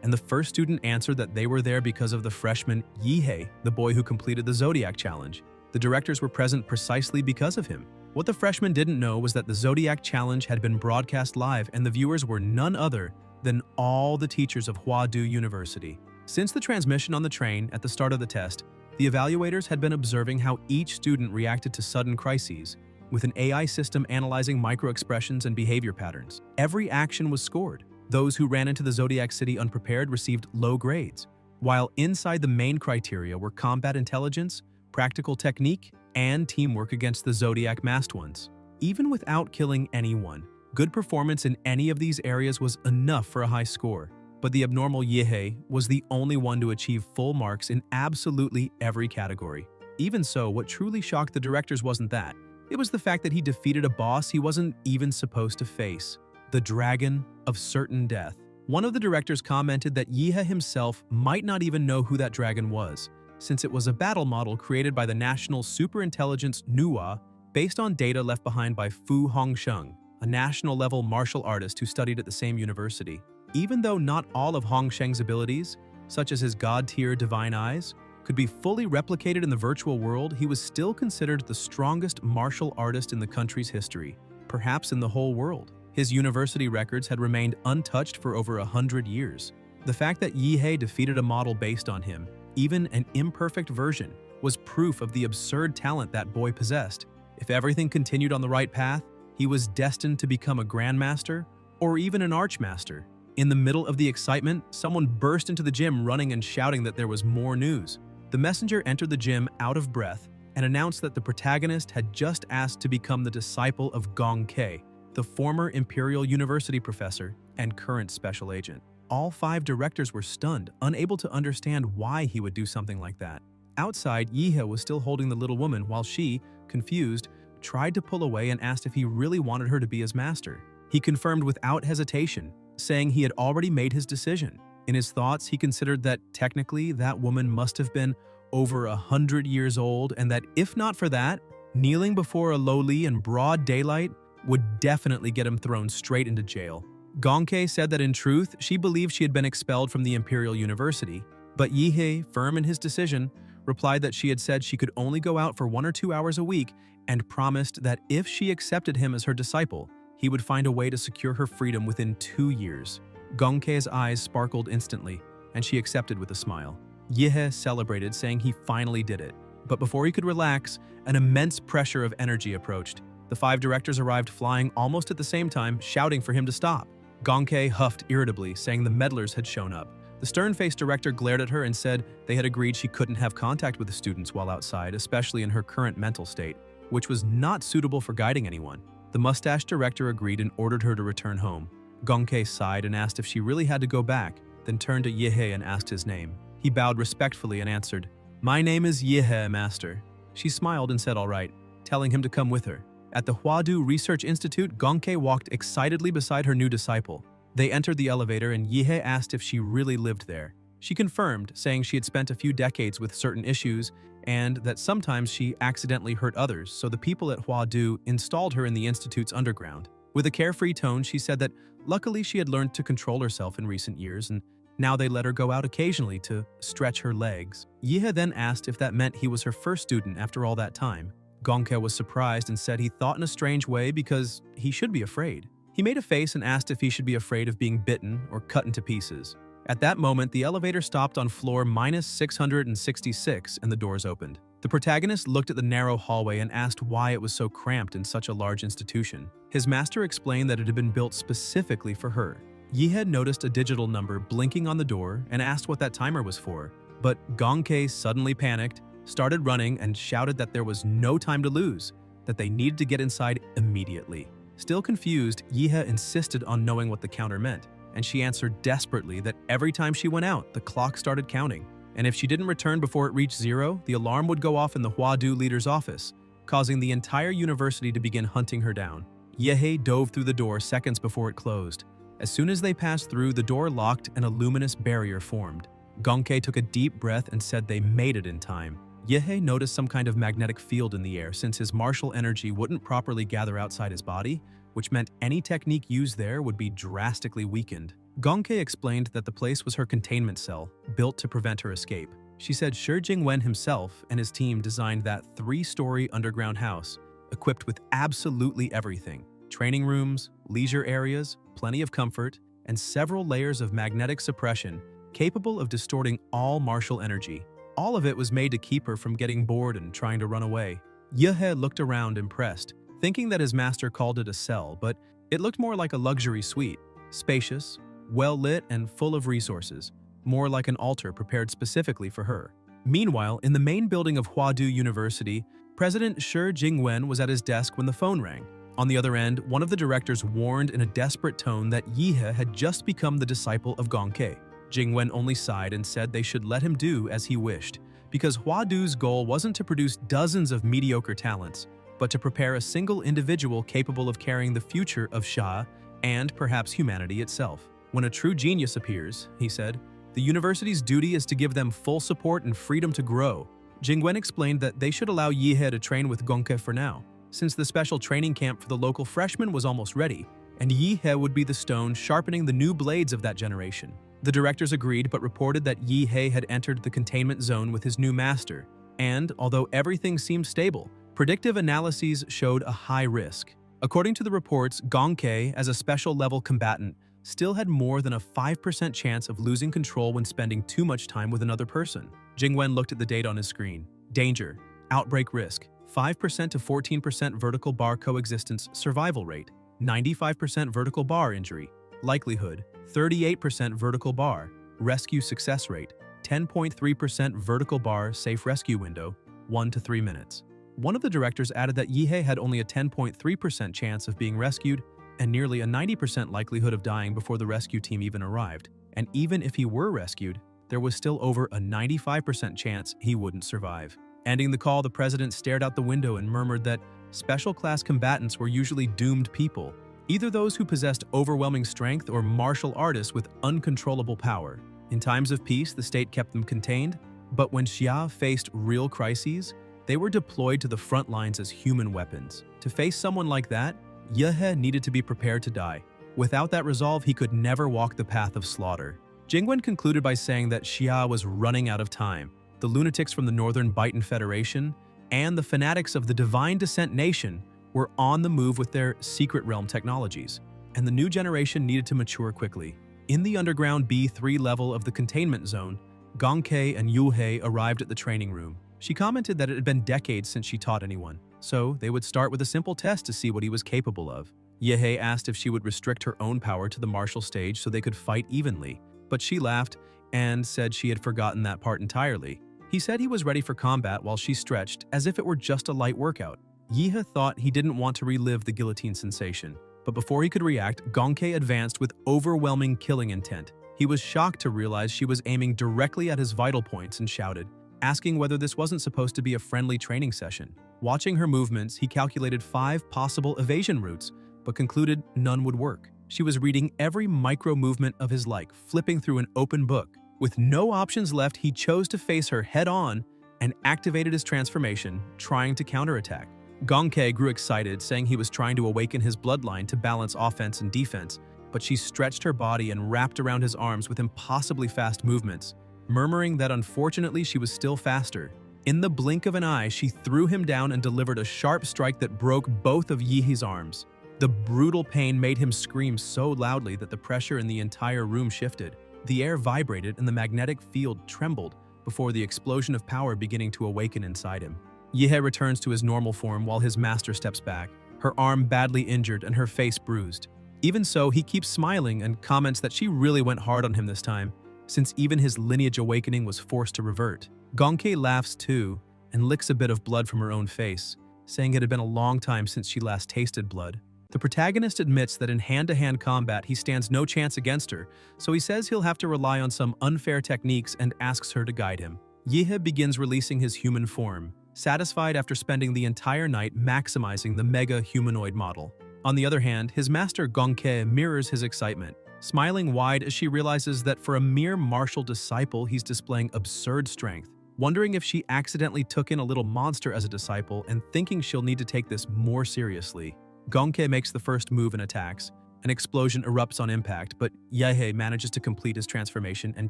and the first student answered that they were there because of the freshman Yihei, the boy who completed the Zodiac Challenge. The directors were present precisely because of him. What the freshman didn't know was that the Zodiac Challenge had been broadcast live and the viewers were none other than all the teachers of Huadu University. Since the transmission on the train at the start of the test, the evaluators had been observing how each student reacted to sudden crises, with an AI system analyzing micro-expressions and behavior patterns. Every action was scored. Those who ran into the Zodiac City unprepared received low grades, while inside the main criteria were combat intelligence, practical technique, and teamwork against the Zodiac masked ones. Even without killing anyone, good performance in any of these areas was enough for a high score. But the abnormal Yihei was the only one to achieve full marks in absolutely every category. Even so, what truly shocked the directors wasn't that. It was the fact that he defeated a boss he wasn't even supposed to face, the Dragon of Certain Death. One of the directors commented that Yihei himself might not even know who that dragon was, since it was a battle model created by the National Superintelligence NUA based on data left behind by Fu Hongsheng, a national-level martial artist who studied at the same university. Even though not all of Hongsheng's abilities, such as his god-tier divine eyes, could be fully replicated in the virtual world, he was still considered the strongest martial artist in the country's history, perhaps in the whole world. His university records had remained untouched for over 100 years. The fact that Yihei defeated a model based on him, even an imperfect version, was proof of the absurd talent that boy possessed. If everything continued on the right path, he was destined to become a grandmaster or even an archmaster. In the middle of the excitement, someone burst into the gym running and shouting that there was more news. The messenger entered the gym out of breath and announced that the protagonist had just asked to become the disciple of Gong Ke, the former Imperial University professor and current special agent. All 5 directors were stunned, unable to understand why he would do something like that. Outside, Yihei was still holding the little woman while she, confused, tried to pull away and asked if he really wanted her to be his master. He confirmed without hesitation, saying he had already made his decision. In his thoughts, he considered that technically that woman must have been over 100 years old and that if not for that, kneeling before a lowly in broad daylight would definitely get him thrown straight into jail. Gongke said that in truth, she believed she had been expelled from the Imperial University, but Yihei, firm in his decision, replied that she had said she could only go out for 1 or 2 hours a week and promised that if she accepted him as her disciple, he would find a way to secure her freedom within 2 years. Gongke's eyes sparkled instantly, and she accepted with a smile. Yihei celebrated, saying he finally did it. But before he could relax, an immense pressure of energy approached. The 5 directors arrived flying almost at the same time, shouting for him to stop. Gongke huffed irritably, saying the meddlers had shown up. The stern-faced director glared at her and said they had agreed she couldn't have contact with the students while outside, especially in her current mental state, which was not suitable for guiding anyone. The mustached director agreed and ordered her to return home. Gongke sighed and asked if she really had to go back, then turned to Yihei and asked his name. He bowed respectfully and answered, "My name is Yihei, master." She smiled and said all right, telling him to come with her. At the Huadu Research Institute, Gongke walked excitedly beside her new disciple. They entered the elevator and Yihei asked if she really lived there. She confirmed, saying she had spent a few decades with certain issues and that sometimes she accidentally hurt others, so the people at Huadu installed her in the institute's underground. With a carefree tone, she said that luckily she had learned to control herself in recent years and now they let her go out occasionally to stretch her legs. Yihei then asked if that meant he was her first student after all that time. Gongke was surprised and said he thought in a strange way because he should be afraid. He made a face and asked if he should be afraid of being bitten or cut into pieces. At that moment, the elevator stopped on floor -666 and the doors opened. The protagonist looked at the narrow hallway and asked why it was so cramped in such a large institution. His master explained that it had been built specifically for her. Yi had noticed a digital number blinking on the door and asked what that timer was for. But Gongke suddenly panicked, started running, and shouted that there was no time to lose, that they needed to get inside immediately. Still confused, Yihe insisted on knowing what the counter meant, and she answered desperately that every time she went out, the clock started counting, and if she didn't return before it reached 0, the alarm would go off in the Huadu leader's office, causing the entire university to begin hunting her down. Yihe dove through the door seconds before it closed. As soon as they passed through, the door locked and a luminous barrier formed. Gongke took a deep breath and said they made it in time. Yihe noticed some kind of magnetic field in the air since his martial energy wouldn't properly gather outside his body, which meant any technique used there would be drastically weakened. Gongke explained that the place was her containment cell, built to prevent her escape. She said Shi Jingwen himself and his team designed that 3-story underground house, equipped with absolutely everything: training rooms, leisure areas, plenty of comfort, and several layers of magnetic suppression capable of distorting all martial energy. All of it was made to keep her from getting bored and trying to run away. Yihe looked around impressed, thinking that his master called it a cell, but it looked more like a luxury suite, spacious, well-lit, and full of resources, more like an altar prepared specifically for her. Meanwhile, in the main building of Huadu University, President Shi Jingwen was at his desk when the phone rang. On the other end, one of the directors warned in a desperate tone that Yihe had just become the disciple of Gongke. Jingwen only sighed and said they should let him do as he wished, because Huadu's goal wasn't to produce dozens of mediocre talents, but to prepare a single individual capable of carrying the future of Xia and perhaps humanity itself. When a true genius appears, he said, the university's duty is to give them full support and freedom to grow. Jingwen explained that they should allow Yihe to train with Gongke for now, since the special training camp for the local freshmen was almost ready, and Yihe would be the stone sharpening the new blades of that generation. The directors agreed but reported that Yihe had entered the containment zone with his new master, and, although everything seemed stable, predictive analyses showed a high risk. According to the reports, Gongke, as a special-level combatant, still had more than a 5% chance of losing control when spending too much time with another person. Jingwen looked at the data on his screen. Danger. Outbreak risk. 5% to 14% vertical bar coexistence survival rate. 95% vertical bar injury. Likelihood. 38% vertical bar. Rescue success rate. 10.3% vertical bar safe rescue window. 1 to 3 minutes. One of the directors added that Yihe had only a 10.3% chance of being rescued and nearly a 90% likelihood of dying before the rescue team even arrived. And even if he were rescued, there was still over a 95% chance he wouldn't survive. Ending the call, the president stared out the window and murmured that special class combatants were usually doomed people, either those who possessed overwhelming strength or martial artists with uncontrollable power. In times of peace, the state kept them contained, but when Xia faced real crises, they were deployed to the front lines as human weapons. To face someone like that, Yihe needed to be prepared to die. Without that resolve, he could never walk the path of slaughter. Jingwen concluded by saying that Xia was running out of time. The lunatics from the Northern Bitan Federation and the fanatics of the Divine Descent Nation were on the move with their secret realm technologies, and the new generation needed to mature quickly. In the underground B3 level of the containment zone, Gongke and Yuhei arrived at the training room. She commented that it had been decades since she taught anyone, so they would start with a simple test to see what he was capable of. Yihe asked if she would restrict her own power to the martial stage so they could fight evenly, but she laughed and said she had forgotten that part entirely. He said he was ready for combat while she stretched as if it were just a light workout. Yihe thought he didn't want to relive the guillotine sensation, but before he could react, Gongke advanced with overwhelming killing intent. He was shocked to realize she was aiming directly at his vital points and shouted, asking whether this wasn't supposed to be a friendly training session. Watching her movements, he calculated 5 possible evasion routes, but concluded none would work. She was reading every micro-movement of his like, flipping through an open book. With no options left, he chose to face her head-on and activated his transformation, trying to counterattack. Gongke grew excited, saying he was trying to awaken his bloodline to balance offense and defense, but she stretched her body and wrapped around his arms with impossibly fast movements, murmuring that unfortunately she was still faster. In the blink of an eye, she threw him down and delivered a sharp strike that broke both of Yihe's arms. The brutal pain made him scream so loudly that the pressure in the entire room shifted. The air vibrated and the magnetic field trembled before the explosion of power beginning to awaken inside him. Yehe returns to his normal form while his master steps back, her arm badly injured and her face bruised. Even so, he keeps smiling and comments that she really went hard on him this time, since even his lineage awakening was forced to revert. Gonke laughs too and licks a bit of blood from her own face, saying it had been a long time since she last tasted blood. The protagonist admits that in hand-to-hand combat he stands no chance against her, so he says he'll have to rely on some unfair techniques and asks her to guide him. Yehe begins releasing his human form, satisfied after spending the entire night maximizing the mega humanoid model. On the other hand, his master Gonke mirrors his excitement, smiling wide as she realizes that for a mere martial disciple he's displaying absurd strength. Wondering if she accidentally took in a little monster as a disciple and thinking she'll need to take this more seriously, Gonke makes the first move and attacks. An explosion erupts on impact, but Yehe manages to complete his transformation and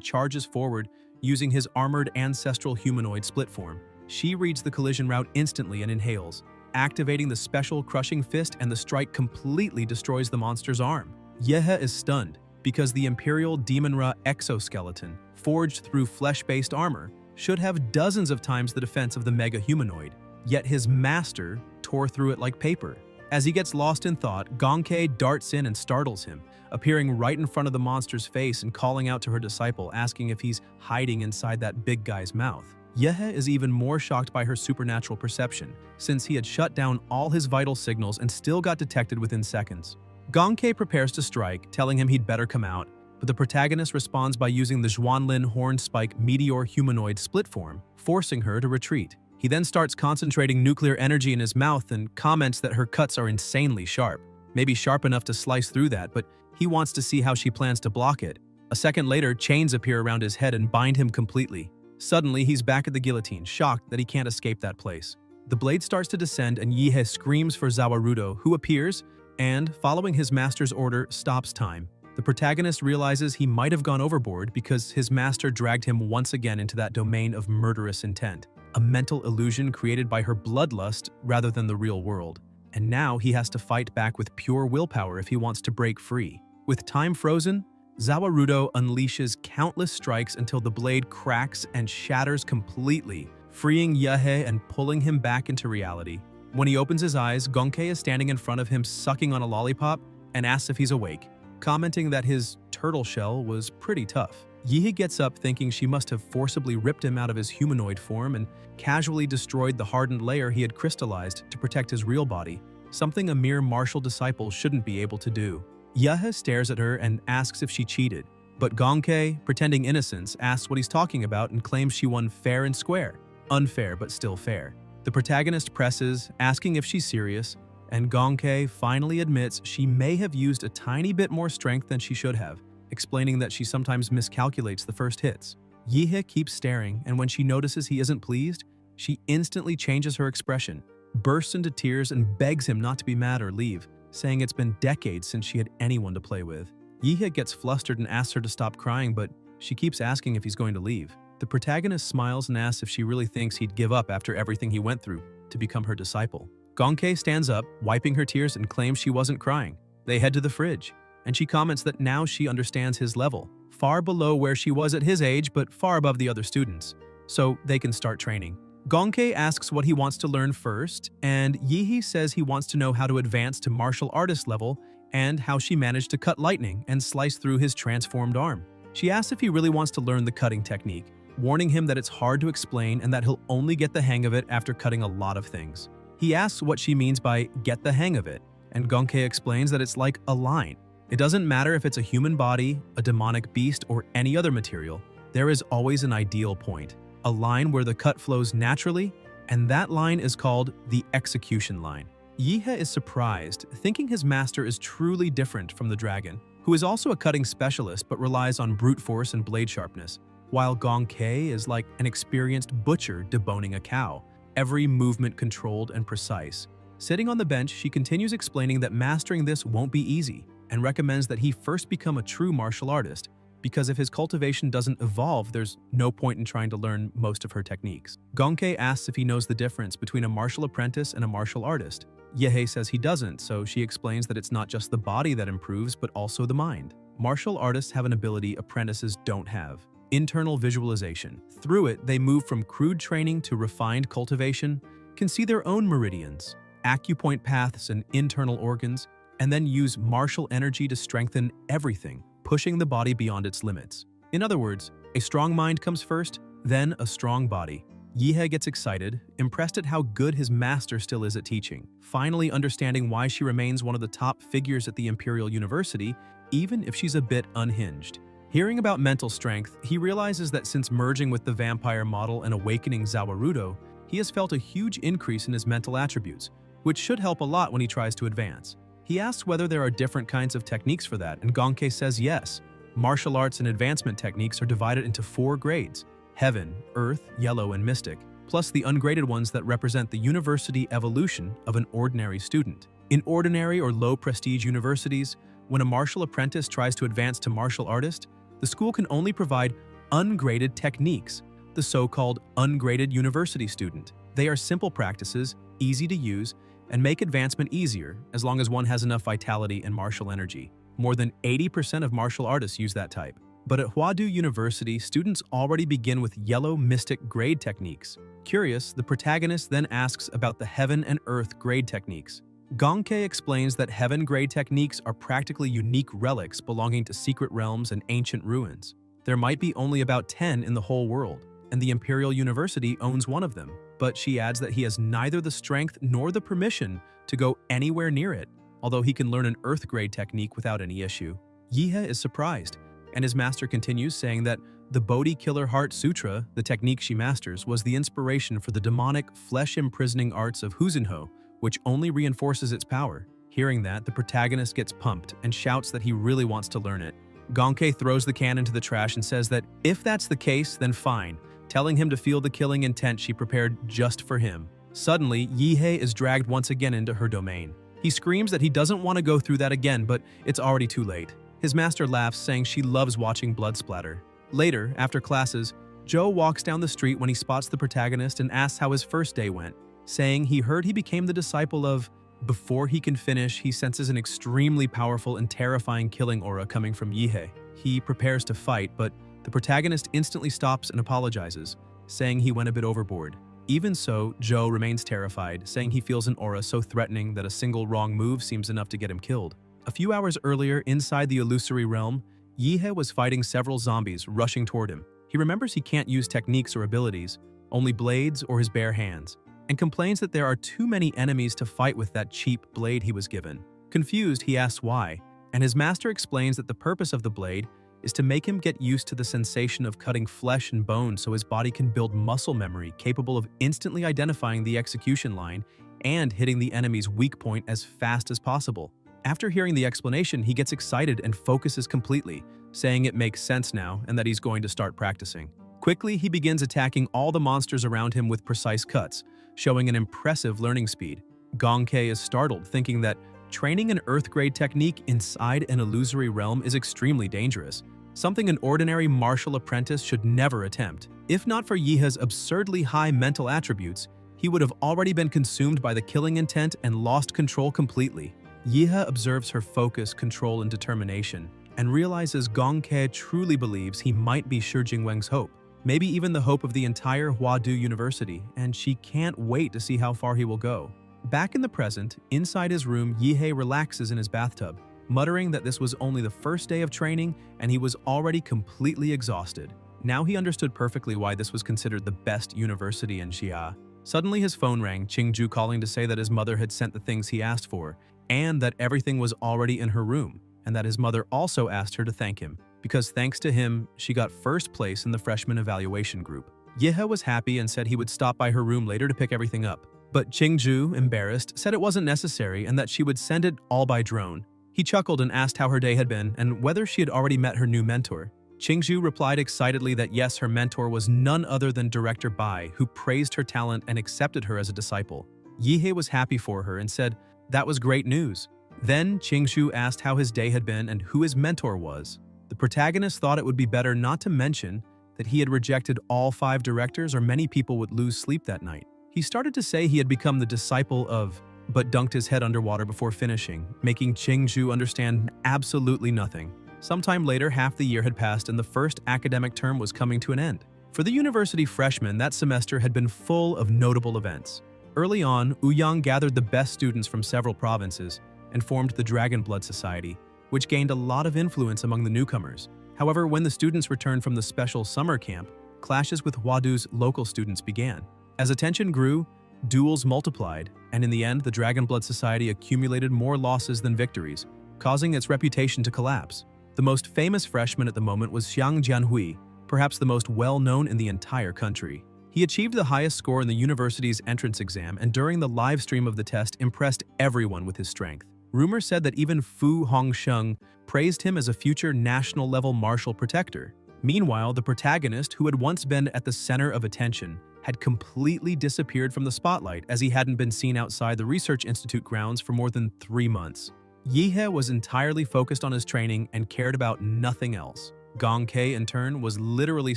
charges forward using his armored ancestral humanoid split form. She reads the collision route instantly and inhales, activating the special crushing fist, and the strike completely destroys the monster's arm. Yehe is stunned because the Imperial Demon-Ra exoskeleton, forged through flesh-based armor, should have dozens of times the defense of the mega humanoid, yet his master tore through it like paper. As he gets lost in thought, Gonke darts in and startles him, appearing right in front of the monster's face and calling out to her disciple, asking if he's hiding inside that big guy's mouth. Yehe is even more shocked by her supernatural perception, since he had shut down all his vital signals and still got detected within seconds. Gonke prepares to strike, telling him he'd better come out, but the protagonist responds by using the Zhuanlin Horn Spike Meteor Humanoid split form, forcing her to retreat. He then starts concentrating nuclear energy in his mouth and comments that her cuts are insanely sharp, maybe sharp enough to slice through that, but he wants to see how she plans to block it. A second later, chains appear around his head and bind him completely. Suddenly, he's back at the guillotine, shocked that he can't escape that place. The blade starts to descend and Yehe screams for Zawarudo, who appears and, following his master's order, stops time. The protagonist realizes he might have gone overboard because his master dragged him once again into that domain of murderous intent, a mental illusion created by her bloodlust rather than the real world. And now he has to fight back with pure willpower if he wants to break free. With time frozen, Zawarudo unleashes countless strikes until the blade cracks and shatters completely, freeing Yehe and pulling him back into reality. When he opens his eyes, Gonke is standing in front of him sucking on a lollipop and asks if he's awake, commenting that his turtle shell was pretty tough. Yehe gets up thinking she must have forcibly ripped him out of his humanoid form and casually destroyed the hardened layer he had crystallized to protect his real body, something a mere martial disciple shouldn't be able to do. Yehe stares at her and asks if she cheated, but Gonke, pretending innocence, asks what he's talking about and claims she won fair and square. Unfair, but still fair. The protagonist presses, asking if she's serious, and Gonke finally admits she may have used a tiny bit more strength than she should have, explaining that she sometimes miscalculates the first hits. Yehe keeps staring, and when she notices he isn't pleased, she instantly changes her expression, bursts into tears, and begs him not to be mad or leave, saying it's been decades since she had anyone to play with. Yehe gets flustered and asks her to stop crying, but she keeps asking if he's going to leave. The protagonist smiles and asks if she really thinks he'd give up after everything he went through to become her disciple. Gonke stands up, wiping her tears, and claims she wasn't crying. They head to the fridge, and she comments that now she understands his level, far below where she was at his age but far above the other students, so they can start training. Gonke asks what he wants to learn first, and Yehe says he wants to know how to advance to martial artist level and how she managed to cut lightning and slice through his transformed arm. She asks if he really wants to learn the cutting technique, warning him that it's hard to explain and that he'll only get the hang of it after cutting a lot of things. He asks what she means by "get the hang of it," and Gonke explains that it's like a line. It doesn't matter if it's a human body, a demonic beast, or any other material, there is always an ideal point, a line where the cut flows naturally, and that line is called the execution line. Yehe is surprised, thinking his master is truly different from the dragon, who is also a cutting specialist but relies on brute force and blade sharpness, while Gonke is like an experienced butcher deboning a cow, every movement controlled and precise. Sitting on the bench, she continues explaining that mastering this won't be easy, and recommends that he first become a true martial artist, because if his cultivation doesn't evolve, there's no point in trying to learn most of her techniques. Gongke asks if he knows the difference between a martial apprentice and a martial artist. Yehei says he doesn't, so she explains that it's not just the body that improves, but also the mind. Martial artists have an ability apprentices don't have: internal visualization. Through it, they move from crude training to refined cultivation, can see their own meridians, acupoint paths, and internal organs, and then use martial energy to strengthen everything, pushing the body beyond its limits. In other words, a strong mind comes first, then a strong body. Yehei gets excited, impressed at how good his master still is at teaching, finally understanding why she remains one of the top figures at the Imperial University, even if she's a bit unhinged. Hearing about mental strength, he realizes that since merging with the vampire model and awakening Zawarudo, he has felt a huge increase in his mental attributes, which should help a lot when he tries to advance. He asks whether there are different kinds of techniques for that, and Gongke says yes. Martial arts and advancement techniques are divided into 4 grades: Heaven, Earth, Yellow, and Mystic, plus the ungraded ones that represent the university evolution of an ordinary student. In ordinary or low-prestige universities, when a martial apprentice tries to advance to martial artist, the school can only provide ungraded techniques, the so-called ungraded university student. They are simple practices, easy to use, and make advancement easier as long as one has enough vitality and martial energy. More than 80% of martial artists use that type. But at Huadu University, students already begin with Yellow Mystic grade techniques. Curious, the protagonist then asks about the Heaven and Earth grade techniques. Gongke explains that Heaven grade techniques are practically unique relics belonging to secret realms and ancient ruins. There might be only about 10 in the whole world, and the Imperial University owns one of them. But she adds that he has neither the strength nor the permission to go anywhere near it, although he can learn an Earth grade technique without any issue. Yehei is surprised, and his master continues, saying that the Bodhi Killer Heart Sutra, the technique she masters, was the inspiration for the demonic, flesh-imprisoning arts of Huzinho, which only reinforces its power. Hearing that, the protagonist gets pumped and shouts that he really wants to learn it. Gongke throws the can into the trash and says that if that's the case, then fine, telling him to feel the killing intent she prepared just for him. Suddenly, Yehei is dragged once again into her domain. He screams that he doesn't want to go through that again, but it's already too late. His master laughs, saying she loves watching blood splatter. Later, after classes, Joe walks down the street when he spots the protagonist and asks how his first day went, saying he heard he became the disciple of. Before he can finish, he senses an extremely powerful and terrifying killing aura coming from Yehei. He prepares to fight, but the protagonist instantly stops and apologizes, saying he went a bit overboard. Even so, Joe remains terrified, saying he feels an aura so threatening that a single wrong move seems enough to get him killed. A few hours earlier, inside the illusory realm, Yehei was fighting several zombies rushing toward him. He remembers he can't use techniques or abilities, only blades or his bare hands, and complains that there are too many enemies to fight with that cheap blade he was given. Confused, he asks why, and his master explains that the purpose of the blade is to make him get used to the sensation of cutting flesh and bone so his body can build muscle memory capable of instantly identifying the execution line and hitting the enemy's weak point as fast as possible. After hearing the explanation, he gets excited and focuses completely, saying it makes sense now and that he's going to start practicing. Quickly, he begins attacking all the monsters around him with precise cuts, showing an impressive learning speed. Gongke is startled, thinking that training an Earth-grade technique inside an illusory realm is extremely dangerous, something an ordinary martial apprentice should never attempt. If not for Yehei's absurdly high mental attributes, he would have already been consumed by the killing intent and lost control completely. Yehei observes her focus, control, and determination, and realizes Gongke truly believes he might be Shi Jingweng's hope, maybe even the hope of the entire Huadu University, and she can't wait to see how far he will go. Back in the present, inside his room, Yehei relaxes in his bathtub, muttering that this was only the first day of training and he was already completely exhausted. Now he understood perfectly why this was considered the best university in Xia. Suddenly his phone rang, Qingju calling to say that his mother had sent the things he asked for, and that everything was already in her room, and that his mother also asked her to thank him, because thanks to him, she got first place in the freshman evaluation group. Yehei was happy and said he would stop by her room later to pick everything up. But Qingju, embarrassed, said it wasn't necessary and that she would send it all by drone. He chuckled and asked how her day had been and whether she had already met her new mentor. Qingju replied excitedly that yes, her mentor was none other than Director Bai, who praised her talent and accepted her as a disciple. Yehei was happy for her and said that was great news. Then Qingju asked how his day had been and who his mentor was. The The protagonist thought it would be better not to mention that he had rejected all 5 directors or many people would lose sleep that night. He started to say he had become the disciple of, but dunked his head underwater before finishing, making Qingzhu understand absolutely nothing. Sometime later, half the year had passed and the first academic term was coming to an end. For the university freshmen, that semester had been full of notable events. Early on, Ouyang gathered the best students from several provinces and formed the Dragon Blood Society, which gained a lot of influence among the newcomers. However, when the students returned from the special summer camp, clashes with Huadu's local students began. As attention grew, duels multiplied, and in the end, the Dragon Blood Society accumulated more losses than victories, causing its reputation to collapse. The most famous freshman at the moment was Xiang Jianhui, perhaps the most well-known in the entire country. He achieved the highest score in the university's entrance exam and during the live stream of the test impressed everyone with his strength. Rumor said that even Fu Hongsheng praised him as a future national-level martial protector. Meanwhile, the protagonist, who had once been at the center of attention, had completely disappeared from the spotlight as he hadn't been seen outside the Research Institute grounds for more than 3 months. Yihe was entirely focused on his training and cared about nothing else. Gong Kei, in turn, was literally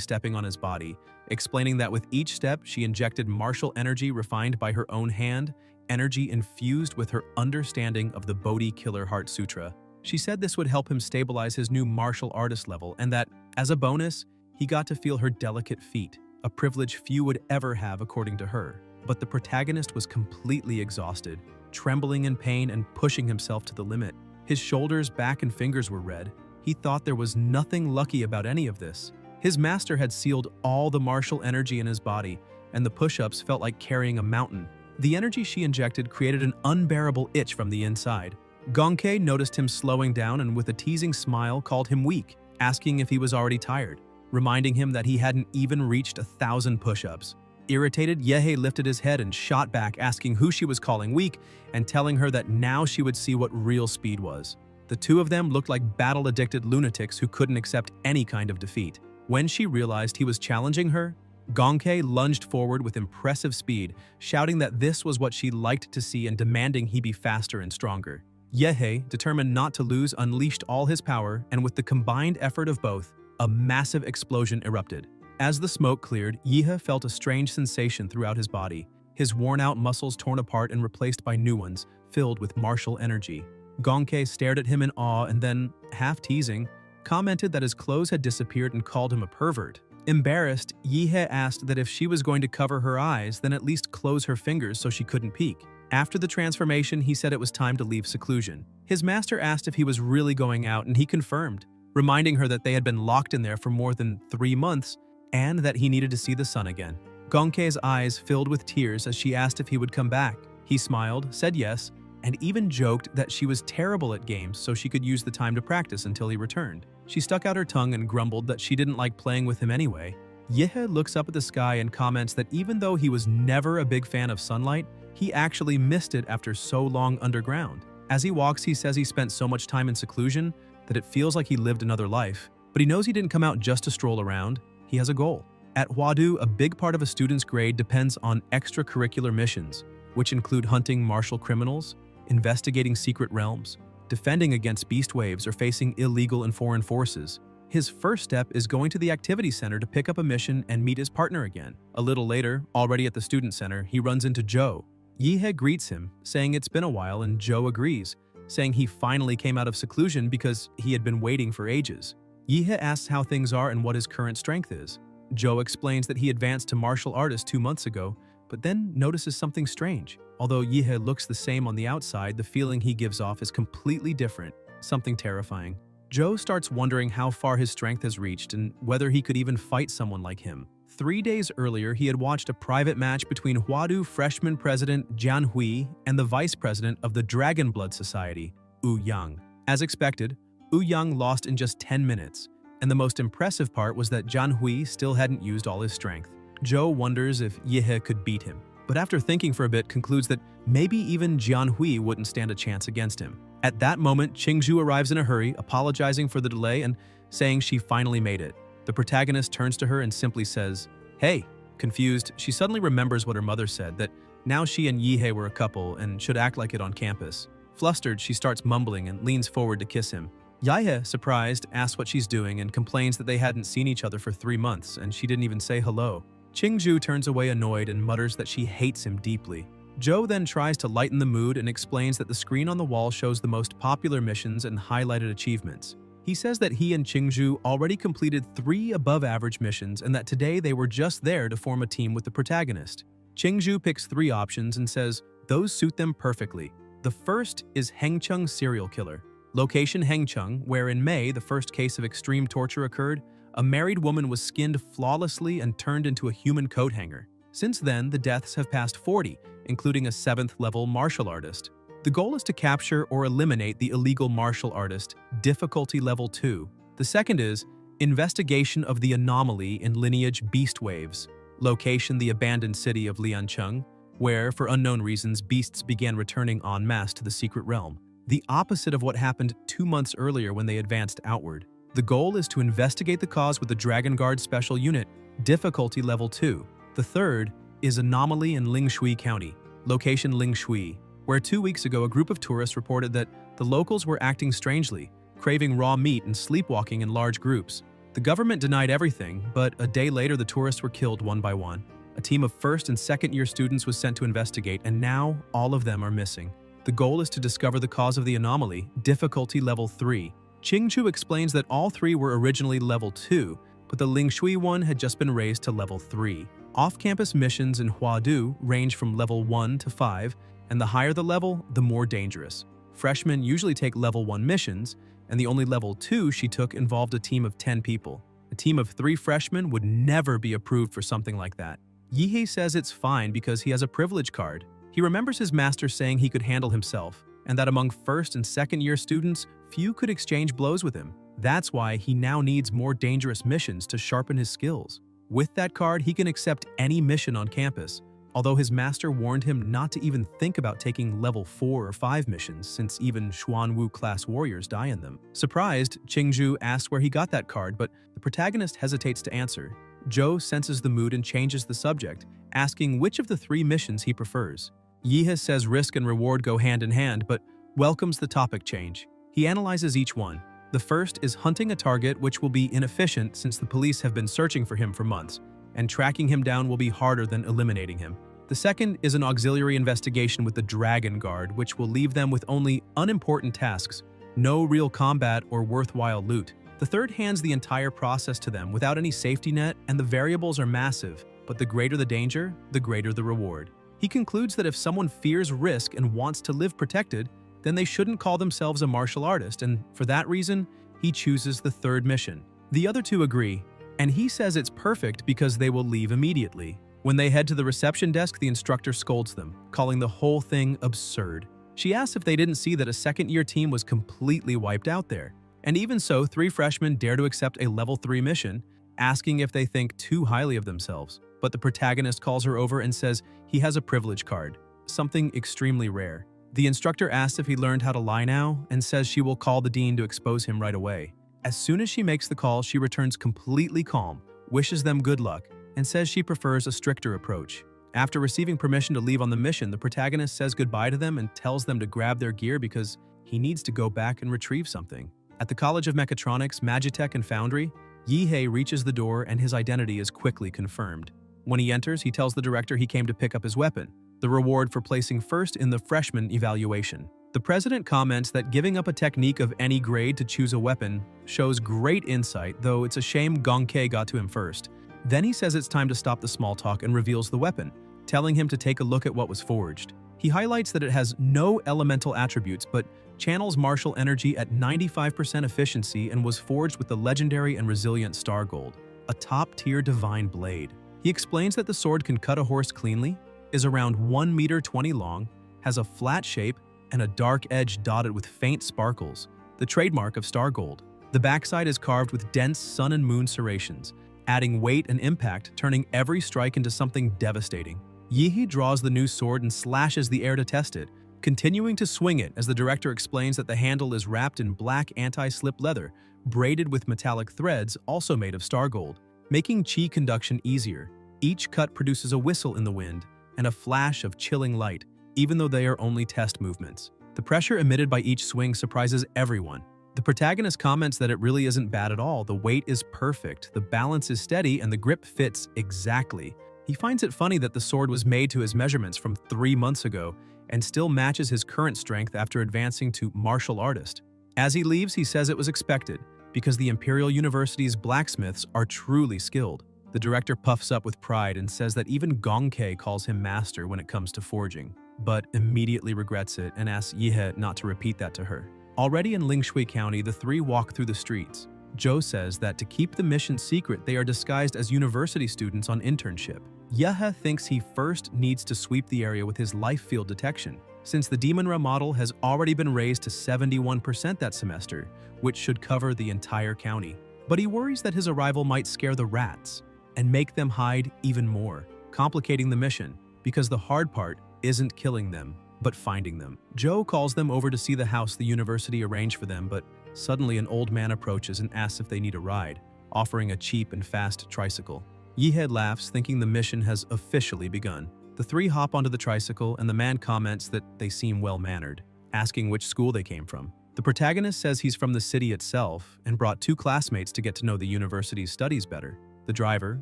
stepping on his body, explaining that with each step she injected martial energy refined by her own hand, energy infused with her understanding of the Bodhi Killer Heart Sutra. She said this would help him stabilize his new martial artist level and that, as a bonus, he got to feel her delicate feet, a privilege few would ever have according to her. But the protagonist was completely exhausted, trembling in pain and pushing himself to the limit. His shoulders, back, and fingers were red. He thought there was nothing lucky about any of this. His master had sealed all the martial energy in his body, and the push-ups felt like carrying a mountain. The energy she injected created an unbearable itch from the inside. Gongkei noticed him slowing down and with a teasing smile called him weak, asking if he was already tired, reminding him that he hadn't even reached 1,000 push-ups. Irritated, Yehe lifted his head and shot back, asking who she was calling weak and telling her that now she would see what real speed was. The two of them looked like battle-addicted lunatics who couldn't accept any kind of defeat. When she realized he was challenging her, Gongkei lunged forward with impressive speed, shouting that this was what she liked to see and demanding he be faster and stronger. Yehe, determined not to lose, unleashed all his power, and with the combined effort of both, a massive explosion erupted. As the smoke cleared, Yehe felt a strange sensation throughout his body, his worn-out muscles torn apart and replaced by new ones, filled with martial energy. Gongkei stared at him in awe and then, half teasing, commented that his clothes had disappeared and called him a pervert. Embarrassed, Yehe asked that if she was going to cover her eyes, then at least close her fingers so she couldn't peek. After the transformation, he said it was time to leave seclusion. His master asked if he was really going out, and he confirmed, reminding her that they had been locked in there for more than 3 months and that he needed to see the sun again. Gongkei's eyes filled with tears as she asked if he would come back. He smiled, said yes, and even joked that she was terrible at games so she could use the time to practice until he returned. She stuck out her tongue and grumbled that she didn't like playing with him anyway. Yehe looks up at the sky and comments that even though he was never a big fan of sunlight, he actually missed it after so long underground. As he walks, he says he spent so much time in seclusion that it feels like he lived another life. But he knows he didn't come out just to stroll around. He has a goal. At Huadu, a big part of a student's grade depends on extracurricular missions, which include hunting martial criminals, investigating secret realms, defending against beast waves, or facing illegal and foreign forces. His first step is going to the activity center to pick up a mission and meet his partner again. A little later, already at the student center, he runs into Joe. Yehe greets him, saying it's been a while, and Joe agrees, saying he finally came out of seclusion because he had been waiting for ages. Yehe asks how things are and what his current strength is. Joe explains that he advanced to martial artist 2 months ago, but then notices something strange. Although Yehe looks the same on the outside, the feeling he gives off is completely different, something terrifying. Joe starts wondering how far his strength has reached and whether he could even fight someone like him. 3 days earlier, he had watched a private match between Huadu freshman president Jian Hui and the vice president of the Dragon Blood Society, Ouyang. As expected, Ouyang lost in just 10 minutes, and the most impressive part was that Jian Hui still hadn't used all his strength. Joe wonders if Yehe could beat him, but after thinking for a bit concludes that maybe even Jian Hui wouldn't stand a chance against him. At that moment, Qingzhu arrives in a hurry, apologizing for the delay and saying she finally made it. The protagonist turns to her and simply says, "Hey." Confused, she suddenly remembers what her mother said, that now she and Yehe were a couple and should act like it on campus. Flustered, she starts mumbling and leans forward to kiss him. Yahe, surprised, asks what she's doing and complains that they hadn't seen each other for 3 months and she didn't even say hello. Qingju turns away annoyed and mutters that she hates him deeply. Joe then tries to lighten the mood and explains that the screen on the wall shows the most popular missions and highlighted achievements. He says that he and Qingju already completed 3 above-average missions and that today they were just there to form a team with the protagonist. Qingju picks 3 options and says those suit them perfectly. The first is Hengcheng serial killer. Location Hengcheng, where in May the first case of extreme torture occurred, a married woman was skinned flawlessly and turned into a human coat hanger. Since then, the deaths have passed 40, including a 7th-level martial artist. The goal is to capture or eliminate the illegal martial artist, difficulty level 2. The second is investigation of the anomaly in lineage beast waves. Location the abandoned city of Liancheng, where, for unknown reasons, beasts began returning en masse to the secret realm. The opposite of what happened 2 months earlier when they advanced outward. The goal is to investigate the cause with the Dragon Guard Special Unit, difficulty level 2. The third is anomaly in Lingshui County, location Lingshui, where 2 weeks ago a group of tourists reported that the locals were acting strangely, craving raw meat and sleepwalking in large groups. The government denied everything, but a day later the tourists were killed one by one. A team of first and second year students was sent to investigate, and now all of them are missing. The goal is to discover the cause of the anomaly, difficulty level 3. Qingju explains that all 3 were originally level 2, but the Lingshui one had just been raised to level 3. Off-campus missions in Huadu range from level 1 to 5, and the higher the level, the more dangerous. Freshmen usually take level 1 missions, and the only level 2 she took involved a team of 10 people. A team of 3 freshmen would never be approved for something like that. Yihei says it's fine because he has a privilege card. He remembers his master saying he could handle himself, and that among first and second year students, few could exchange blows with him. That's why he now needs more dangerous missions to sharpen his skills. With that card, he can accept any mission on campus, although his master warned him not to even think about taking level 4 or 5 missions since even Xuanwu-class warriors die in them. Surprised, Qingju asks where he got that card, but the protagonist hesitates to answer. Joe senses the mood and changes the subject, asking which of the 3 missions he prefers. Yihe says risk and reward go hand in hand, but welcomes the topic change. He analyzes each one. The first is hunting a target, which will be inefficient since the police have been searching for him for months, and tracking him down will be harder than eliminating him. The second is an auxiliary investigation with the Dragon Guard, which will leave them with only unimportant tasks, no real combat or worthwhile loot. The third hands the entire process to them without any safety net, and the variables are massive, but the greater the danger, the greater the reward. He concludes that if someone fears risk and wants to live protected, then they shouldn't call themselves a martial artist, and for that reason, he chooses the third mission. The other 2 agree, and he says it's perfect because they will leave immediately. When they head to the reception desk, the instructor scolds them, calling the whole thing absurd. She asks if they didn't see that a second-year team was completely wiped out there. And even so, 3 freshmen dare to accept a level 3 mission, asking if they think too highly of themselves. But the protagonist calls her over and says he has a privilege card, something extremely rare. The instructor asks if he learned how to lie now and says she will call the dean to expose him right away. As soon as she makes the call, she returns completely calm, wishes them good luck, and says she prefers a stricter approach. After receiving permission to leave on the mission, the protagonist says goodbye to them and tells them to grab their gear because he needs to go back and retrieve something. At the College of Mechatronics, Magitech, and Foundry, Yihei reaches the door and his identity is quickly confirmed. When he enters, he tells the director he came to pick up his weapon, the reward for placing first in the freshman evaluation. The president comments that giving up a technique of any grade to choose a weapon shows great insight, though it's a shame Gongke got to him first. Then he says it's time to stop the small talk and reveals the weapon, telling him to take a look at what was forged. He highlights that it has no elemental attributes but channels martial energy at 95% efficiency and was forged with the legendary and resilient Star Gold, a top-tier divine blade. He explains that the sword can cut a horse cleanly, is around 1 meter 20 long, has a flat shape, and a dark edge dotted with faint sparkles, the trademark of Star Gold. The backside is carved with dense sun and moon serrations, adding weight and impact, turning every strike into something devastating. Yihi draws the new sword and slashes the air to test it, continuing to swing it as the director explains that the handle is wrapped in black anti-slip leather, braided with metallic threads also made of Star Gold, making chi conduction easier. Each cut produces a whistle in the wind and a flash of chilling light, even though they are only test movements. The pressure emitted by each swing surprises everyone. The protagonist comments that it really isn't bad at all. The weight is perfect, the balance is steady, and the grip fits exactly. He finds it funny that the sword was made to his measurements from 3 months ago and still matches his current strength after advancing to martial artist. As he leaves, he says it was expected, because the Imperial University's blacksmiths are truly skilled. The director puffs up with pride and says that even Gongke calls him master when it comes to forging, but immediately regrets it and asks Yihe not to repeat that to her. Already in Lingshui County, the three walk through the streets. Zhou says that to keep the mission secret, they are disguised as university students on internship. Yehe thinks he first needs to sweep the area with his life field detection, since the Demonra model has already been raised to 71% that semester, which should cover the entire county. But he worries that his arrival might scare the rats and make them hide even more, complicating the mission, because the hard part isn't killing them, but finding them. Zhou calls them over to see the house the university arranged for them, but suddenly an old man approaches and asks if they need a ride, offering a cheap and fast tricycle. Yihe laughs, thinking the mission has officially begun. The three hop onto the tricycle, and the man comments that they seem well-mannered, asking which school they came from. The protagonist says he's from the city itself and brought 2 classmates to get to know the university's studies better. The driver,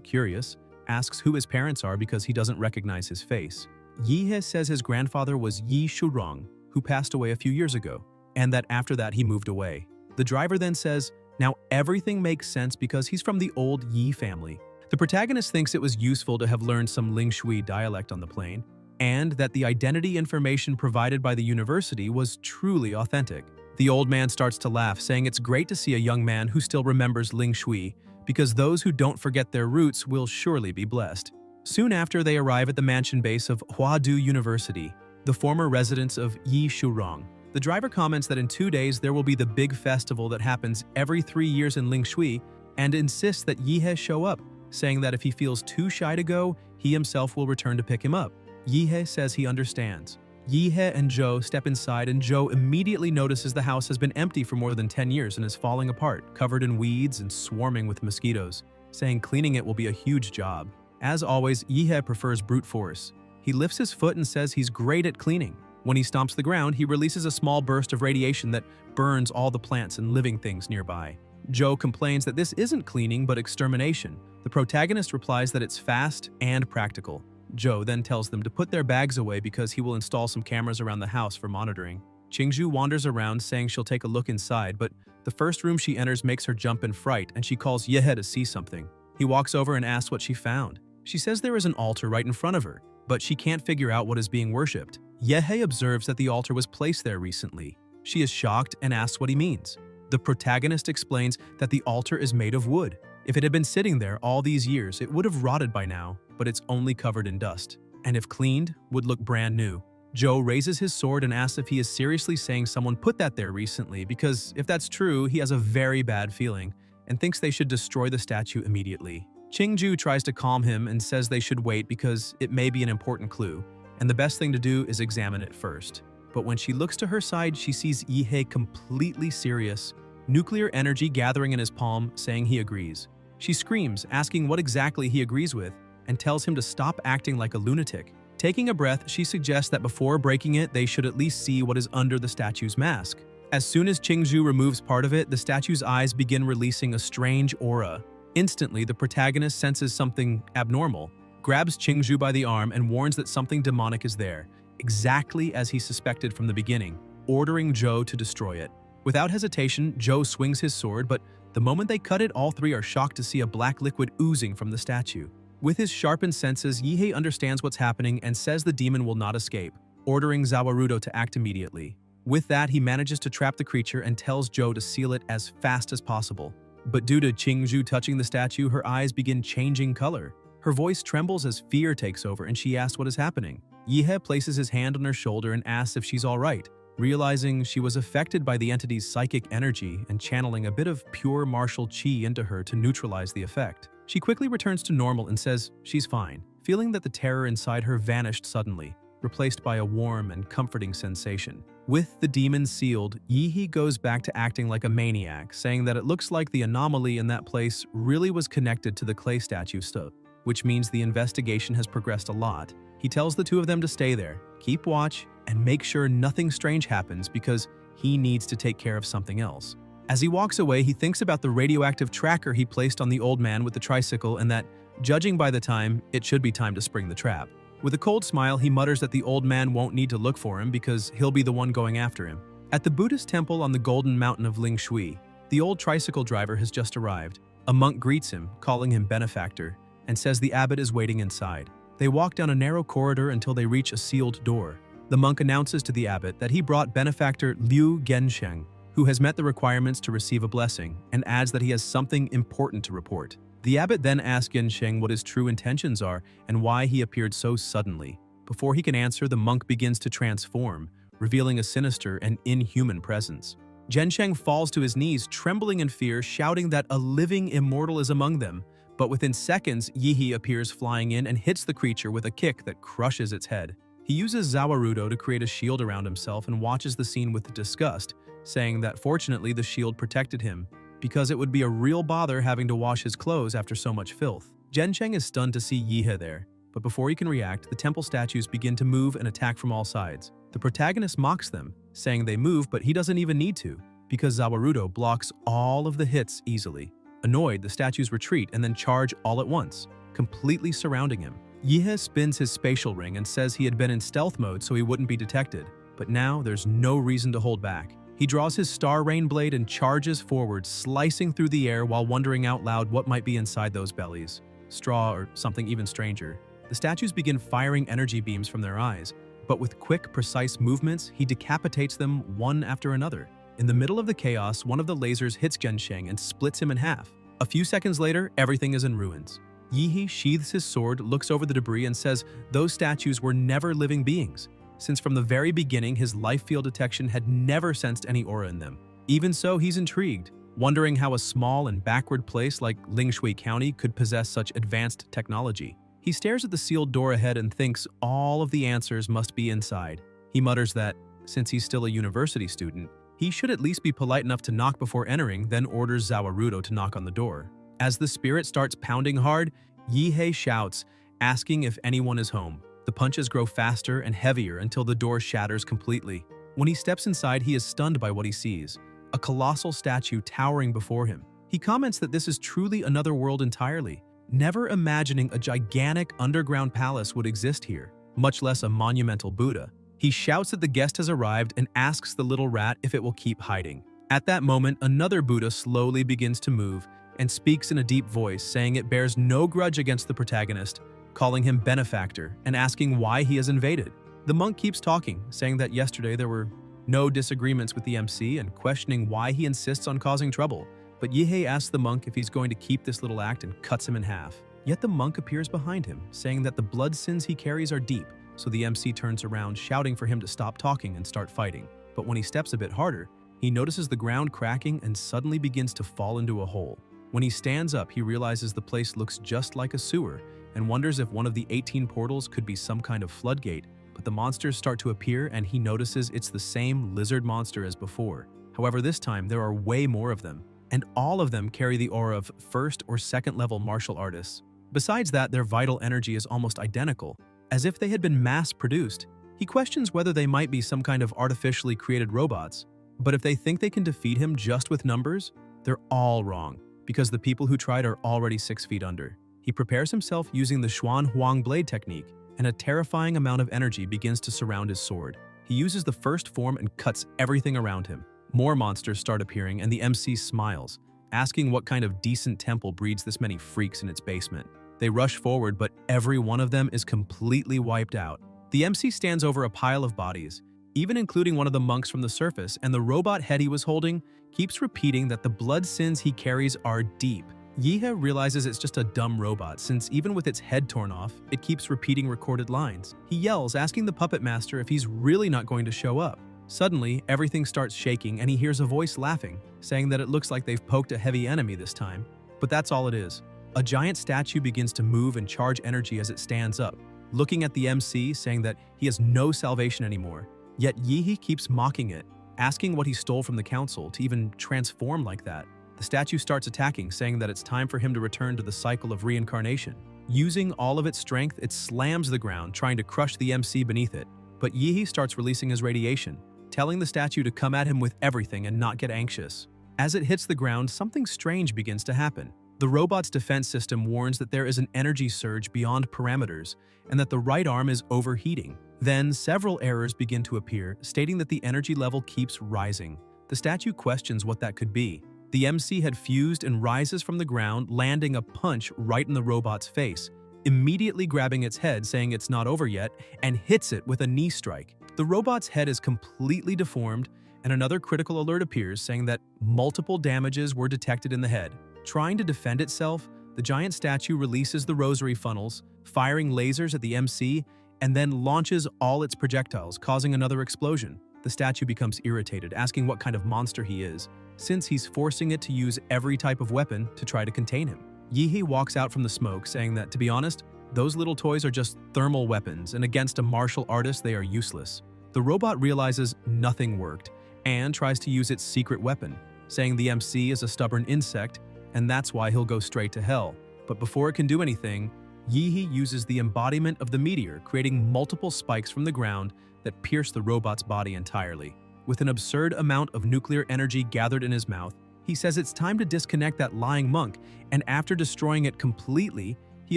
curious, asks who his parents are because he doesn't recognize his face. Yihe says his grandfather was Yi Shurong, who passed away a few years ago, and that after that he moved away. The driver then says, now everything makes sense because he's from the old Yi family. The protagonist thinks it was useful to have learned some Lingshui dialect on the plane, and that the identity information provided by the university was truly authentic. The old man starts to laugh, saying it's great to see a young man who still remembers Lingshui, because those who don't forget their roots will surely be blessed. Soon after, they arrive at the mansion base of Huadu University, the former residence of Yi Shurong. The driver comments that in 2 days there will be the big festival that happens every 3 years in Lingshui, and insists that Yihe show up, saying that if he feels too shy to go, he himself will return to pick him up. Yihe says he understands. Yihe and Zhou step inside, and Zhou immediately notices the house has been empty for more than 10 years and is falling apart, covered in weeds and swarming with mosquitoes, saying cleaning it will be a huge job. As always, Yihe prefers brute force. He lifts his foot and says he's great at cleaning. When he stomps the ground, he releases a small burst of radiation that burns all the plants and living things nearby. Zhou complains that this isn't cleaning but extermination. The protagonist replies that it's fast and practical. Zhou then tells them to put their bags away because he will install some cameras around the house for monitoring. Qingzhu wanders around, saying she'll take a look inside, but the first room she enters makes her jump in fright, and she calls Yehe to see something. He walks over and asks what she found. She says there is an altar right in front of her, but she can't figure out what is being worshipped. Yehe observes that the altar was placed there recently. She is shocked and asks what he means. The protagonist explains that the altar is made of wood. If it had been sitting there all these years, it would have rotted by now, but it's only covered in dust, and if cleaned, would look brand new. Zhou raises his sword and asks if he is seriously saying someone put that there recently, because if that's true, he has a very bad feeling and thinks they should destroy the statue immediately. Qingzhu tries to calm him and says they should wait because it may be an important clue, and the best thing to do is examine it first. But when she looks to her side, she sees Yihe completely serious, nuclear energy gathering in his palm, saying he agrees. She screams, asking what exactly he agrees with, and tells him to stop acting like a lunatic. Taking a breath, she suggests that before breaking it, they should at least see what is under the statue's mask. As soon as Qingzhu removes part of it, the statue's eyes begin releasing a strange aura. Instantly, the protagonist senses something abnormal, grabs Qingzhu by the arm, and warns that something demonic is there, exactly as he suspected from the beginning, ordering Zhou to destroy it. Without hesitation, Zhou swings his sword, but the moment they cut it, all three are shocked to see a black liquid oozing from the statue. With his sharpened senses, Yihe understands what's happening and says the demon will not escape, ordering Zawarudo to act immediately. With that, he manages to trap the creature and tells Zhou to seal it as fast as possible. But due to Qingzhu touching the statue, her eyes begin changing color. Her voice trembles as fear takes over, and she asks what is happening. Yihe places his hand on her shoulder and asks if she's all right, realizing she was affected by the entity's psychic energy and channeling a bit of pure martial qi into her to neutralize the effect. She quickly returns to normal and says she's fine, feeling that the terror inside her vanished suddenly, replaced by a warm and comforting sensation. With the demon sealed, Yihe goes back to acting like a maniac, saying that it looks like the anomaly in that place really was connected to the clay statue stuff, which means the investigation has progressed a lot. He tells the two of them to stay there, keep watch, and make sure nothing strange happens because he needs to take care of something else. As he walks away, he thinks about the radioactive tracker he placed on the old man with the tricycle and that, judging by the time, it should be time to spring the trap. With a cold smile, he mutters that the old man won't need to look for him because he'll be the one going after him. At the Buddhist temple on the Golden Mountain of Ling Shui, the old tricycle driver has just arrived. A monk greets him, calling him benefactor, and says the abbot is waiting inside. They walk down a narrow corridor until they reach a sealed door. The monk announces to the abbot that he brought benefactor Liu Gensheng, who has met the requirements to receive a blessing, and adds that he has something important to report. The abbot then asks Gensheng what his true intentions are and why he appeared so suddenly. Before he can answer, the monk begins to transform, revealing a sinister and inhuman presence. Gensheng falls to his knees, trembling in fear, shouting that a living immortal is among them. But within seconds, Yihi appears flying in and hits the creature with a kick that crushes its head. He uses Zawarudo to create a shield around himself and watches the scene with disgust, saying that fortunately the shield protected him, because it would be a real bother having to wash his clothes after so much filth. Gensheng is stunned to see Yihe there, but before he can react, the temple statues begin to move and attack from all sides. The protagonist mocks them, saying they move, but he doesn't even need to, because Zawarudo blocks all of the hits easily. Annoyed, the statues retreat and then charge all at once, completely surrounding him. Yihe spins his spatial ring and says he had been in stealth mode so he wouldn't be detected, but now there's no reason to hold back. He draws his Star Rain blade and charges forward, slicing through the air while wondering out loud what might be inside those bellies. Straw or something even stranger. The statues begin firing energy beams from their eyes, but with quick, precise movements, he decapitates them one after another. In the middle of the chaos, one of the lasers hits Gensheng and splits him in half. A few seconds later, everything is in ruins. Yihi sheathes his sword, looks over the debris, and says those statues were never living beings, since from the very beginning his life field detection had never sensed any aura in them. Even so, he's intrigued, wondering how a small and backward place like Lingshui County could possess such advanced technology. He stares at the sealed door ahead and thinks all of the answers must be inside. He mutters that, since he's still a university student, he should at least be polite enough to knock before entering, then orders Zawarudo to knock on the door. As the spirit starts pounding hard, Yihei shouts, asking if anyone is home. The punches grow faster and heavier until the door shatters completely. When he steps inside, he is stunned by what he sees, a colossal statue towering before him. He comments that this is truly another world entirely, never imagining a gigantic underground palace would exist here, much less a monumental Buddha. He shouts that the guest has arrived and asks the little rat if it will keep hiding. At that moment, another Buddha slowly begins to move and speaks in a deep voice, saying it bears no grudge against the protagonist, calling him benefactor and asking why he has invaded. The monk keeps talking, saying that yesterday there were no disagreements with the MC and questioning why he insists on causing trouble. But Yihei asks the monk if he's going to keep this little act and cuts him in half. Yet the monk appears behind him, saying that the blood sins he carries are deep, so the MC turns around, shouting for him to stop talking and start fighting. But when he steps a bit harder, he notices the ground cracking and suddenly begins to fall into a hole. When he stands up, he realizes the place looks just like a sewer and wonders if one of the 18 portals could be some kind of floodgate, but the monsters start to appear and he notices it's the same lizard monster as before. However, this time there are way more of them, and all of them carry the aura of first or second level martial artists. Besides that, their vital energy is almost identical, as if they had been mass-produced. He questions whether they might be some kind of artificially created robots, but if they think they can defeat him just with numbers, they're all wrong, because the people who tried are already 6 feet under. He prepares himself using the Xuan Huang blade technique, and a terrifying amount of energy begins to surround his sword. He uses the first form and cuts everything around him. More monsters start appearing, and the MC smiles, asking what kind of decent temple breeds this many freaks in its basement. They rush forward, but every one of them is completely wiped out. The MC stands over a pile of bodies, even including one of the monks from the surface, and the robot head he was holding keeps repeating that the blood sins he carries are deep. Yihe realizes it's just a dumb robot, since even with its head torn off, it keeps repeating recorded lines. He yells, asking the puppet master if he's really not going to show up. Suddenly, everything starts shaking and he hears a voice laughing, saying that it looks like they've poked a heavy enemy this time. But that's all it is. A giant statue begins to move and charge energy as it stands up, looking at the MC, saying that he has no salvation anymore. Yet Yihe keeps mocking it, asking what he stole from the council to even transform like that. The statue starts attacking, saying that it's time for him to return to the cycle of reincarnation. Using all of its strength, it slams the ground, trying to crush the MC beneath it. But Yihe starts releasing his radiation, telling the statue to come at him with everything and not get anxious. As it hits the ground, something strange begins to happen. The robot's defense system warns that there is an energy surge beyond parameters and that the right arm is overheating. Then, several errors begin to appear, stating that the energy level keeps rising. The statue questions what that could be. The MC had fused and rises from the ground, landing a punch right in the robot's face, immediately grabbing its head, saying it's not over yet, and hits it with a knee strike. The robot's head is completely deformed, and another critical alert appears saying that multiple damages were detected in the head. Trying to defend itself, the giant statue releases the rosary funnels, firing lasers at the MC, and then launches all its projectiles, causing another explosion. The statue becomes irritated, asking what kind of monster he is, since he's forcing it to use every type of weapon to try to contain him. Yihei walks out from the smoke, saying that, to be honest, those little toys are just thermal weapons, and against a martial artist they are useless. The robot realizes nothing worked, and tries to use its secret weapon, saying the MC is a stubborn insect, and that's why he'll go straight to hell. But before it can do anything, Yihei uses the embodiment of the meteor, creating multiple spikes from the ground that pierce the robot's body entirely. With an absurd amount of nuclear energy gathered in his mouth, he says it's time to disconnect that lying monk, and after destroying it completely, he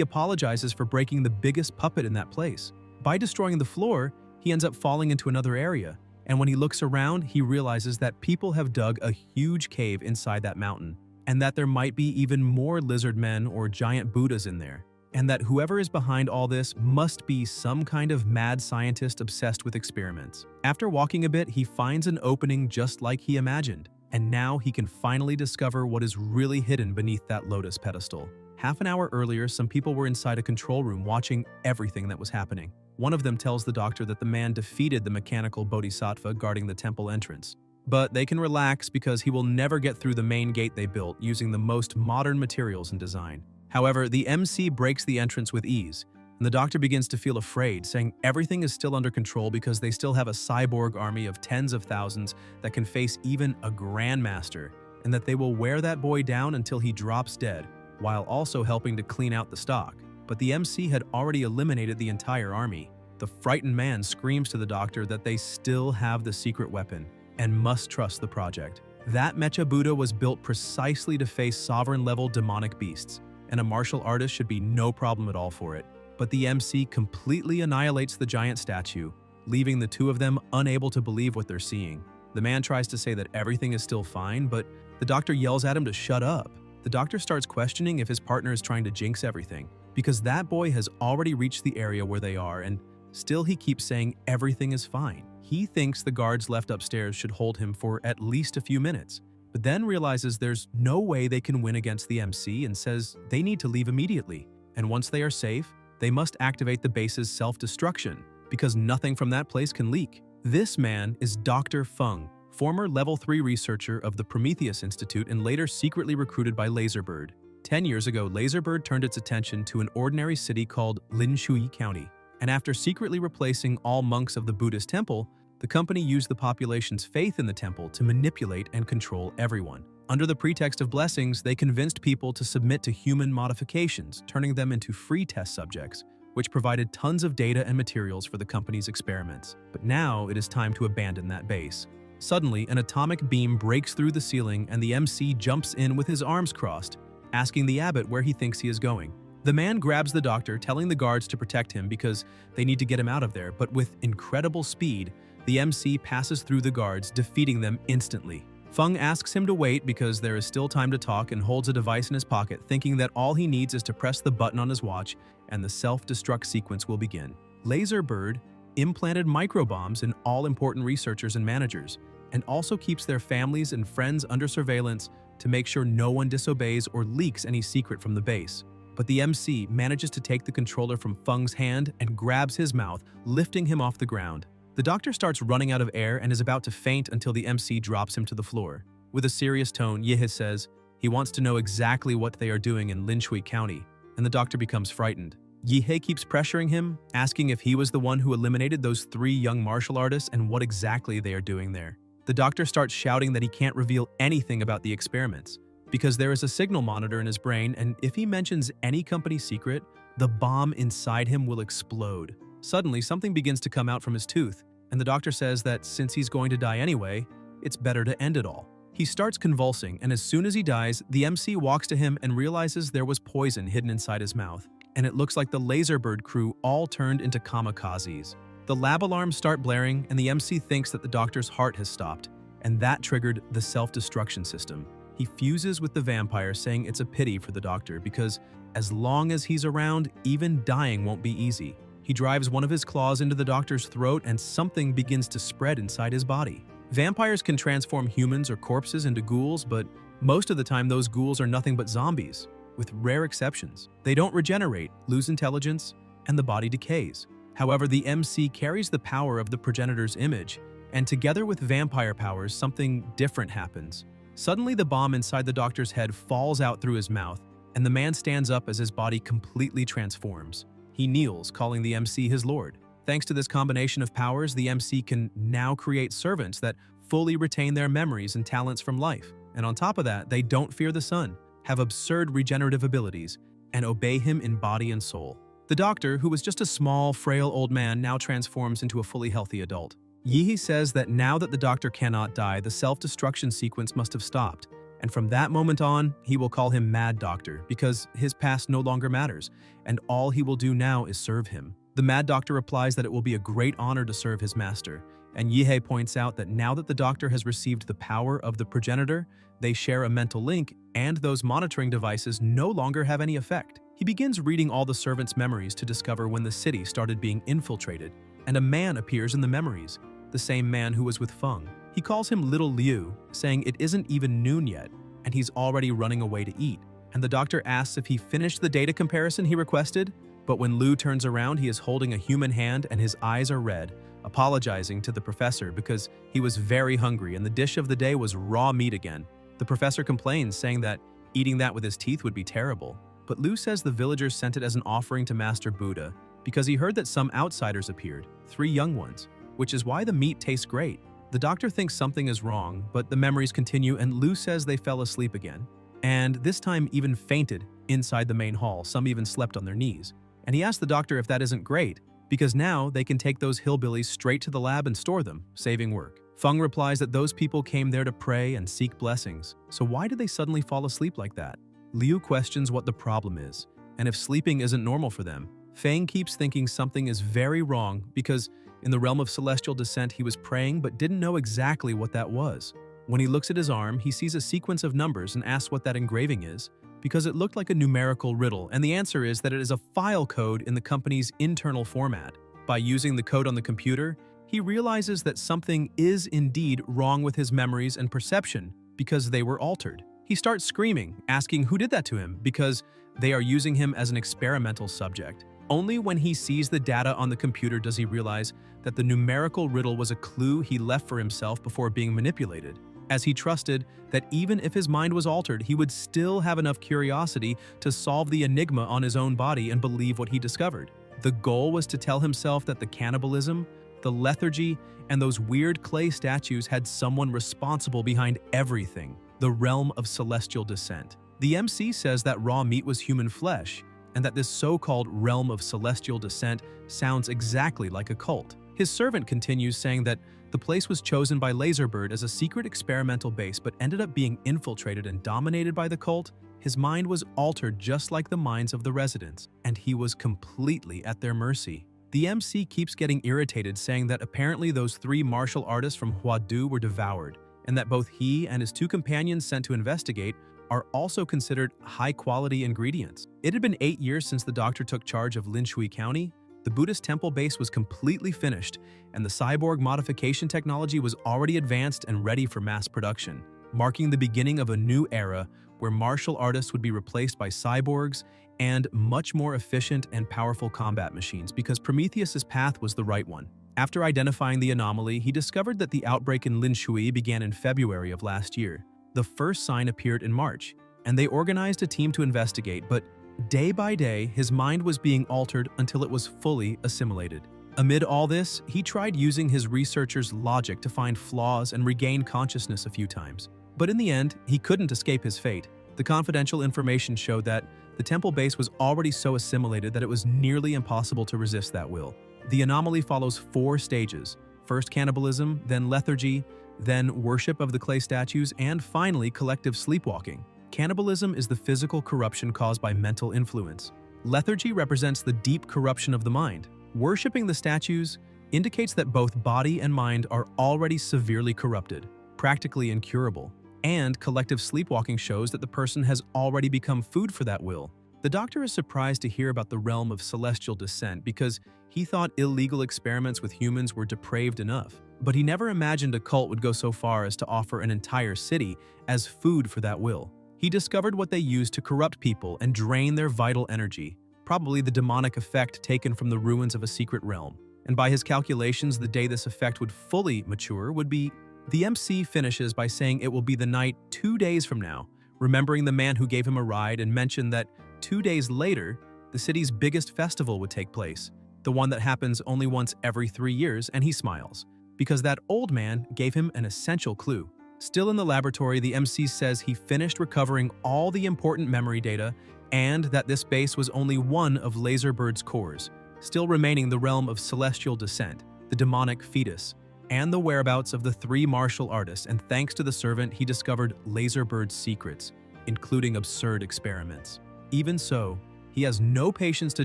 apologizes for breaking the biggest puppet in that place. By destroying the floor, he ends up falling into another area, and when he looks around, he realizes that people have dug a huge cave inside that mountain, and that there might be even more lizard men or giant Buddhas in there, and that whoever is behind all this must be some kind of mad scientist obsessed with experiments. After walking a bit, he finds an opening just like he imagined, and now he can finally discover what is really hidden beneath that lotus pedestal. Half an hour earlier, some people were inside a control room watching everything that was happening. One of them tells the doctor that the man defeated the mechanical bodhisattva guarding the temple entrance. But they can relax because he will never get through the main gate they built using the most modern materials and design. However, the MC breaks the entrance with ease, and the doctor begins to feel afraid, saying everything is still under control because they still have a cyborg army of tens of thousands that can face even a grandmaster, and that they will wear that boy down until he drops dead, while also helping to clean out the stock. But the MC had already eliminated the entire army. The frightened man screams to the doctor that they still have the secret weapon and must trust the project. That Mecha Buddha was built precisely to face sovereign-level demonic beasts, and a martial artist should be no problem at all for it. But the MC completely annihilates the giant statue, leaving the two of them unable to believe what they're seeing. The man tries to say that everything is still fine, but the doctor yells at him to shut up. The doctor starts questioning if his partner is trying to jinx everything, because that boy has already reached the area where they are, and still he keeps saying everything is fine. He thinks the guards left upstairs should hold him for at least a few minutes, but then realizes there's no way they can win against the MC and says they need to leave immediately. And once they are safe, they must activate the base's self-destruction, because nothing from that place can leak. This man is Dr. Feng, former Level 3 researcher of the Prometheus Institute and later secretly recruited by Laserbird. 10 years ago, Laserbird turned its attention to an ordinary city called Linshui County, and after secretly replacing all monks of the Buddhist temple, the company used the population's faith in the temple to manipulate and control everyone. Under the pretext of blessings, they convinced people to submit to human modifications, turning them into free test subjects, which provided tons of data and materials for the company's experiments. But now it is time to abandon that base. Suddenly, an atomic beam breaks through the ceiling and the MC jumps in with his arms crossed, asking the abbot where he thinks he is going. The man grabs the doctor, telling the guards to protect him because they need to get him out of there, but with incredible speed, the MC passes through the guards, defeating them instantly. Feng asks him to wait because there is still time to talk and holds a device in his pocket, thinking that all he needs is to press the button on his watch and the self-destruct sequence will begin. Laserbird implanted microbombs in all important researchers and managers, and also keeps their families and friends under surveillance to make sure no one disobeys or leaks any secret from the base. But the MC manages to take the controller from Feng's hand and grabs his mouth, lifting him off the ground. The doctor starts running out of air and is about to faint until the MC drops him to the floor. With a serious tone, Yihei says he wants to know exactly what they are doing in Linshui County, and the doctor becomes frightened. Yihei keeps pressuring him, asking if he was the one who eliminated those 3 young martial artists and what exactly they are doing there. The doctor starts shouting that he can't reveal anything about the experiments, because there is a signal monitor in his brain, and if he mentions any company secret, the bomb inside him will explode. Suddenly, something begins to come out from his tooth, and the doctor says that since he's going to die anyway, it's better to end it all. He He starts convulsing, and as soon as he dies, the MC walks to him and realizes there was poison hidden inside his mouth, and it looks like the Laserbird crew all turned into kamikazes. The lab alarms start blaring, and the MC thinks that the doctor's heart has stopped, and that triggered the self-destruction system. He fuses with the vampire, saying it's a pity for the doctor because as long as he's around, even dying won't be easy. He drives one of his claws into the doctor's throat, and something begins to spread inside his body. Vampires can transform humans or corpses into ghouls, but most of the time those ghouls are nothing but zombies, with rare exceptions. They don't regenerate, lose intelligence, and the body decays. However, the MC carries the power of the progenitor's image, and together with vampire powers, something different happens. Suddenly, the bomb inside the doctor's head falls out through his mouth, and the man stands up as his body completely transforms. He kneels, calling the MC his lord. Thanks to this combination of powers, the MC can now create servants that fully retain their memories and talents from life. And on top of that, they don't fear the sun, have absurd regenerative abilities, and obey him in body and soul. The doctor, who was just a small, frail old man, now transforms into a fully healthy adult. Yihi says that now that the doctor cannot die, the self-destruction sequence must have stopped, and from that moment on, he will call him Mad Doctor because his past no longer matters, and all he will do now is serve him. The Mad Doctor replies that it will be a great honor to serve his master, and Yihei points out that now that the doctor has received the power of the progenitor, they share a mental link, and those monitoring devices no longer have any effect. He begins reading all the servants' memories to discover when the city started being infiltrated, and a man appears in the memories, the same man who was with Feng. He calls him Little Liu, saying it isn't even noon yet, and he's already running away to eat. And the doctor asks if he finished the data comparison he requested, but when Liu turns around, he is holding a human hand and his eyes are red, apologizing to the professor because he was very hungry and the dish of the day was raw meat again. The professor complains, saying that eating that with his teeth would be terrible. But Liu says the villagers sent it as an offering to Master Buddha because he heard that some outsiders appeared, 3 young ones, which is why the meat tastes great. The doctor thinks something is wrong, but the memories continue and Liu says they fell asleep again. And this time even fainted inside the main hall, some even slept on their knees. And he asks the doctor if that isn't great, because now they can take those hillbillies straight to the lab and store them, saving work. Feng replies that those people came there to pray and seek blessings, so why did they suddenly fall asleep like that? Liu questions what the problem is, and if sleeping isn't normal for them. Feng keeps thinking something is very wrong because in the realm of celestial descent he was praying but didn't know exactly what that was. When he looks at his arm, he sees a sequence of numbers and asks what that engraving is, because it looked like a numerical riddle, and the answer is that it is a file code in the company's internal format. By using the code on the computer, he realizes that something is indeed wrong with his memories and perception because they were altered. He starts screaming, asking who did that to him because they are using him as an experimental subject. Only when he sees the data on the computer does he realize that the numerical riddle was a clue he left for himself before being manipulated, as he trusted that even if his mind was altered, he would still have enough curiosity to solve the enigma on his own body and believe what he discovered. The goal was to tell himself that the cannibalism, the lethargy, and those weird clay statues had someone responsible behind everything, the realm of celestial descent. The MC says that raw meat was human flesh, and that this so-called realm of celestial descent sounds exactly like a cult. His servant continues, saying that the place was chosen by Laserbird as a secret experimental base but ended up being infiltrated and dominated by the cult. His mind was altered just like the minds of the residents, and he was completely at their mercy. The MC keeps getting irritated, saying that apparently those 3 martial artists from Huadu were devoured, and that both he and his 2 companions sent to investigate are also considered high-quality ingredients. It had been 8 years since the doctor took charge of Linshui County. The Buddhist temple base was completely finished, and the cyborg modification technology was already advanced and ready for mass production, marking the beginning of a new era where martial artists would be replaced by cyborgs and much more efficient and powerful combat machines because Prometheus's path was the right one. After identifying the anomaly, he discovered that the outbreak in Linshui began in February of last year. The first sign appeared in March, and they organized a team to investigate, but day by day, his mind was being altered until it was fully assimilated. Amid all this, he tried using his researcher's logic to find flaws and regain consciousness a few times. But in the end, he couldn't escape his fate. The confidential information showed that the temple base was already so assimilated that it was nearly impossible to resist that will. The anomaly follows 4 stages: first cannibalism, then lethargy, then worship of the clay statues, and finally collective sleepwalking. Cannibalism is the physical corruption caused by mental influence. Lethargy represents the deep corruption of the mind. Worshipping the statues indicates that both body and mind are already severely corrupted, practically incurable. And collective sleepwalking shows that the person has already become food for that will. The doctor is surprised to hear about the realm of celestial descent because he thought illegal experiments with humans were depraved enough. But he never imagined a cult would go so far as to offer an entire city as food for that will. He discovered what they used to corrupt people and drain their vital energy, probably the demonic effect taken from the ruins of a secret realm. And by his calculations, the day this effect would fully mature would be... The MC finishes by saying it will be the night 2 days from now, remembering the man who gave him a ride and mentioned that 2 days later, the city's biggest festival would take place, the one that happens only once every 3 years, and he smiles, because that old man gave him an essential clue. Still in the laboratory, the MC says he finished recovering all the important memory data and that this base was only one of Laserbird's cores, still remaining the realm of celestial descent, the demonic fetus, and the whereabouts of the 3 martial artists, and thanks to the servant, he discovered Laserbird's secrets, including absurd experiments. Even so, he has no patience to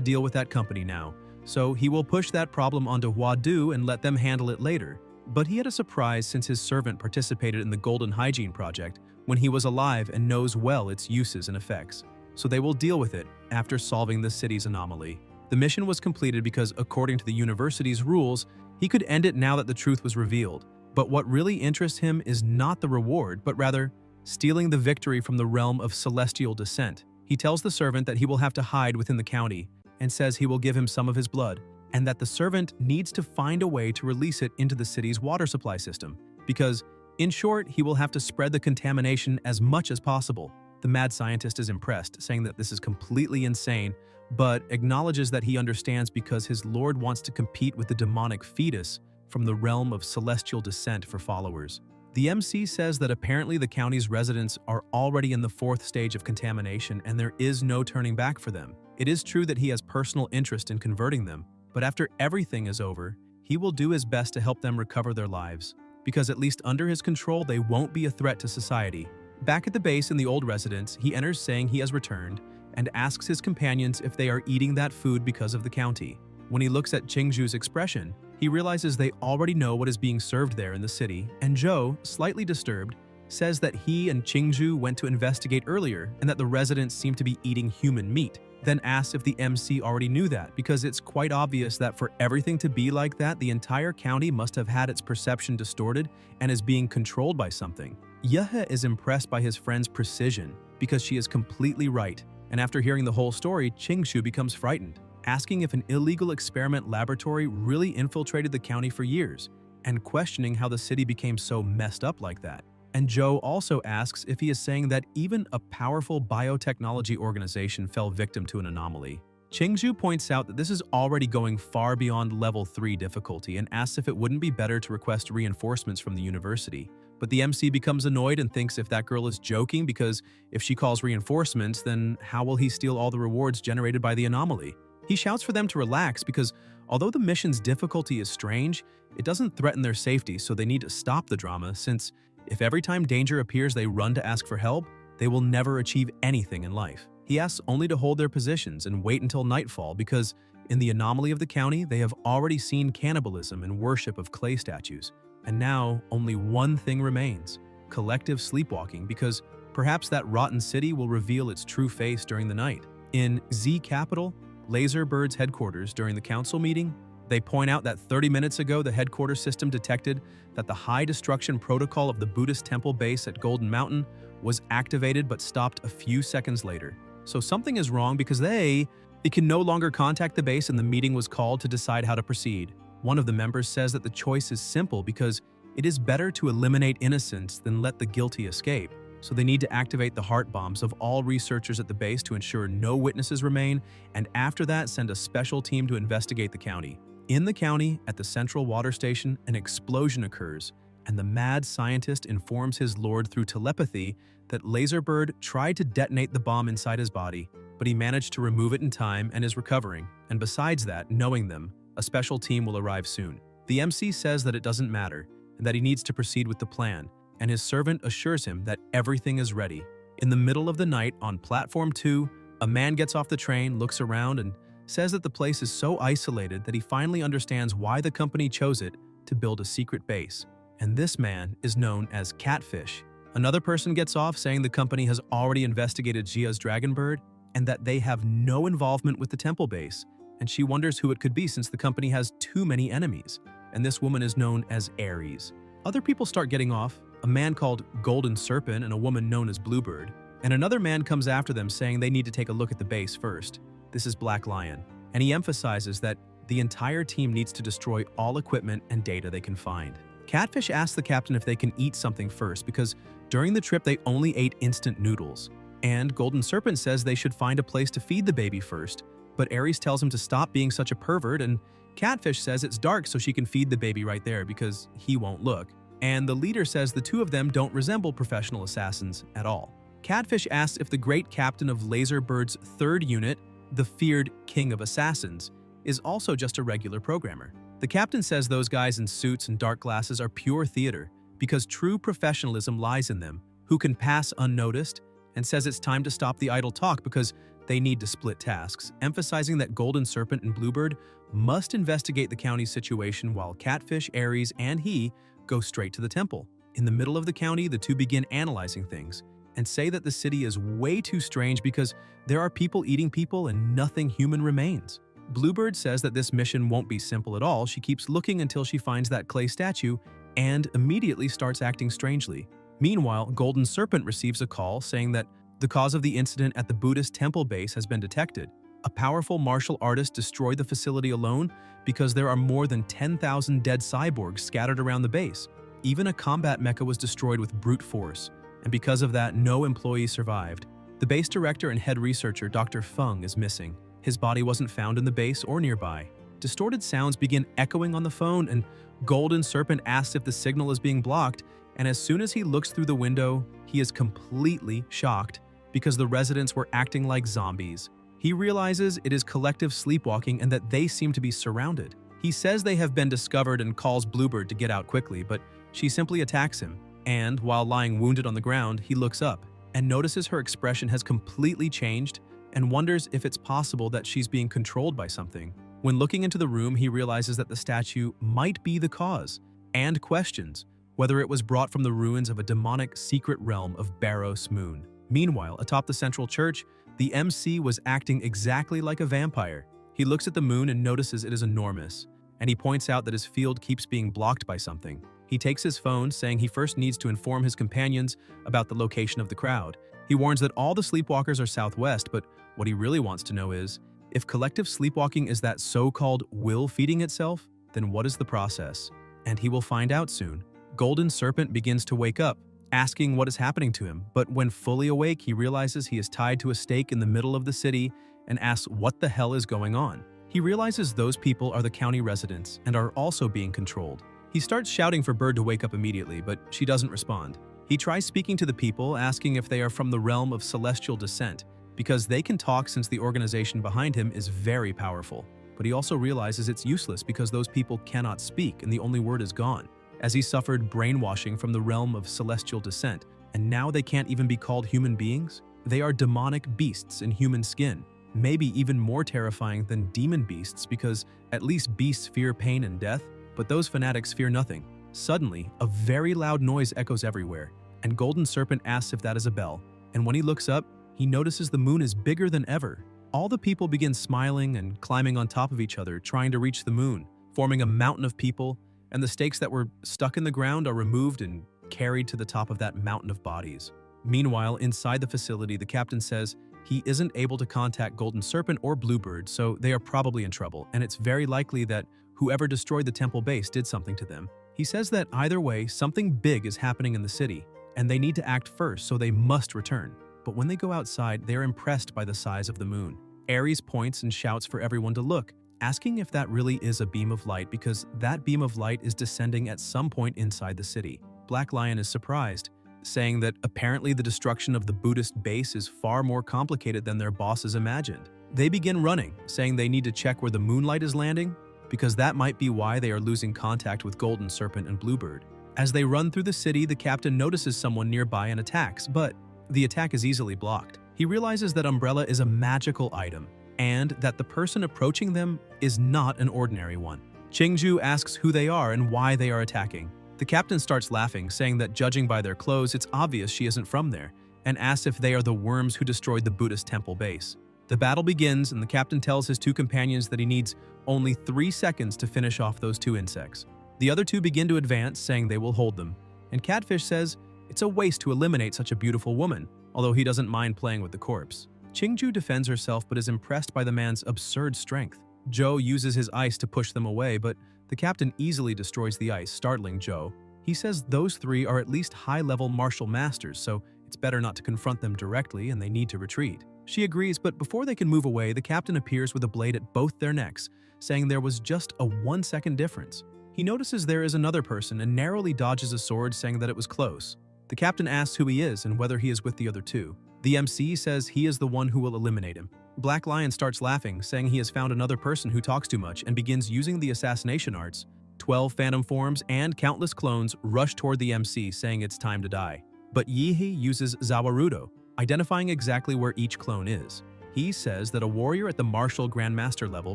deal with that company now, so he will push that problem onto Wadu and let them handle it later. But he had a surprise since his servant participated in the Golden Hygiene Project when he was alive and knows well its uses and effects. So they will deal with it after solving the city's anomaly. The mission was completed because, according to the university's rules, he could end it now that the truth was revealed. But what really interests him is not the reward, but rather stealing the victory from the realm of celestial descent. He tells the servant that he will have to hide within the county and says he will give him some of his blood, and that the servant needs to find a way to release it into the city's water supply system, because, in short, he will have to spread the contamination as much as possible. The mad scientist is impressed, saying that this is completely insane, but acknowledges that he understands because his lord wants to compete with the demonic fetus from the realm of celestial descent for followers. The MC says that apparently the county's residents are already in the 4th stage of contamination and there is no turning back for them. It is true that he has personal interest in converting them, but after everything is over, he will do his best to help them recover their lives, because at least under his control they won't be a threat to society. Back at the base in the old residence, he enters saying he has returned and asks his companions if they are eating that food because of the county. When he looks at Qingzhu's expression, he realizes they already know what is being served there in the city, and Zhou, slightly disturbed, says that he and Qingzhu went to investigate earlier and that the residents seem to be eating human meat, then asks if the MC already knew that, because it's quite obvious that for everything to be like that, the entire county must have had its perception distorted and is being controlled by something. Yahe is impressed by his friend's precision because she is completely right, and after hearing the whole story, Qingzhu becomes frightened, asking if an illegal experiment laboratory really infiltrated the county for years, and questioning how the city became so messed up like that. And Zhou also asks if he is saying that even a powerful biotechnology organization fell victim to an anomaly. Qingzhu points out that this is already going far beyond level 3 difficulty and asks if it wouldn't be better to request reinforcements from the university. But the MC becomes annoyed and thinks if that girl is joking, because if she calls reinforcements, then how will he steal all the rewards generated by the anomaly? He shouts for them to relax because although the mission's difficulty is strange, it doesn't threaten their safety, so they need to stop the drama, since if every time danger appears they run to ask for help, they will never achieve anything in life. He asks only to hold their positions and wait until nightfall because in the anomaly of the county, they have already seen cannibalism and worship of clay statues. And now only one thing remains: collective sleepwalking, because perhaps that rotten city will reveal its true face during the night. In Z Capital, Laserbird's headquarters, during the council meeting, they point out that 30 minutes ago the headquarters system detected that the high destruction protocol of the Buddhist temple base at Golden Mountain was activated but stopped a few seconds later. So something is wrong because they can no longer contact the base, and the meeting was called to decide how to proceed. One of the members says that the choice is simple because it is better to eliminate innocents than let the guilty escape. So they need to activate the heart bombs of all researchers at the base to ensure no witnesses remain, and after that send a special team to investigate the county. In the county, at the central water station, an explosion occurs, and the mad scientist informs his lord through telepathy that Laserbird tried to detonate the bomb inside his body, but he managed to remove it in time and is recovering. And besides that, knowing them, a special team will arrive soon. The MC says that it doesn't matter, and that he needs to proceed with the plan, and his servant assures him that everything is ready. In the middle of the night, on Platform 2, a man gets off the train, looks around, and says that the place is so isolated that he finally understands why the company chose it to build a secret base. And this man is known as Catfish. Another person gets off saying the company has already investigated Jia's dragon bird and that they have no involvement with the temple base, and she wonders who it could be since the company has too many enemies, and this woman is known as Ares. Other people start getting off, a man called Golden Serpent and a woman known as Bluebird, and another man comes after them saying they need to take a look at the base first. This is Black Lion, and he emphasizes that the entire team needs to destroy all equipment and data they can find. Catfish asks the captain if they can eat something first because during the trip they only ate instant noodles. And Golden Serpent says they should find a place to feed the baby first, but Ares tells him to stop being such a pervert, and Catfish says it's dark so she can feed the baby right there because he won't look. And the leader says the two of them don't resemble professional assassins at all. Catfish asks if the great captain of Laserbird's third unit, the feared King of Assassins, is also just a regular programmer. The captain says those guys in suits and dark glasses are pure theater because true professionalism lies in them, who can pass unnoticed, and says it's time to stop the idle talk because they need to split tasks, emphasizing that Golden Serpent and Bluebird must investigate the county's situation while Catfish, Ares, and he go straight to the temple. In the middle of the county, the two begin analyzing things and say that the city is way too strange because there are people eating people and nothing human remains. Bluebird says that this mission won't be simple at all. She keeps looking until she finds that clay statue and immediately starts acting strangely. Meanwhile, Golden Serpent receives a call saying that the cause of the incident at the Buddhist temple base has been detected. A powerful martial artist destroyed the facility alone because there are more than 10,000 dead cyborgs scattered around the base. Even a combat mecha was destroyed with brute force, and because of that, no employee survived. The base director and head researcher, Dr. Feng, is missing. His body wasn't found in the base or nearby. Distorted sounds begin echoing on the phone, and Golden Serpent asks if the signal is being blocked, and as soon as he looks through the window, he is completely shocked because the residents were acting like zombies. He realizes it is collective sleepwalking and that they seem to be surrounded. He says they have been discovered and calls Bluebird to get out quickly, but she simply attacks him. And while lying wounded on the ground, he looks up and notices her expression has completely changed and wonders if it's possible that she's being controlled by something. When looking into the room, he realizes that the statue might be the cause and questions whether it was brought from the ruins of a demonic secret realm of Barros Moon. Meanwhile, atop the central church, the MC was acting exactly like a vampire. He looks at the moon and notices it is enormous, and he points out that his field keeps being blocked by something. He takes his phone, saying he first needs to inform his companions about the location of the crowd. He warns that all the sleepwalkers are southwest, but what he really wants to know is, if collective sleepwalking is that so-called will feeding itself, then what is the process? And he will find out soon. Golden Serpent begins to wake up, asking what is happening to him, but when fully awake, he realizes he is tied to a stake in the middle of the city and asks what the hell is going on. He realizes those people are the county residents and are also being controlled. He starts shouting for Bird to wake up immediately, but she doesn't respond. He tries speaking to the people, asking if they are from the realm of celestial descent, because they can talk since the organization behind him is very powerful. But he also realizes it's useless because those people cannot speak and the only word is gone, as he suffered brainwashing from the realm of celestial descent, and now they can't even be called human beings? They are demonic beasts in human skin, maybe even more terrifying than demon beasts because at least beasts fear pain and death, but those fanatics fear nothing. Suddenly, a very loud noise echoes everywhere, and Golden Serpent asks if that is a bell, and when he looks up, he notices the moon is bigger than ever. All the people begin smiling and climbing on top of each other, trying to reach the moon, forming a mountain of people, and the stakes that were stuck in the ground are removed and carried to the top of that mountain of bodies. Meanwhile, inside the facility, the captain says he isn't able to contact Golden Serpent or Bluebird, so they are probably in trouble, and it's very likely that whoever destroyed the temple base did something to them. He says that either way, something big is happening in the city, and they need to act first, so they must return. But when they go outside, they are impressed by the size of the moon. Ares points and shouts for everyone to look, asking if that really is a beam of light because that beam of light is descending at some point inside the city. Black Lion is surprised, saying that apparently the destruction of the Buddhist base is far more complicated than their bosses imagined. They begin running, saying they need to check where the moonlight is landing because that might be why they are losing contact with Golden Serpent and Bluebird. As they run through the city, the captain notices someone nearby and attacks, but the attack is easily blocked. He realizes that Umbrella is a magical item, and that the person approaching them is not an ordinary one. Qingju asks who they are and why they are attacking. The captain starts laughing, saying that judging by their clothes, it's obvious she isn't from there, and asks if they are the worms who destroyed the Buddhist temple base. The battle begins, and the captain tells his two companions that he needs only 3 seconds to finish off those 2 insects. The other 2 begin to advance, saying they will hold them, and Catfish says it's a waste to eliminate such a beautiful woman, although he doesn't mind playing with the corpse. Qingju defends herself but is impressed by the man's absurd strength. Zhou uses his ice to push them away, but the captain easily destroys the ice, startling Zhou. He says those 3 are at least high-level martial masters, so it's better not to confront them directly and they need to retreat. She agrees, but before they can move away, the captain appears with a blade at both their necks, saying there was just a 1-second difference. He notices there is another person and narrowly dodges a sword, saying that it was close. The captain asks who he is and whether he is with the other 2. The MC says he is the one who will eliminate him. Black Lion starts laughing, saying he has found another person who talks too much and begins using the assassination arts. 12 phantom forms and countless clones rush toward the MC, saying it's time to die. But Yihi uses Zawarudo, identifying exactly where each clone is. He says that a warrior at the martial grandmaster level,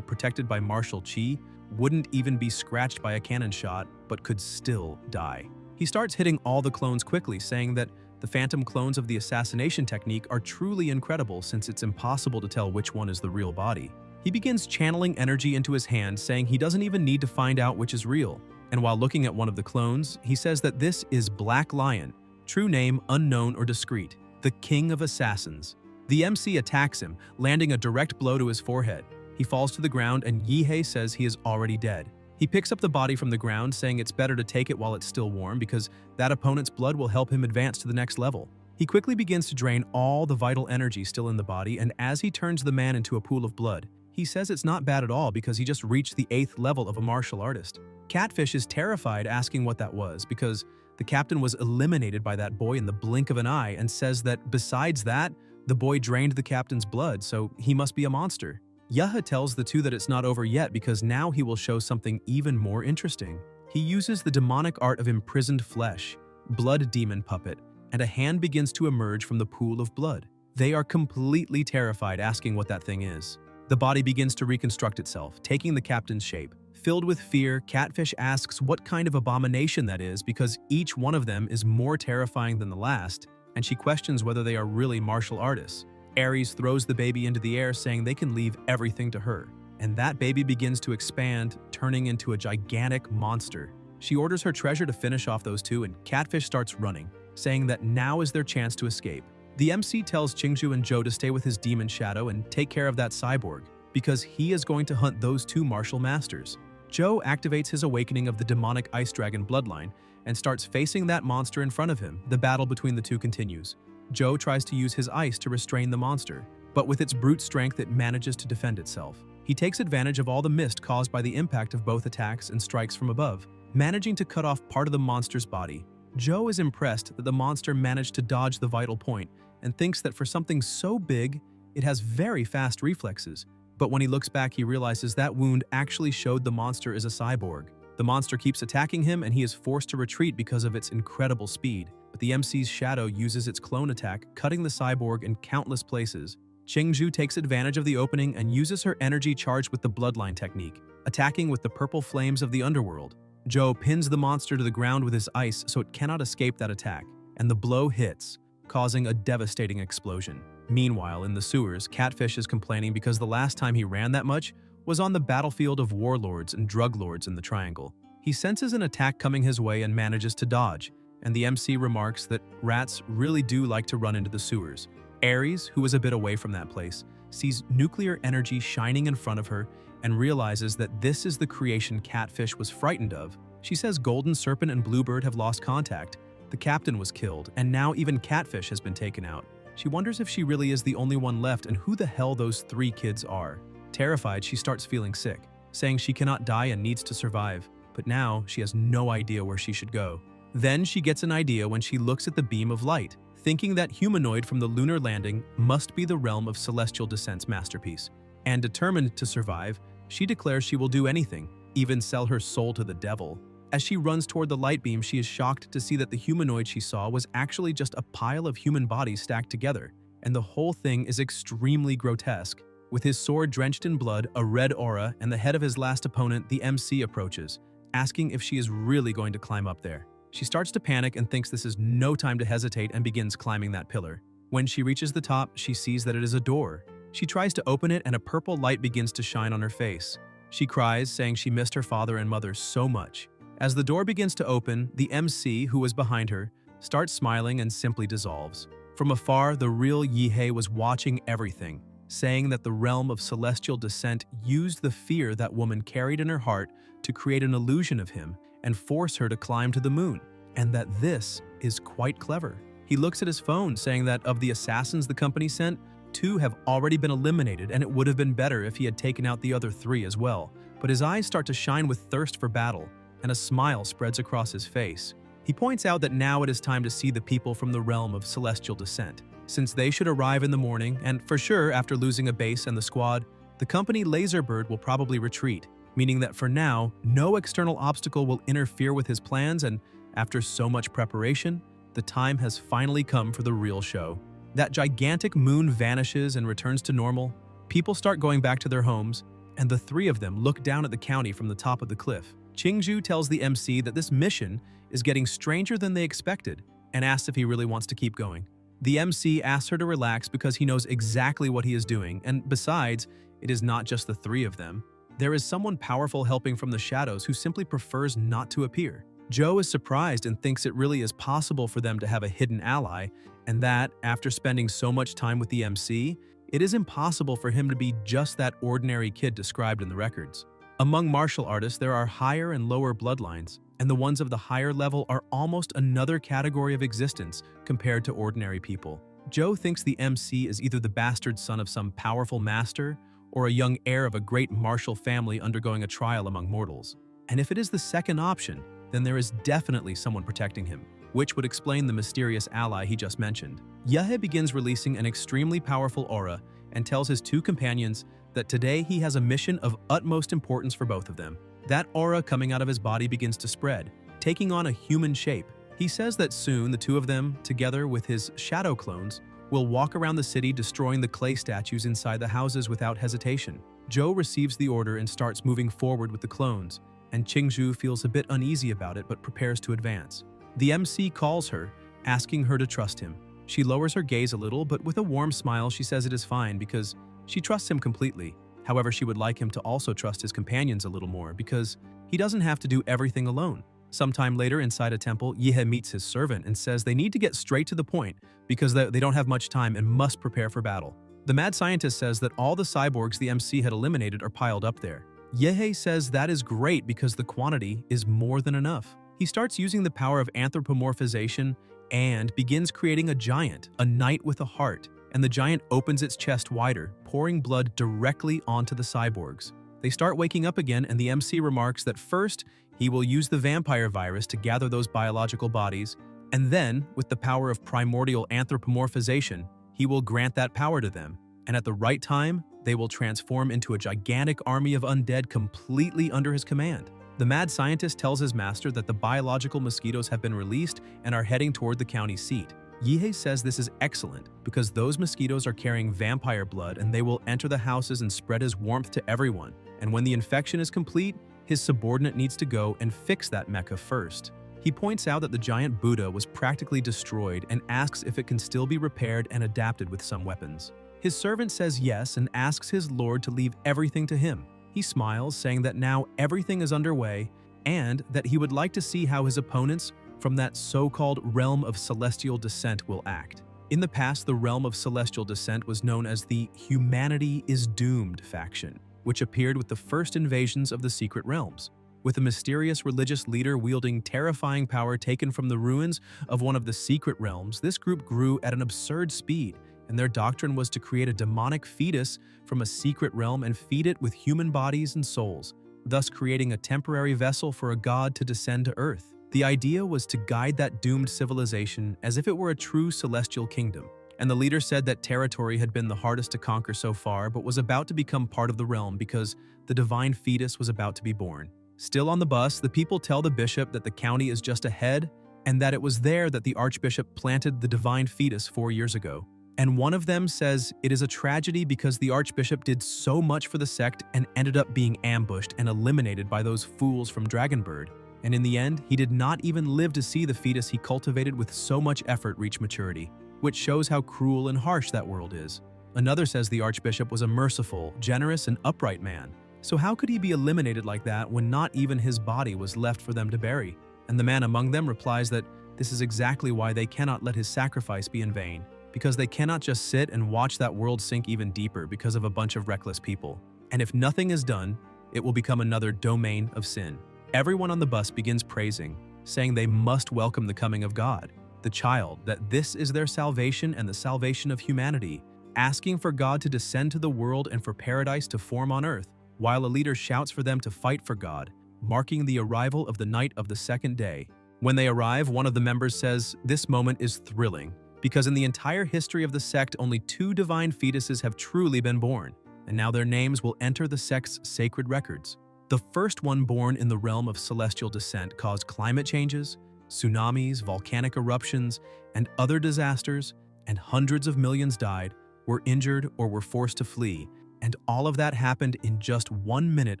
protected by martial chi, wouldn't even be scratched by a cannon shot, but could still die. He starts hitting all the clones quickly, saying that the phantom clones of the assassination technique are truly incredible since it's impossible to tell which one is the real body. He begins channeling energy into his hand, saying he doesn't even need to find out which is real. And while looking at one of the clones, he says that this is Black Lion, true name unknown or discreet, the King of Assassins. The MC attacks him, landing a direct blow to his forehead. He falls to the ground and Yihei says he is already dead. He picks up the body from the ground, saying it's better to take it while it's still warm because that opponent's blood will help him advance to the next level. He quickly begins to drain all the vital energy still in the body, and as he turns the man into a pool of blood, he says it's not bad at all because he just reached the 8th level of a martial artist. Catfish is terrified, asking what that was because the captain was eliminated by that boy in the blink of an eye, and says that besides that, the boy drained the captain's blood, so he must be a monster. Yahe tells the 2 that it's not over yet because now he will show something even more interesting. He uses the demonic art of imprisoned flesh, blood demon puppet, and a hand begins to emerge from the pool of blood. They are completely terrified, asking what that thing is. The body begins to reconstruct itself, taking the captain's shape. Filled with fear, Catfish asks what kind of abomination that is because each one of them is more terrifying than the last, and she questions whether they are really martial artists. Ares throws the baby into the air, saying they can leave everything to her. And that baby begins to expand, turning into a gigantic monster. She orders her treasure to finish off those 2, and Catfish starts running, saying that now is their chance to escape. The MC tells Qingju and Zhou to stay with his demon shadow and take care of that cyborg, because he is going to hunt those 2 martial masters. Zhou activates his awakening of the demonic ice dragon bloodline and starts facing that monster in front of him. The battle between the 2 continues. Zhou tries to use his ice to restrain the monster, but with its brute strength it manages to defend itself. He takes advantage of all the mist caused by the impact of both attacks and strikes from above, managing to cut off part of the monster's body. Zhou is impressed that the monster managed to dodge the vital point and thinks that for something so big, it has very fast reflexes. But when he looks back, he realizes that wound actually showed the monster is a cyborg. The monster keeps attacking him and he is forced to retreat because of its incredible speed. But the MC's shadow uses its clone attack, cutting the cyborg in countless places. Qingju takes advantage of the opening and uses her energy charged with the bloodline technique, attacking with the purple flames of the underworld. Zhou pins the monster to the ground with his ice so it cannot escape that attack, and the blow hits, causing a devastating explosion. Meanwhile, in the sewers, Catfish is complaining because the last time he ran that much was on the battlefield of warlords and drug lords in the Triangle. He senses an attack coming his way and manages to dodge, and the MC remarks that rats really do like to run into the sewers. Ares, who is a bit away from that place, sees nuclear energy shining in front of her and realizes that this is the creation Catfish was frightened of. She says Golden Serpent and Bluebird have lost contact, the captain was killed, and now even Catfish has been taken out. She wonders if she really is the only one left and who the hell those 3 kids are. Terrified, she starts feeling sick, saying she cannot die and needs to survive, but now she has no idea where she should go. Then she gets an idea when she looks at the beam of light, thinking that humanoid from the lunar landing must be the realm of Celestial Descent's masterpiece. And determined to survive, she declares she will do anything, even sell her soul to the devil. As she runs toward the light beam, she is shocked to see that the humanoid she saw was actually just a pile of human bodies stacked together, and the whole thing is extremely grotesque. With his sword drenched in blood, a red aura, and the head of his last opponent, the MC approaches, asking if she is really going to climb up there. She starts to panic and thinks this is no time to hesitate and begins climbing that pillar. When she reaches the top, she sees that it is a door. She tries to open it and a purple light begins to shine on her face. She cries, saying she missed her father and mother so much. As the door begins to open, the MC, who was behind her, starts smiling and simply dissolves. From afar, the real Yihei was watching everything, saying that the realm of celestial descent used the fear that woman carried in her heart to create an illusion of him and force her to climb to the moon, and that this is quite clever. He looks at his phone, saying that of the assassins the company sent, 2 have already been eliminated and it would have been better if he had taken out the other 3 as well. But his eyes start to shine with thirst for battle, and a smile spreads across his face. He points out that now it is time to see the people from the realm of celestial descent, since they should arrive in the morning, and for sure, after losing a base and the squad, the company Laserbird will probably retreat, meaning that for now, no external obstacle will interfere with his plans, and after so much preparation, the time has finally come for the real show. That gigantic moon vanishes and returns to normal, people start going back to their homes, and the 3 of them look down at the county from the top of the cliff. Qingzhu tells the MC that this mission is getting stranger than they expected and asks if he really wants to keep going. The MC asks her to relax because he knows exactly what he is doing, and besides, it is not just the 3 of them. There is someone powerful helping from the shadows who simply prefers not to appear. Joe is surprised and thinks it really is possible for them to have a hidden ally, and that, after spending so much time with the MC, it is impossible for him to be just that ordinary kid described in the records. Among martial artists, there are higher and lower bloodlines, and the ones of the higher level are almost another category of existence compared to ordinary people. Joe thinks the MC is either the bastard son of some powerful master or a young heir of a great martial family undergoing a trial among mortals. And if it is the second option, then there is definitely someone protecting him, which would explain the mysterious ally he just mentioned. Yahe begins releasing an extremely powerful aura and tells his 2 companions that today he has a mission of utmost importance for both of them. That aura coming out of his body begins to spread, taking on a human shape. He says that soon the 2 of them, together with his shadow clones, will walk around the city destroying the clay statues inside the houses without hesitation. Joe receives the order and starts moving forward with the clones, and Qingzhu feels a bit uneasy about it but prepares to advance. The MC calls her, asking her to trust him. She lowers her gaze a little, but with a warm smile she says it is fine because she trusts him completely. However, she would like him to also trust his companions a little more because he doesn't have to do everything alone. Sometime later inside a temple, Yihe meets his servant and says they need to get straight to the point because they don't have much time and must prepare for battle. The mad scientist says that all the cyborgs the MC had eliminated are piled up there. Yihe says that is great because the quantity is more than enough. He starts using the power of anthropomorphization and begins creating a giant, a knight with a heart, and the giant opens its chest wider, pouring blood directly onto the cyborgs. They start waking up again, and the MC remarks that first, he will use the vampire virus to gather those biological bodies, and then, with the power of primordial anthropomorphization, he will grant that power to them, and at the right time, they will transform into a gigantic army of undead completely under his command. The mad scientist tells his master that the biological mosquitoes have been released and are heading toward the county seat. Yihe says this is excellent because those mosquitoes are carrying vampire blood and they will enter the houses and spread his warmth to everyone. And when the infection is complete, his subordinate needs to go and fix that mecha first. He points out that the giant Buddha was practically destroyed and asks if it can still be repaired and adapted with some weapons. His servant says yes and asks his lord to leave everything to him. He smiles, saying that now everything is underway and that he would like to see how his opponents from that so-called realm of celestial descent will act. In the past, the realm of celestial descent was known as the Humanity is Doomed faction, which appeared with the first invasions of the secret realms. With a mysterious religious leader wielding terrifying power taken from the ruins of one of the secret realms, this group grew at an absurd speed, and their doctrine was to create a demonic fetus from a secret realm and feed it with human bodies and souls, thus creating a temporary vessel for a god to descend to Earth. The idea was to guide that doomed civilization as if it were a true celestial kingdom, and the leader said that territory had been the hardest to conquer so far but was about to become part of the realm because the divine fetus was about to be born. Still on the bus, the people tell the bishop that the county is just ahead and that it was there that the archbishop planted the divine fetus 4 years ago. And one of them says it is a tragedy because the archbishop did so much for the sect and ended up being ambushed and eliminated by those fools from Dragonbird. And in the end, he did not even live to see the fetus he cultivated with so much effort reach maturity, which shows how cruel and harsh that world is. Another says the archbishop was a merciful, generous, and upright man. So how could he be eliminated like that when not even his body was left for them to bury? And the man among them replies that this is exactly why they cannot let his sacrifice be in vain, because they cannot just sit and watch that world sink even deeper because of a bunch of reckless people. And if nothing is done, it will become another domain of sin. Everyone on the bus begins praising, saying they must welcome the coming of God, the child, that this is their salvation and the salvation of humanity, asking for God to descend to the world and for paradise to form on earth, while a leader shouts for them to fight for God, marking the arrival of the night of the second day. When they arrive, one of the members says, "This moment is thrilling, because in the entire history of the sect, only 2 divine fetuses have truly been born, and now their names will enter the sect's sacred records. The first one born in the realm of celestial descent caused climate changes, tsunamis, volcanic eruptions, and other disasters, and hundreds of millions died, were injured, or were forced to flee, and all of that happened in just 1 minute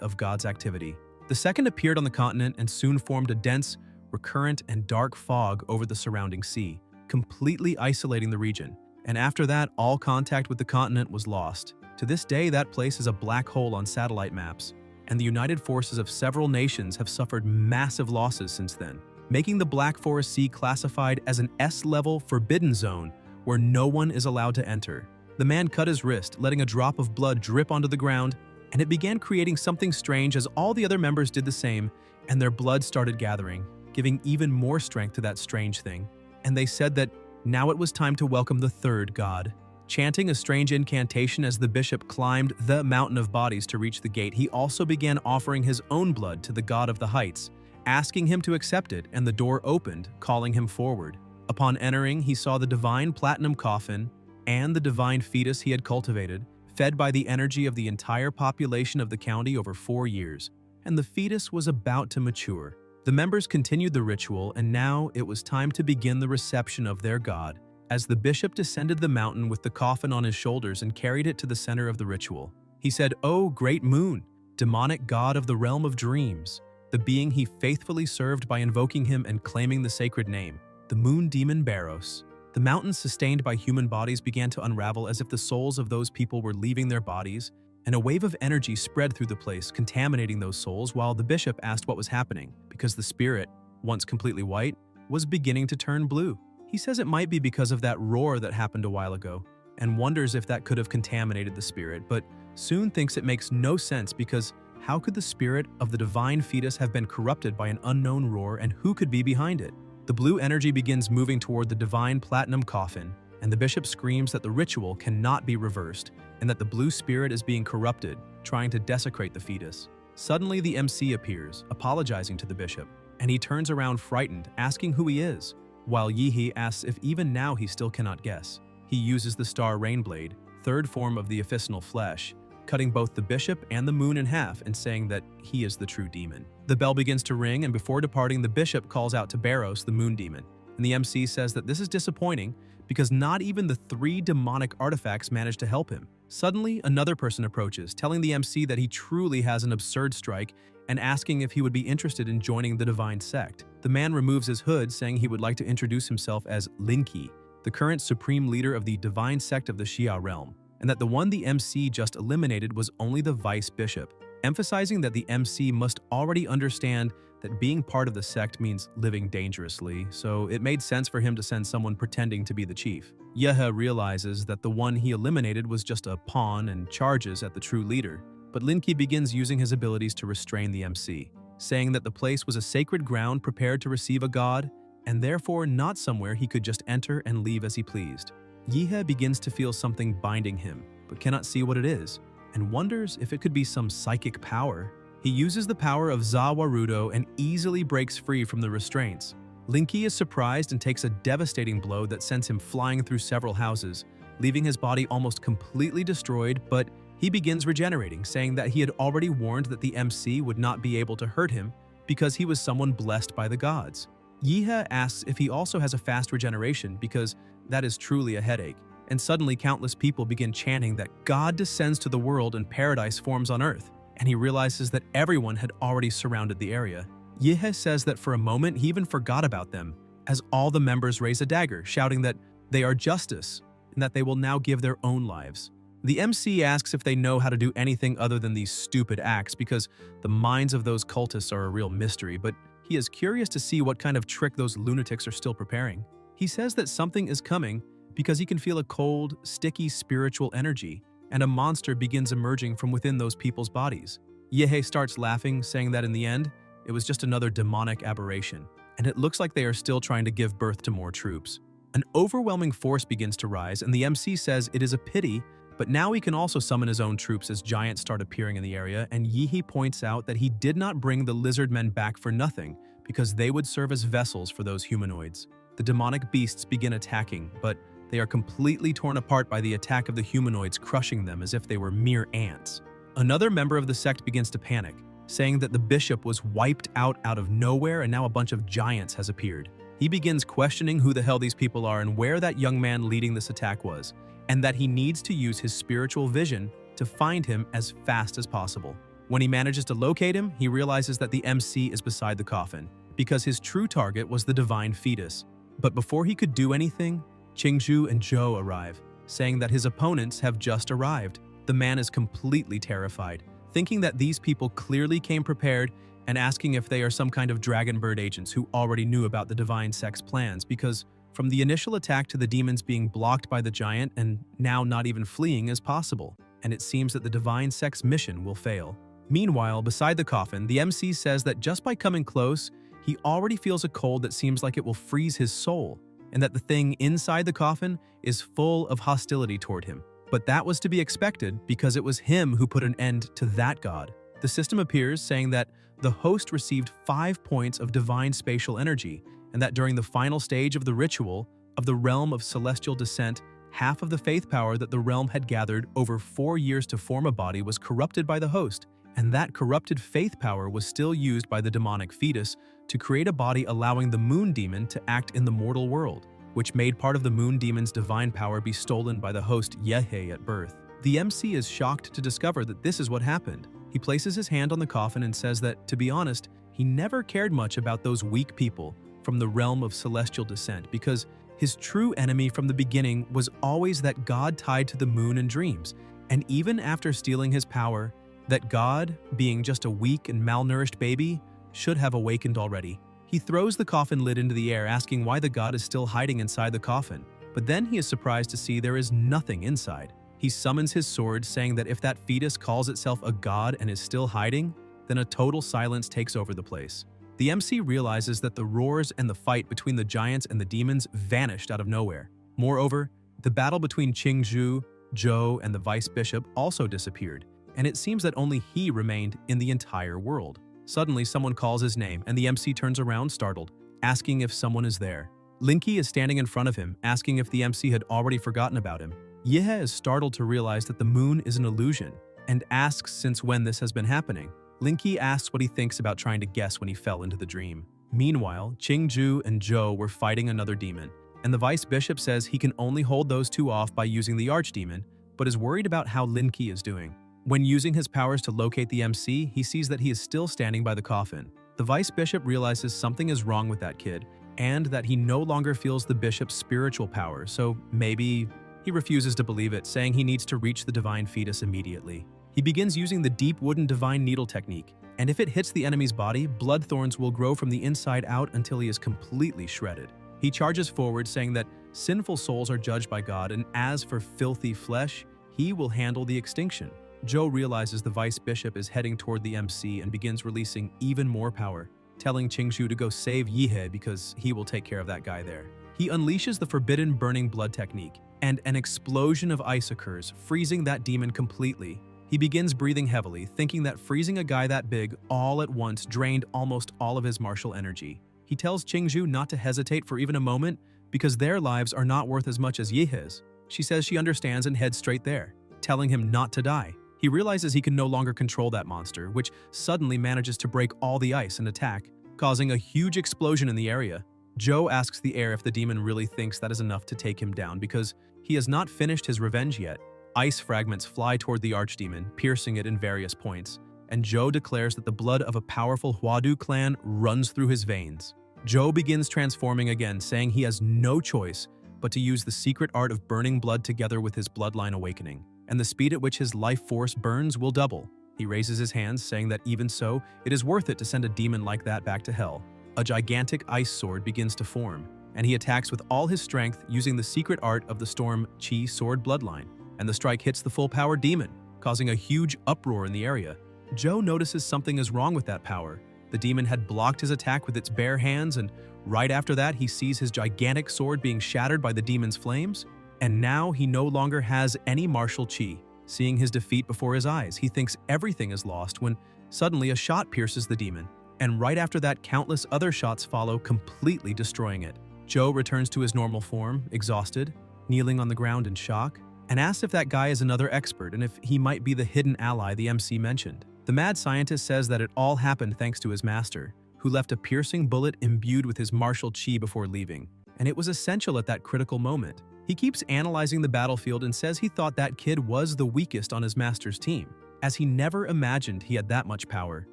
of God's activity. The second appeared on the continent and soon formed a dense, recurrent, and dark fog over the surrounding sea, completely isolating the region. And after that, all contact with the continent was lost. To this day, that place is a black hole on satellite maps, and the united forces of several nations have suffered massive losses since then, making the Black Forest Sea classified as an S-level forbidden zone where no one is allowed to enter. The man cut his wrist, letting a drop of blood drip onto the ground, and it began creating something strange as all the other members did the same, and their blood started gathering, giving even more strength to that strange thing. And they said that now it was time to welcome the third god. Chanting a strange incantation as the bishop climbed the mountain of bodies to reach the gate, he also began offering his own blood to the god of the heights, asking him to accept it, and the door opened, calling him forward. Upon entering, he saw the divine platinum coffin and the divine fetus he had cultivated, fed by the energy of the entire population of the county over 4 years, and the fetus was about to mature. The members continued the ritual, and now it was time to begin the reception of their god, as the bishop descended the mountain with the coffin on his shoulders and carried it to the center of the ritual. He said, "O great moon, demonic god of the realm of dreams," the being he faithfully served by invoking him and claiming the sacred name, the moon demon Baros. The mountains sustained by human bodies began to unravel as if the souls of those people were leaving their bodies, and a wave of energy spread through the place, contaminating those souls, while the bishop asked what was happening, because the spirit, once completely white, was beginning to turn blue. He says it might be because of that roar that happened a while ago, and wonders if that could have contaminated the spirit, but soon thinks it makes no sense because how could the spirit of the divine fetus have been corrupted by an unknown roar, and who could be behind it? The blue energy begins moving toward the divine platinum coffin, and the bishop screams that the ritual cannot be reversed and that the blue spirit is being corrupted, trying to desecrate the fetus. Suddenly, the MC appears, apologizing to the bishop, and he turns around frightened, asking who he is, while Yihi asks if even now he still cannot guess. He uses the star rainblade, third form of the officinal flesh, cutting both the bishop and the moon in half and saying that he is the true demon. The bell begins to ring, and before departing, the bishop calls out to Baros, the moon demon, and the MC says that this is disappointing because not even the 3 demonic artifacts manage to help him. Suddenly, another person approaches, telling the MC that he truly has an absurd strike and asking if he would be interested in joining the divine sect. The man removes his hood, saying he would like to introduce himself as Linki, the current supreme leader of the divine sect of the Xia realm, and that the one the MC just eliminated was only the vice bishop, emphasizing that the MC must already understand that being part of the sect means living dangerously, so it made sense for him to send someone pretending to be the chief. Yehe realizes that the one he eliminated was just a pawn and charges at the true leader, but Linki begins using his abilities to restrain the MC, saying that the place was a sacred ground prepared to receive a god, and therefore not somewhere he could just enter and leave as he pleased. Yehe begins to feel something binding him, but cannot see what it is, and wonders if it could be some psychic power. He uses the power of Zawarudo and easily breaks free from the restraints. Linki is surprised and takes a devastating blow that sends him flying through several houses, leaving his body almost completely destroyed, but He begins regenerating, saying that he had already warned that the MC would not be able to hurt him because he was someone blessed by the gods. Yihe asks if he also has a fast regeneration because that is truly a headache, and suddenly countless people begin chanting that God descends to the world and paradise forms on earth, and he realizes that everyone had already surrounded the area. Yihe says that for a moment he even forgot about them, as all the members raise a dagger, shouting that they are justice and that they will now give their own lives. The MC asks if they know how to do anything other than these stupid acts because the minds of those cultists are a real mystery, but he is curious to see what kind of trick those lunatics are still preparing. He says that something is coming because he can feel a cold, sticky spiritual energy, and a monster begins emerging from within those people's bodies. Yihe starts laughing, saying that in the end, it was just another demonic aberration, and it looks like they are still trying to give birth to more troops. An overwhelming force begins to rise, and the MC says it is a pity, but now he can also summon his own troops as giants start appearing in the area, and Yihe points out that he did not bring the lizard men back for nothing, because they would serve as vessels for those humanoids. The demonic beasts begin attacking, but they are completely torn apart by the attack of the humanoids, crushing them as if they were mere ants. Another member of the sect begins to panic, saying that the bishop was wiped out of nowhere and now a bunch of giants has appeared. He begins questioning who the hell these people are and where that young man leading this attack was, and that he needs to use his spiritual vision to find him as fast as possible. When he manages to locate him, he realizes that the MC is beside the coffin, because his true target was the divine fetus. But before he could do anything, Qingzhu and Zhou arrive, saying that his opponents have just arrived. The man is completely terrified, thinking that these people clearly came prepared and asking if they are some kind of dragonbird agents who already knew about the divine sect's plans, because from the initial attack to the demons being blocked by the giant and now not even fleeing is possible, and it seems that the divine sect's mission will fail. Meanwhile, beside the coffin, the MC says that just by coming close, he already feels a cold that seems like it will freeze his soul, and that the thing inside the coffin is full of hostility toward him. But that was to be expected because it was him who put an end to that god. The system appears saying that the host received 5 points of divine spatial energy, and that during the final stage of the ritual of the realm of celestial descent, half of the faith power that the realm had gathered over 4 years to form a body was corrupted by the host, and that corrupted faith power was still used by the demonic fetus to create a body allowing the moon demon to act in the mortal world, which made part of the moon demon's divine power be stolen by the host Yehe at birth. The MC is shocked to discover that this is what happened. He places his hand on the coffin and says that, to be honest, he never cared much about those weak people from the realm of celestial descent because his true enemy from the beginning was always that god tied to the moon and dreams, and even after stealing his power, that god, being just a weak and malnourished baby, should have awakened already. He throws the coffin lid into the air, asking why the god is still hiding inside the coffin, but then he is surprised to see there is nothing inside. He summons his sword, saying that if that fetus calls itself a god and is still hiding, then a total silence takes over the place. The MC realizes that the roars and the fight between the giants and the demons vanished out of nowhere. Moreover, the battle between Qingzhu, Zhou, and the vice bishop also disappeared, and it seems that only he remained in the entire world. Suddenly, someone calls his name, and the MC turns around startled, asking if someone is there. Linky is standing in front of him, asking if the MC had already forgotten about him. Yihe is startled to realize that the moon is an illusion, and asks since when this has been happening. Linky asks what he thinks about trying to guess when he fell into the dream. Meanwhile, Qingzhu and Zhou were fighting another demon, and the vice bishop says he can only hold those two off by using the archdemon, but is worried about how Linky is doing. When using his powers to locate the MC, he sees that he is still standing by the coffin. The vice bishop realizes something is wrong with that kid, and that he no longer feels the bishop's spiritual power, so maybe he refuses to believe it, saying he needs to reach the divine fetus immediately. He begins using the deep wooden divine needle technique, and if it hits the enemy's body, blood thorns will grow from the inside out until he is completely shredded. He charges forward, saying that sinful souls are judged by God, and as for filthy flesh, he will handle the extinction. Zhou realizes the vice bishop is heading toward the MC and begins releasing even more power, telling Qingzhu to go save Yihe because he will take care of that guy there. He unleashes the forbidden burning blood technique, and an explosion of ice occurs, freezing that demon completely. He begins breathing heavily, thinking that freezing a guy that big all at once drained almost all of his martial energy. He tells Qingzhu not to hesitate for even a moment because their lives are not worth as much as Yihe's. She says she understands and heads straight there, telling him not to die. He realizes he can no longer control that monster, which suddenly manages to break all the ice and attack, causing a huge explosion in the area. Joe asks the air if the demon really thinks that is enough to take him down because he has not finished his revenge yet. Ice fragments fly toward the archdemon, piercing it in various points, and Joe declares that the blood of a powerful Huadu clan runs through his veins. Joe begins transforming again, saying he has no choice but to use the secret art of burning blood together with his bloodline awakening, and the speed at which his life force burns will double. He raises his hands, saying that even so, it is worth it to send a demon like that back to hell. A gigantic ice sword begins to form, and he attacks with all his strength using the secret art of the Storm Chi sword bloodline, and the strike hits the full-power demon, causing a huge uproar in the area. Joe notices something is wrong with that power. The demon had blocked his attack with its bare hands, and right after that he sees his gigantic sword being shattered by the demon's flames, and now he no longer has any martial chi. Seeing his defeat before his eyes, he thinks everything is lost when suddenly a shot pierces the demon, and right after that countless other shots follow, completely destroying it. Joe returns to his normal form, exhausted, kneeling on the ground in shock, and asks if that guy is another expert and if he might be the hidden ally the MC mentioned. The mad scientist says that it all happened thanks to his master, who left a piercing bullet imbued with his martial chi before leaving, and it was essential at that critical moment. He keeps analyzing the battlefield and says he thought that kid was the weakest on his master's team, as he never imagined he had that much power.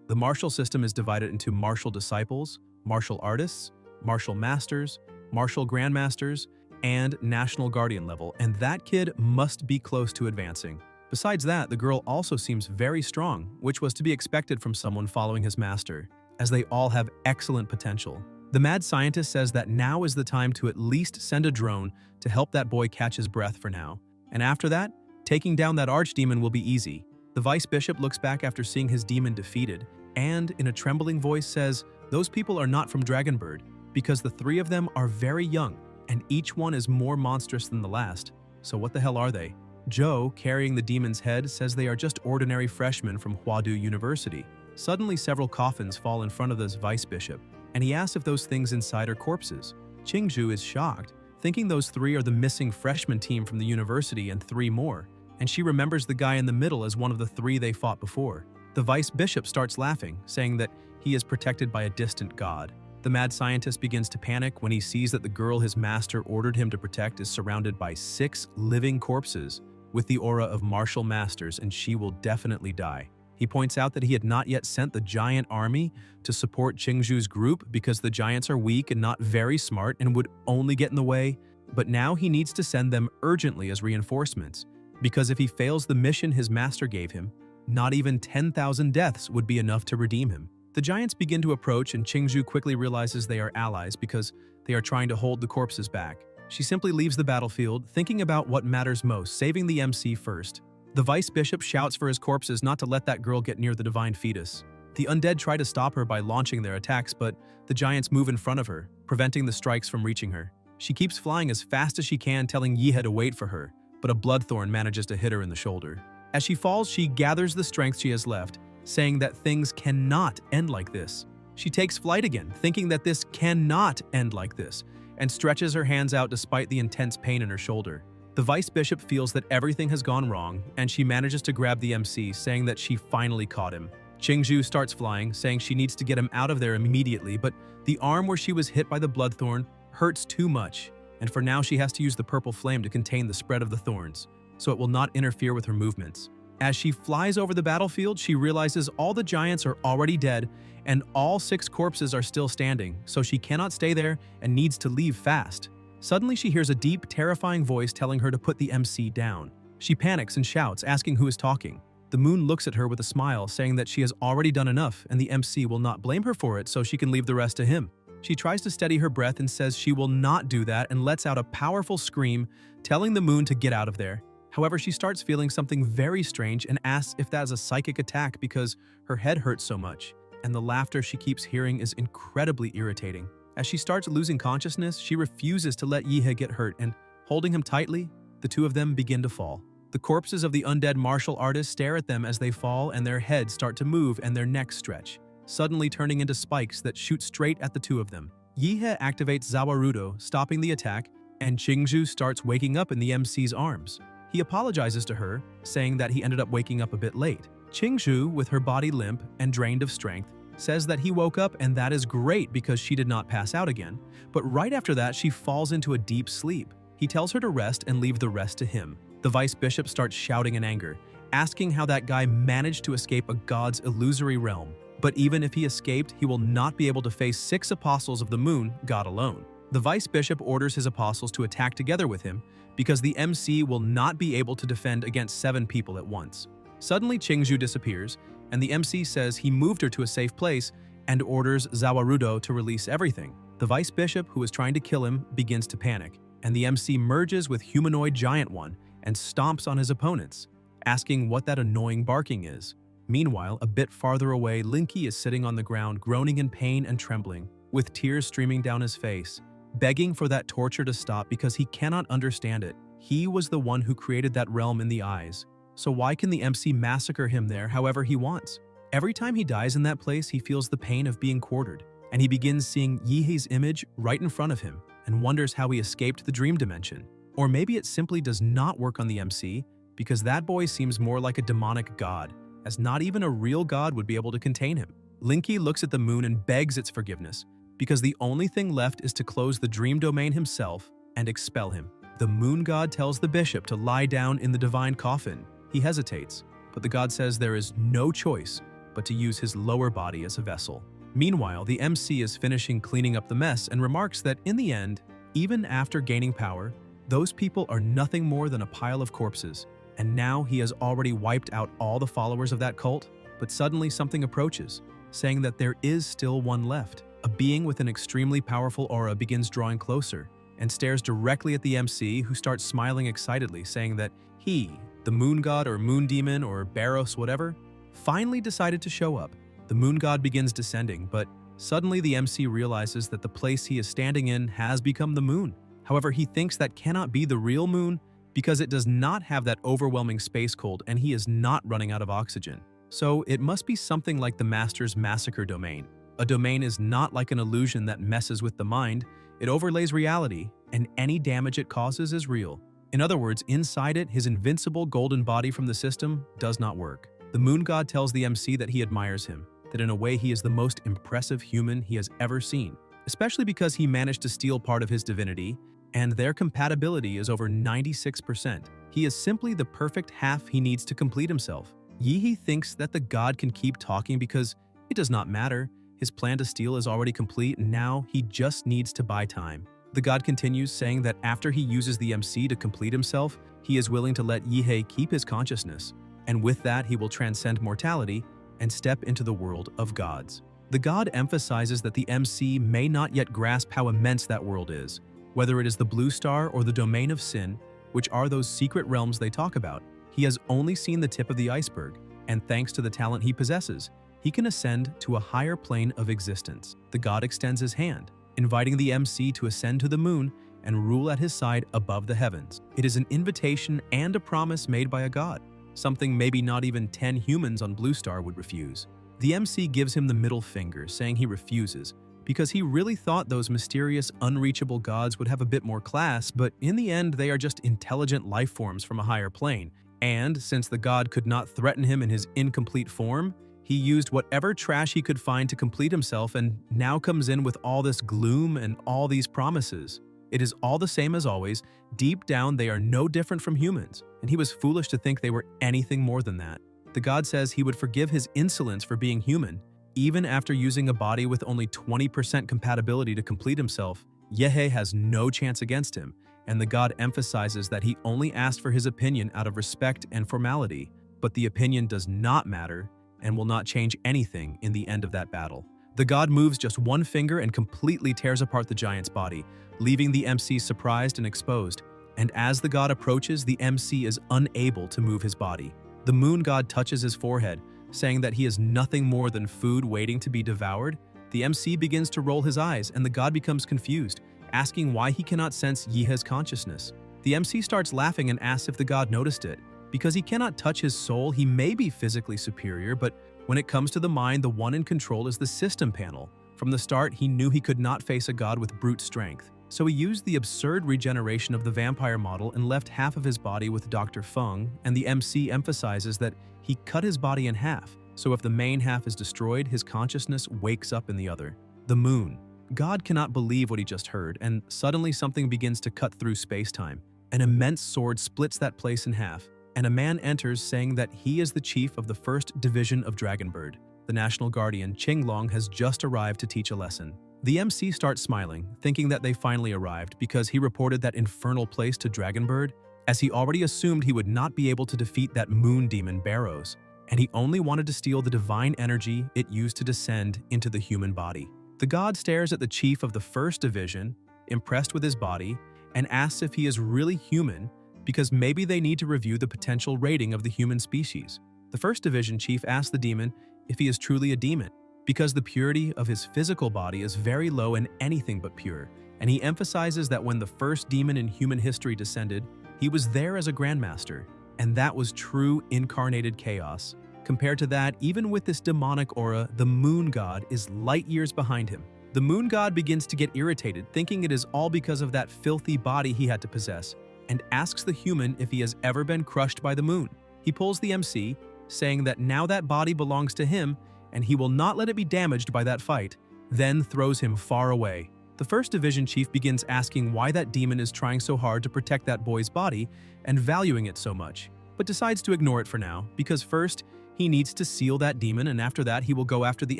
The martial system is divided into martial disciples, martial artists, martial masters, martial grandmasters, and national guardian level, and that kid must be close to advancing. Besides that, the girl also seems very strong, which was to be expected from someone following his master, as they all have excellent potential. The mad scientist says that now is the time to at least send a drone to help that boy catch his breath for now, and after that, taking down that archdemon will be easy. The vice bishop looks back after seeing his demon defeated, and in a trembling voice says, "Those people are not from Dragonbird, because the three of them are very young, and each one is more monstrous than the last. So what the hell are they?" Joe, carrying the demon's head, says they are just ordinary freshmen from Huadu University. Suddenly, several coffins fall in front of this vice bishop, and he asks if those things inside are corpses. Qingzhu is shocked, thinking those three are the missing freshman team from the university and three more, and she remembers the guy in the middle as one of the three they fought before. The vice bishop starts laughing, saying that he is protected by a distant god. The mad scientist begins to panic when he sees that the girl his master ordered him to protect is surrounded by 6 living corpses with the aura of martial masters, and she will definitely die. He points out that he had not yet sent the giant army to support Qingzhu's group because the giants are weak and not very smart and would only get in the way, but now he needs to send them urgently as reinforcements, because if he fails the mission his master gave him, not even 10,000 deaths would be enough to redeem him. The giants begin to approach, and Qingzhu quickly realizes they are allies because they are trying to hold the corpses back. She simply leaves the battlefield, thinking about what matters most, saving the MC first. The vice bishop shouts for his corpses not to let that girl get near the divine fetus. The undead try to stop her by launching their attacks, but the giants move in front of her, preventing the strikes from reaching her. She keeps flying as fast as she can, telling Yihe to wait for her, but a bloodthorn manages to hit her in the shoulder. As she falls, she gathers the strength she has left, saying that things cannot end like this. She takes flight again, thinking that this cannot end like this, and stretches her hands out despite the intense pain in her shoulder. The vice bishop feels that everything has gone wrong, and she manages to grab the MC, saying that she finally caught him. Qingzhu starts flying, saying she needs to get him out of there immediately, but the arm where she was hit by the bloodthorn hurts too much, and for now she has to use the purple flame to contain the spread of the thorns, so it will not interfere with her movements. As she flies over the battlefield, she realizes all the giants are already dead and all 6 corpses are still standing, so she cannot stay there and needs to leave fast. Suddenly, she hears a deep, terrifying voice telling her to put the MC down. She panics and shouts, asking who is talking. The moon looks at her with a smile, saying that she has already done enough and the MC will not blame her for it, so she can leave the rest to him. She tries to steady her breath and says she will not do that and lets out a powerful scream, telling the moon to get out of there. However, she starts feeling something very strange and asks if that is a psychic attack because her head hurts so much, and the laughter she keeps hearing is incredibly irritating. As she starts losing consciousness, she refuses to let Yihe get hurt, and holding him tightly, the two of them begin to fall. The corpses of the undead martial artists stare at them as they fall, and their heads start to move and their necks stretch, suddenly turning into spikes that shoot straight at the two of them. Yihe activates Zawarudo, stopping the attack, and Qingzhu starts waking up in the MC's arms. He apologizes to her, saying that he ended up waking up a bit late. Qingzhu, with her body limp and drained of strength, says that he woke up and that is great because she did not pass out again, but right after that she falls into a deep sleep. He tells her to rest and leave the rest to him. The vice bishop starts shouting in anger, asking how that guy managed to escape a god's illusory realm. But even if he escaped, he will not be able to face 6 apostles of the moon, God alone. The vice bishop orders his apostles to attack together with him because the MC will not be able to defend against 7 people at once. Suddenly Qingzhu disappears, and the MC says he moved her to a safe place and orders Zawarudo to release everything. The vice bishop, who is trying to kill him, begins to panic, and the MC merges with humanoid giant one and stomps on his opponents, asking what that annoying barking is. Meanwhile, a bit farther away, Linky is sitting on the ground, groaning in pain and trembling, with tears streaming down his face, begging for that torture to stop because he cannot understand it. He was the one who created that realm in the eyes. So why can the MC massacre him there however he wants? Every time he dies in that place, he feels the pain of being quartered, and he begins seeing Yihei's image right in front of him and wonders how he escaped the dream dimension. Or maybe it simply does not work on the MC because that boy seems more like a demonic god, as not even a real god would be able to contain him. Linky looks at the moon and begs its forgiveness because the only thing left is to close the dream domain himself and expel him. The moon god tells the bishop to lie down in the divine coffin. He hesitates, but the god says there is no choice but to use his lower body as a vessel. Meanwhile, the MC is finishing cleaning up the mess and remarks that in the end, even after gaining power, those people are nothing more than a pile of corpses, and now he has already wiped out all the followers of that cult. But suddenly something approaches, saying that there is still one left. A being with an extremely powerful aura begins drawing closer and stares directly at the MC, who starts smiling excitedly, saying that he, the moon god or moon demon or Baros whatever, finally decided to show up. The moon god begins descending, but suddenly the MC realizes that the place he is standing in has become the moon. However, he thinks that cannot be the real moon because it does not have that overwhelming space cold and he is not running out of oxygen. So it must be something like the Master's Massacre domain. A domain is not like an illusion that messes with the mind, it overlays reality, and any damage it causes is real. In other words, inside it, his invincible golden body from the system does not work. The moon god tells the MC that he admires him, that in a way he is the most impressive human he has ever seen, especially because he managed to steal part of his divinity, and their compatibility is over 96%. He is simply the perfect half he needs to complete himself. Yihei thinks that the god can keep talking because it does not matter. His plan to steal is already complete, and now he just needs to buy time. The god continues, saying that after he uses the MC to complete himself, he is willing to let Yihei keep his consciousness, and with that he will transcend mortality and step into the world of gods. The god emphasizes that the MC may not yet grasp how immense that world is, whether it is the blue star or the domain of sin, which are those secret realms they talk about. He has only seen the tip of the iceberg, and thanks to the talent he possesses, he can ascend to a higher plane of existence. The god extends his hand, inviting the MC to ascend to the moon and rule at his side above the heavens. It is an invitation and a promise made by a god, something maybe not even 10 humans on Blue Star would refuse. The MC gives him the middle finger, saying he refuses, because he really thought those mysterious, unreachable gods would have a bit more class, but in the end they are just intelligent life forms from a higher plane, and since the god could not threaten him in his incomplete form, he used whatever trash he could find to complete himself and now comes in with all this gloom and all these promises. It is all the same as always. Deep down, they are no different from humans, and he was foolish to think they were anything more than that. The god says he would forgive his insolence for being human, even after using a body with only 20% compatibility to complete himself. Yihei has no chance against him, and the god emphasizes that he only asked for his opinion out of respect and formality, but the opinion does not matter and will not change anything in the end of that battle. The god moves just one finger and completely tears apart the giant's body, leaving the MC surprised and exposed, and as the god approaches, the MC is unable to move his body. The moon god touches his forehead, saying that he is nothing more than food waiting to be devoured. The MC begins to roll his eyes, and the god becomes confused, asking why he cannot sense Yihei's consciousness. The MC starts laughing and asks if the god noticed it. Because he cannot touch his soul, he may be physically superior, but when it comes to the mind, the one in control is the system panel. From the start, he knew he could not face a god with brute strength. So he used the absurd regeneration of the vampire model and left half of his body with Dr. Feng, and the MC emphasizes that he cut his body in half, so if the main half is destroyed, his consciousness wakes up in the other. The moon. God cannot believe what he just heard, and suddenly something begins to cut through space-time. An immense sword splits that place in half, and a man enters saying that he is the chief of the 1st Division of Dragonbird. The National Guardian, Qinglong, has just arrived to teach a lesson. The MC starts smiling, thinking that they finally arrived because he reported that infernal place to Dragonbird, as he already assumed he would not be able to defeat that moon demon Barrows, and he only wanted to steal the divine energy it used to descend into the human body. The god stares at the chief of the 1st Division, impressed with his body, and asks if he is really human because maybe they need to review the potential rating of the human species. The 1st Division chief asks the demon if he is truly a demon, because the purity of his physical body is very low and anything but pure, and he emphasizes that when the first demon in human history descended, he was there as a grandmaster, and that was true incarnated chaos. Compared to that, even with this demonic aura, the moon god is light years behind him. The moon god begins to get irritated, thinking it is all because of that filthy body he had to possess, and asks the human if he has ever been crushed by the moon. He pulls the MC, saying that now that body belongs to him, and he will not let it be damaged by that fight, then throws him far away. The 1st Division chief begins asking why that demon is trying so hard to protect that boy's body and valuing it so much, but decides to ignore it for now, because first, he needs to seal that demon, and after that he will go after the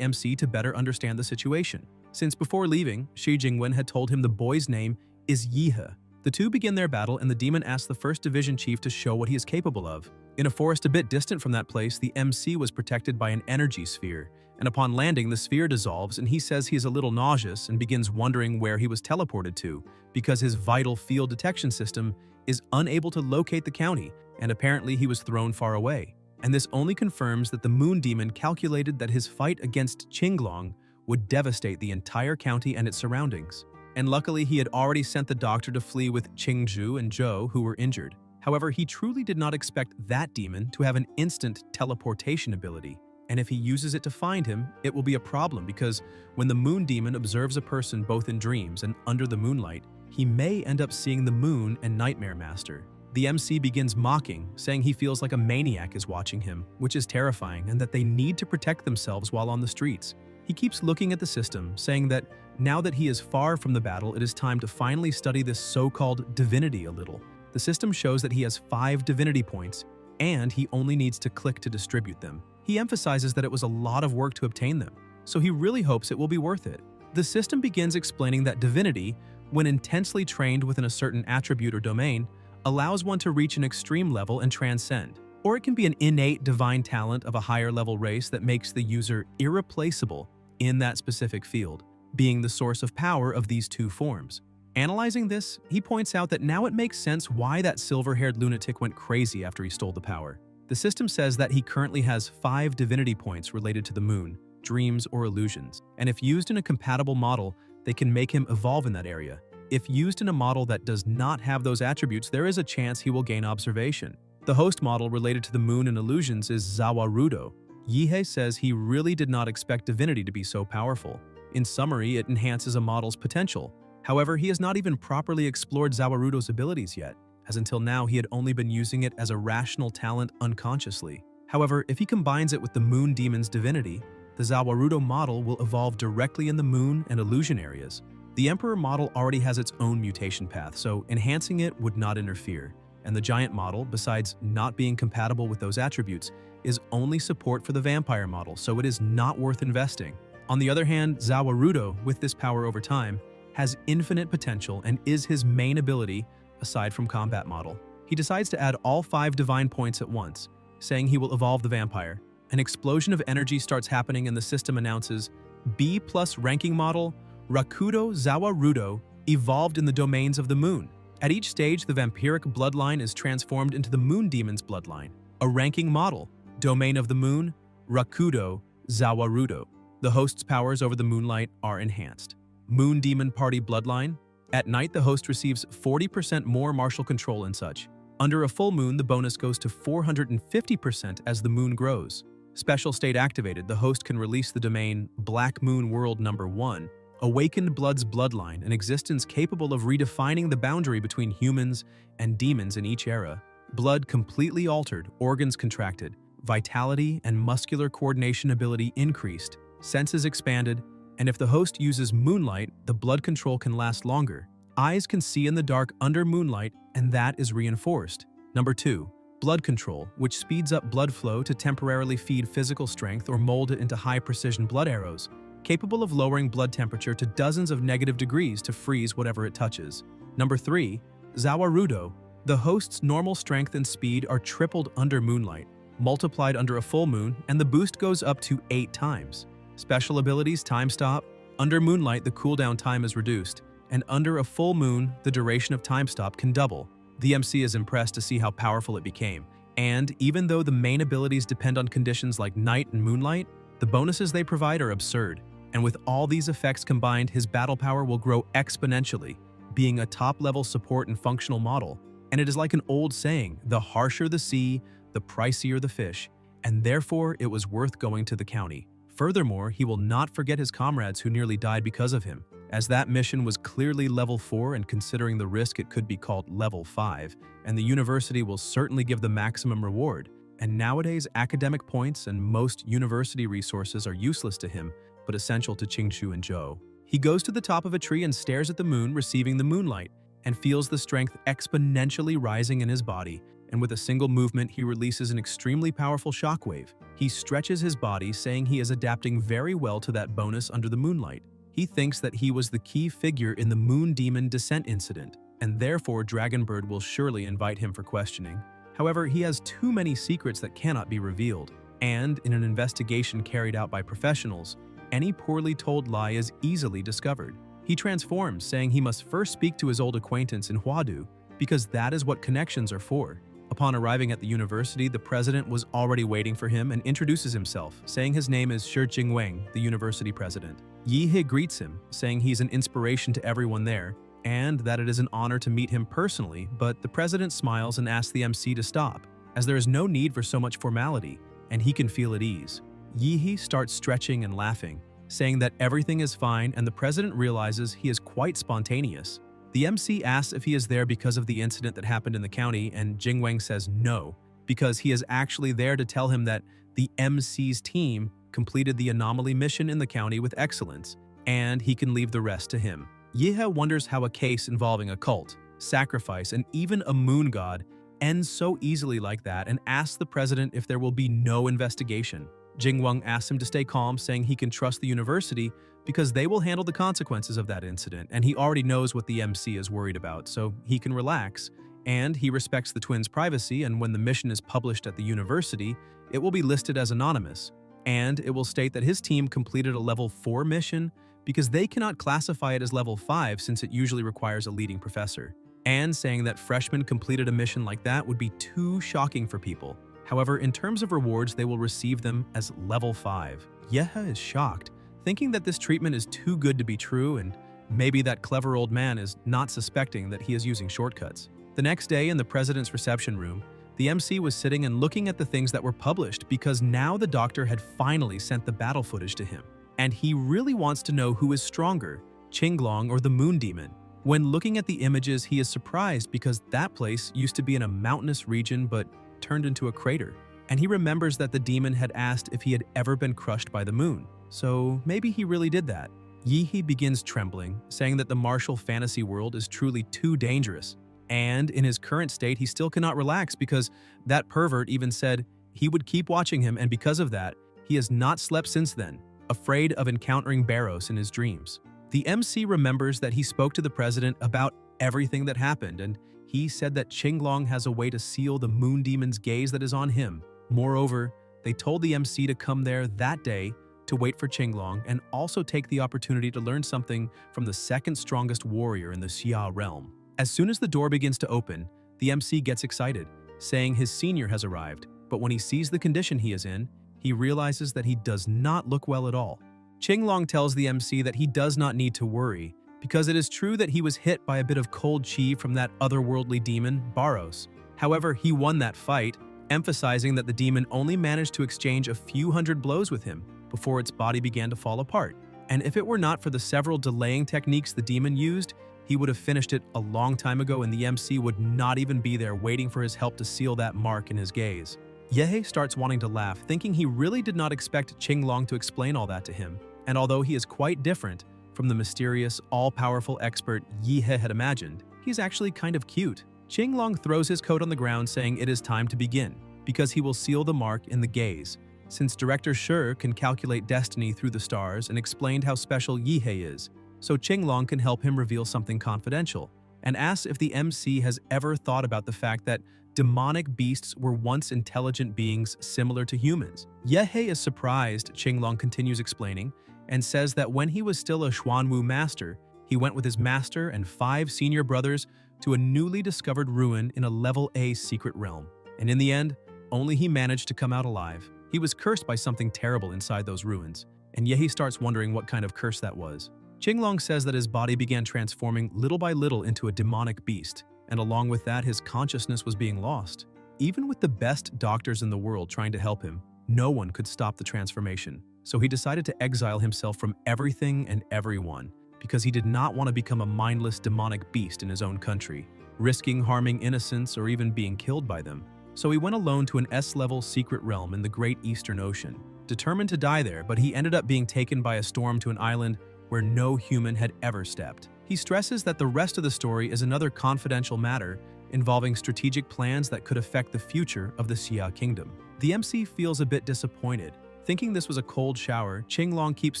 MC to better understand the situation. Since before leaving, Shi Jingwen had told him the boy's name is Yihe. The two begin their battle, and the demon asks the 1st Division chief to show what he is capable of. In a forest a bit distant from that place, the MC was protected by an energy sphere, and upon landing, the sphere dissolves, and he says he is a little nauseous and begins wondering where he was teleported to, because his vital field detection system is unable to locate the county, and apparently he was thrown far away. And this only confirms that the moon demon calculated that his fight against Qinglong would devastate the entire county and its surroundings. And luckily, he had already sent the doctor to flee with Qingzhu and Zhou, who were injured. However, he truly did not expect that demon to have an instant teleportation ability, and if he uses it to find him, it will be a problem because when the moon demon observes a person both in dreams and under the moonlight, he may end up seeing the moon and Nightmare Master. The MC begins mocking, saying he feels like a maniac is watching him, which is terrifying, and that they need to protect themselves while on the streets. He keeps looking at the system, saying that now that he is far from the battle, it is time to finally study this so-called divinity a little. The system shows that he has 5 divinity points, and he only needs to click to distribute them. He emphasizes that it was a lot of work to obtain them, so he really hopes it will be worth it. The system begins explaining that divinity, when intensely trained within a certain attribute or domain, allows one to reach an extreme level and transcend. Or it can be an innate divine talent of a higher level race that makes the user irreplaceable in that specific field, being the source of power of these two forms. Analyzing this, he points out that now it makes sense why that silver-haired lunatic went crazy after he stole the power. The system says that he currently has 5 divinity points related to the moon, dreams, or illusions, and if used in a compatible model, they can make him evolve in that area. If used in a model that does not have those attributes, there is a chance he will gain observation. The host model related to the moon and illusions is Zawarudo. Yihe says he really did not expect divinity to be so powerful. In summary, it enhances a model's potential. However, he has not even properly explored Zawarudo's abilities yet, as until now he had only been using it as a rational talent unconsciously. However, if he combines it with the moon demon's divinity, the Zawarudo model will evolve directly in the moon and illusion areas. The Emperor model already has its own mutation path, so enhancing it would not interfere. And the Giant model, besides not being compatible with those attributes, is only support for the Vampire model, so it is not worth investing. On the other hand, Zawarudo, with this power over time, has infinite potential and is his main ability aside from combat model. He decides to add all 5 divine points at once, saying he will evolve the vampire. An explosion of energy starts happening and the system announces B+ ranking model Rakudo Zawarudo evolved in the domains of the moon. At each stage, the vampiric bloodline is transformed into the moon demon's bloodline. A ranking model, domain of the moon, Rakudo Zawarudo. The host's powers over the moonlight are enhanced. Moon demon party bloodline. At night, the host receives 40% more martial control and such. Under a full moon, the bonus goes to 450% as the moon grows. Special state activated, the host can release the domain Black Moon World number 1 awakened blood's bloodline, an existence capable of redefining the boundary between humans and demons in each era. Blood completely altered, organs contracted, vitality and muscular coordination ability increased, senses expanded, and if the host uses moonlight, the blood control can last longer. Eyes can see in the dark under moonlight, and that is reinforced. Number 2. Blood control, which speeds up blood flow to temporarily feed physical strength or mold it into high-precision blood arrows, capable of lowering blood temperature to dozens of negative degrees to freeze whatever it touches. Number 3. Zawarudo. The host's normal strength and speed are tripled under moonlight, multiplied under a full moon, and the boost goes up to 8 times. Special abilities time stop. Under moonlight, the cooldown time is reduced, and under a full moon, the duration of time stop can double. The MC is impressed to see how powerful it became, and even though the main abilities depend on conditions like night and moonlight, the bonuses they provide are absurd. And with all these effects combined, his battle power will grow exponentially, being a top-level support and functional model. And it is like an old saying, the harsher the sea, the pricier the fish, and therefore it was worth going to the county. Furthermore, he will not forget his comrades who nearly died because of him, as that mission was clearly level 4 and considering the risk it could be called level 5, and the university will certainly give the maximum reward. And nowadays, academic points and most university resources are useless to him, but essential to Qingchu and Zhou. He goes to the top of a tree and stares at the moon, receiving the moonlight, and feels the strength exponentially rising in his body, and with a single movement he releases an extremely powerful shockwave. He stretches his body, saying he is adapting very well to that bonus under the moonlight. He thinks that he was the key figure in the Moon Demon descent incident, and therefore Dragonbird will surely invite him for questioning. However, he has too many secrets that cannot be revealed, and in an investigation carried out by professionals, any poorly told lie is easily discovered. He transforms, saying he must first speak to his old acquaintance in Huadu, because that is what connections are for. Upon arriving at the university, the president was already waiting for him and introduces himself, saying his name is Shi Jingwang, the university president. Yihe greets him, saying he's an inspiration to everyone there, and that it is an honor to meet him personally, but the president smiles and asks the MC to stop, as there is no need for so much formality, and he can feel at ease. Yihe starts stretching and laughing, saying that everything is fine, and the president realizes he is quite spontaneous. The MC asks if he is there because of the incident that happened in the county, and Jingwang says no, because he is actually there to tell him that the MC's team completed the anomaly mission in the county with excellence, and he can leave the rest to him. Yihe wonders how a case involving a cult, sacrifice, and even a moon god ends so easily like that, and asks the president if there will be no investigation. Jingwang asks him to stay calm, saying he can trust the university because they will handle the consequences of that incident, and he already knows what the MC is worried about, so he can relax. And he respects the twins' privacy, and when the mission is published at the university, it will be listed as anonymous, and it will state that his team completed a level 4 mission because they cannot classify it as level 5 since it usually requires a leading professor, and saying that freshmen completed a mission like that would be too shocking for people. However, in terms of rewards, they will receive them as level 5. Yehe is shocked, thinking that this treatment is too good to be true, and maybe that clever old man is not suspecting that he is using shortcuts. The next day in the president's reception room, the MC was sitting and looking at the things that were published because now the doctor had finally sent the battle footage to him, and he really wants to know who is stronger, Qinglong or the Moon Demon. When looking at the images, he is surprised because that place used to be in a mountainous region but turned into a crater, and he remembers that the demon had asked if he had ever been crushed by the moon. So maybe he really did that. Yihe begins trembling, saying that the martial fantasy world is truly too dangerous, and in his current state he still cannot relax because that pervert even said he would keep watching him, and because of that, he has not slept since then, afraid of encountering Barros in his dreams. The MC remembers that he spoke to the president about everything that happened, and he said that Qinglong has a way to seal the moon demon's gaze that is on him. Moreover, they told the MC to come there that day to wait for Qinglong and also take the opportunity to learn something from the second strongest warrior in the Xia realm. As soon as the door begins to open, the MC gets excited, saying his senior has arrived, but when he sees the condition he is in, he realizes that he does not look well at all. Qinglong tells the MC that he does not need to worry, because it is true that he was hit by a bit of cold chi from that otherworldly demon, Barros. However, he won that fight, emphasizing that the demon only managed to exchange a few hundred blows with him before its body began to fall apart, And if it were not for the several delaying techniques the demon used, he would have finished it a long time ago and the MC would not even be there waiting for his help to seal that mark in his gaze. Yehe starts wanting to laugh, thinking he really did not expect Qinglong to explain all that to him. And although he is quite different from the mysterious, all-powerful expert Yehe had imagined, he's actually kind of cute. Qinglong throws his coat on the ground saying it is time to begin, because he will seal the mark in the gaze, since Director Shi can calculate destiny through the stars and explained how special Yehe is, so Qinglong can help him reveal something confidential, and asks if the MC has ever thought about the fact that demonic beasts were once intelligent beings similar to humans. Yehe is surprised, Qinglong continues explaining, and says that when he was still a Xuanwu master, he went with his master and 5 senior brothers to a newly discovered ruin in a level A secret realm. And in the end, only he managed to come out alive. He was cursed by something terrible inside those ruins, and Yehe starts wondering what kind of curse that was. Qinglong says that his body began transforming little by little into a demonic beast, and along with that his consciousness was being lost. Even with the best doctors in the world trying to help him, no one could stop the transformation. So he decided to exile himself from everything and everyone, because he did not want to become a mindless demonic beast in his own country, risking harming innocents or even being killed by them. So he went alone to an S-level secret realm in the Great Eastern Ocean, determined to die there, but he ended up being taken by a storm to an island where no human had ever stepped. He stresses that the rest of the story is another confidential matter involving strategic plans that could affect the future of the Xia Kingdom. The MC feels a bit disappointed. Thinking this was a cold shower, Qinglong keeps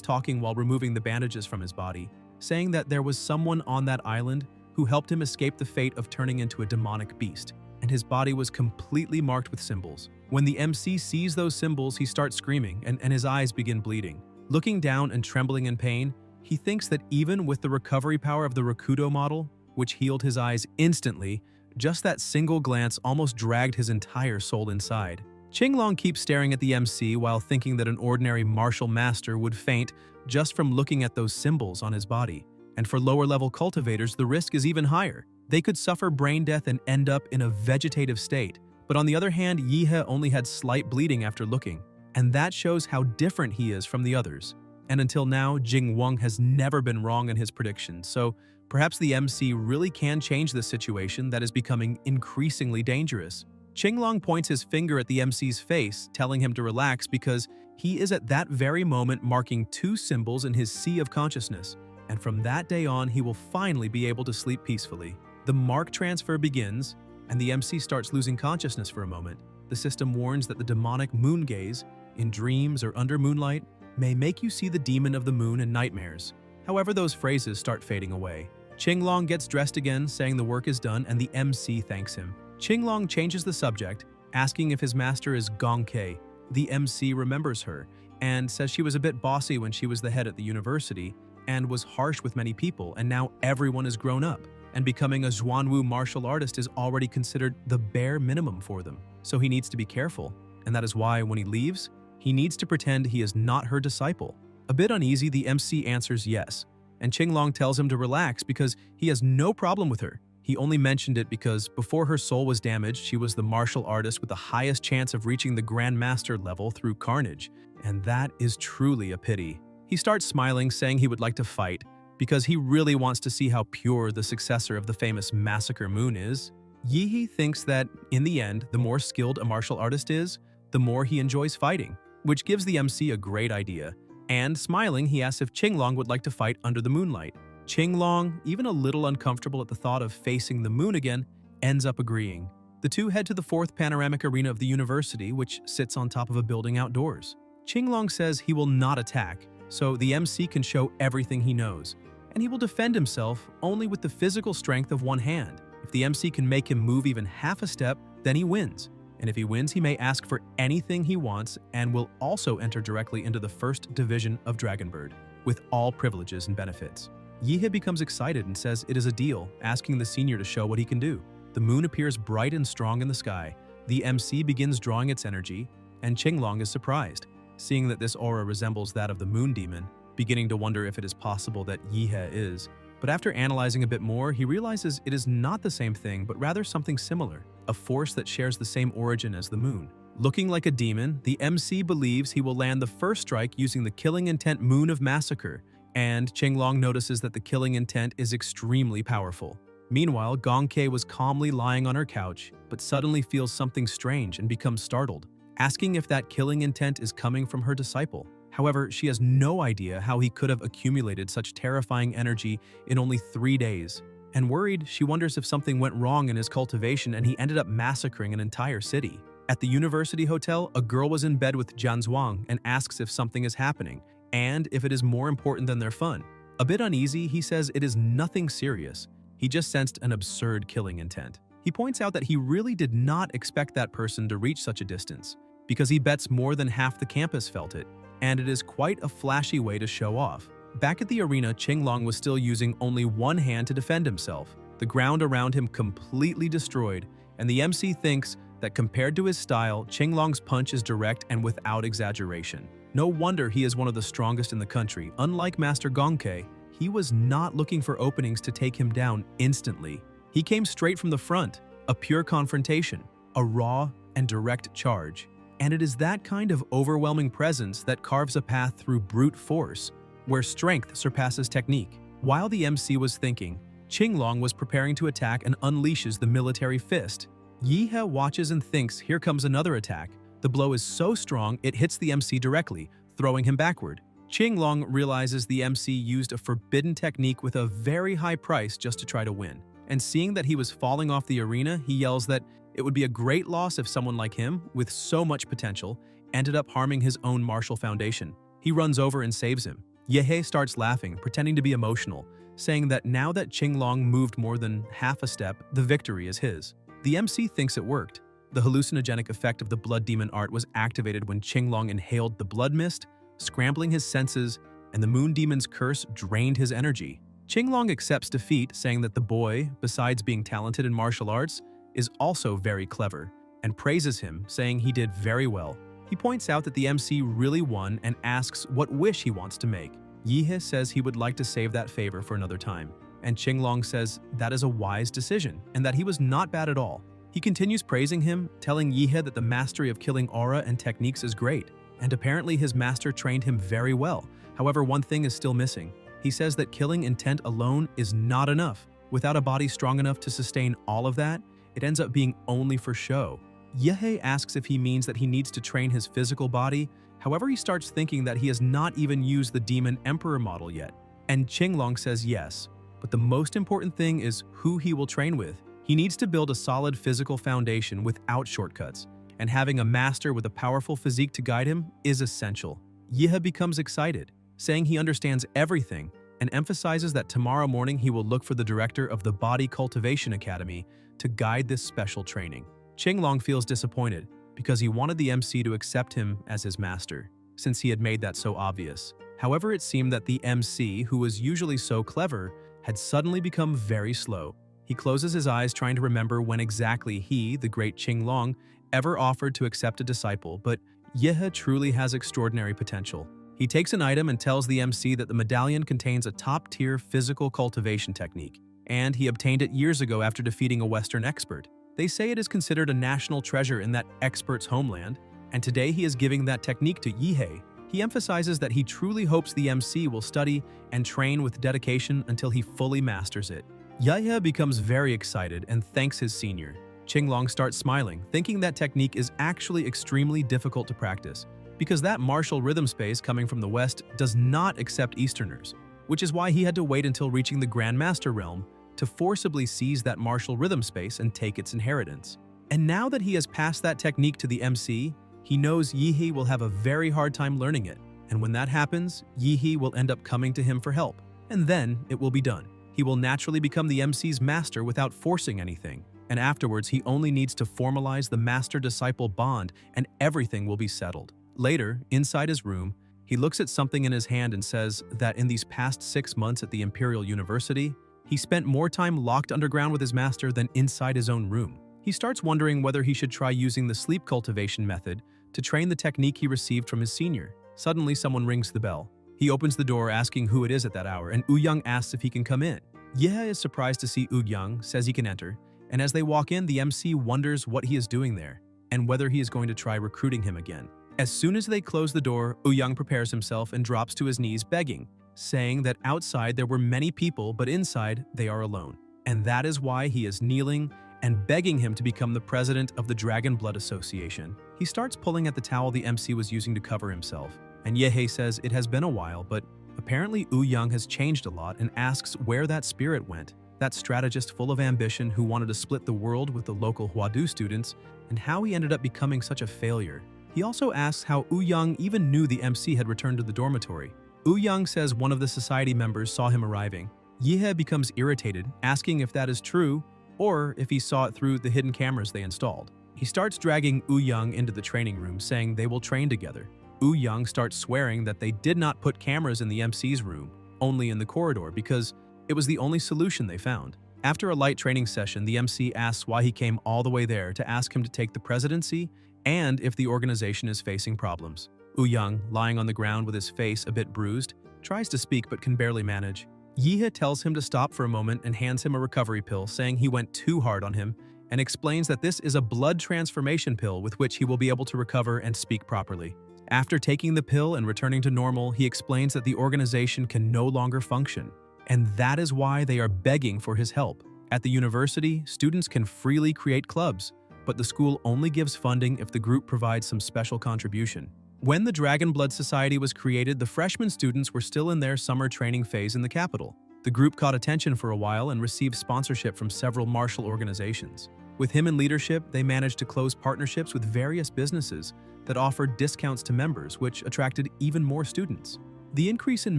talking while removing the bandages from his body, saying that there was someone on that island who helped him escape the fate of turning into a demonic beast, and his body was completely marked with symbols. When the MC sees those symbols, he starts screaming and his eyes begin bleeding. Looking down and trembling in pain, he thinks that even with the recovery power of the Rakudo model, which healed his eyes instantly, just that single glance almost dragged his entire soul inside. Qinglong keeps staring at the MC while thinking that an ordinary martial master would faint just from looking at those symbols on his body. And for lower-level cultivators, the risk is even higher. They could suffer brain death and end up in a vegetative state. But on the other hand, Yehe only had slight bleeding after looking, and that shows how different he is from the others. And until now, Jing Wang has never been wrong in his predictions, so perhaps the MC really can change this situation that is becoming increasingly dangerous. Qinglong points his finger at the MC's face, telling him to relax because he is at that very moment marking 2 symbols in his sea of consciousness, and from that day on he will finally be able to sleep peacefully. The mark transfer begins, and the MC starts losing consciousness for a moment. The system warns that the demonic moon gaze, in dreams or under moonlight, may make you see the demon of the moon in nightmares. However, those phrases start fading away. Qinglong gets dressed again, saying the work is done, and the MC thanks him. Qinglong changes the subject, asking if his master is Gong Kei. The MC remembers her, and says she was a bit bossy when she was the head at the university, and was harsh with many people, and now everyone is grown up, and becoming a Xuanwu martial artist is already considered the bare minimum for them. So he needs to be careful, and that is why when he leaves, he needs to pretend he is not her disciple. A bit uneasy, the MC answers yes, and Qinglong tells him to relax because he has no problem with her. He only mentioned it because before her soul was damaged, she was the martial artist with the highest chance of reaching the Grandmaster level through carnage, and that is truly a pity. He starts smiling, saying he would like to fight, because he really wants to see how pure the successor of the famous Massacre Moon is. Yehe thinks that, in the end, the more skilled a martial artist is, the more he enjoys fighting, which gives the MC a great idea. And, smiling, he asks if Qinglong would like to fight under the moonlight. Qinglong, even a little uncomfortable at the thought of facing the moon again, ends up agreeing. The two head to the 4th panoramic arena of the university, which sits on top of a building outdoors. Qinglong says he will not attack, so the MC can show everything he knows, and he will defend himself only with the physical strength of one hand. If the MC can make him move even half a step, then he wins. And if he wins, he may ask for anything he wants and will also enter directly into the 1st division of Dragonbird, with all privileges and benefits. Yehe becomes excited and says it is a deal, asking the senior to show what he can do. The moon appears bright and strong in the sky. The MC begins drawing its energy, and Qinglong is surprised, seeing that this aura resembles that of the moon demon, beginning to wonder if it is possible that Yehe is. But after analyzing a bit more, he realizes it is not the same thing, but rather something similar, a force that shares the same origin as the moon. Looking like a demon, the MC believes he will land the first strike using the killing intent Moon of Massacre, And Qinglong notices that the killing intent is extremely powerful. Meanwhile, Gongke was calmly lying on her couch, but suddenly feels something strange and becomes startled, asking if that killing intent is coming from her disciple. However, she has no idea how he could have accumulated such terrifying energy in only 3 days. And worried, she wonders if something went wrong in his cultivation and he ended up massacring an entire city. At the university hotel, a girl was in bed with Jian Zhuang and asks if something is happening, and if it is more important than their fun. A bit uneasy, he says it is nothing serious. He just sensed an absurd killing intent. He points out that he really did not expect that person to reach such a distance, because he bets more than half the campus felt it, and it is quite a flashy way to show off. Back at the arena, Qinglong was still using only one hand to defend himself, the ground around him completely destroyed, and the MC thinks that compared to his style, Qinglong's punch is direct and without exaggeration. No wonder he is one of the strongest in the country. Unlike Master Gongke, he was not looking for openings to take him down instantly. He came straight from the front, a pure confrontation, a raw and direct charge. And it is that kind of overwhelming presence that carves a path through brute force, where strength surpasses technique. While the MC was thinking, Qinglong was preparing to attack and unleashes the military fist. Yihe watches and thinks here comes another attack. The blow is so strong it hits the MC directly, throwing him backward. Qinglong realizes the MC used a forbidden technique with a very high price just to try to win. And seeing that he was falling off the arena, he yells that it would be a great loss if someone like him, with so much potential, ended up harming his own martial foundation. He runs over and saves him. Yehe starts laughing, pretending to be emotional, saying that now that Qinglong moved more than half a step, the victory is his. The MC thinks it worked. The hallucinogenic effect of the blood demon art was activated when Qinglong inhaled the blood mist, scrambling his senses, and the moon demon's curse drained his energy. Qinglong accepts defeat, saying that the boy, besides being talented in martial arts, is also very clever, and praises him, saying he did very well. He points out that the MC really won and asks what wish he wants to make. Yihe says he would like to save that favor for another time, and Qinglong says that is a wise decision and that he was not bad at all. He continues praising him, telling Yihe that the mastery of killing aura and techniques is great, and apparently his master trained him very well. However, one thing is still missing. He says that killing intent alone is not enough. Without a body strong enough to sustain all of that, it ends up being only for show. Yehe asks if he means that he needs to train his physical body. However, he starts thinking that he has not even used the Demon Emperor model yet. And Qinglong says yes, but the most important thing is who he will train with. He needs to build a solid physical foundation without shortcuts, and having a master with a powerful physique to guide him is essential. Yihe becomes excited, saying he understands everything, and emphasizes that tomorrow morning he will look for the director of the Body Cultivation Academy to guide this special training. Qinglong feels disappointed because he wanted the MC to accept him as his master, since he had made that so obvious. However, it seemed that the MC, who was usually so clever, had suddenly become very slow. He closes his eyes trying to remember when exactly he, the great Qinglong, ever offered to accept a disciple, but Yihe truly has extraordinary potential. He takes an item and tells the MC that the medallion contains a top-tier physical cultivation technique, and he obtained it years ago after defeating a Western expert. They say it is considered a national treasure in that expert's homeland, and today he is giving that technique to Yihe. He emphasizes that he truly hopes the MC will study and train with dedication until he fully masters it. Yihe becomes very excited and thanks his senior. Qinglong starts smiling, thinking that technique is actually extremely difficult to practice, because that martial rhythm space coming from the West does not accept Easterners, which is why he had to wait until reaching the Grand Master realm to forcibly seize that martial rhythm space and take its inheritance. And now that he has passed that technique to the MC, he knows Yihe will have a very hard time learning it, and when that happens, Yihe will end up coming to him for help, and then it will be done. He will naturally become the MC's master without forcing anything, and afterwards he only needs to formalize the master-disciple bond and everything will be settled. Later, inside his room, he looks at something in his hand and says that in these past 6 months at the Imperial University, he spent more time locked underground with his master than inside his own room. He starts wondering whether he should try using the sleep cultivation method to train the technique he received from his senior. Suddenly, someone rings the bell. He opens the door asking who it is at that hour, and Ouyang asks if he can come in. Yihe is surprised to see Ouyang, says he can enter, and as they walk in, the MC wonders what he is doing there, and whether he is going to try recruiting him again. As soon as they close the door, Ouyang prepares himself and drops to his knees begging, saying that outside there were many people, but inside they are alone. And that is why he is kneeling and begging him to become the president of the Dragon Blood Association. He starts pulling at the towel the MC was using to cover himself, and Yahe says it has been a while, but apparently Young has changed a lot and asks where that spirit went, that strategist full of ambition who wanted to split the world with the local Huadu students, and how he ended up becoming such a failure. He also asks how Young even knew the MC had returned to the dormitory. Young says one of the society members saw him arriving. Yahe becomes irritated, asking if that is true or if he saw it through the hidden cameras they installed. He starts dragging Young into the training room, saying they will train together. Young starts swearing that they did not put cameras in the MC's room, only in the corridor, because it was the only solution they found. After a light training session, the MC asks why he came all the way there to ask him to take the presidency and if the organization is facing problems. Young, lying on the ground with his face a bit bruised, tries to speak but can barely manage. Yahe tells him to stop for a moment and hands him a recovery pill, saying he went too hard on him, and explains that this is a blood transformation pill with which he will be able to recover and speak properly. After taking the pill and returning to normal, he explains that the organization can no longer function, and that is why they are begging for his help. At the university, students can freely create clubs, but the school only gives funding if the group provides some special contribution. When the Dragon Blood Society was created, the freshman students were still in their summer training phase in the capital. The group caught attention for a while and received sponsorship from several martial organizations. With him in leadership, they managed to close partnerships with various businesses that offered discounts to members, which attracted even more students. The increase in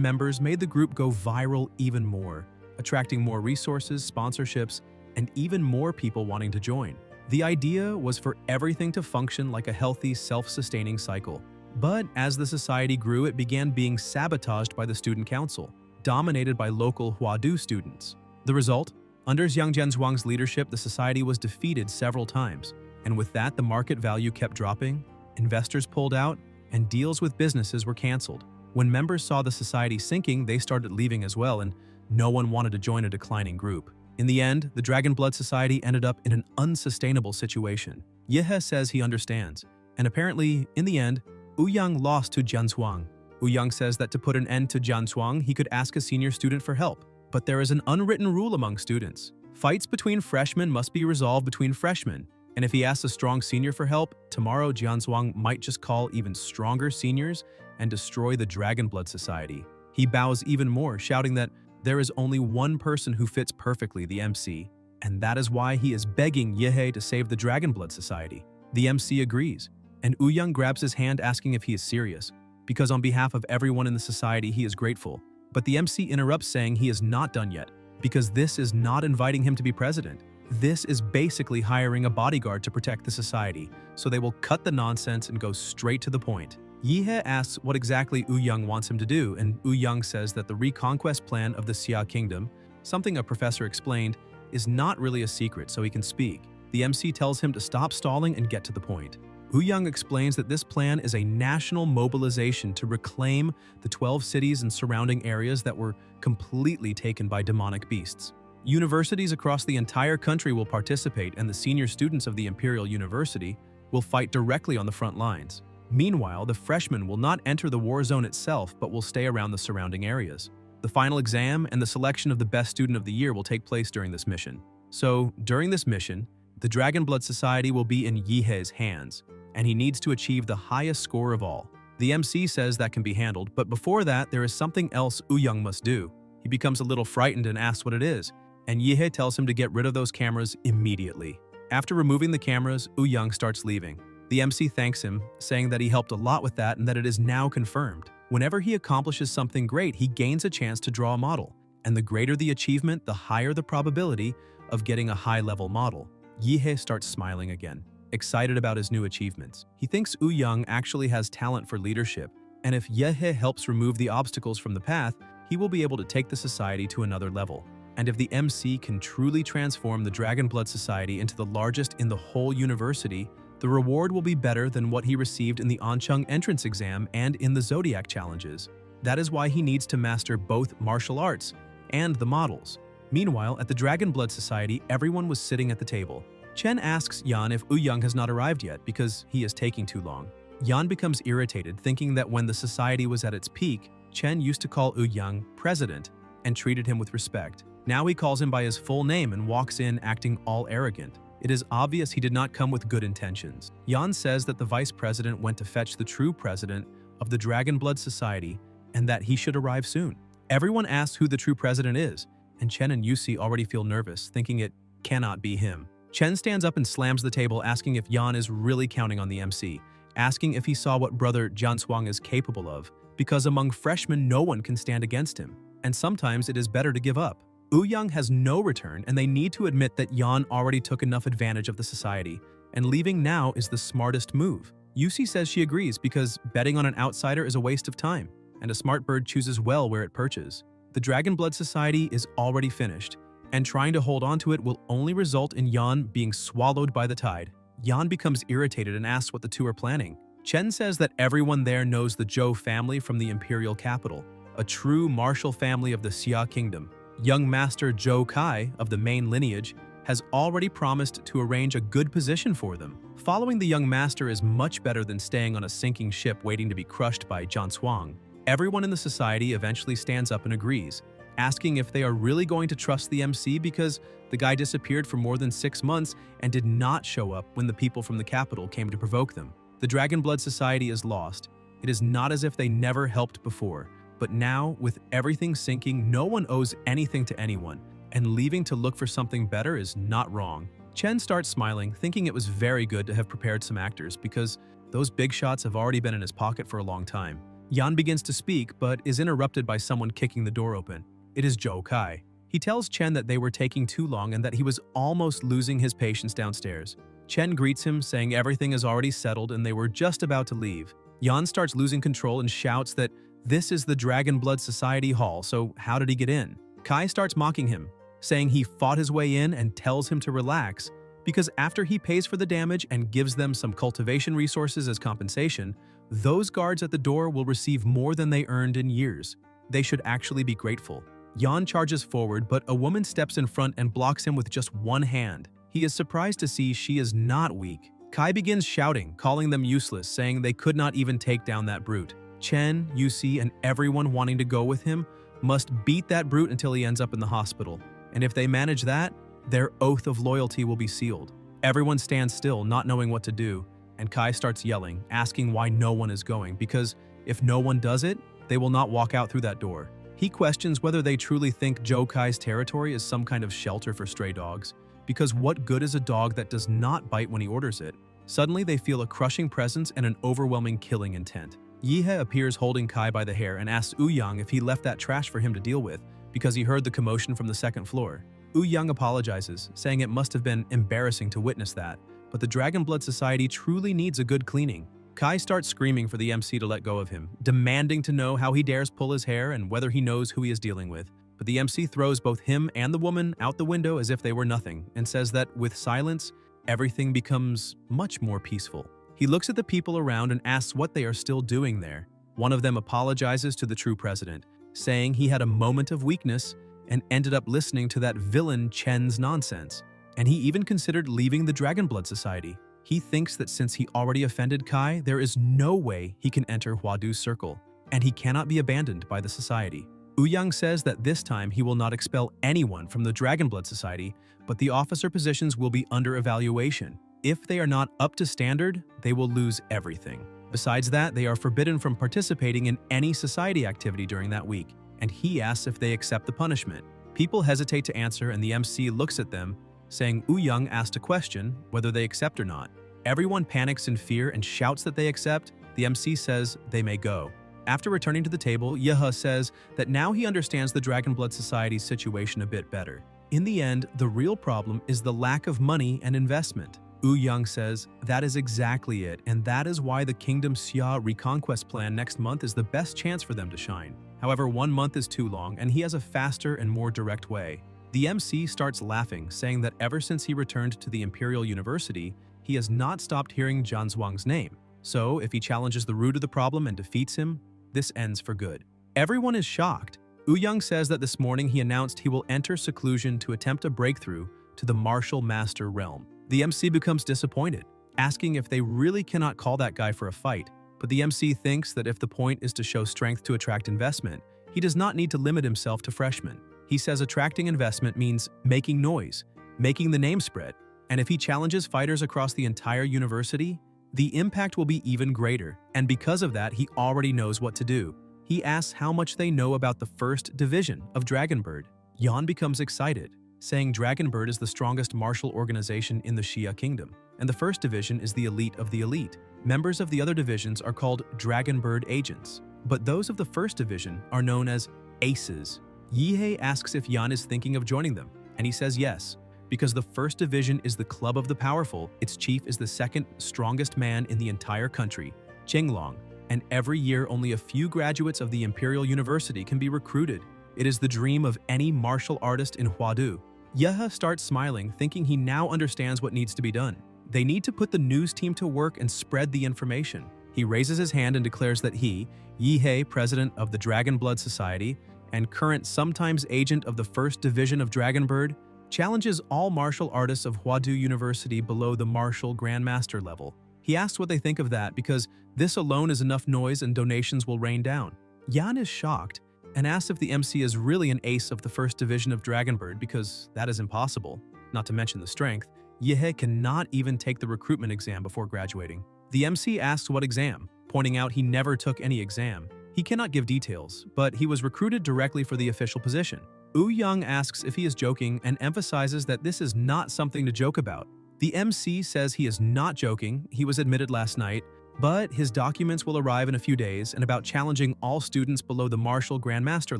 members made the group go viral even more, attracting more resources, sponsorships, and even more people wanting to join. The idea was for everything to function like a healthy, self-sustaining cycle. But as the society grew, it began being sabotaged by the student council, dominated by local Huadu students. The result? Under Jiang Jianzhuang's leadership, the society was defeated several times, and with that, the market value kept dropping, investors pulled out, and deals with businesses were canceled. When members saw the society sinking, they started leaving as well, and no one wanted to join a declining group. In the end, the Dragon Blood Society ended up in an unsustainable situation. Yahe says he understands, and apparently, in the end, Young lost to Jianzhuang. Young says that to put an end to Jianzhuang, he could ask a senior student for help. But there is an unwritten rule among students. Fights between freshmen must be resolved between freshmen, and if he asks a strong senior for help, tomorrow Jianzhuang might just call even stronger seniors and destroy the Dragon Blood Society. He bows even more, shouting that there is only one person who fits perfectly, the MC, and that is why he is begging Yahe to save the Dragon Blood Society. The MC agrees, and Young grabs his hand asking if he is serious, because on behalf of everyone in the society he is grateful. But the MC interrupts, saying he is not done yet, because this is not inviting him to be president. This is basically hiring a bodyguard to protect the society, so they will cut the nonsense and go straight to the point. Yahe asks what exactly Young wants him to do, and Young says that the reconquest plan of the Xia Kingdom, something a professor explained, is not really a secret, so he can speak. The MC tells him to stop stalling and get to the point. Young explains that this plan is a national mobilization to reclaim the 12 cities and surrounding areas that were completely taken by demonic beasts. Universities across the entire country will participate, and the senior students of the Imperial University will fight directly on the front lines. Meanwhile, the freshmen will not enter the war zone itself, but will stay around the surrounding areas. The final exam and the selection of the best student of the year will take place during this mission. So, during this mission, the Dragon Blood Society will be in Yahe's hands, and he needs to achieve the highest score of all. The MC says that can be handled, but before that, there is something else Young must do. He becomes a little frightened and asks what it is, and Yahe tells him to get rid of those cameras immediately. After removing the cameras, Young starts leaving. The MC thanks him, saying that he helped a lot with that and that it is now confirmed. Whenever he accomplishes something great, he gains a chance to draw a model, and the greater the achievement, the higher the probability of getting a high-level model. Yahe starts smiling again, excited about his new achievements. He thinks Young actually has talent for leadership, and if Yahe helps remove the obstacles from the path, he will be able to take the society to another level. And if the MC can truly transform the Dragon Blood Society into the largest in the whole university, the reward will be better than what he received in the Ancheng entrance exam and in the Zodiac challenges. That is why he needs to master both martial arts and the models. Meanwhile, at the Dragon Blood Society, everyone was sitting at the table. Chen asks Yan if Young has not arrived yet because he is taking too long. Yan becomes irritated, thinking that when the society was at its peak, Chen used to call Young president and treated him with respect. Now he calls him by his full name and walks in acting all arrogant. It is obvious he did not come with good intentions. Yan says that the vice president went to fetch the true president of the Dragon Blood Society and that he should arrive soon. Everyone asks who the true president is, and Chen and Yusi already feel nervous, thinking it cannot be him. Chen stands up and slams the table, asking if Yan is really counting on the MC, asking if he saw what brother Jianshuang is capable of, because among freshmen no one can stand against him, and sometimes it is better to give up. Young has no return, and they need to admit that Yan already took enough advantage of the society, and leaving now is the smartest move. Yusi says she agrees because betting on an outsider is a waste of time, and a smart bird chooses well where it perches. The Dragon Blood Society is already finished, and trying to hold on to it will only result in Yan being swallowed by the tide. Yan becomes irritated and asks what the two are planning. Chen says that everyone there knows the Zhou family from the imperial capital, a true martial family of the Xia kingdom. Young Master Zhou Kai of the main lineage has already promised to arrange a good position for them. Following the young master is much better than staying on a sinking ship waiting to be crushed by Jianshuang. Everyone in the society eventually stands up and agrees, asking if they are really going to trust the MC because the guy disappeared for more than 6 months and did not show up when the people from the capital came to provoke them. The Dragon Blood Society is lost. It is not as if they never helped before. But now, with everything sinking, no one owes anything to anyone, and leaving to look for something better is not wrong. Chen starts smiling, thinking it was very good to have prepared some actors because those big shots have already been in his pocket for a long time. Yan begins to speak, but is interrupted by someone kicking the door open. It is Zhou Kai. He tells Chen that they were taking too long and that he was almost losing his patience downstairs. Chen greets him, saying everything is already settled and they were just about to leave. Yan starts losing control and shouts that this is the Dragon Blood Society Hall, so how did he get in? Kai starts mocking him, saying he fought his way in and tells him to relax because after he pays for the damage and gives them some cultivation resources as compensation, those guards at the door will receive more than they earned in years. They should actually be grateful. Yan charges forward, but a woman steps in front and blocks him with just one hand. He is surprised to see she is not weak. Kai begins shouting, calling them useless, saying they could not even take down that brute. Chen, Yusi, and everyone wanting to go with him must beat that brute until he ends up in the hospital. And if they manage that, their oath of loyalty will be sealed. Everyone stands still, not knowing what to do, and Kai starts yelling, asking why no one is going, because if no one does it, they will not walk out through that door. He questions whether they truly think Zhou Kai's territory is some kind of shelter for stray dogs, because what good is a dog that does not bite when he orders it? Suddenly, they feel a crushing presence and an overwhelming killing intent. Yihe appears holding Kai by the hair and asks Yang if he left that trash for him to deal with because he heard the commotion from the second floor. Yang apologizes, saying it must have been embarrassing to witness that, but the Dragon Blood Society truly needs a good cleaning. Kai starts screaming for the MC to let go of him, demanding to know how he dares pull his hair and whether he knows who he is dealing with. But the MC throws both him and the woman out the window as if they were nothing and says that with silence, everything becomes much more peaceful. He looks at the people around and asks what they are still doing there. One of them apologizes to the true president, saying he had a moment of weakness and ended up listening to that villain Chen's nonsense. And he even considered leaving the Dragon Blood Society. He thinks that since he already offended Kai, there is no way he can enter Huadu's circle, and he cannot be abandoned by the society. Yang says that this time he will not expel anyone from the Dragon Blood Society, but the officer positions will be under evaluation. If they are not up to standard, they will lose everything. Besides that, they are forbidden from participating in any society activity during that week, and he asks if they accept the punishment. People hesitate to answer, and the MC looks at them, saying Yang asked a question, whether they accept or not. Everyone panics in fear and shouts that they accept. The MC says they may go. After returning to the table, Yehe says that now he understands the Dragon Blood Society's situation a bit better. In the end, the real problem is the lack of money and investment. Yang says that is exactly it, and that is why the Kingdom Xia reconquest plan next month is the best chance for them to shine. However, 1 month is too long, and he has a faster and more direct way. The MC starts laughing, saying that ever since he returned to the Imperial University, he has not stopped hearing Jianshuang's name. So, if he challenges the root of the problem and defeats him, this ends for good. Everyone is shocked. Yang says that this morning he announced he will enter seclusion to attempt a breakthrough to the martial master realm. The MC becomes disappointed, asking if they really cannot call that guy for a fight, But the MC thinks that if the point is to show strength to attract investment, he does not need to limit himself to freshmen. He says attracting investment means making noise, making the name spread, and if he challenges fighters across the entire university, the impact will be even greater, and because of that, he already knows what to do. He asks how much they know about the first division of Dragonbird. Yan becomes excited, saying Dragonbird is the strongest martial organization in the Xia Kingdom, and the first division is the elite of the elite. Members of the other divisions are called Dragonbird agents, but those of the first division are known as aces. Yihei asks if Yan is thinking of joining them, and he says yes. Because the first division is the club of the powerful, its chief is the second strongest man in the entire country, Qinglong, and every year only a few graduates of the Imperial University can be recruited. It is the dream of any martial artist in Huadu. Yehe starts smiling, thinking he now understands what needs to be done. They need to put the news team to work and spread the information. He raises his hand and declares that he, Yihei, president of the Dragon Blood Society, and current sometimes agent of the first division of Dragonbird, challenges all martial artists of Huadu University below the martial grandmaster level. He asks what they think of that because this alone is enough noise and donations will rain down. Yan is shocked and asks if the MC is really an ace of the first division of Dragonbird because that is impossible, not to mention the strength. Yihei cannot even take the recruitment exam before graduating. The MC asks what exam, pointing out he never took any exam. He cannot give details, but he was recruited directly for the official position. Wu Yang asks if he is joking and emphasizes that this is not something to joke about. The MC says he is not joking, he was admitted last night, but his documents will arrive in a few days and about challenging all students below the martial grandmaster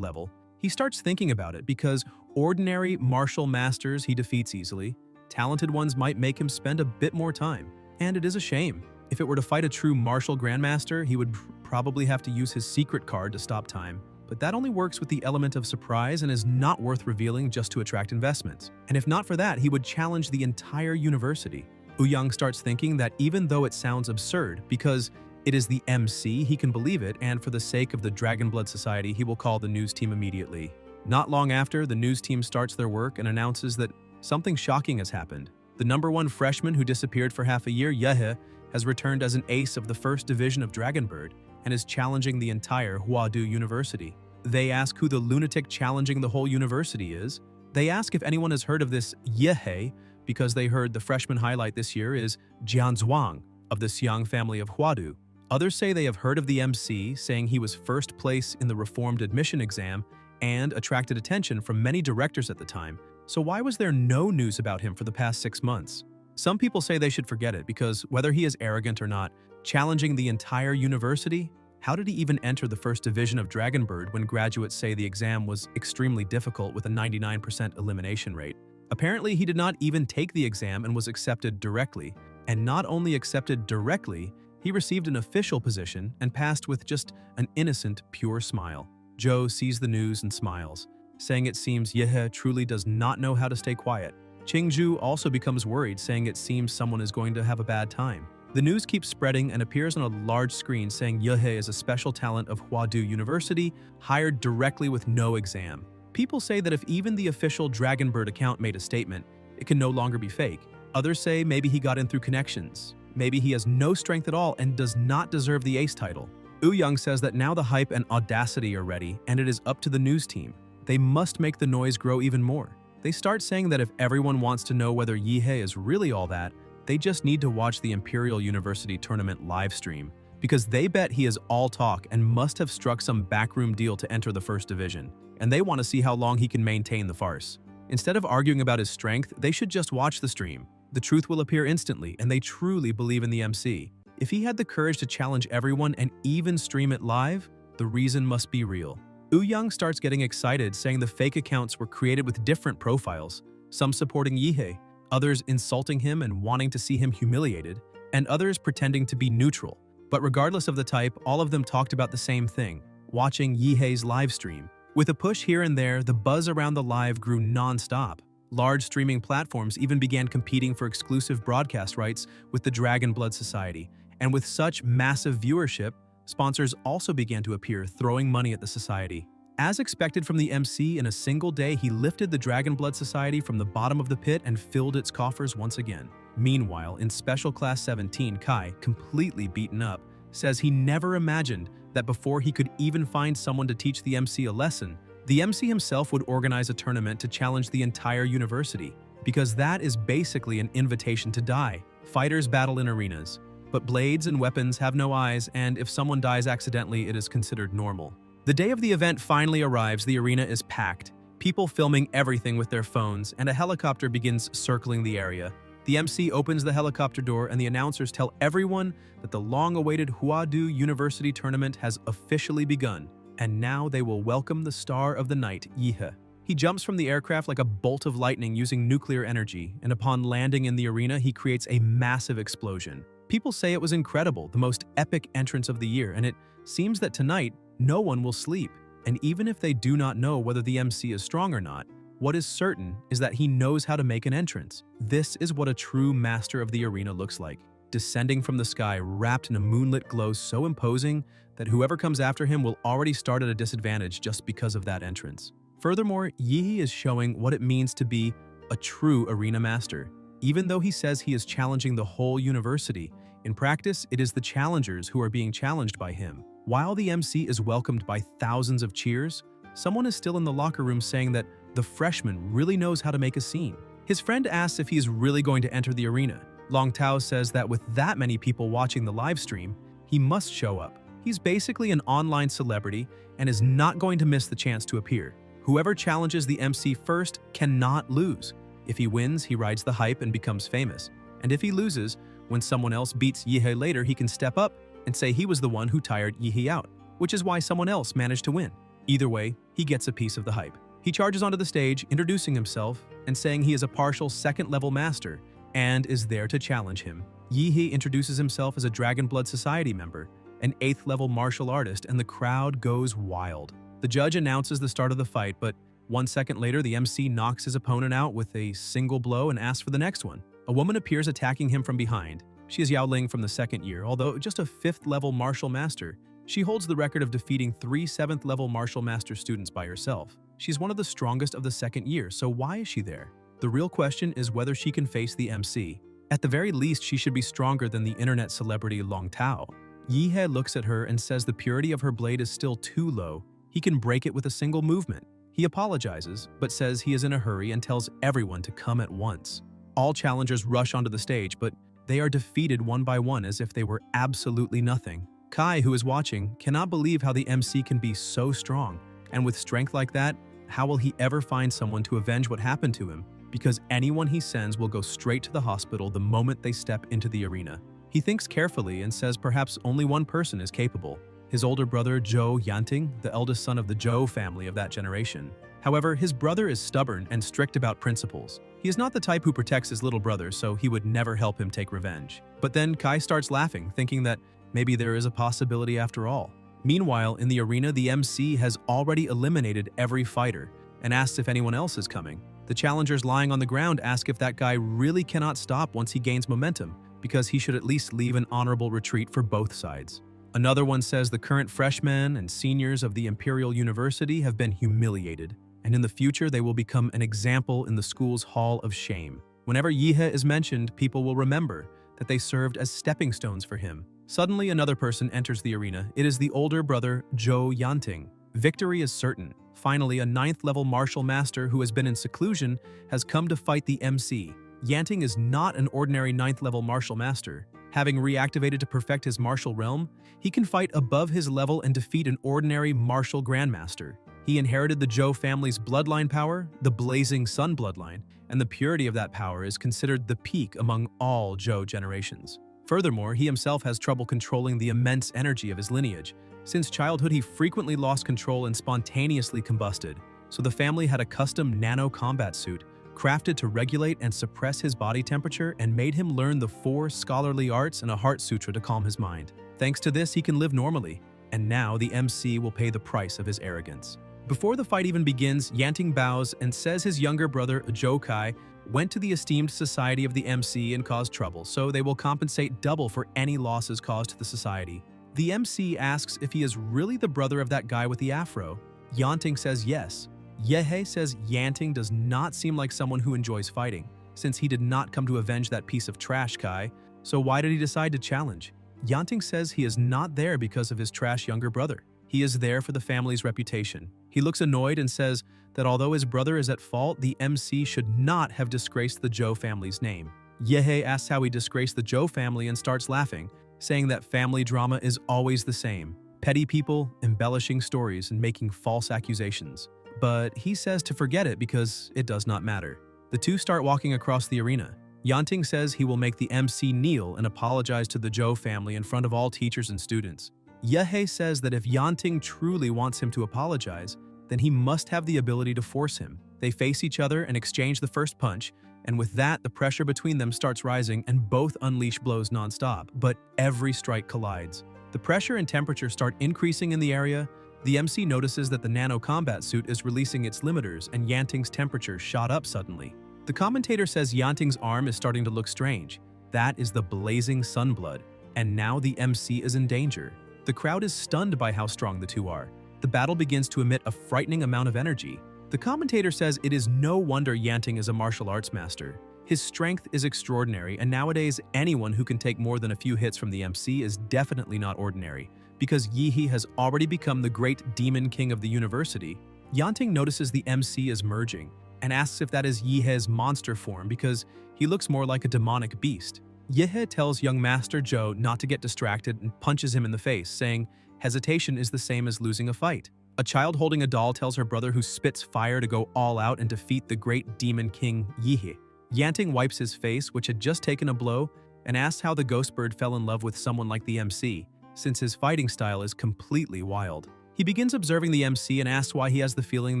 level. He starts thinking about it because ordinary martial masters he defeats easily. Talented ones might make him spend a bit more time, and it is a shame. If it were to fight a true martial grandmaster, he would probably have to use his secret card to stop time. But that only works with the element of surprise and is not worth revealing just to attract investments. And if not for that, he would challenge the entire university. Ouyang starts thinking that even though it sounds absurd, because it is the MC, he can believe it, and for the sake of the Dragon Blood Society, he will call the news team immediately. Not long after, the news team starts their work and announces that something shocking has happened. The #1 freshman who disappeared for half a year, Yehe, has returned as an ace of the first division of Dragonbird and is challenging the entire Huadu University. They ask who the lunatic challenging the whole university is. They ask if anyone has heard of this Yehe because they heard the freshman highlight this year is Jianzhuang of the Xiang family of Huadu. Others say they have heard of the MC, saying he was first place in the reformed admission exam and attracted attention from many directors at the time. So why was there no news about him for the past 6 months? Some people say they should forget it because whether he is arrogant or not, challenging the entire university? How did he even enter the first division of Dragonbird when graduates say the exam was extremely difficult with a 99% elimination rate? Apparently, he did not even take the exam and was accepted directly. And not only accepted directly, he received an official position and passed with just an innocent, pure smile. Zhou sees the news and smiles, saying it seems Yehe truly does not know how to stay quiet. Qingzhu also becomes worried, saying it seems someone is going to have a bad time. The news keeps spreading and appears on a large screen saying Yehe is a special talent of Huadu University, hired directly with no exam. People say that if even the official Dragonbird account made a statement, it can no longer be fake. Others say maybe he got in through connections. Maybe he has no strength at all and does not deserve the ace title. Ouyang says that now the hype and audacity are ready and it is up to the news team. They must make the noise grow even more. They start saying that if everyone wants to know whether Yehe is really all that, they just need to watch the Imperial University tournament live stream, because they bet he is all talk and must have struck some backroom deal to enter the first division, and they want to see how long he can maintain the farce. Instead of arguing about his strength, they should just watch the stream. The truth will appear instantly, and they truly believe in the MC. If he had the courage to challenge everyone and even stream it live, the reason must be real. Ouyang starts getting excited, saying the fake accounts were created with different profiles, some supporting Yehe, others insulting him and wanting to see him humiliated, and others pretending to be neutral. But regardless of the type, all of them talked about the same thing, watching Yehe's live stream. With a push here and there, the buzz around the live grew non-stop. Large streaming platforms even began competing for exclusive broadcast rights with the Dragon Blood Society, and with such massive viewership, sponsors also began to appear, throwing money at the society. As expected from the MC, in a single day, he lifted the Dragon Blood Society from the bottom of the pit and filled its coffers once again. Meanwhile, in Special Class 17, Kai, completely beaten up, says he never imagined that before he could even find someone to teach the MC a lesson, the MC himself would organize a tournament to challenge the entire university, because that is basically an invitation to die. Fighters battle in arenas, but blades and weapons have no eyes, and if someone dies accidentally, it is considered normal. The day of the event finally arrives. The arena is packed, people filming everything with their phones, and a helicopter begins circling the area. The MC opens the helicopter door and the announcers tell everyone that the long-awaited Huadu University tournament has officially begun, and now they will welcome the star of the night, Yihe. He jumps from the aircraft like a bolt of lightning using nuclear energy, and upon landing in the arena, he creates a massive explosion. People say it was incredible, the most epic entrance of the year, and it seems that tonight, no one will sleep. And even if they do not know whether the MC is strong or not, what is certain is that he knows how to make an entrance. This is what a true master of the arena looks like, descending from the sky wrapped in a moonlit glow so imposing that whoever comes after him will already start at a disadvantage just because of that entrance. Furthermore, Yihe is showing what it means to be a true arena master. Even though he says he is challenging the whole university, in practice, it is the challengers who are being challenged by him. While the MC is welcomed by thousands of cheers, someone is still in the locker room saying that the freshman really knows how to make a scene. His friend asks if he is really going to enter the arena. Long Tao says that with that many people watching the live stream, he must show up. He's basically an online celebrity and is not going to miss the chance to appear. Whoever challenges the MC first cannot lose. If he wins, he rides the hype and becomes famous. And if he loses, when someone else beats Yihe later, he can step up and say he was the one who tired Yihe out, which is why someone else managed to win. Either way, he gets a piece of the hype. He charges onto the stage, introducing himself and saying he is a partial second-level master and is there to challenge him. Yihe introduces himself as a Dragon Blood Society member, an 8th-level martial artist, and the crowd goes wild. The judge announces the start of the fight, but 1 second later, the MC knocks his opponent out with a single blow and asks for the next one. A woman appears attacking him from behind. She is Yaoling from the 2nd year, although just a 5th-level martial master. She holds the record of defeating 3 7th-level martial master students by herself. She's one of the strongest of the 2nd year, so why is she there? The real question is whether she can face the MC. At the very least, she should be stronger than the internet celebrity Long Tao. Yihe looks at her and says the purity of her blade is still too low. He can break it with a single movement. He apologizes, but says he is in a hurry and tells everyone to come at once. All challengers rush onto the stage, but they are defeated one by one as if they were absolutely nothing. Kai, who is watching, cannot believe how the MC can be so strong. And with strength like that, how will he ever find someone to avenge what happened to him? Because anyone he sends will go straight to the hospital the moment they step into the arena. He thinks carefully and says perhaps only one person is capable. His older brother, Zhou Yanting, the eldest son of the Zhou family of that generation. However, his brother is stubborn and strict about principles. He is not the type who protects his little brother, so he would never help him take revenge. But then Kai starts laughing, thinking that maybe there is a possibility after all. Meanwhile, in the arena, the MC has already eliminated every fighter and asks if anyone else is coming. The challengers lying on the ground ask if that guy really cannot stop once he gains momentum, because he should at least leave an honorable retreat for both sides. Another one says the current freshmen and seniors of the Imperial University have been humiliated, and in the future they will become an example in the school's hall of shame. Whenever Yihe is mentioned, people will remember that they served as stepping stones for him. Suddenly, another person enters the arena. It is the older brother, Zhou Yanting. Victory is certain. Finally, a 9th-level martial master who has been in seclusion has come to fight the MC. Yanting is not an ordinary 9th-level martial master. Having reactivated to perfect his martial realm, he can fight above his level and defeat an ordinary martial grandmaster. He inherited the Zhou family's bloodline power, the Blazing Sun bloodline, and the purity of that power is considered the peak among all Zhou generations. Furthermore, he himself has trouble controlling the immense energy of his lineage. Since childhood, he frequently lost control and spontaneously combusted, so the family had a custom nano-combat suit crafted to regulate and suppress his body temperature and made him learn the 4 scholarly arts and a heart sutra to calm his mind. Thanks to this, he can live normally, and now the MC will pay the price of his arrogance. Before the fight even begins, Yanting bows and says his younger brother, Zhou Kai, went to the esteemed society of the MC and caused trouble, so they will compensate double for any losses caused to the society. The MC asks if he is really the brother of that guy with the afro. Yanting says yes. Yihe says Yanting does not seem like someone who enjoys fighting, since he did not come to avenge that piece of trash Kai, so why did he decide to challenge? Yanting says he is not there because of his trash younger brother. He is there for the family's reputation. He looks annoyed and says that although his brother is at fault, the MC should not have disgraced the Zhou family's name. Yehe asks how he disgraced the Zhou family and starts laughing, saying that family drama is always the same. Petty people embellishing stories and making false accusations. But he says to forget it because it does not matter. The two start walking across the arena. Yanting says he will make the MC kneel and apologize to the Zhou family in front of all teachers and students. Yehe says that if Yanting truly wants him to apologize, then he must have the ability to force him. They face each other and exchange the first punch, and with that, the pressure between them starts rising and both unleash blows non-stop, but every strike collides. The pressure and temperature start increasing in the area. The MC notices that the nano combat suit is releasing its limiters and Yanting's temperature shot up suddenly. The commentator says Yanting's arm is starting to look strange. That is the blazing sunblood, and now the MC is in danger. The crowd is stunned by how strong the two are. The battle begins to emit a frightening amount of energy. The commentator says it is no wonder Yanting is a martial arts master. His strength is extraordinary, and nowadays anyone who can take more than a few hits from the MC is definitely not ordinary, because Yihe has already become the great demon king of the university. Yanting notices the MC is merging, and asks if that is Yihe's monster form because he looks more like a demonic beast. Yihe tells young Master Zhou not to get distracted and punches him in the face, saying, "Hesitation is the same as losing a fight." A child holding a doll tells her brother who spits fire to go all out and defeat the great demon king Yihe. Yanting wipes his face, which had just taken a blow, and asks how the ghost bird fell in love with someone like the MC, since his fighting style is completely wild. He begins observing the MC and asks why he has the feeling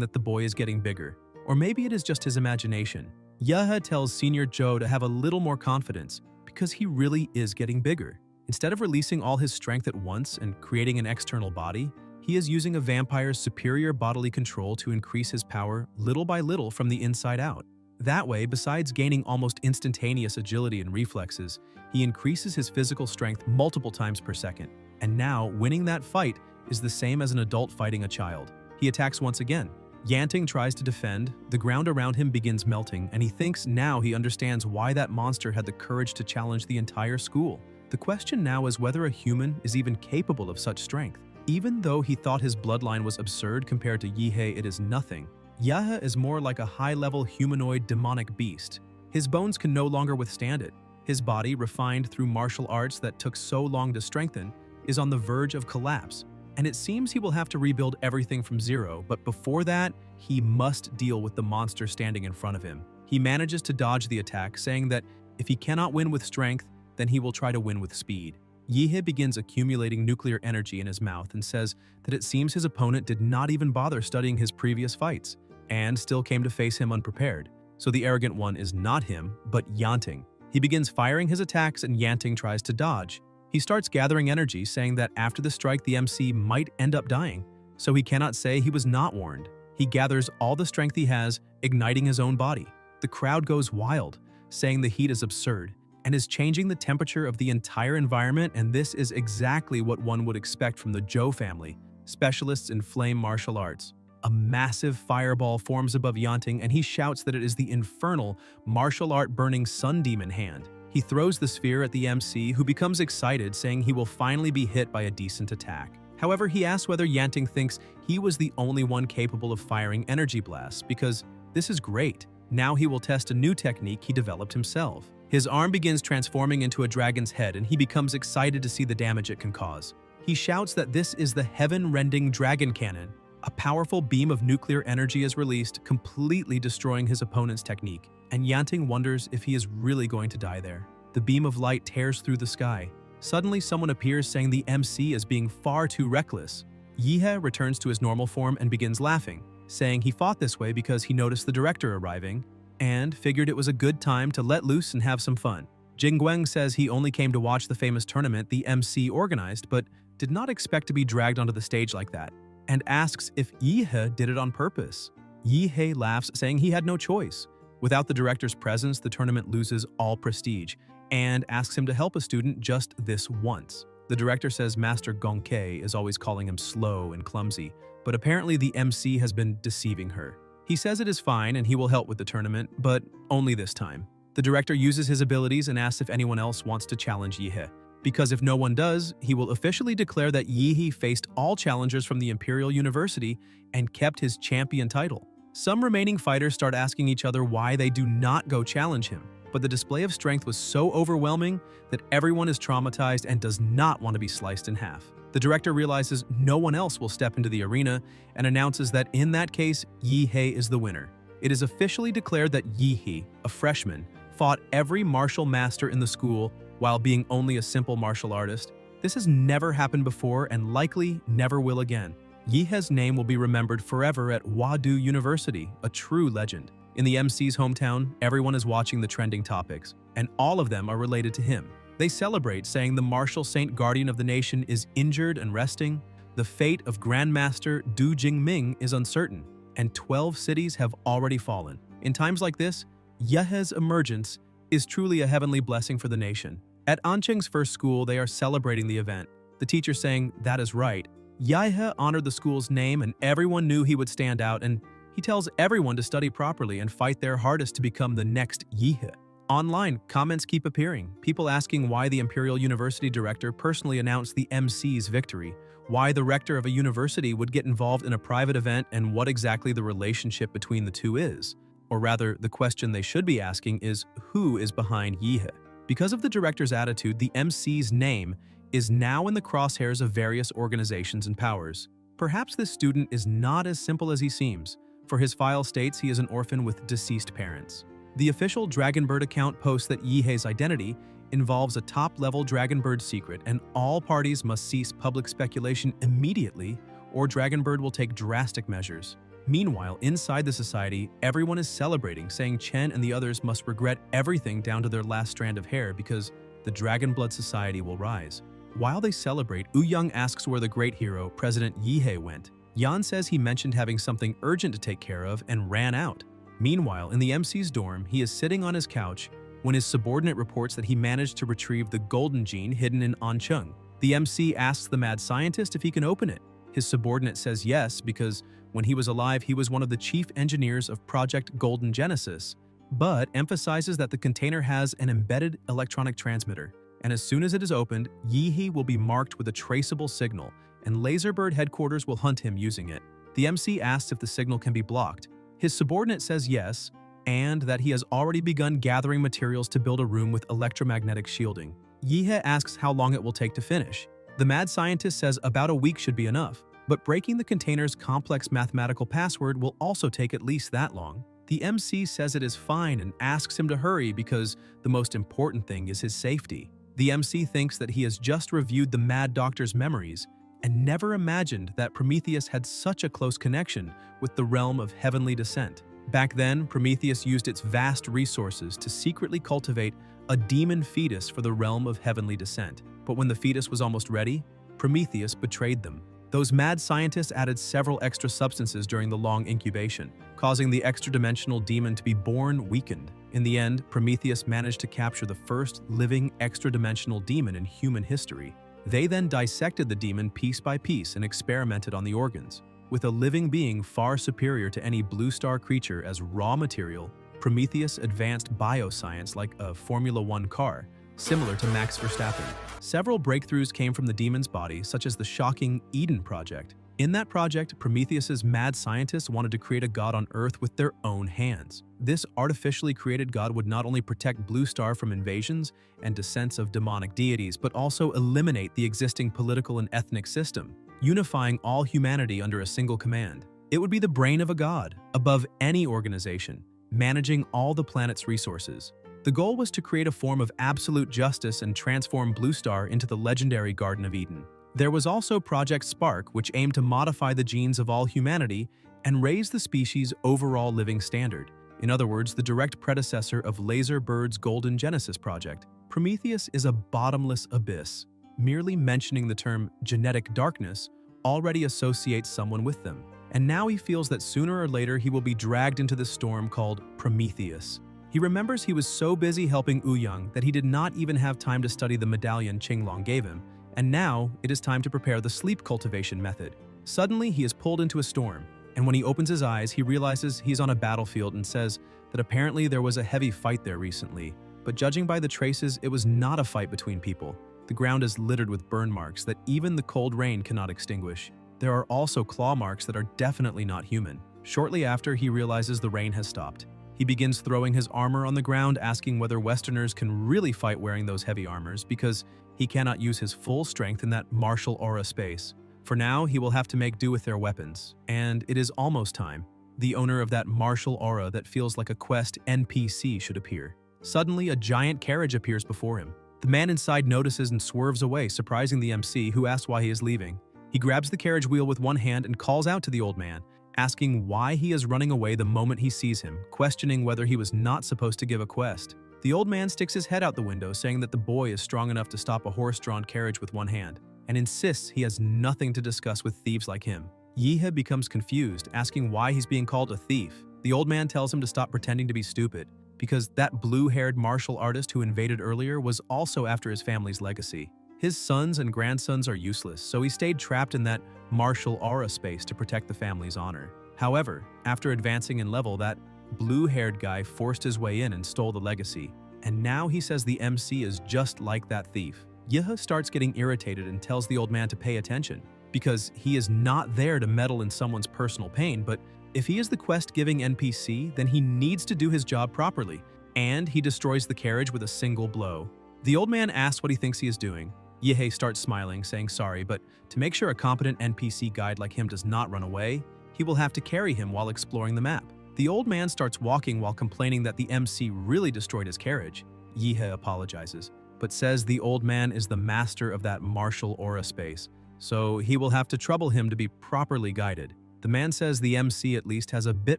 that the boy is getting bigger. Or maybe it is just his imagination. Yehe tells Senior Zhou to have a little more confidence, because he really is getting bigger. Instead of releasing all his strength at once and creating an external body, he is using a vampire's superior bodily control to increase his power little by little from the inside out. That way, besides gaining almost instantaneous agility and reflexes, he increases his physical strength multiple times per second. And now, winning that fight is the same as an adult fighting a child. He attacks once again. Yanting tries to defend, the ground around him begins melting, and he thinks now he understands why that monster had the courage to challenge the entire school. The question now is whether a human is even capable of such strength. Even though he thought his bloodline was absurd compared to Yihe, it is nothing. Yehe is more like a high-level humanoid demonic beast. His bones can no longer withstand it. His body, refined through martial arts that took so long to strengthen, is on the verge of collapse. And it seems he will have to rebuild everything from zero, but before that, he must deal with the monster standing in front of him. He manages to dodge the attack, saying that if he cannot win with strength, then he will try to win with speed. Yihe begins accumulating nuclear energy in his mouth and says that it seems his opponent did not even bother studying his previous fights, and still came to face him unprepared. So the arrogant one is not him, but Yanting. He begins firing his attacks and Yanting tries to dodge. He starts gathering energy, saying that after the strike the MC might end up dying, so he cannot say he was not warned. He gathers all the strength he has, igniting his own body. The crowd goes wild, saying the heat is absurd, and is changing the temperature of the entire environment, and this is exactly what one would expect from the Zhou family, specialists in flame martial arts. A massive fireball forms above Yanting, and he shouts that it is the infernal, martial art-burning sun demon hand. He throws the sphere at the MC, who becomes excited, saying he will finally be hit by a decent attack. However, he asks whether Yanting thinks he was the only one capable of firing energy blasts, because this is great. Now he will test a new technique he developed himself. His arm begins transforming into a dragon's head, and he becomes excited to see the damage it can cause. He shouts that this is the heaven-rending dragon cannon. A powerful beam of nuclear energy is released, completely destroying his opponent's technique, and Yanting wonders if he is really going to die there. The beam of light tears through the sky. Suddenly, someone appears saying the MC is being far too reckless. Yihe returns to his normal form and begins laughing, saying he fought this way because he noticed the director arriving and figured it was a good time to let loose and have some fun. Jingguang says he only came to watch the famous tournament the MC organized, but did not expect to be dragged onto the stage like that, and asks if Yihe did it on purpose. Yihe laughs, saying he had no choice. Without the director's presence, the tournament loses all prestige, and asks him to help a student just this once. The director says Master Gongke is always calling him slow and clumsy, but apparently the MC has been deceiving her. He says it is fine and he will help with the tournament, but only this time. The director uses his abilities and asks if anyone else wants to challenge Yihe. because if no one does, he will officially declare that Yi faced all challengers from the Imperial University and kept his champion title. Some remaining fighters start asking each other why they do not go challenge him, but the display of strength was so overwhelming that everyone is traumatized and does not want to be sliced in half. The director realizes no one else will step into the arena and announces that in that case, Yi is the winner. It is officially declared that Yi, a freshman, fought every martial master in the school while being only a simple martial artist. This has never happened before and likely never will again. Yihe's name will be remembered forever at Wadu University, a true legend. In the MC's hometown, everyone is watching the trending topics, and all of them are related to him. They celebrate, saying the martial saint guardian of the nation is injured and resting, the fate of Grandmaster Du Jingming is uncertain, and 12 cities have already fallen. In times like this, Yihe's emergence is truly a heavenly blessing for the nation. At Anqing's first school, they are celebrating the event, the teacher saying, "That is right." Yihe honored the school's name and everyone knew he would stand out, and he tells everyone to study properly and fight their hardest to become the next Yihe. Online, comments keep appearing, people asking why the Imperial University director personally announced the MC's victory, why the rector of a university would get involved in a private event, and what exactly the relationship between the two is. Or rather, the question they should be asking is, who is behind Yihe? Because of the director's attitude, the MC's name is now in the crosshairs of various organizations and powers. Perhaps this student is not as simple as he seems, for his file states he is an orphan with deceased parents. The official Dragonbird account posts that Yihe's identity involves a top-level Dragonbird secret, and all parties must cease public speculation immediately, or Dragonbird will take drastic measures. Meanwhile, inside the society, everyone is celebrating, saying Chen and the others must regret everything down to their last strand of hair because the Dragonblood Society will rise. While they celebrate, Young asks where the great hero, President Yihe, went. Yan says he mentioned having something urgent to take care of and ran out. Meanwhile, in the MC's dorm, he is sitting on his couch when his subordinate reports that he managed to retrieve the golden gene hidden in Ancheng. The MC asks the mad scientist if he can open it. His subordinate says yes because when he was alive, he was one of the chief engineers of Project Golden Genesis, but emphasizes that the container has an embedded electronic transmitter, and as soon as it is opened, Yihe will be marked with a traceable signal, and Laserbird headquarters will hunt him using it. The MC asks if the signal can be blocked. His subordinate says yes, and that he has already begun gathering materials to build a room with electromagnetic shielding. Yihe asks how long it will take to finish. The mad scientist says about a week should be enough, but breaking the container's complex mathematical password will also take at least that long. The MC says it is fine and asks him to hurry because the most important thing is his safety. The MC thinks that he has just reviewed the mad doctor's memories and never imagined that Prometheus had such a close connection with the realm of heavenly descent. Back then, Prometheus used its vast resources to secretly cultivate a demon fetus for the realm of heavenly descent. But when the fetus was almost ready, Prometheus betrayed them. Those mad scientists added several extra substances during the long incubation, causing the extra-dimensional demon to be born weakened. In the end, Prometheus managed to capture the first living extra-dimensional demon in human history. They then dissected the demon piece by piece and experimented on the organs. With a living being far superior to any blue star creature as raw material, Prometheus advanced bioscience like a Formula One car, similar to Max Verstappen. Several breakthroughs came from the demon's body, such as the shocking Eden Project. In that project, Prometheus's mad scientists wanted to create a god on Earth with their own hands. This artificially created god would not only protect Blue Star from invasions and descents of demonic deities, but also eliminate the existing political and ethnic system, unifying all humanity under a single command. It would be the brain of a god, above any organization, managing all the planet's resources. The goal was to create a form of absolute justice and transform Blue Star into the legendary Garden of Eden. There was also Project Spark, which aimed to modify the genes of all humanity and raise the species' overall living standard. In other words, the direct predecessor of Laserbird's Golden Genesis project. Prometheus is a bottomless abyss. Merely mentioning the term genetic darkness already associates someone with them. And now he feels that sooner or later he will be dragged into the storm called Prometheus. He remembers he was so busy helping Young that he did not even have time to study the medallion Qinglong gave him, and now it is time to prepare the sleep cultivation method. Suddenly, he is pulled into a storm, and when he opens his eyes, he realizes he's on a battlefield and says that apparently there was a heavy fight there recently, but judging by the traces, it was not a fight between people. The ground is littered with burn marks that even the cold rain cannot extinguish. There are also claw marks that are definitely not human. Shortly after, he realizes the rain has stopped. He begins throwing his armor on the ground, asking whether Westerners can really fight wearing those heavy armors because he cannot use his full strength in that martial aura space. For now, he will have to make do with their weapons, and it is almost time. The owner of that martial aura that feels like a quest NPC should appear. Suddenly, a giant carriage appears before him. The man inside notices and swerves away, surprising the MC, who asks why he is leaving. He grabs the carriage wheel with one hand and calls out to the old man, asking why he is running away the moment he sees him, questioning whether he was not supposed to give a quest. The old man sticks his head out the window, saying that the boy is strong enough to stop a horse-drawn carriage with one hand, and insists he has nothing to discuss with thieves like him. Yihe becomes confused, asking why he's being called a thief. The old man tells him to stop pretending to be stupid, because that blue-haired martial artist who invaded earlier was also after his family's legacy. His sons and grandsons are useless, so he stayed trapped in that martial aura space to protect the family's honor. However, after advancing in level, that blue-haired guy forced his way in and stole the legacy, and now he says the MC is just like that thief. Yihe starts getting irritated and tells the old man to pay attention, because he is not there to meddle in someone's personal pain, but if he is the quest-giving NPC, then he needs to do his job properly, and he destroys the carriage with a single blow. The old man asks what he thinks he is doing. Yihe starts smiling, saying sorry, but to make sure a competent NPC guide like him does not run away, he will have to carry him while exploring the map. The old man starts walking while complaining that the MC really destroyed his carriage. Yihe apologizes, but says the old man is the master of that martial aura space, so he will have to trouble him to be properly guided. The man says the MC at least has a bit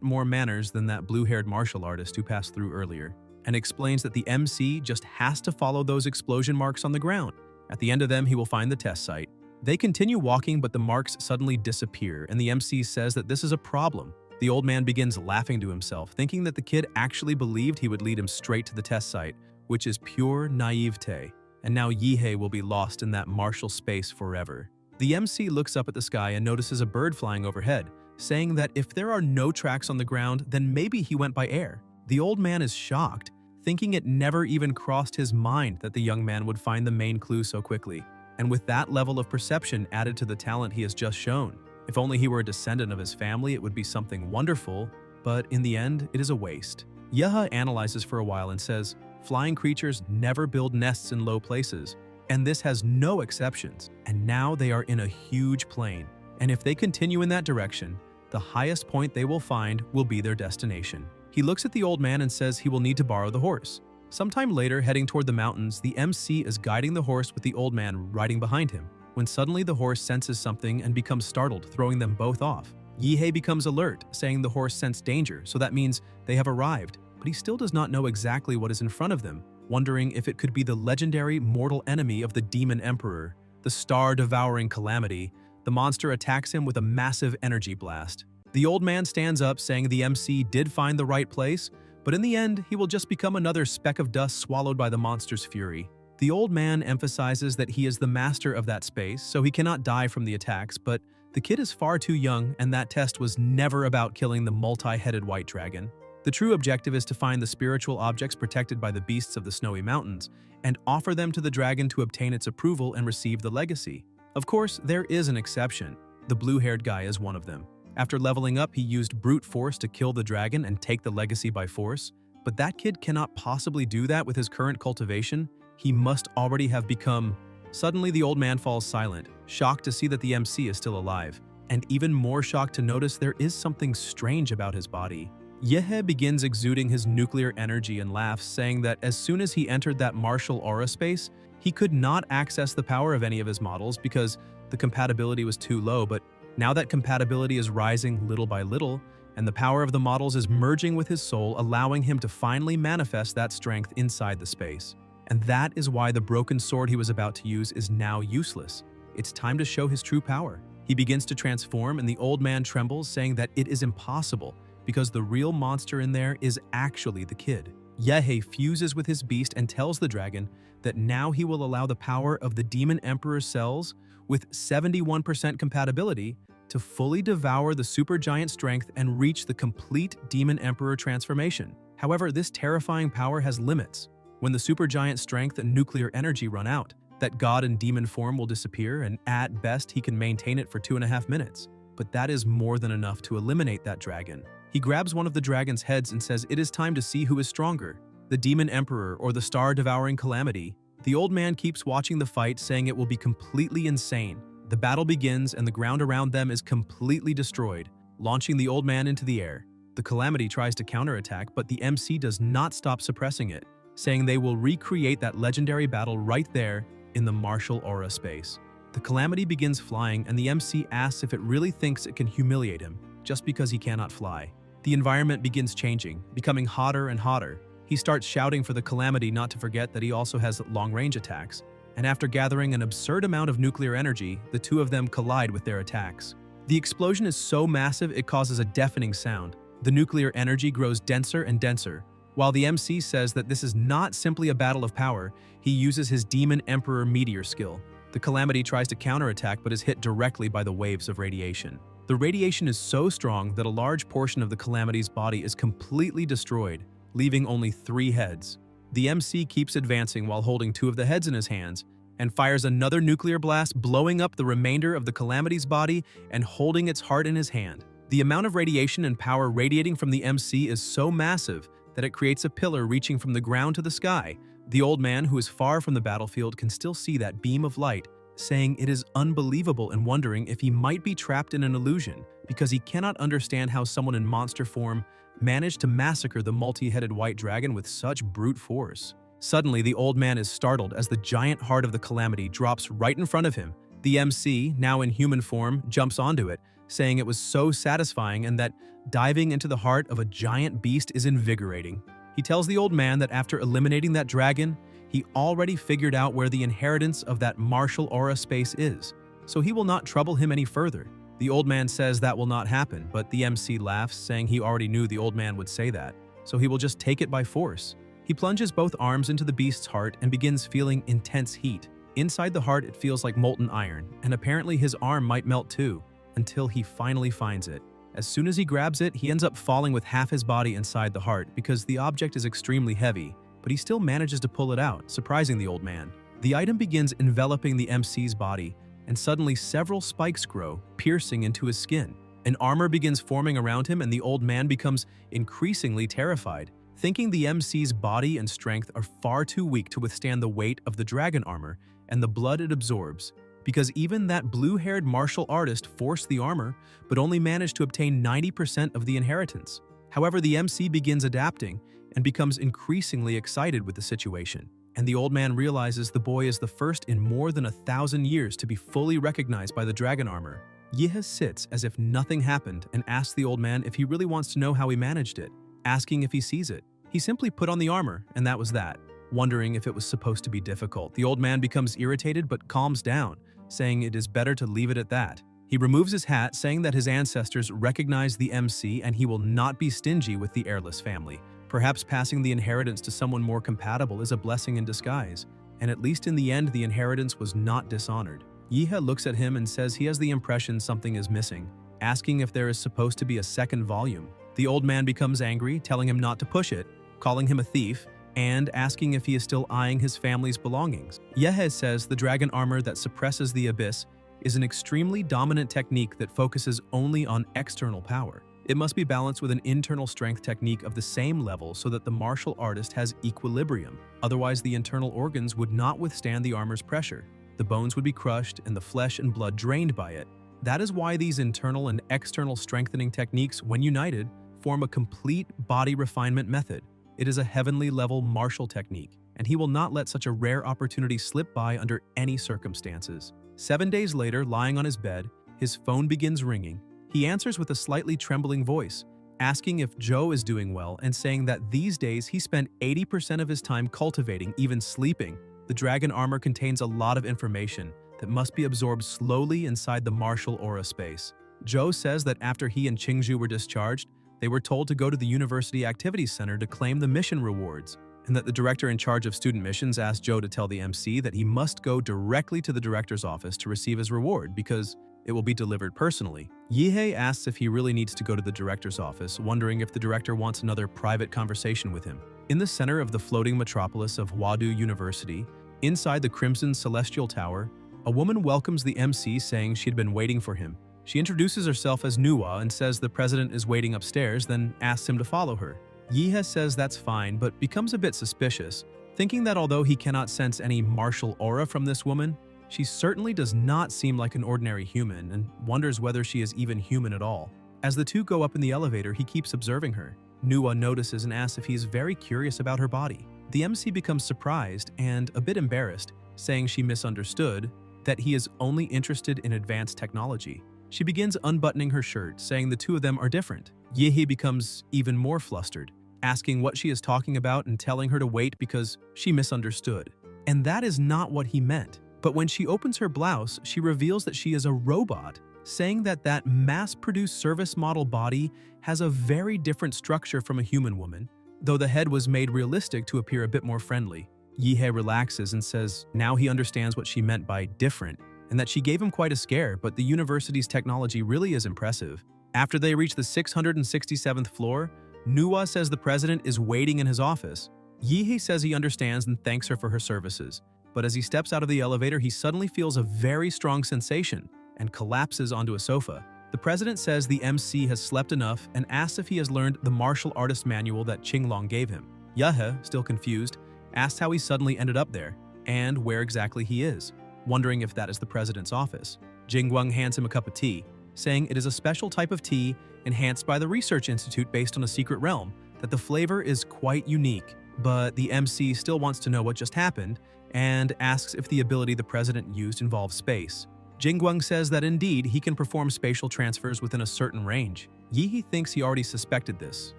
more manners than that blue-haired martial artist who passed through earlier, and explains that the MC just has to follow those explosion marks on the ground. At the end of them, he will find the test site. They continue walking, but the marks suddenly disappear, and the MC says that this is a problem. The old man begins laughing to himself, thinking that the kid actually believed he would lead him straight to the test site, which is pure naivete, and now Yihe will be lost in that martial space forever. The MC looks up at the sky and notices a bird flying overhead, saying that if there are no tracks on the ground, then maybe he went by air. The old man is shocked, thinking it never even crossed his mind that the young man would find the main clue so quickly. And with that level of perception added to the talent he has just shown, if only he were a descendant of his family, it would be something wonderful, but in the end, it is a waste. Yihe analyzes for a while and says, flying creatures never build nests in low places, and this has no exceptions, and now they are in a huge plain, and if they continue in that direction, the highest point they will find will be their destination. He looks at the old man and says he will need to borrow the horse. Sometime later, heading toward the mountains, the MC is guiding the horse with the old man riding behind him, when suddenly the horse senses something and becomes startled, throwing them both off. Yihe becomes alert, saying the horse sensed danger, so that means they have arrived, but he still does not know exactly what is in front of them, wondering if it could be the legendary mortal enemy of the Demon Emperor, the star-devouring calamity. The monster attacks him with a massive energy blast. The old man stands up, saying the MC did find the right place, but in the end, he will just become another speck of dust swallowed by the monster's fury. The old man emphasizes that he is the master of that space, so he cannot die from the attacks, but the kid is far too young, and that test was never about killing the multi-headed white dragon. The true objective is to find the spiritual objects protected by the beasts of the snowy mountains, and offer them to the dragon to obtain its approval and receive the legacy. Of course, there is an exception. The blue-haired guy is one of them. After leveling up, he used brute force to kill the dragon and take the legacy by force, but that kid cannot possibly do that with his current cultivation. He must already have become... Suddenly, the old man falls silent, shocked to see that the MC is still alive, and even more shocked to notice there is something strange about his body. Yihe begins exuding his nuclear energy and laughs, saying that as soon as he entered that martial aura space, he could not access the power of any of his models because the compatibility was too low, but now that compatibility is rising little by little, and the power of the models is merging with his soul, allowing him to finally manifest that strength inside the space. And that is why the broken sword he was about to use is now useless. It's time to show his true power. He begins to transform, and the old man trembles, saying that it is impossible because the real monster in there is actually the kid. Yihe fuses with his beast and tells the dragon that now he will allow the power of the Demon Emperor's cells with 71% compatibility to fully devour the supergiant strength and reach the complete Demon Emperor transformation. However, this terrifying power has limits. When the supergiant strength and nuclear energy run out, that god and demon form will disappear, and at best he can maintain it for 2.5 minutes. But that is more than enough to eliminate that dragon. He grabs one of the dragon's heads and says it is time to see who is stronger, the demon emperor or the star-devouring calamity. The old man keeps watching the fight, saying it will be completely insane. The battle begins and the ground around them is completely destroyed, launching the old man into the air. The calamity tries to counterattack, but the MC does not stop suppressing it, saying they will recreate that legendary battle right there in the martial aura space. The calamity begins flying and the MC asks if it really thinks it can humiliate him just because he cannot fly. The environment begins changing, becoming hotter and hotter. He starts shouting for the calamity not to forget that he also has long-range attacks, and after gathering an absurd amount of nuclear energy, the two of them collide with their attacks. The explosion is so massive it causes a deafening sound. The nuclear energy grows denser and denser. While the MC says that this is not simply a battle of power, he uses his Demon Emperor meteor skill. The calamity tries to counterattack but is hit directly by the waves of radiation. The radiation is so strong that a large portion of the calamity's body is completely destroyed, leaving only 3 heads. The MC keeps advancing while holding 2 of the heads in his hands, and fires another nuclear blast, blowing up the remainder of the calamity's body and holding its heart in his hand. The amount of radiation and power radiating from the MC is so massive that it creates a pillar reaching from the ground to the sky. The old man, who is far from the battlefield, can still see that beam of light, saying it is unbelievable and wondering if he might be trapped in an illusion because he cannot understand how someone in monster form managed to massacre the multi-headed white dragon with such brute force. Suddenly, the old man is startled as the giant heart of the calamity drops right in front of him. The MC, now in human form, jumps onto it, saying it was so satisfying and that diving into the heart of a giant beast is invigorating. He tells the old man that after eliminating that dragon, he already figured out where the inheritance of that martial aura space is, so he will not trouble him any further. The old man says that will not happen, but the MC laughs, saying he already knew the old man would say that, so he will just take it by force. He plunges both arms into the beast's heart and begins feeling intense heat. Inside the heart, it feels like molten iron, and apparently his arm might melt too, until he finally finds it. As soon as he grabs it, he ends up falling with half his body inside the heart because the object is extremely heavy, but he still manages to pull it out, surprising the old man. The item begins enveloping the MC's body, and suddenly several spikes grow, piercing into his skin. An armor begins forming around him and the old man becomes increasingly terrified, thinking the MC's body and strength are far too weak to withstand the weight of the dragon armor and the blood it absorbs, because even that blue-haired martial artist forced the armor but only managed to obtain 90% of the inheritance. However, the MC begins adapting and becomes increasingly excited with the situation, and the old man realizes the boy is the first in more than 1,000 years to be fully recognized by the dragon armor. Yehe sits as if nothing happened and asks the old man if he really wants to know how he managed it, asking if he sees it. He simply put on the armor, and that was that. Wondering if it was supposed to be difficult, the old man becomes irritated but calms down, saying it is better to leave it at that. He removes his hat, saying that his ancestors recognize the MC and he will not be stingy with the heirless family. Perhaps passing the inheritance to someone more compatible is a blessing in disguise, and at least in the end the inheritance was not dishonored. Yehe looks at him and says he has the impression something is missing, asking if there is supposed to be a second volume. The old man becomes angry, telling him not to push it, calling him a thief, and asking if he is still eyeing his family's belongings. Yehe says the dragon armor that suppresses the abyss is an extremely dominant technique that focuses only on external power. It must be balanced with an internal strength technique of the same level so that the martial artist has equilibrium. Otherwise, the internal organs would not withstand the armor's pressure. The bones would be crushed and the flesh and blood drained by it. That is why these internal and external strengthening techniques, when united, form a complete body refinement method. It is a heavenly level martial technique, and he will not let such a rare opportunity slip by under any circumstances. 7 days later, lying on his bed, his phone begins ringing. He answers with a slightly trembling voice, asking if Joe is doing well and saying that these days he spent 80% of his time cultivating, even sleeping. The dragon armor contains a lot of information that must be absorbed slowly inside the martial aura space. Joe says that after he and Qingju were discharged, they were told to go to the University Activities Center to claim the mission rewards, and that the director in charge of student missions asked Joe to tell the MC that he must go directly to the director's office to receive his reward because it will be delivered personally. Yehe asks if he really needs to go to the director's office, wondering if the director wants another private conversation with him. In the center of the floating metropolis of Huadu University, Inside the Crimson Celestial Tower, a woman welcomes the MC saying she'd been waiting for him. She introduces herself as Nuwa and says the president is waiting upstairs, then asks him to follow her. Yihe says that's fine, but becomes a bit suspicious, thinking that although he cannot sense any martial aura from this woman, she certainly does not seem like an ordinary human and wonders whether she is even human at all. As the two go up in the elevator, he keeps observing her. Nuwa notices and asks if he is very curious about her body. The MC becomes surprised and a bit embarrassed, saying she misunderstood, that he is only interested in advanced technology. She begins unbuttoning her shirt, saying the two of them are different. Yihe becomes even more flustered, asking what she is talking about and telling her to wait because she misunderstood. And that is not what he meant. But when she opens her blouse, she reveals that she is a robot, saying that that mass-produced service model body has a very different structure from a human woman, though the head was made realistic to appear a bit more friendly. Yihe relaxes and says now he understands what she meant by different, and that she gave him quite a scare, but the university's technology really is impressive. After they reach the 667th floor, Nuwa says the president is waiting in his office. Yihe says he understands and thanks her for her services, but as he steps out of the elevator, he suddenly feels a very strong sensation and collapses onto a sofa. The president says the MC has slept enough and asks if he has learned the martial artist manual that Qinglong gave him. Yahe, still confused, asks how he suddenly ended up there and where exactly he is, wondering if that is the president's office. Jingguang hands him a cup of tea, saying it is a special type of tea enhanced by the research institute based on a secret realm, that the flavor is quite unique. But the MC still wants to know what just happened and asks if the ability the president used involves space. Jingguang says that indeed he can perform spatial transfers within a certain range. Yihe thinks he already suspected this.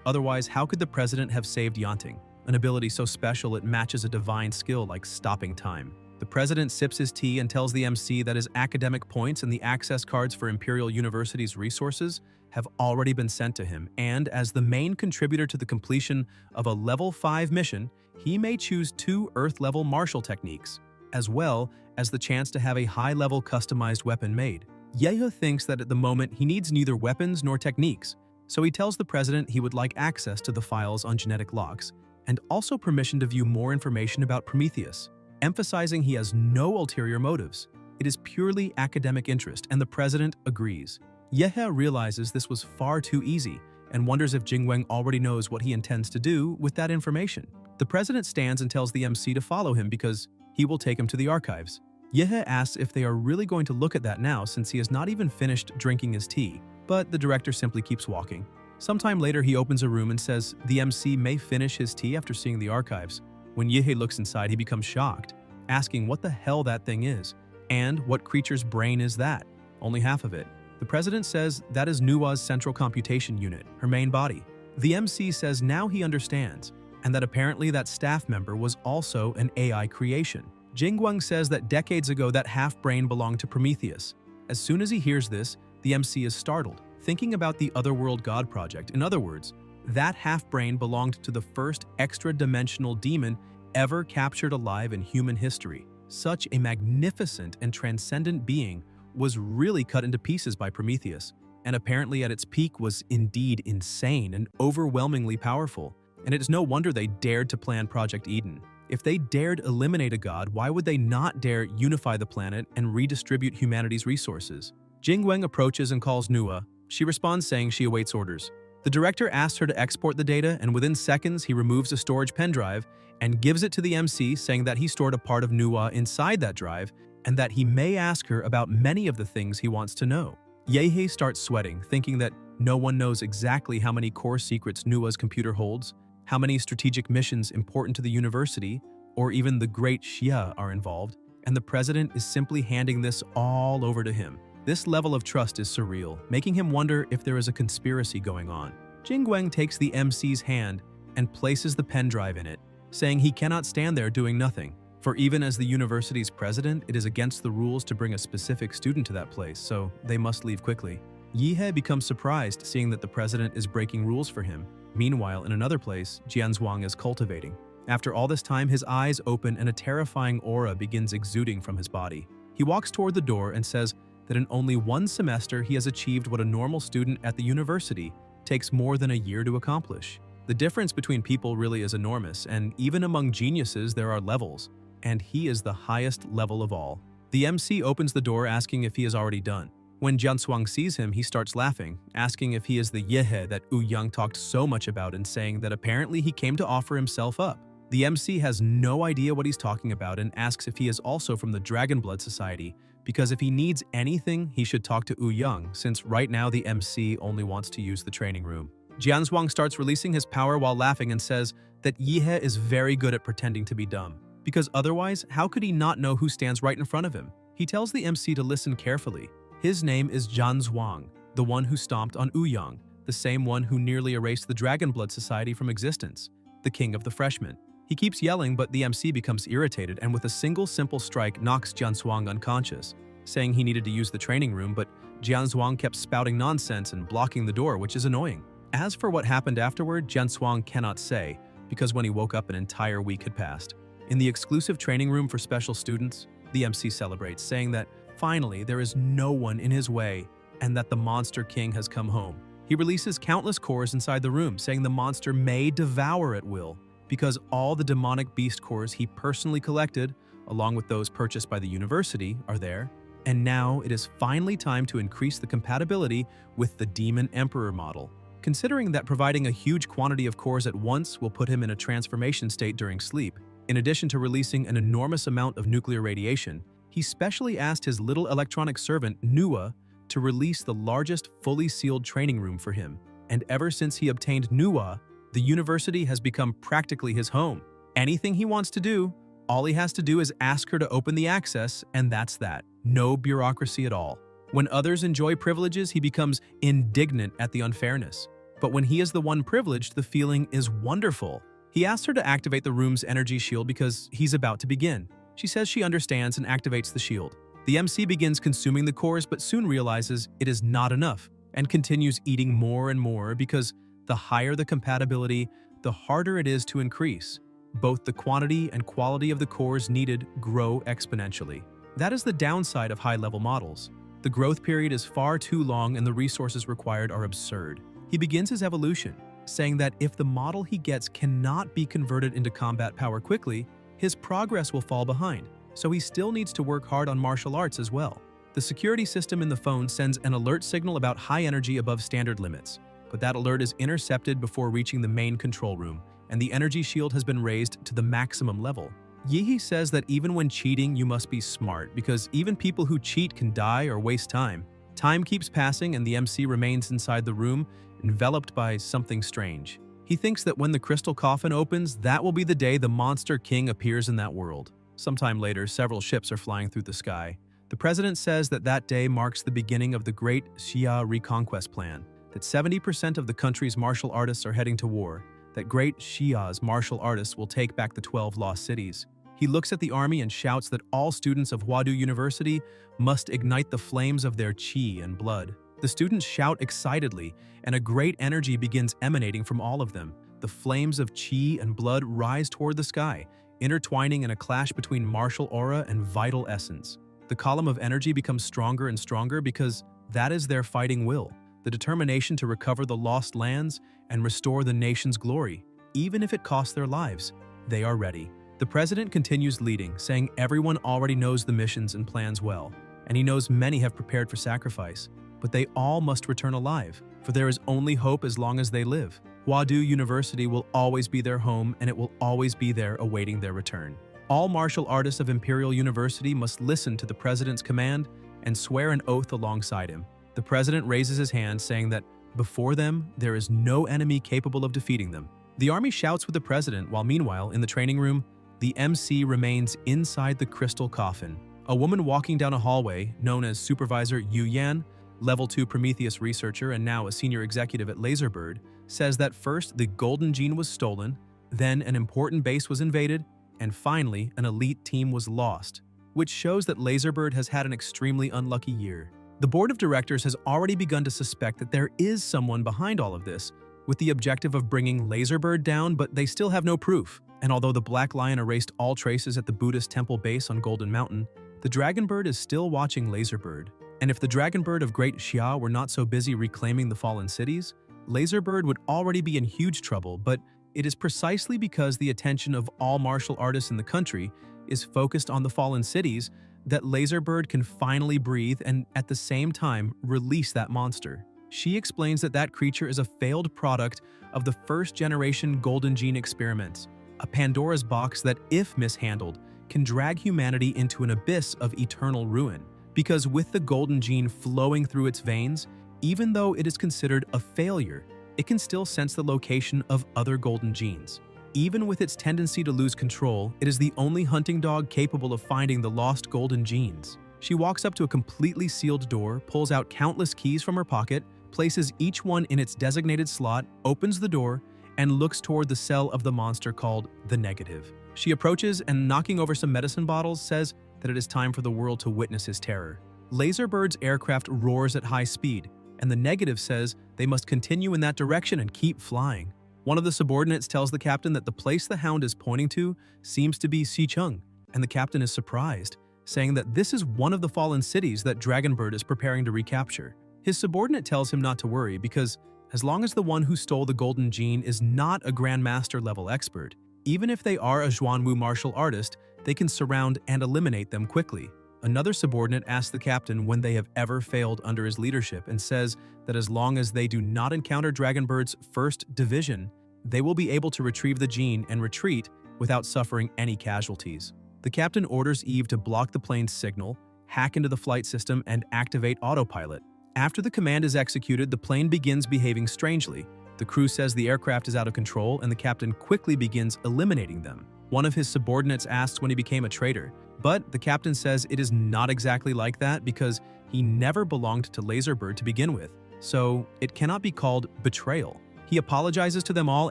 Otherwise, how could the president have saved Yanting, an ability so special it matches a divine skill like stopping time? The president sips his tea and tells the MC that his academic points and the access cards for Imperial University's resources have already been sent to him, and as the main contributor to the completion of a level 5 mission, he may choose 2 Earth-level martial techniques, as well as the chance to have a high-level customized weapon made. Yehe thinks that at the moment he needs neither weapons nor techniques, so he tells the president he would like access to the files on genetic locks, and also permission to view more information about Prometheus, emphasizing he has no ulterior motives. It is purely academic interest, and the president agrees. Yehe realizes this was far too easy and wonders if Jingguang already knows what he intends to do with that information. The president stands and tells the MC to follow him because he will take him to the archives. Yehe asks if they are really going to look at that now since he has not even finished drinking his tea, but the director simply keeps walking. Sometime later, he opens a room and says the MC may finish his tea after seeing the archives. When Yehe looks inside, he becomes shocked, asking what the hell that thing is, and what creature's brain is that? Only half of it. The president says that is Nuwa's central computation unit, her main body. The MC says now he understands, and that apparently that staff member was also an AI creation. Jingguang says that decades ago that half-brain belonged to Prometheus. As soon as he hears this, the MC is startled, thinking about the Otherworld God Project. In other words, that half-brain belonged to the first extra-dimensional demon ever captured alive in human history. Such a magnificent and transcendent being was really cut into pieces by Prometheus, and apparently at its peak was indeed insane and overwhelmingly powerful. And it is no wonder they dared to plan Project Eden. If they dared eliminate a god, why would they not dare unify the planet and redistribute humanity's resources? Jingguang approaches and calls Nuwa. She responds saying she awaits orders. The director asks her to export the data, and within seconds he removes a storage pen drive and gives it to the MC, saying that he stored a part of Nuwa inside that drive and that he may ask her about many of the things he wants to know. Yehe starts sweating, thinking that no one knows exactly how many core secrets Nuwa's computer holds, how many strategic missions important to the university, or even the Great Xia are involved, and the president is simply handing this all over to him. This level of trust is surreal, making him wonder if there is a conspiracy going on. Jingguang takes the MC's hand and places the pen drive in it, saying he cannot stand there doing nothing. For even as the university's president, it is against the rules to bring a specific student to that place, so they must leave quickly. Yihe becomes surprised seeing that the president is breaking rules for him. Meanwhile, in another place, Jianzhuang is cultivating. After all this time, his eyes open and a terrifying aura begins exuding from his body. He walks toward the door and says that in only 1 semester he has achieved what a normal student at the university takes more than a year to accomplish. The difference between people really is enormous, and even among geniuses there are levels. and he is the highest level of all. The MC opens the door asking if he is already done. When Jianshuang sees him, he starts laughing, asking if he is the Yehe that Wu Yang talked so much about and saying that apparently he came to offer himself up. The MC has no idea what he's talking about and asks if he is also from the Dragon Blood Society, because if he needs anything, he should talk to Wu Yang, since right now the MC only wants to use the training room. Jianshuang starts releasing his power while laughing and says that Yehe is very good at pretending to be dumb, because otherwise, how could he not know who stands right in front of him? He tells the MC to listen carefully. His name is Jianzhuang, the one who stomped on Wu Yang, the same one who nearly erased the Dragon Blood Society from existence, the king of the freshmen. He keeps yelling, but the MC becomes irritated and with a single simple strike knocks Jianshuang unconscious, saying he needed to use the training room, but Jianzhuang kept spouting nonsense and blocking the door, which is annoying. As for what happened afterward, Jianshuang cannot say, because when he woke up an entire week had passed. In the exclusive training room for special students, the MC celebrates, saying that finally there is no one in his way and that the Monster King has come home. He releases countless cores inside the room, saying the monster may devour at will, because all the demonic beast cores he personally collected, along with those purchased by the university, are there. And now it is finally time to increase the compatibility with the Demon Emperor model. Considering that providing a huge quantity of cores at once will put him in a transformation state during sleep, in addition to releasing an enormous amount of nuclear radiation, he specially asked his little electronic servant, Nua, to release the largest fully sealed training room for him. And ever since he obtained Nua, the university has become practically his home. Anything he wants to do, all he has to do is ask her to open the access, and that's that. No bureaucracy at all. When others enjoy privileges, he becomes indignant at the unfairness. But when he is the one privileged, the feeling is wonderful. He asks her to activate the room's energy shield because he's about to begin. She says she understands and activates the shield. The MC begins consuming the cores but soon realizes it is not enough and continues eating more and more because the higher the compatibility, the harder it is to increase. Both the quantity and quality of the cores needed grow exponentially. That is the downside of high-level models. The growth period is far too long and the resources required are absurd. He begins his evolution, saying that if the model he gets cannot be converted into combat power quickly, his progress will fall behind, so he still needs to work hard on martial arts as well. The security system in the phone sends an alert signal about high energy above standard limits, but that alert is intercepted before reaching the main control room, and the energy shield has been raised to the maximum level. Yehe says that even when cheating, you must be smart, because even people who cheat can die or waste time. Time keeps passing and the MC remains inside the room, enveloped by something strange. He thinks that when the crystal coffin opens, that will be the day the Monster King appears in that world. Sometime later, several ships are flying through the sky. The president says that that day marks the beginning of the Great Xia Reconquest Plan, that 70% of the country's martial artists are heading to war, that Great Xia's martial artists will take back the 12 lost cities. He looks at the army and shouts that all students of Huadu University must ignite the flames of their qi and blood. The students shout excitedly, and a great energy begins emanating from all of them. The flames of qi and blood rise toward the sky, intertwining in a clash between martial aura and vital essence. The column of energy becomes stronger and stronger because that is their fighting will, the determination to recover the lost lands and restore the nation's glory, even if it costs their lives. They are ready. The president continues leading, saying everyone already knows the missions and plans well, and he knows many have prepared for sacrifice, but they all must return alive, for there is only hope as long as they live. Huadu University will always be their home, and it will always be there awaiting their return. All martial artists of Imperial University must listen to the president's command and swear an oath alongside him. The president raises his hand, saying that before them, there is no enemy capable of defeating them. The army shouts with the president, while meanwhile, in the training room, the MC remains inside the crystal coffin. A woman walking down a hallway, known as Supervisor Yu Yan, Level 2 Prometheus researcher and now a senior executive at Laserbird, says that first the golden gene was stolen, then an important base was invaded, and finally an elite team was lost, which shows that Laserbird has had an extremely unlucky year. The board of directors has already begun to suspect that there is someone behind all of this, with the objective of bringing Laserbird down, but they still have no proof. And although the Black Lion erased all traces at the Buddhist temple base on Golden Mountain, the Dragonbird is still watching Laserbird. And if the Dragonbird of Great Xia were not so busy reclaiming the fallen cities, Laserbird would already be in huge trouble, but it is precisely because the attention of all martial artists in the country is focused on the fallen cities, that Laserbird can finally breathe and at the same time release that monster. She explains that that creature is a failed product of the first-generation Golden Gene experiments, a Pandora's box that, if mishandled, can drag humanity into an abyss of eternal ruin. Because with the Golden Gene flowing through its veins, even though it is considered a failure, it can still sense the location of other Golden Genes. Even with its tendency to lose control, it is the only hunting dog capable of finding the lost Golden Genes. She walks up to a completely sealed door, pulls out countless keys from her pocket, places each one in its designated slot, opens the door, and looks toward the cell of the monster called the Negative. She approaches and, knocking over some medicine bottles, says that it is time for the world to witness his terror. Laserbird's aircraft roars at high speed, and the Negative says they must continue in that direction and keep flying. One of the subordinates tells the captain that the place the hound is pointing to seems to be Sicheng, and the captain is surprised, saying that this is one of the fallen cities that Dragonbird is preparing to recapture. His subordinate tells him not to worry because as long as the one who stole the Golden Gene is not a Grandmaster level expert, even if they are a Zhuanwu martial artist, they can surround and eliminate them quickly. Another subordinate asks the captain when they have ever failed under his leadership and says that as long as they do not encounter Dragonbird's first division, they will be able to retrieve the gene and retreat without suffering any casualties. The captain orders Eve to block the plane's signal, hack into the flight system, and activate autopilot. After the command is executed, the plane begins behaving strangely. The crew says the aircraft is out of control, and the captain quickly begins eliminating them. One of his subordinates asks when he became a traitor, but the captain says it is not exactly like that because he never belonged to Laserbird to begin with, so it cannot be called betrayal. He apologizes to them all,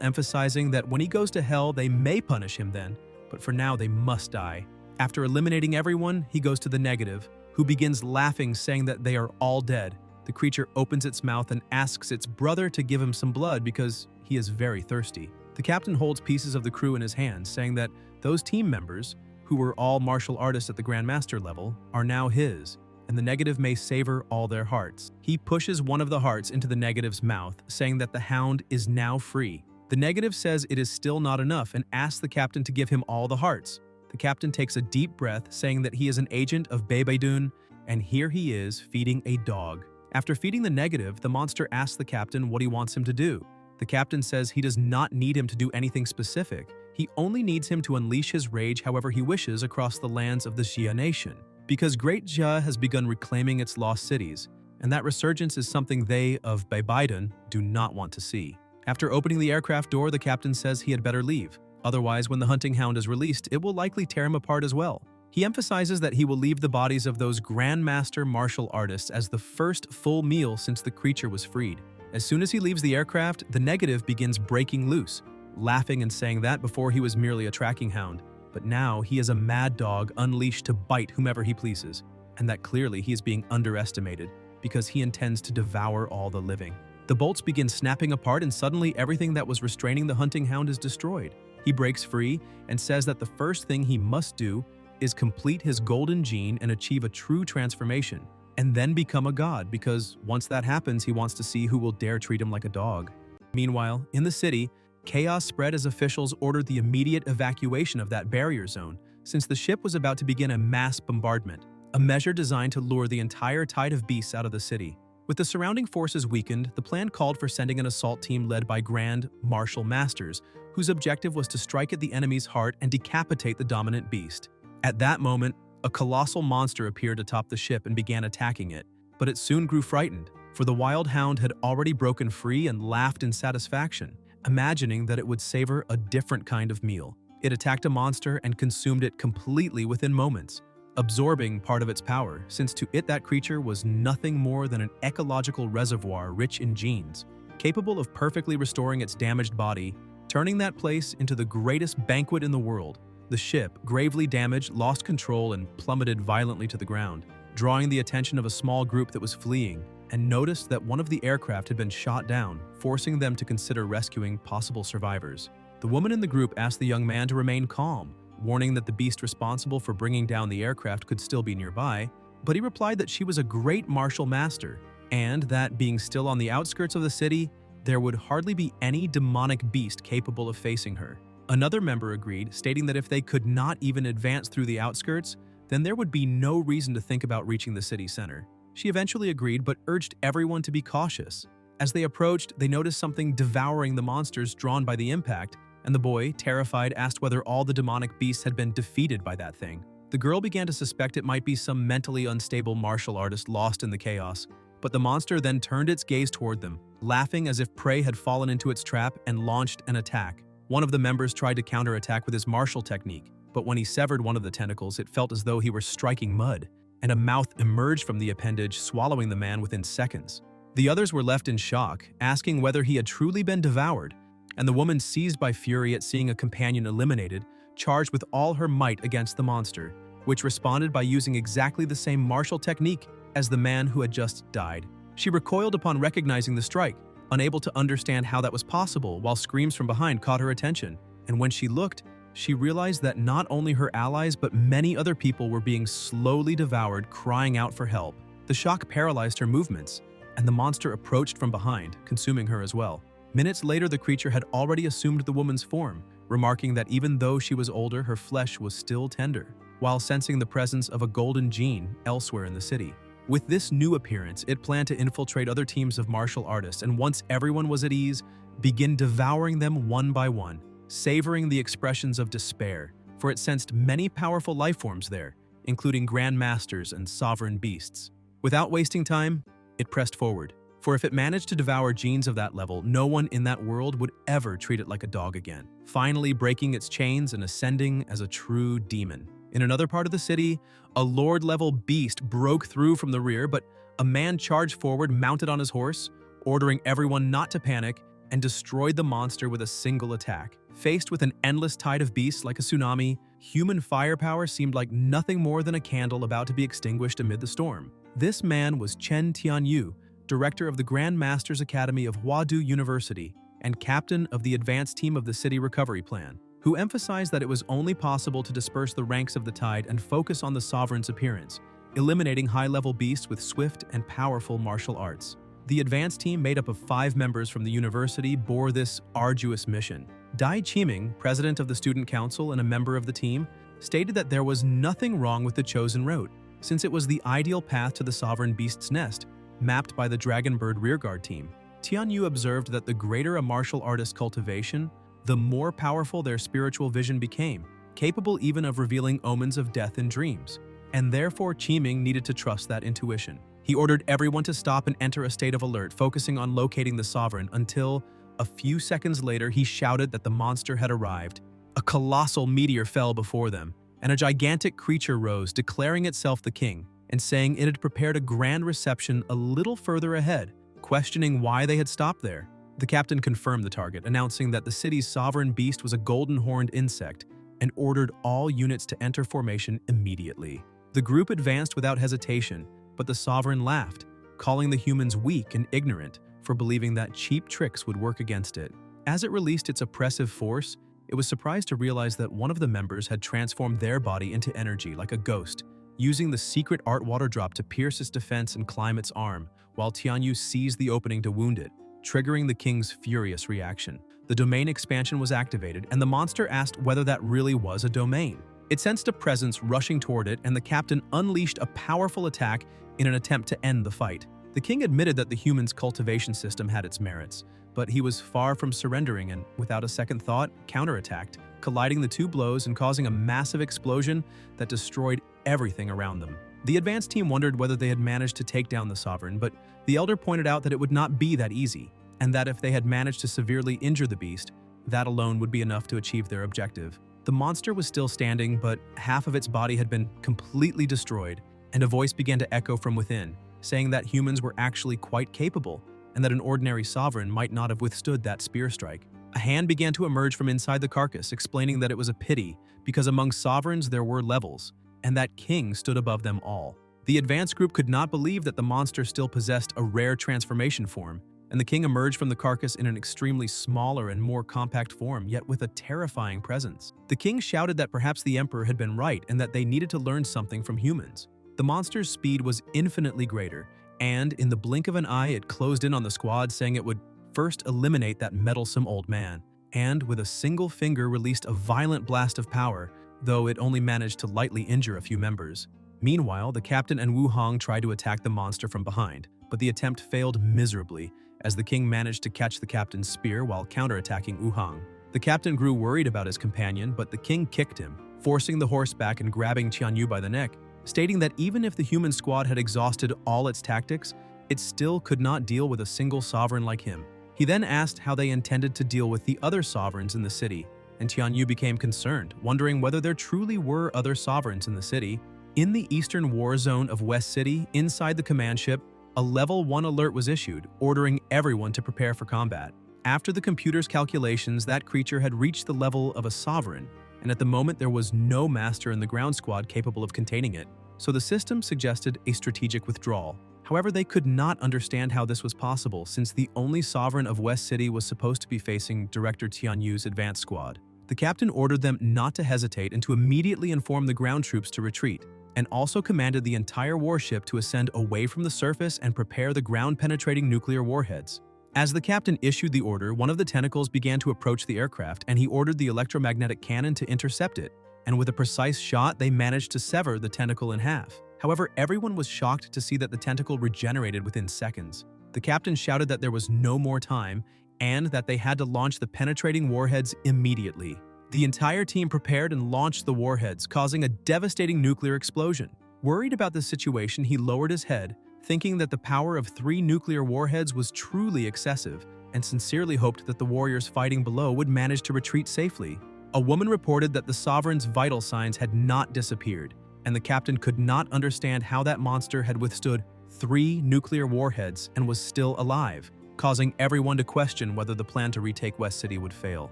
emphasizing that when he goes to hell, they may punish him then, but for now they must die. After eliminating everyone, he goes to the Negative, who begins laughing, saying that they are all dead. The creature opens its mouth and asks its brother to give him some blood because he is very thirsty. The captain holds pieces of the crew in his hands, saying that those team members, who were all martial artists at the Grandmaster level, are now his, and the Negative may savor all their hearts. He pushes one of the hearts into the Negative's mouth, saying that the hound is now free. The Negative says it is still not enough and asks the captain to give him all the hearts. The captain takes a deep breath, saying that he is an agent of Bebeidun, and here he is feeding a dog. After feeding the Negative, the monster asks the captain what he wants him to do. The captain says he does not need him to do anything specific. He only needs him to unleash his rage however he wishes across the lands of the Xia nation, because Great Xia has begun reclaiming its lost cities, and that resurgence is something they, of Bebeidun, do not want to see. After opening the aircraft door, the captain says he had better leave. Otherwise, when the hunting hound is released, it will likely tear him apart as well. He emphasizes that he will leave the bodies of those Grandmaster martial artists as the first full meal since the creature was freed. As soon as he leaves the aircraft, the Negative begins breaking loose, laughing and saying that before he was merely a tracking hound, but now he is a mad dog unleashed to bite whomever he pleases, and that clearly he is being underestimated because he intends to devour all the living. The bolts begin snapping apart and suddenly everything that was restraining the hunting hound is destroyed. He breaks free and says that the first thing he must do is complete his Golden Gene and achieve a true transformation, and then become a god, because once that happens, he wants to see who will dare treat him like a dog. Meanwhile, in the city, chaos spread as officials ordered the immediate evacuation of that barrier zone, since the ship was about to begin a mass bombardment, a measure designed to lure the entire tide of beasts out of the city. With the surrounding forces weakened, the plan called for sending an assault team led by Grand Martial Masters, whose objective was to strike at the enemy's heart and decapitate the dominant beast. At that moment, a colossal monster appeared atop the ship and began attacking it, but it soon grew frightened, for the wild hound had already broken free and laughed in satisfaction, imagining that it would savor a different kind of meal. It attacked a monster and consumed it completely within moments, absorbing part of its power, since to it that creature was nothing more than an ecological reservoir rich in genes, capable of perfectly restoring its damaged body, turning that place into the greatest banquet in the world. The ship, gravely damaged, lost control and plummeted violently to the ground, drawing the attention of a small group that was fleeing, and noticed that one of the aircraft had been shot down, forcing them to consider rescuing possible survivors. The woman in the group asked the young man to remain calm, warning that the beast responsible for bringing down the aircraft could still be nearby, but he replied that she was a great martial master, and that, being still on the outskirts of the city, there would hardly be any demonic beast capable of facing her. Another member agreed, stating that if they could not even advance through the outskirts, then there would be no reason to think about reaching the city center. She eventually agreed but urged everyone to be cautious. As they approached, they noticed something devouring the monsters drawn by the impact, and the boy, terrified, asked whether all the demonic beasts had been defeated by that thing. The girl began to suspect it might be some mentally unstable martial artist lost in the chaos, but the monster then turned its gaze toward them, laughing as if prey had fallen into its trap and launched an attack. One of the members tried to counterattack with his martial technique, but when he severed one of the tentacles, it felt as though he were striking mud, and a mouth emerged from the appendage, swallowing the man within seconds. The others were left in shock, asking whether he had truly been devoured, and the woman, seized by fury at seeing a companion eliminated, charged with all her might against the monster, which responded by using exactly the same martial technique as the man who had just died. She recoiled upon recognizing the strike, unable to understand how that was possible, while screams from behind caught her attention, and when she looked, she realized that not only her allies but many other people were being slowly devoured, crying out for help. The shock paralyzed her movements, and the monster approached from behind, consuming her as well. Minutes later, the creature had already assumed the woman's form, remarking that even though she was older, her flesh was still tender, while sensing the presence of a golden gene elsewhere in the city. With this new appearance, it planned to infiltrate other teams of martial artists, and once everyone was at ease, begin devouring them one by one, savoring the expressions of despair, for it sensed many powerful life forms there, including grandmasters and sovereign beasts. Without wasting time, it pressed forward, for if it managed to devour genes of that level, no one in that world would ever treat it like a dog again, finally breaking its chains and ascending as a true demon. In another part of the city, a lord-level beast broke through from the rear, but a man charged forward mounted on his horse, ordering everyone not to panic, and destroyed the monster with a single attack. Faced with an endless tide of beasts like a tsunami, human firepower seemed like nothing more than a candle about to be extinguished amid the storm. This man was Chen Tianyu, director of the Grand Masters Academy of Huadu University and captain of the advanced team of the City Recovery Plan, who emphasized that it was only possible to disperse the ranks of the tide and focus on the sovereign's appearance, eliminating high-level beasts with swift and powerful martial arts. The advanced team, made up of 5 members from the university, bore this arduous mission. Dai Qiming, president of the student council and a member of the team, stated that there was nothing wrong with the chosen route, since it was the ideal path to the sovereign beast's nest, mapped by the Dragonbird rearguard team. Tianyu observed that the greater a martial artist's cultivation, the more powerful their spiritual vision became, capable even of revealing omens of death in dreams, and therefore Qiming needed to trust that intuition. He ordered everyone to stop and enter a state of alert, focusing on locating the sovereign, until, a few seconds later, he shouted that the monster had arrived. A colossal meteor fell before them, and a gigantic creature rose, declaring itself the king, and saying it had prepared a grand reception a little further ahead, questioning why they had stopped there. The captain confirmed the target, announcing that the city's sovereign beast was a golden-horned insect, and ordered all units to enter formation immediately. The group advanced without hesitation, but the sovereign laughed, calling the humans weak and ignorant for believing that cheap tricks would work against it. As it released its oppressive force, it was surprised to realize that one of the members had transformed their body into energy like a ghost, using the secret art water drop to pierce its defense and climb its arm, while Tianyu seized the opening to wound it, triggering the king's furious reaction. The domain expansion was activated, and the monster asked whether that really was a domain. It sensed a presence rushing toward it, and the captain unleashed a powerful attack in an attempt to end the fight. The king admitted that the human's cultivation system had its merits, but he was far from surrendering and, without a second thought, counterattacked, colliding the 2 blows and causing a massive explosion that destroyed everything around them. The advanced team wondered whether they had managed to take down the sovereign, but the elder pointed out that it would not be that easy, and that if they had managed to severely injure the beast, that alone would be enough to achieve their objective. The monster was still standing, but half of its body had been completely destroyed, and a voice began to echo from within, saying that humans were actually quite capable, and that an ordinary sovereign might not have withstood that spear strike. A hand began to emerge from inside the carcass, explaining that it was a pity, because among sovereigns there were levels, and that king stood above them all. The advanced group could not believe that the monster still possessed a rare transformation form, and the king emerged from the carcass in an extremely smaller and more compact form, yet with a terrifying presence. The king shouted that perhaps the emperor had been right and that they needed to learn something from humans. The monster's speed was infinitely greater, and in the blink of an eye it closed in on the squad, saying it would first eliminate that meddlesome old man, and with a single finger released a violent blast of power, though it only managed to lightly injure a few members. Meanwhile, the captain and Wu Hong tried to attack the monster from behind, but the attempt failed miserably, as the king managed to catch the captain's spear while counterattacking Wu Hong. The captain grew worried about his companion, but the king kicked him, forcing the horse back and grabbing Qianyu by the neck, stating that even if the human squad had exhausted all its tactics, it still could not deal with a single sovereign like him. He then asked how they intended to deal with the other sovereigns in the city, and Qianyu became concerned, wondering whether there truly were other sovereigns in the city. In the eastern war zone of West City, inside the command ship, a level 1 alert was issued, ordering everyone to prepare for combat. After the computer's calculations, that creature had reached the level of a sovereign, and at the moment there was no master in the ground squad capable of containing it, so the system suggested a strategic withdrawal. However, they could not understand how this was possible, since the only sovereign of West City was supposed to be facing Director Tianyu's advance squad. The captain ordered them not to hesitate and to immediately inform the ground troops to retreat, and also commanded the entire warship to ascend away from the surface and prepare the ground-penetrating nuclear warheads. As the captain issued the order, one of the tentacles began to approach the aircraft, and he ordered the electromagnetic cannon to intercept it, and with a precise shot, they managed to sever the tentacle in half. However, everyone was shocked to see that the tentacle regenerated within seconds. The captain shouted that there was no more time, and that they had to launch the penetrating warheads immediately. The entire team prepared and launched the warheads, causing a devastating nuclear explosion. Worried about the situation, he lowered his head, thinking that the power of 3 nuclear warheads was truly excessive, and sincerely hoped that the warriors fighting below would manage to retreat safely. A woman reported that the sovereign's vital signs had not disappeared, and the captain could not understand how that monster had withstood 3 nuclear warheads and was still alive, causing everyone to question whether the plan to retake West City would fail.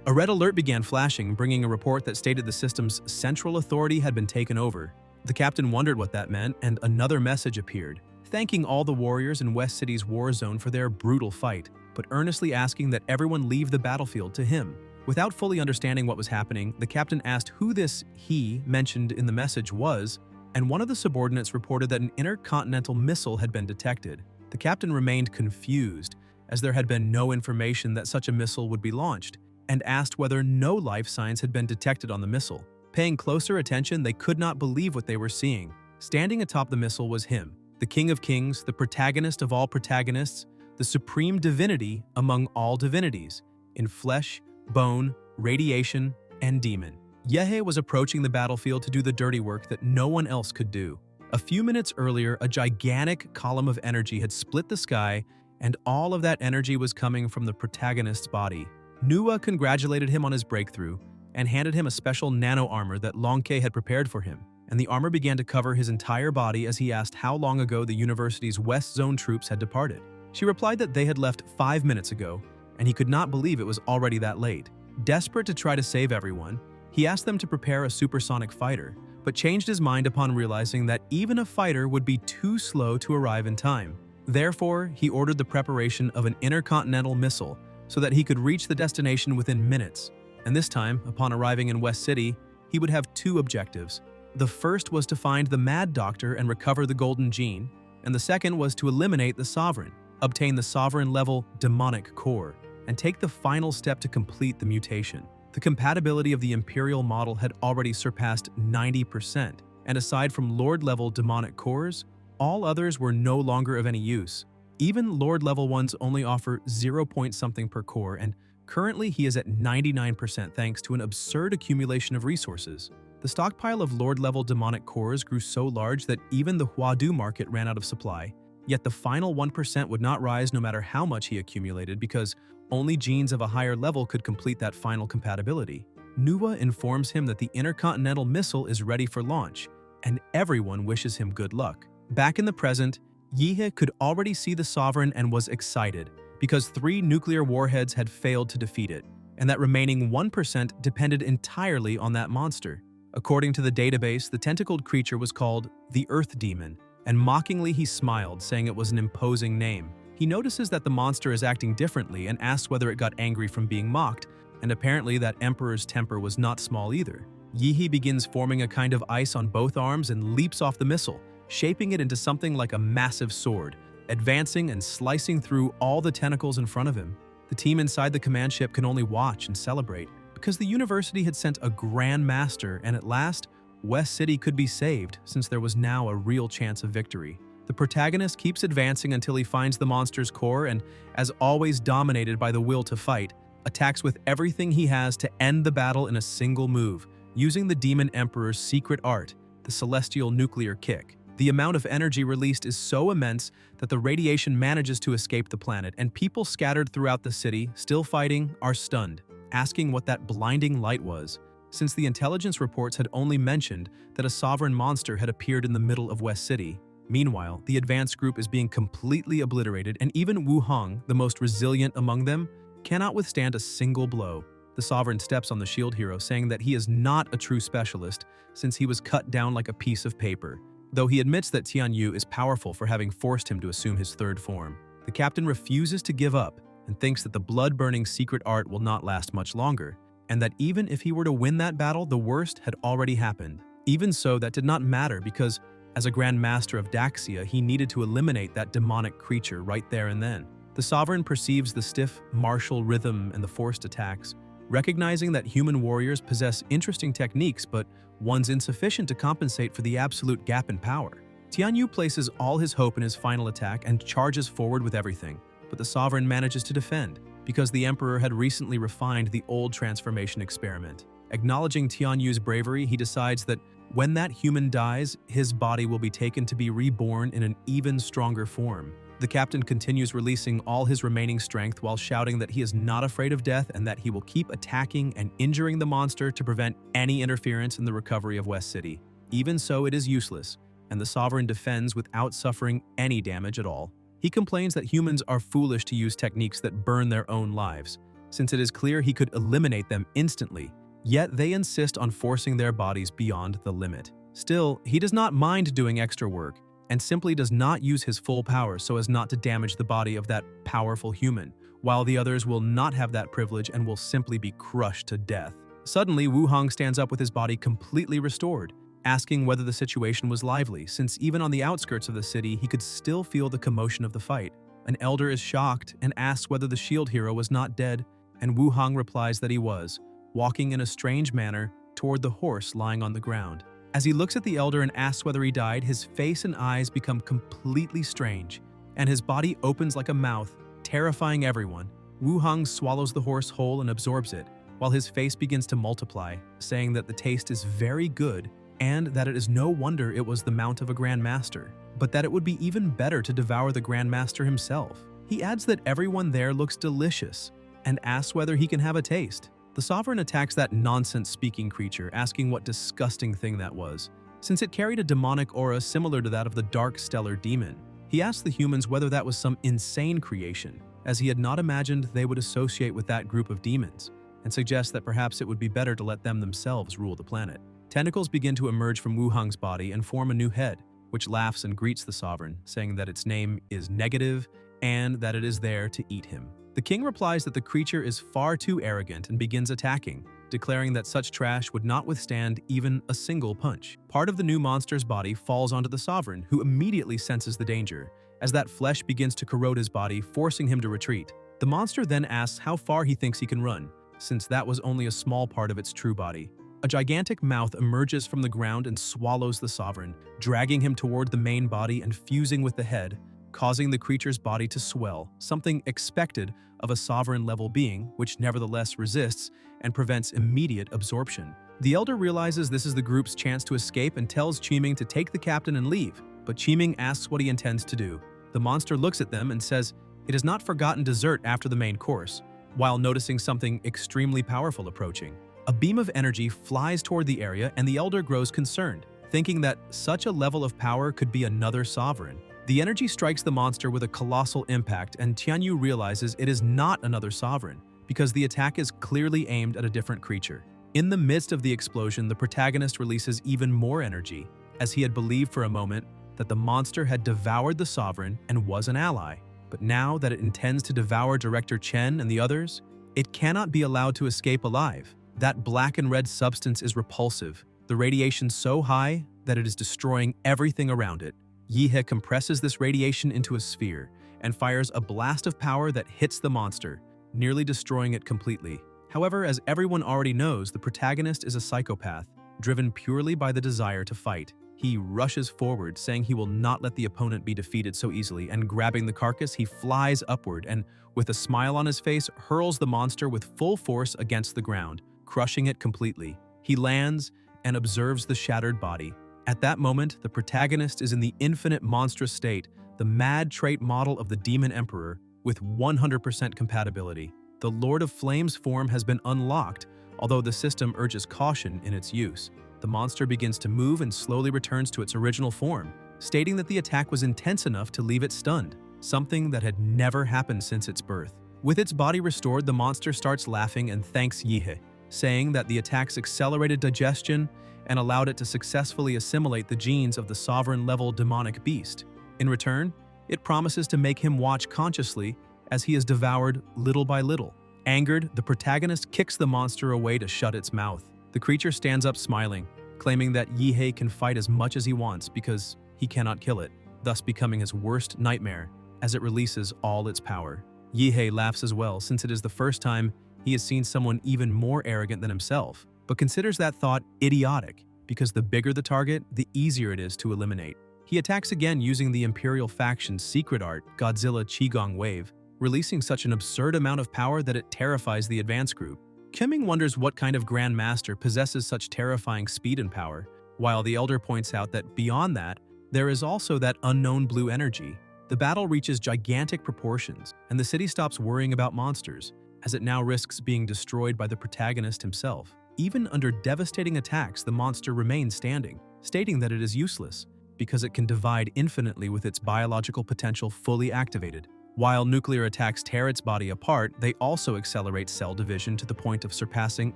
A red alert began flashing, bringing a report that stated the system's central authority had been taken over. The captain wondered what that meant, and another message appeared, thanking all the warriors in West City's war zone for their brutal fight, but earnestly asking that everyone leave the battlefield to him. Without fully understanding what was happening, the captain asked who this he mentioned in the message was, and one of the subordinates reported that an intercontinental missile had been detected. The captain remained confused, as there had been no information that such a missile would be launched, and asked whether no life signs had been detected on the missile. Paying closer attention, they could not believe what they were seeing. Standing atop the missile was him, the King of Kings, the protagonist of all protagonists, the supreme divinity among all divinities, in flesh, bone, radiation, and demon. Yehe was approaching the battlefield to do the dirty work that no one else could do. A few minutes earlier, a gigantic column of energy had split the sky, and all of that energy was coming from the protagonist's body. Nuwa congratulated him on his breakthrough and handed him a special nano-armor that Longke had prepared for him, and the armor began to cover his entire body as he asked how long ago the university's West Zone troops had departed. She replied that they had left 5 minutes ago, and he could not believe it was already that late. Desperate to try to save everyone, he asked them to prepare a supersonic fighter, but changed his mind upon realizing that even a fighter would be too slow to arrive in time. Therefore, he ordered the preparation of an intercontinental missile so that he could reach the destination within minutes. And this time, upon arriving in West City, he would have 2 objectives. The first was to find the Mad Doctor and recover the Golden Gene, and the second was to eliminate the Sovereign, obtain the Sovereign-level demonic core, and take the final step to complete the mutation. The compatibility of the Imperial model had already surpassed 90%, and aside from Lord-level demonic cores, all others were no longer of any use. Even Lord-level ones only offer 0 point something per core, and currently he is at 99% thanks to an absurd accumulation of resources. The stockpile of Lord-level demonic cores grew so large that even the Huadu market ran out of supply, yet the final 1% would not rise no matter how much he accumulated because only genes of a higher level could complete that final compatibility. Nuwa informs him that the intercontinental missile is ready for launch, and everyone wishes him good luck. Back in the present, Yehe could already see the Sovereign and was excited, because 3 nuclear warheads had failed to defeat it, and that remaining 1% depended entirely on that monster. According to the database, the tentacled creature was called the Earth Demon, and mockingly he smiled, saying it was an imposing name. He notices that the monster is acting differently and asks whether it got angry from being mocked, and apparently that Emperor's temper was not small either. Yehe begins forming a kind of ice on both arms and leaps off the missile, shaping it into something like a massive sword, advancing and slicing through all the tentacles in front of him. The The team inside the command ship can only watch and celebrate, because the university had sent a Grand Master, and at last, West City could be saved since there was now a real chance of victory. The protagonist keeps advancing until he finds the monster's core and, as always dominated by the will to fight, attacks with everything he has to end the battle in a single move, using the Demon Emperor's secret art, the Celestial Nuclear Kick. The amount of energy released is so immense that the radiation manages to escape the planet, and people scattered throughout the city, still fighting, are stunned, asking what that blinding light was, since the intelligence reports had only mentioned that a sovereign monster had appeared in the middle of West City. Meanwhile, the advanced group is being completely obliterated, and even Wu Hong, the most resilient among them, cannot withstand a single blow. The sovereign steps on the shield hero, saying that he is not a true specialist since he was cut down like a piece of paper, though he admits that Tianyu is powerful for having forced him to assume his third form. The captain refuses to give up and thinks that the blood-burning secret art will not last much longer, and that even if he were to win that battle, the worst had already happened. Even so, that did not matter because, as a Grand Master of Daxia, he needed to eliminate that demonic creature right there and then. The Sovereign perceives the stiff, martial rhythm and the forced attacks, recognizing that human warriors possess interesting techniques, but one's insufficient to compensate for the absolute gap in power. Tianyu places all his hope in his final attack and charges forward with everything, but the Sovereign manages to defend, because the Emperor had recently refined the old transformation experiment. Acknowledging Tianyu's bravery, he decides that when that human dies, his body will be taken to be reborn in an even stronger form. The captain continues releasing all his remaining strength while shouting that he is not afraid of death and that he will keep attacking and injuring the monster to prevent any interference in the recovery of West City. Even so, it is useless, and the Sovereign defends without suffering any damage at all. He complains that humans are foolish to use techniques that burn their own lives, since it is clear he could eliminate them instantly, yet they insist on forcing their bodies beyond the limit. Still, he does not mind doing extra work, and simply does not use his full power so as not to damage the body of that powerful human, while the others will not have that privilege and will simply be crushed to death. Suddenly, Wu Hong stands up with his body completely restored, asking whether the situation was lively, since even on the outskirts of the city, he could still feel the commotion of the fight. An elder is shocked and asks whether the shield hero was not dead, and Wu Hong replies that he was, walking in a strange manner toward the horse lying on the ground. As he looks at the elder and asks whether he died, his face and eyes become completely strange, and his body opens like a mouth, terrifying everyone. Wu Hong swallows the horse whole and absorbs it, while his face begins to multiply, saying that the taste is very good and that it is no wonder it was the mount of a Grand Master, but that it would be even better to devour the Grand Master himself. He adds that everyone there looks delicious and asks whether he can have a taste. The Sovereign attacks that nonsense-speaking creature, asking what disgusting thing that was, since it carried a demonic aura similar to that of the Dark Stellar Demon. He asks the humans whether that was some insane creation, as he had not imagined they would associate with that group of demons, and suggests that perhaps it would be better to let them themselves rule the planet. Tentacles begin to emerge from Wu Hong's body and form a new head, which laughs and greets the Sovereign, saying that its name is Negative and that it is there to eat him. The king replies that the creature is far too arrogant and begins attacking, declaring that such trash would not withstand even a single punch. Part of the new monster's body falls onto the Sovereign, who immediately senses the danger, as that flesh begins to corrode his body, forcing him to retreat. The monster then asks how far he thinks he can run, since that was only a small part of its true body. A gigantic mouth emerges from the ground and swallows the Sovereign, dragging him toward the main body and fusing with the head, causing the creature's body to swell, something expected of a sovereign-level being, which nevertheless resists and prevents immediate absorption. The Elder realizes this is the group's chance to escape and tells Qiming to take the captain and leave, but Qiming asks what he intends to do. The monster looks at them and says it has not forgotten dessert after the main course, while noticing something extremely powerful approaching. A beam of energy flies toward the area and the Elder grows concerned, thinking that such a level of power could be another sovereign. The energy strikes the monster with a colossal impact, and Tianyu realizes it is not another sovereign, because the attack is clearly aimed at a different creature. In the midst of the explosion, the protagonist releases even more energy, as he had believed for a moment that the monster had devoured the sovereign and was an ally. But now that it intends to devour Director Chen and the others, it cannot be allowed to escape alive. That black and red substance is repulsive, the radiation so high that it is destroying everything around it. Yihe compresses this radiation into a sphere and fires a blast of power that hits the monster, nearly destroying it completely. However, as everyone already knows, the protagonist is a psychopath, driven purely by the desire to fight. He rushes forward, saying he will not let the opponent be defeated so easily, and grabbing the carcass, he flies upward and, with a smile on his face, hurls the monster with full force against the ground, crushing it completely. He lands and observes the shattered body. At that moment, the protagonist is in the infinite monstrous state, the mad trait model of the Demon Emperor, with 100% compatibility. The Lord of Flames form has been unlocked, although the system urges caution in its use. The monster begins to move and slowly returns to its original form, stating that the attack was intense enough to leave it stunned, something that had never happened since its birth. With its body restored, the monster starts laughing and thanks Yihei, saying that the attack's accelerated digestion and allowed it to successfully assimilate the genes of the sovereign-level demonic beast. In return, it promises to make him watch consciously as he is devoured little by little. Angered, the protagonist kicks the monster away to shut its mouth. The creature stands up smiling, claiming that Yihei can fight as much as he wants because he cannot kill it, thus becoming his worst nightmare as it releases all its power. Yihei laughs as well, since it is the first time he has seen someone even more arrogant than himself, but considers that thought idiotic because the bigger the target, the easier it is to eliminate. He attacks again using the Imperial faction's secret art, Godzilla Qigong Wave, releasing such an absurd amount of power that it terrifies the advance group. Kemming wonders what kind of Grandmaster possesses such terrifying speed and power, while the Elder points out that beyond that, there is also that unknown blue energy. The battle reaches gigantic proportions, and the city stops worrying about monsters, as it now risks being destroyed by the protagonist himself. Even under devastating attacks, the monster remains standing, stating that it is useless, because it can divide infinitely with its biological potential fully activated. While nuclear attacks tear its body apart, they also accelerate cell division to the point of surpassing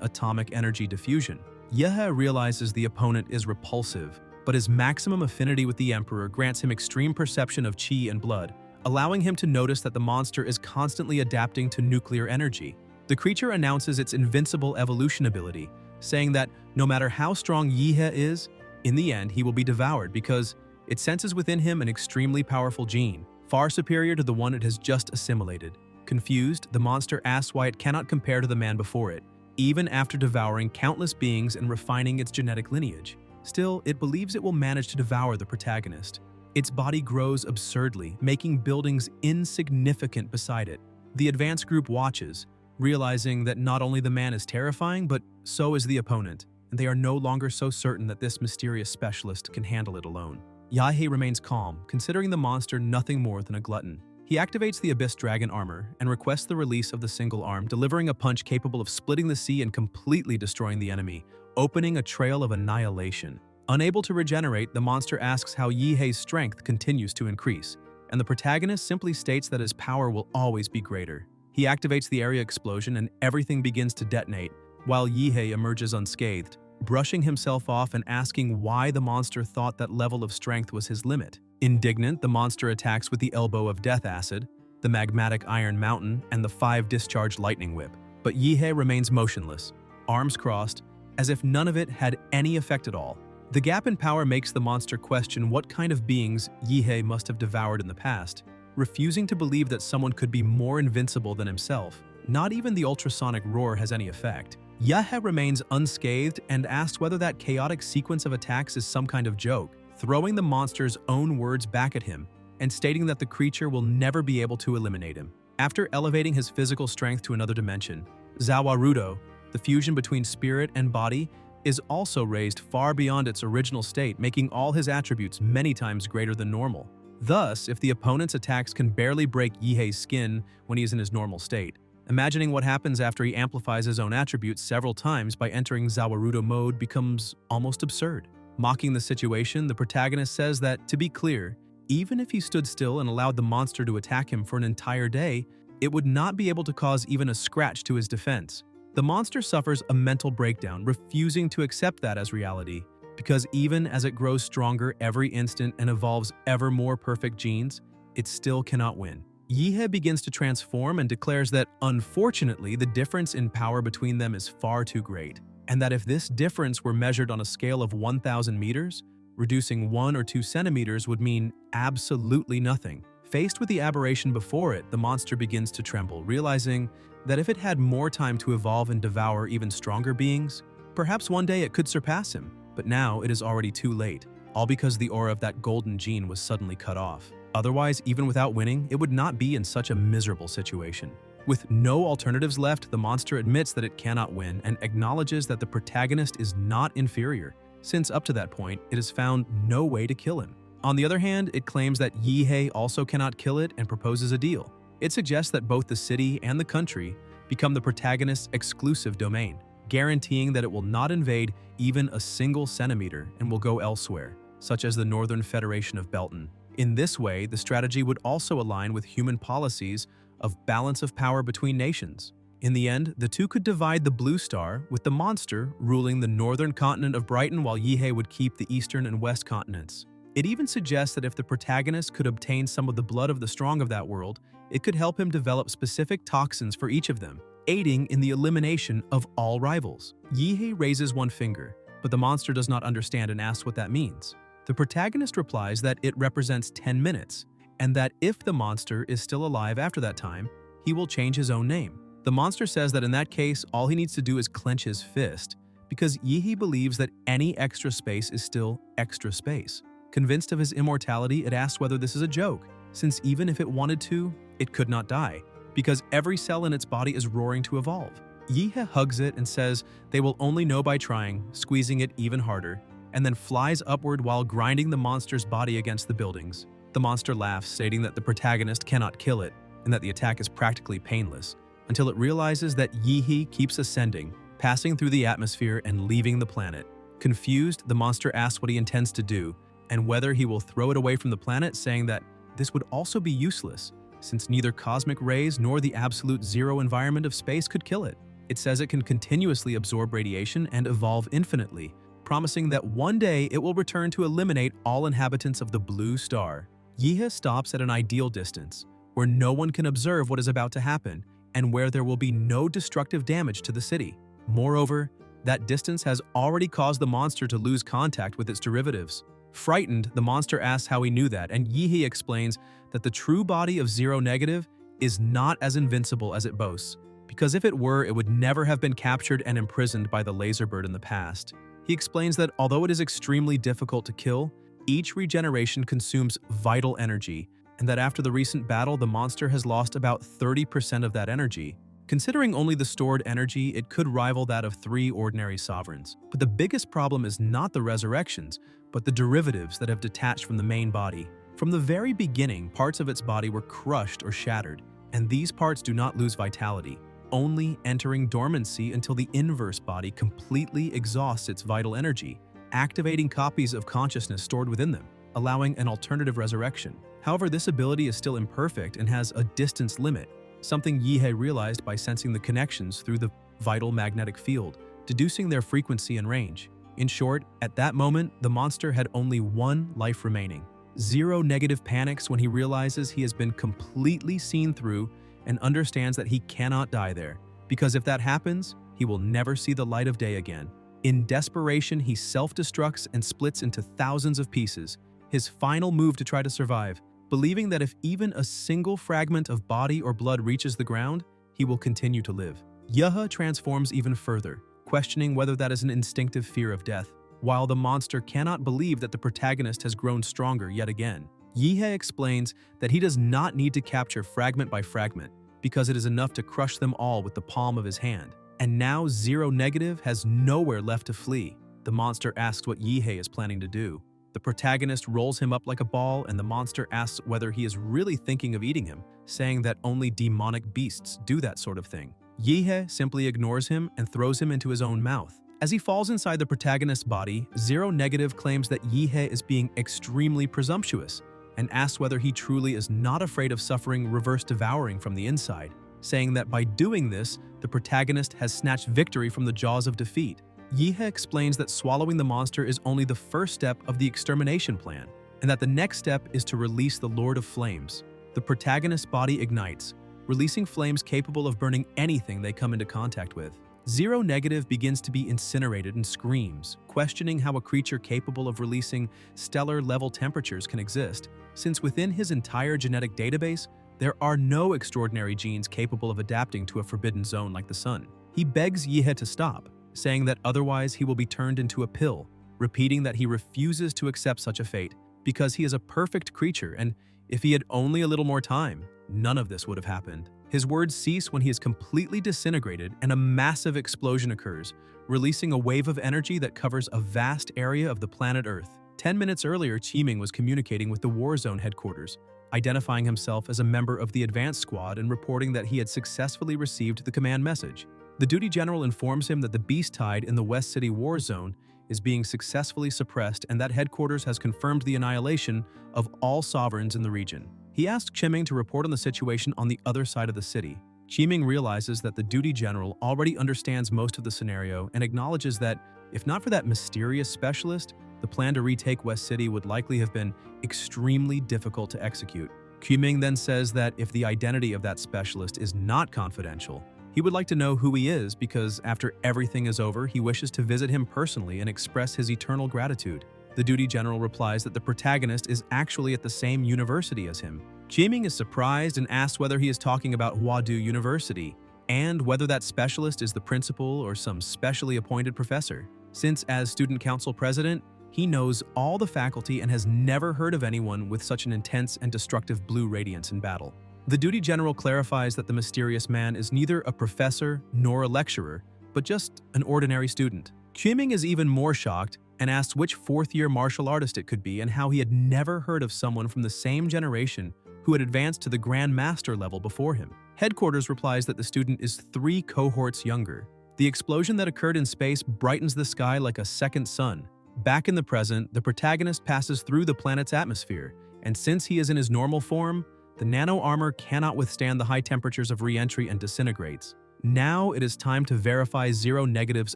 atomic energy diffusion. Yehe realizes the opponent is repulsive, but his maximum affinity with the Emperor grants him extreme perception of qi and blood, allowing him to notice that the monster is constantly adapting to nuclear energy. The creature announces its invincible evolution ability, saying that no matter how strong Yehe is, in the end he will be devoured because it senses within him an extremely powerful gene, far superior to the one it has just assimilated. Confused, the monster asks why it cannot compare to the man before it, even after devouring countless beings and refining its genetic lineage. Still, it believes it will manage to devour the protagonist. Its body grows absurdly, making buildings insignificant beside it. The advance group watches, realizing that not only the man is terrifying, but so is the opponent, and they are no longer so certain that this mysterious specialist can handle it alone. Yahei remains calm, considering the monster nothing more than a glutton. He activates the Abyss Dragon armor and requests the release of the single arm, delivering a punch capable of splitting the sea and completely destroying the enemy, opening a trail of annihilation. Unable to regenerate, the monster asks how Yihei's strength continues to increase, and the protagonist simply states that his power will always be greater. He activates the area explosion and everything begins to detonate, while Yihei emerges unscathed, brushing himself off and asking why the monster thought that level of strength was his limit. Indignant, the monster attacks with the Elbow of Death Acid, the Magmatic Iron Mountain, and the 5-discharge Lightning Whip. But Yihei remains motionless, arms crossed, as if none of it had any effect at all. The gap in power makes the monster question what kind of beings Yihei must have devoured in the past, refusing to believe that someone could be more invincible than himself. Not even the ultrasonic roar has any effect. Yahe remains unscathed and asks whether that chaotic sequence of attacks is some kind of joke, throwing the monster's own words back at him and stating that the creature will never be able to eliminate him. After elevating his physical strength to another dimension, Zawarudo, the fusion between spirit and body, is also raised far beyond its original state, making all his attributes many times greater than normal. Thus, if the opponent's attacks can barely break Yihei's skin when he is in his normal state, imagining what happens after he amplifies his own attributes several times by entering Zawarudo mode becomes almost absurd. Mocking the situation, the protagonist says that, to be clear, even if he stood still and allowed the monster to attack him for an entire day, it would not be able to cause even a scratch to his defense. The monster suffers a mental breakdown, refusing to accept that as reality, because even as it grows stronger every instant and evolves ever more perfect genes, it still cannot win. Yihei begins to transform and declares that, unfortunately, the difference in power between them is far too great, and that if this difference were measured on a scale of 1,000 meters, reducing 1 or 2 centimeters would mean absolutely nothing. Faced with the aberration before it, the monster begins to tremble, realizing that if it had more time to evolve and devour even stronger beings, perhaps one day it could surpass him. But now it is already too late, all because the aura of that golden gene was suddenly cut off. Otherwise, even without winning, it would not be in such a miserable situation. With no alternatives left, the monster admits that it cannot win and acknowledges that the protagonist is not inferior, since up to that point, it has found no way to kill him. On the other hand, it claims that Yihei also cannot kill it and proposes a deal. It suggests that both the city and the country become the protagonist's exclusive domain, guaranteeing that it will not invade even a single centimeter and will go elsewhere, such as the Northern Federation of Belton. In this way, the strategy would also align with human policies of balance of power between nations. In the end, the two could divide the Blue Star, with the monster ruling the northern continent of Brighton while Yihei would keep the eastern and west continents. It even suggests that if the protagonist could obtain some of the blood of the strong of that world, it could help him develop specific toxins for each of them, aiding in the elimination of all rivals. Yihei raises one finger, but the monster does not understand and asks what that means. The protagonist replies that it represents 10 minutes, and that if the monster is still alive after that time, he will change his own name. The monster says that in that case, all he needs to do is clench his fist, because Yihei believes that any extra space is still extra space. Convinced of his immortality, it asks whether this is a joke, since even if it wanted to, it could not die, because every cell in its body is roaring to evolve. Yihei hugs it and says they will only know by trying, squeezing it even harder, and then flies upward while grinding the monster's body against the buildings. The monster laughs, stating that the protagonist cannot kill it, and that the attack is practically painless, until it realizes that Yihei keeps ascending, passing through the atmosphere and leaving the planet. Confused, the monster asks what he intends to do, and whether he will throw it away from the planet, saying that this would also be useless, since neither cosmic rays nor the absolute zero environment of space could kill it. It says it can continuously absorb radiation and evolve infinitely, promising that one day it will return to eliminate all inhabitants of the Blue Star. Yihei stops at an ideal distance, where no one can observe what is about to happen, and where there will be no destructive damage to the city. Moreover, that distance has already caused the monster to lose contact with its derivatives. Frightened, the monster asks how he knew that, and Yihei explains that the true body of Zero Negative is not as invincible as it boasts, because if it were, it would never have been captured and imprisoned by the laser bird in the past. He explains that although it is extremely difficult to kill, each regeneration consumes vital energy, and that after the recent battle, the monster has lost about 30% of that energy. Considering only the stored energy, it could rival that of 3 ordinary sovereigns. But the biggest problem is not the resurrections, but the derivatives that have detached from the main body. From the very beginning, parts of its body were crushed or shattered, and these parts do not lose vitality, only entering dormancy until the inverse body completely exhausts its vital energy, activating copies of consciousness stored within them, allowing an alternative resurrection. However, this ability is still imperfect and has a distance limit, something Yihei realized by sensing the connections through the vital magnetic field, deducing their frequency and range. In short, at that moment, the monster had only one life remaining. Zero Negative panics when he realizes he has been completely seen through and understands that he cannot die there, because if that happens, he will never see the light of day again. In desperation, he self-destructs and splits into thousands of pieces, his final move to try to survive, believing that if even a single fragment of body or blood reaches the ground, he will continue to live. Yihei transforms even further, questioning whether that is an instinctive fear of death, while the monster cannot believe that the protagonist has grown stronger yet again. Yihei explains that he does not need to capture fragment by fragment, because it is enough to crush them all with the palm of his hand. And now Zero Negative has nowhere left to flee. The monster asks what Yihei is planning to do. The protagonist rolls him up like a ball, and the monster asks whether he is really thinking of eating him, saying that only demonic beasts do that sort of thing. Yihei simply ignores him and throws him into his own mouth. As he falls inside the protagonist's body, Zero Negative claims that Yihei is being extremely presumptuous, and asks whether he truly is not afraid of suffering reverse devouring from the inside, saying that by doing this, the protagonist has snatched victory from the jaws of defeat. Yihei explains that swallowing the monster is only the first step of the extermination plan, and that the next step is to release the Lord of Flames. The protagonist's body ignites, releasing flames capable of burning anything they come into contact with. Zero Negative begins to be incinerated and screams, questioning how a creature capable of releasing stellar-level temperatures can exist, since within his entire genetic database, there are no extraordinary genes capable of adapting to a forbidden zone like the sun. He begs Yihe to stop, saying that otherwise he will be turned into a pill, repeating that he refuses to accept such a fate because he is a perfect creature and if he had only a little more time, none of this would have happened. His words cease when he is completely disintegrated and a massive explosion occurs, releasing a wave of energy that covers a vast area of the planet Earth. 10 minutes earlier, Qiming was communicating with the War Zone headquarters, identifying himself as a member of the advanced squad and reporting that he had successfully received the command message. The duty general informs him that the beast tide in the West City War Zone is being successfully suppressed and that headquarters has confirmed the annihilation of all sovereigns in the region. He asks Qiming to report on the situation on the other side of the city. Qiming realizes that the duty general already understands most of the scenario and acknowledges that, if not for that mysterious specialist, the plan to retake West City would likely have been extremely difficult to execute. Qiming then says that if the identity of that specialist is not confidential, he would like to know who he is because after everything is over, he wishes to visit him personally and express his eternal gratitude. The duty general replies that the protagonist is actually at the same university as him. Qiming is surprised and asks whether he is talking about Huadu University and whether that specialist is the principal or some specially appointed professor, since as student council president, he knows all the faculty and has never heard of anyone with such an intense and destructive blue radiance in battle. The duty general clarifies that the mysterious man is neither a professor nor a lecturer, but just an ordinary student. Qiming is even more shocked and asks which fourth-year martial artist it could be and how he had never heard of someone from the same generation who had advanced to the Grand Master level before him. Headquarters replies that the student is 3 cohorts younger. The explosion that occurred in space brightens the sky like a second sun. Back in the present, the protagonist passes through the planet's atmosphere, and since he is in his normal form, the nano armor cannot withstand the high temperatures of re-entry and disintegrates. Now it is time to verify Zero Negative's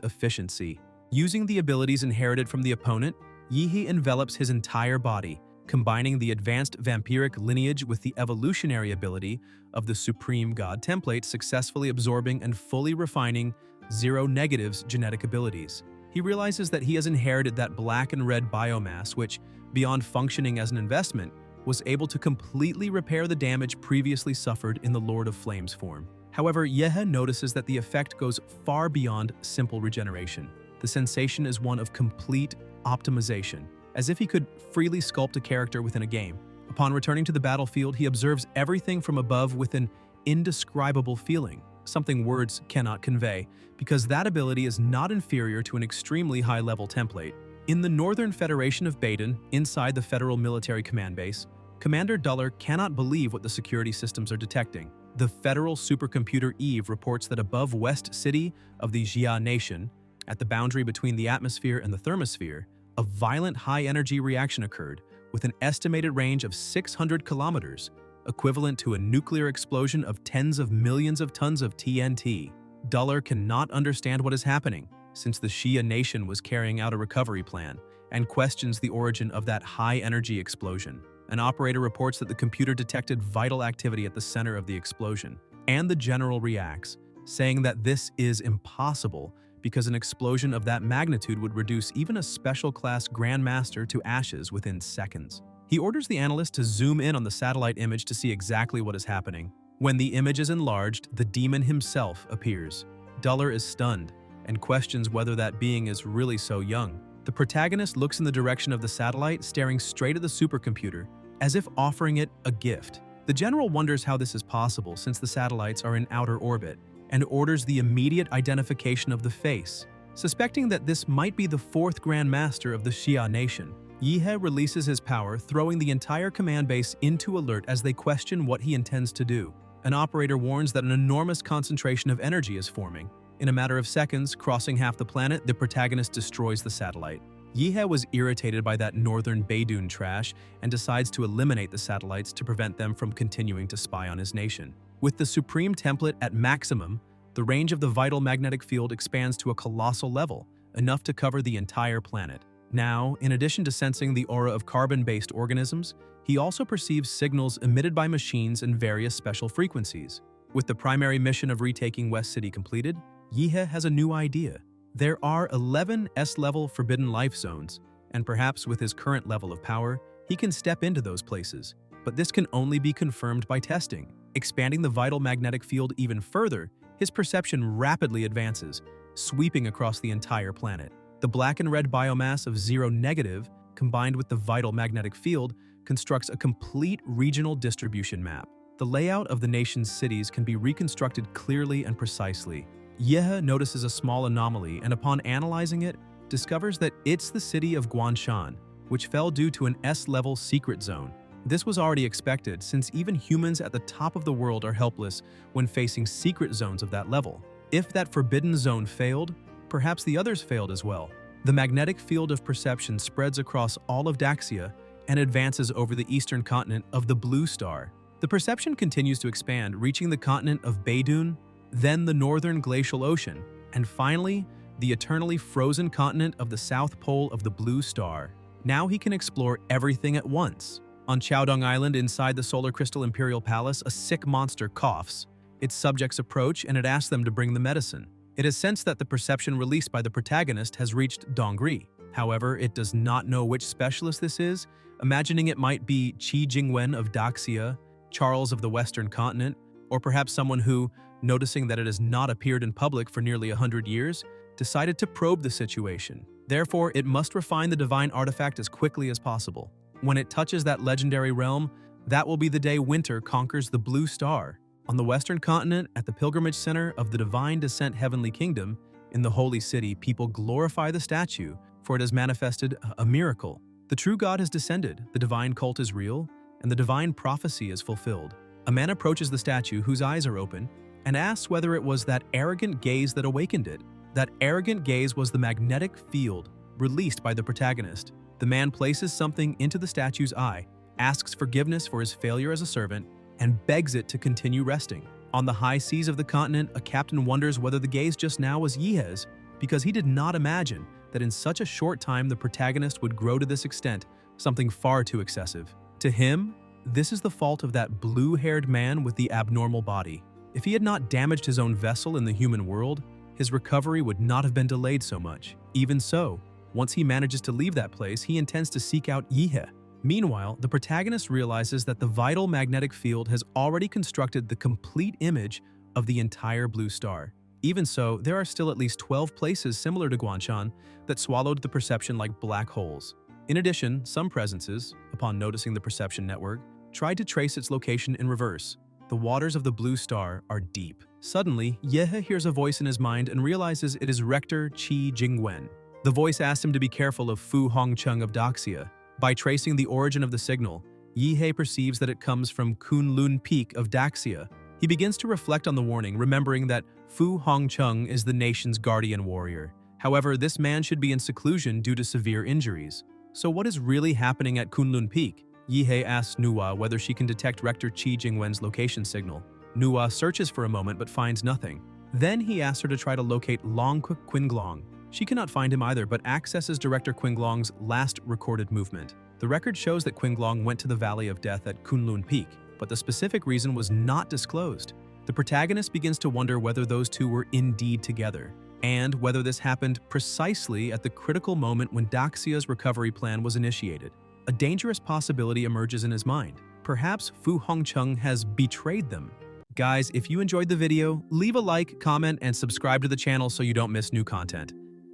efficiency. Using the abilities inherited from the opponent, Yihe envelops his entire body, combining the advanced vampiric lineage with the evolutionary ability of the Supreme God template, successfully absorbing and fully refining Zero Negative's genetic abilities. He realizes that he has inherited that black and red biomass which, beyond functioning as an investment, was able to completely repair the damage previously suffered in the Lord of Flames form. However, Yihe notices that the effect goes far beyond simple regeneration. The sensation is one of complete optimization, as if he could freely sculpt a character within a game. Upon returning to the battlefield, he observes everything from above with an indescribable feeling, something words cannot convey, because that ability is not inferior to an extremely high-level template. In the Northern Federation of Baden, inside the Federal Military Command Base, Commander Duller cannot believe what the security systems are detecting. The Federal Supercomputer Eve reports that above West City of the Jia Nation, at the boundary between the atmosphere and the thermosphere, a violent high-energy reaction occurred with an estimated range of 600 kilometers, equivalent to a nuclear explosion of tens of millions of tons of TNT. Duller cannot understand what is happening, since the Shia nation was carrying out a recovery plan, and questions the origin of that high-energy explosion. An operator reports that the computer detected vital activity at the center of the explosion, and the general reacts, saying that this is impossible because an explosion of that magnitude would reduce even a special-class Grandmaster to ashes within seconds. He orders the analyst to zoom in on the satellite image to see exactly what is happening. When the image is enlarged, the demon himself appears. Duller is stunned and questions whether that being is really so young. The protagonist looks in the direction of the satellite, staring straight at the supercomputer, as if offering it a gift. The general wonders how this is possible since the satellites are in outer orbit, and orders the immediate identification of the face. Suspecting that this might be the 4th Grand Master of the Xia Nation, Yihe releases his power, throwing the entire command base into alert as they question what he intends to do. An operator warns that an enormous concentration of energy is forming. In a matter of seconds, crossing half the planet, the protagonist destroys the satellite. Yihe was irritated by that northern Baydun trash and decides to eliminate the satellites to prevent them from continuing to spy on his nation. With the Supreme Template at maximum, the range of the vital magnetic field expands to a colossal level, enough to cover the entire planet. Now, in addition to sensing the aura of carbon-based organisms, he also perceives signals emitted by machines in various special frequencies. With the primary mission of retaking West City completed, Yihe has a new idea. There are 11 S-level forbidden life zones, and perhaps with his current level of power, he can step into those places. But this can only be confirmed by testing. Expanding the vital magnetic field even further, his perception rapidly advances, sweeping across the entire planet. The black and red biomass of zero negative, combined with the vital magnetic field, constructs a complete regional distribution map. The layout of the nation's cities can be reconstructed clearly and precisely. Yihe notices a small anomaly and upon analyzing it, discovers that it's the city of Guanshan, which fell due to an S-level secret zone. This was already expected since even humans at the top of the world are helpless when facing secret zones of that level. If that forbidden zone failed, perhaps the others failed as well. The magnetic field of perception spreads across all of Daxia and advances over the eastern continent of the Blue Star. The perception continues to expand, reaching the continent of Baydun, then the northern glacial ocean, and finally, the eternally frozen continent of the south pole of the Blue Star. Now he can explore everything at once. On Chaodong Island inside the Solar Crystal Imperial Palace, a sick monster coughs. Its subjects approach and it asks them to bring the medicine. It has sensed that the perception released by the protagonist has reached Dongri. However, it does not know which specialist this is, imagining it might be Qi Jingwen of Daxia, Charles of the Western Continent, or perhaps someone who, noticing that it has not appeared in public for nearly 100 years, decided to probe the situation. Therefore, it must refine the divine artifact as quickly as possible. When it touches that legendary realm, that will be the day winter conquers the Blue Star. On the Western Continent, at the pilgrimage center of the Divine Descent Heavenly Kingdom, in the Holy City, people glorify the statue, for it has manifested a miracle. The true God has descended, the divine cult is real, and the divine prophecy is fulfilled. A man approaches the statue whose eyes are open and asks whether it was that arrogant gaze that awakened it. That arrogant gaze was the magnetic field released by the protagonist. The man places something into the statue's eye, asks forgiveness for his failure as a servant, and begs it to continue resting. On the high seas of the continent, a captain wonders whether the gaze just now was Yihe's, because he did not imagine that in such a short time the protagonist would grow to this extent, something far too excessive. To him, this is the fault of that blue-haired man with the abnormal body. If he had not damaged his own vessel in the human world, his recovery would not have been delayed so much. Even so, once he manages to leave that place, he intends to seek out Yihe. Meanwhile, the protagonist realizes that the vital magnetic field has already constructed the complete image of the entire Blue Star. Even so, there are still at least 12 places similar to Guanshan that swallowed the perception like black holes. In addition, some presences, upon noticing the perception network, tried to trace its location in reverse. The waters of the Blue Star are deep. Suddenly, Yihe hears a voice in his mind and realizes it is Rector Qi Jingwen. The voice asks him to be careful of Fu Hongcheng of Daxia. By tracing the origin of the signal, Yihe perceives that it comes from Kunlun Peak of Daxia. He begins to reflect on the warning, remembering that Fu Hongcheng is the nation's guardian warrior. However, this man should be in seclusion due to severe injuries. So what is really happening at Kunlun Peak? Yihe asks Nuwa whether she can detect Rector Qi Jingwen's location signal. Nuwa searches for a moment but finds nothing. Then he asks her to try to locate Longqu Qinglong. She cannot find him either, but accesses Director Qinglong's last recorded movement. The record shows that Qinglong went to the Valley of Death at Kunlun Peak, but the specific reason was not disclosed. The protagonist begins to wonder whether those two were indeed together, and whether this happened precisely at the critical moment when Daxia's recovery plan was initiated. A dangerous possibility emerges in his mind. Perhaps Fu Hongcheng has betrayed them. Guys, if you enjoyed the video, leave a like, comment, and subscribe to the channel so you don't miss new content.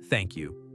Thank you.